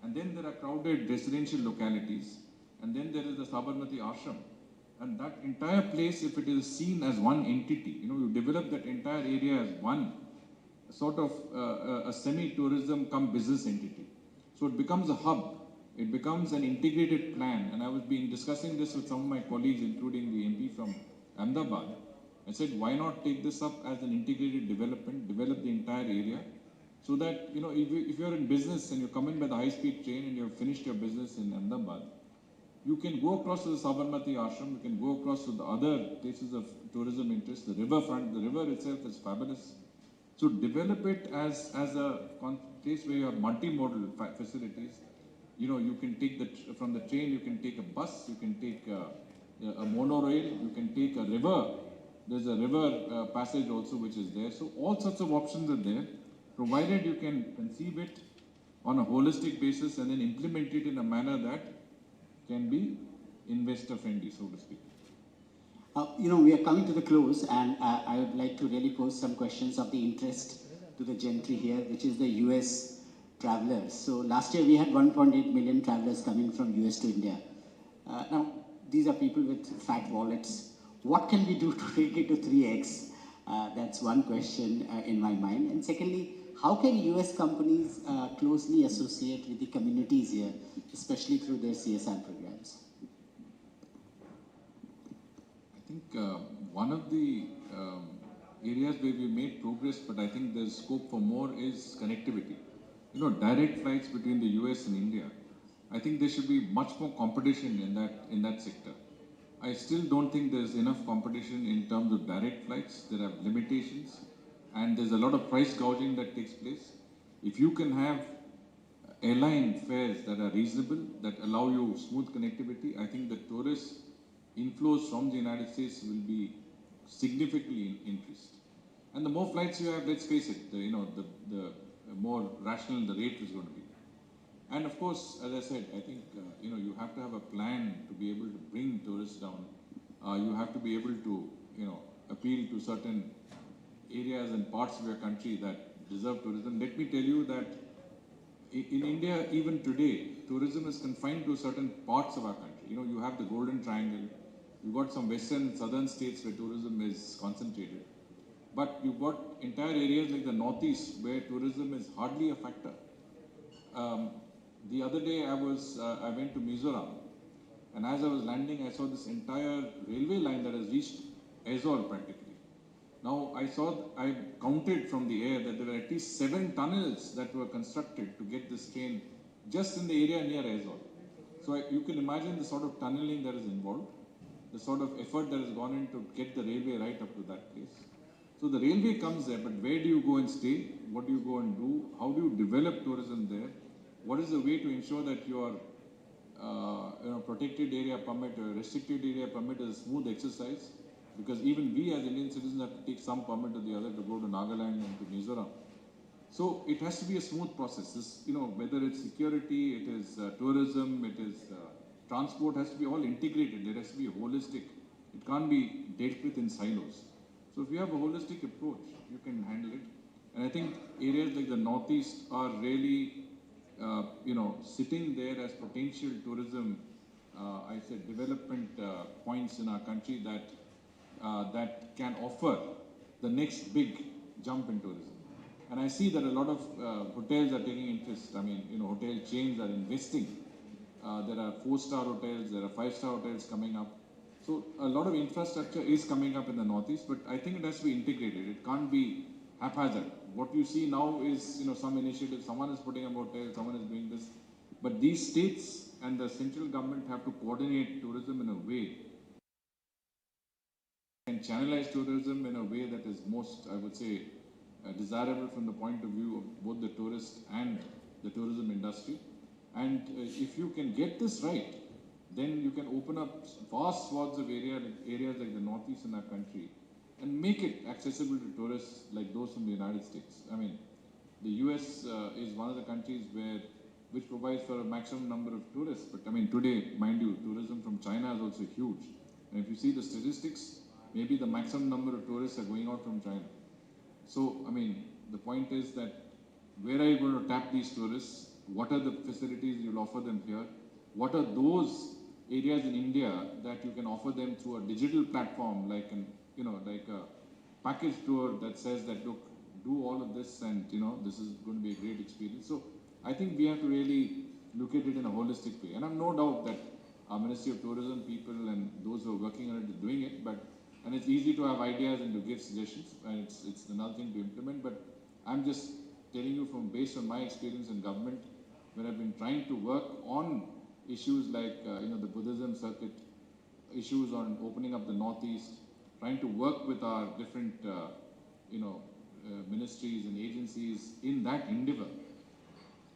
And then there are crowded residential localities. And then there is the Sabarmati Ashram. And that entire place, if it is seen as one entity, you develop that entire area as one sort of a semi-tourism come business entity. So it becomes a hub. It becomes an integrated plan. And I was discussing this with some of my colleagues, including the MP from Ahmedabad. I said, why not take this up as an integrated development, develop the entire area, so that, if you're in business and you come in by the high-speed train and you've finished your business in Ahmedabad, you can go across to the Sabarmati Ashram, you can go across to the other places of tourism interest, the riverfront. The river itself is fabulous. So develop it as a place where you have multimodal facilities. You can take from the train, you can take a bus, you can take a monorail, you can take a river. There's a river passage also which is there. So all sorts of options are there, provided you can conceive it on a holistic basis and then implement it in a manner that can be investor friendly, so to speak. We are coming to the close, and I would like to really pose some questions of the interest to the gentry here, which is the US travelers. So last year we had 1.8 million travelers coming from US to India. Now, these are people with fat wallets. What can we do to take it to 3x? That's one question in my mind. And secondly, how can US companies closely associate with the communities here, especially through their CSR programs? I think one of the areas where we made progress, but I think there's scope for more, is connectivity. You know, direct flights between the US and India. I think there should be much more competition in that sector. I still don't think there's enough competition in terms of direct flights. There are limitations, and there's a lot of price gouging that takes place. If you can have airline fares that are reasonable, that allow you smooth connectivity, I think the tourist inflows from the United States will be significantly increased. And the more flights you have, let's face it, the more rational the rate is going to be. And of course, as I said, I think you have to have a plan to be able to bring tourists down. You have to be able to appeal to certain areas and parts of your country that deserve tourism. Let me tell you that in India, even today, tourism is confined to certain parts of our country. You have the Golden Triangle. You've got some western and southern states where tourism is concentrated. But you've got entire areas like the Northeast where tourism is hardly a factor. The other day I went to Mizoram, and as I was landing, I saw this entire railway line that has reached Aizawl practically. Now I counted from the air that there were at least 7 tunnels that were constructed to get this train just in the area near Aizawl. So you can imagine the sort of tunneling that is involved, the sort of effort that has gone in to get the railway right up to that place. So the railway comes there, but where do you go and stay? What do you go and do? How do you develop tourism there? What is the way to ensure that your protected area permit or restricted area permit is a smooth exercise? Because even we as Indian citizens have to take some permit or the other to go to Nagaland and to Mizoram. So it has to be a smooth process. This, whether it's security, it is tourism, it is transport, has to be all integrated. There has to be a holistic. It can't be dealt with in silos. So if you have a holistic approach, you can handle it. And I think areas like the Northeast are really sitting there as potential tourism, development points in our country that can offer the next big jump in tourism. And I see that a lot of hotels are taking interest. I mean, hotel chains are investing. There are 4-star hotels, there are 5-star hotels coming up. So a lot of infrastructure is coming up in the Northeast, but I think it has to be integrated. It can't be haphazard. What you see now is, some initiative, someone is putting up a hotel, someone is doing this. But these states and the central government have to coordinate tourism in a way and channelize tourism in a way that is most, I would say, desirable from the point of view of both the tourist and the tourism industry. And if you can get this right, then you can open up vast swaths of areas like the Northeast in our country and make it accessible to tourists like those from the United States. I mean, the US is one of the countries which provides for a maximum number of tourists. But I mean, today, mind you, tourism from China is also huge. And if you see the statistics, maybe the maximum number of tourists are going out from China. So, I mean, the point is that where are you going to tap these tourists? What are the facilities you'll offer them here? What are those areas in India that you can offer them through a digital platform like a package tour that says that, look, do all of this and, this is going to be a great experience. So I think we have to really look at it in a holistic way. And I'm no doubt that our Ministry of Tourism people and those who are working on it are doing it, and it's easy to have ideas and to give suggestions, and it's another thing to implement, but I'm just telling you based on my experience in government, where I've been trying to work on issues like, the Buddhism circuit, issues on opening up the Northeast, trying to work with our different, ministries and agencies in that endeavor.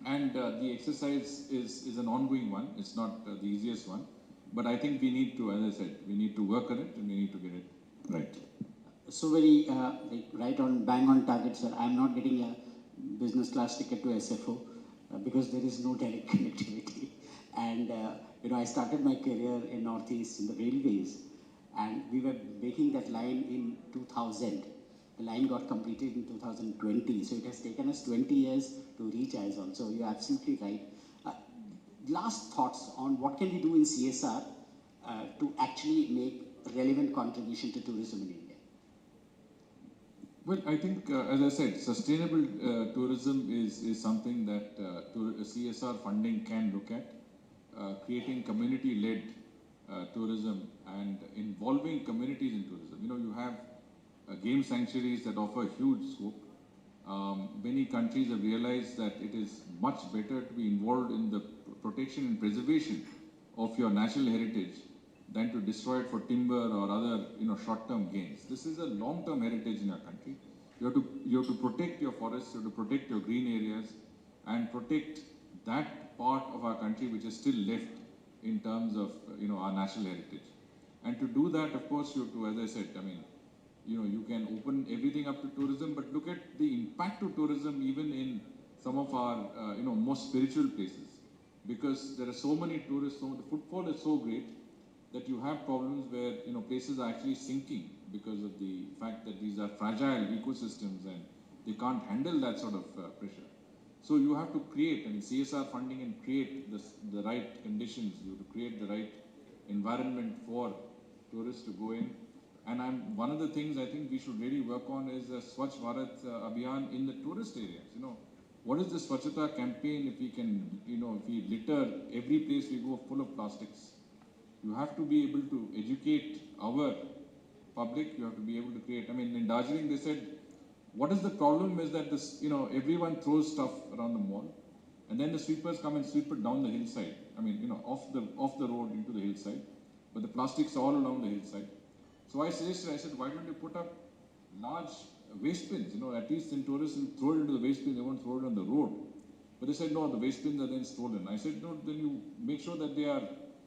And the exercise is an ongoing one. It's not the easiest one. But I think we need to, as I said, we need to work on it and we need to get it right. So very right on, bang on target, sir. I'm not getting a business class ticket to SFO because there is no direct connectivity. And I started my career in Northeast in the railways, and we were making that line in 2000. The line got completed in 2020, so it has taken us 20 years to reach Aizol. So you're absolutely right. Last thoughts on what can we do in CSR to actually make relevant contribution to tourism in India? Well, I think, as I said, sustainable tourism is something that CSR funding can look at. Creating community-led tourism and involving communities in tourism. You know, you have game sanctuaries that offer huge scope. Many countries have realized that it is much better to be involved in the protection and preservation of your natural heritage than to destroy it for timber or other, short-term gains. This is a long-term heritage in our country. You have to protect your forests, you have to protect your green areas, and protect that part of our country which is still left in terms of, our natural heritage. And to do that, of course, you have to, as I said, you can open everything up to tourism, but look at the impact of tourism even in some of our, most spiritual places. Because there are so many tourists, the footfall is so great that you have problems where, places are actually sinking because of the fact that these are fragile ecosystems and they can't handle that sort of pressure. So you have to create, CSR funding and create the right conditions, you have to create the right environment for tourists to go in. And one of the things I think we should really work on is the Swachh Bharat Abhiyan in the tourist areas. What is the Swachhata campaign if we can, if we litter every place we go full of plastics? You have to be able to educate our public, you have to be able to create, in Darjeeling they said, what is the problem is that this, everyone throws stuff around the mall and then the sweepers come and sweep it down the hillside. Off the road into the hillside, but the plastic's all along the hillside. So I said, why don't you put up large waste bins? At least in tourists will throw it into the waste bin, they won't throw it on the road. But they said, no, the waste bins are then stolen. I said, no, then you make sure that they are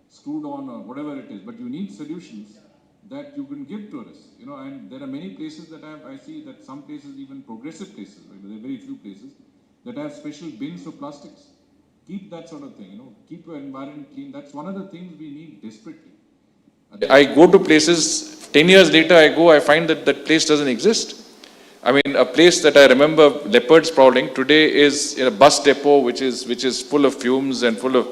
screwed on or whatever it is. But you need solutions that you can give tourists, and there are many places that I see that some places, even progressive places, right? There are very few places that have special bins for plastics. Keep that sort of thing, keep your environment clean. That's one of the things we need desperately. I go to places, 10 years later I find that that place doesn't exist. A place that I remember leopards prowling today is in a bus depot which is full of fumes and full of...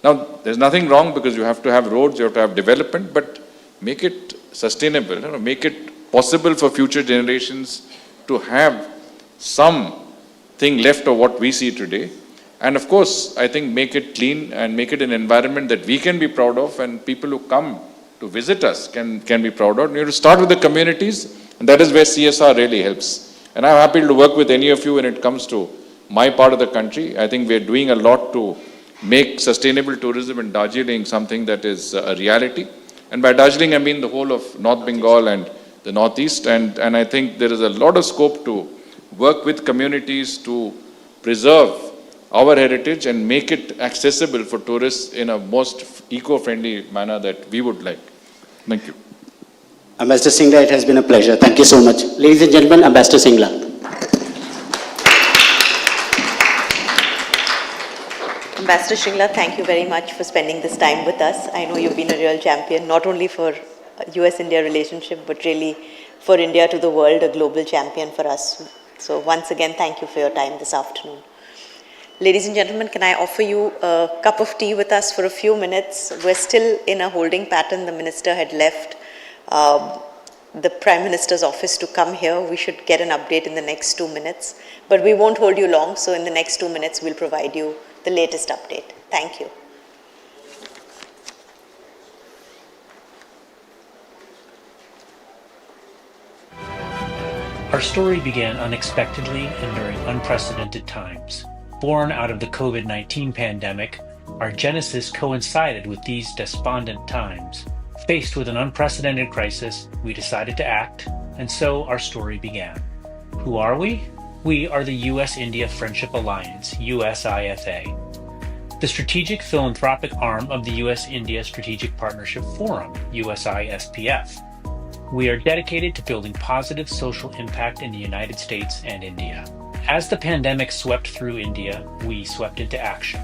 Now, there's nothing wrong because you have to have roads, you have to have development, but make it sustainable, make it possible for future generations to have something left of what we see today. And of course, I think make it clean and make it an environment that we can be proud of and people who come to visit us can be proud of. You have to start with the communities, and that is where CSR really helps. And I'm happy to work with any of you when it comes to my part of the country. I think we're doing a lot to make sustainable tourism in Darjeeling something that is a reality. And by Darjeeling, I mean the whole of North Bengal and the Northeast. And I think there is a lot of scope to work with communities to preserve our heritage and make it accessible for tourists in a most eco-friendly manner that we would like. Thank you. Ambassador Singla, it has been a pleasure. Thank you so much. Ladies and gentlemen, Ambassador Singla. Ambassador Shringla, thank you very much for spending this time with us. I know you've been a real champion, not only for US-India relationship, but really for India to the world, a global champion for us. So once again, thank you for your time this afternoon. Ladies and gentlemen, can I offer you a cup of tea with us for a few minutes? We're still in a holding pattern. The minister had left the Prime Minister's office to come here. We should get an update in the next 2 minutes, but we won't hold you long. So in the next 2 minutes, we'll provide you the latest update. Thank you. Our story began unexpectedly and during unprecedented times. Born out of the COVID-19 pandemic, our genesis coincided with these despondent times. Faced with an unprecedented crisis, we decided to act, and so our story began. Who are we? We are the US-India Friendship Alliance, USIFA, the strategic philanthropic arm of the US-India Strategic Partnership Forum, USISPF. We are dedicated to building positive social impact in the United States and India. As the pandemic swept through India, we swept into action.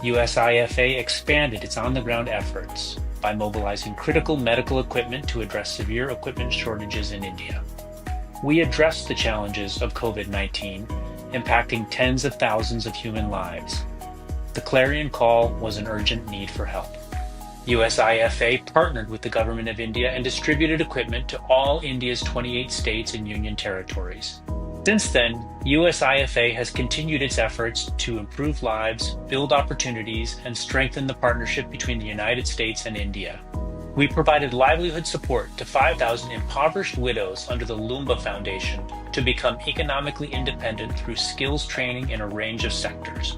USIFA expanded its on-the-ground efforts by mobilizing critical medical equipment to address severe equipment shortages in India. we addressed the challenges of COVID-19, impacting tens of thousands of human lives. The clarion call was an urgent need for help. USIFA partnered with the Government of India and distributed equipment to all India's 28 states and union territories. Since then, USIFA has continued its efforts to improve lives, build opportunities, and strengthen the partnership between the United States and India. We provided livelihood support to 5,000 impoverished widows under the Lumba Foundation to become economically independent through skills training in a range of sectors.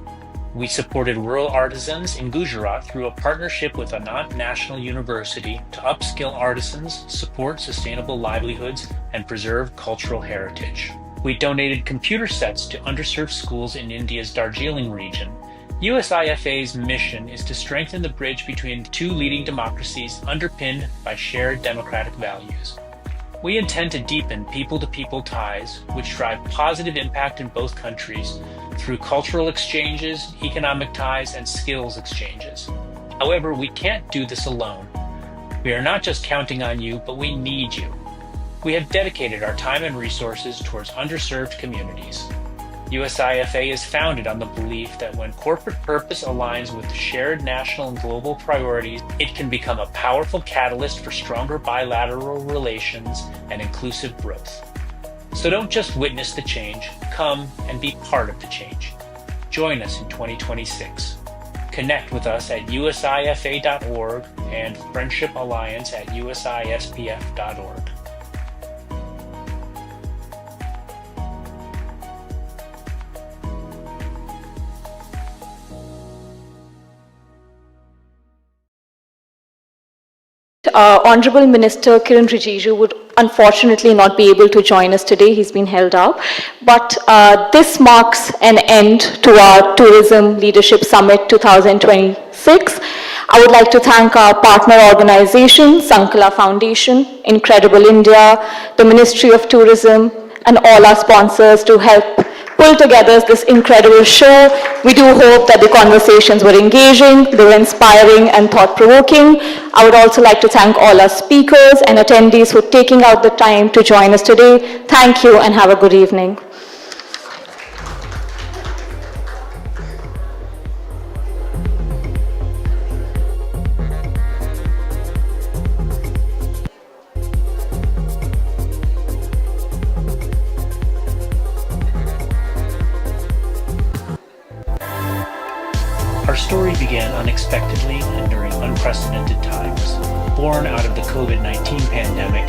We supported rural artisans in Gujarat through a partnership with Anand National University to upskill artisans, support sustainable livelihoods, and preserve cultural heritage. We donated computer sets to underserved schools in India's Darjeeling region. USIFA's mission is to strengthen the bridge between two leading democracies underpinned by shared democratic values. We intend to deepen people-to-people ties, which drive positive impact in both countries through cultural exchanges, economic ties, and skills exchanges. However, we can't do this alone. We are not just counting on you, but we need you. We have dedicated our time and resources towards underserved communities. USIFA is founded on the belief that when corporate purpose aligns with shared national and global priorities, it can become a powerful catalyst for stronger bilateral relations and inclusive growth. So don't just witness the change, come and be part of the change. Join us in 2026. Connect with us at usifa.org and Friendship Alliance at USISPF.org. Honorable Minister Kiran Rijiju would unfortunately not be able to join us today. He's been held up. But this marks an end to our Tourism Leadership Summit 2026. I would like to thank our partner organization, Sankala Foundation, Incredible India, the Ministry of Tourism, and all our sponsors to help pull together this incredible show. We do hope that the conversations were engaging, they were inspiring and thought-provoking. I would also like to thank all our speakers and attendees for taking out the time to join us today. Thank you and have a good evening. Our story began unexpectedly and during unprecedented times. Born out of the COVID-19 pandemic,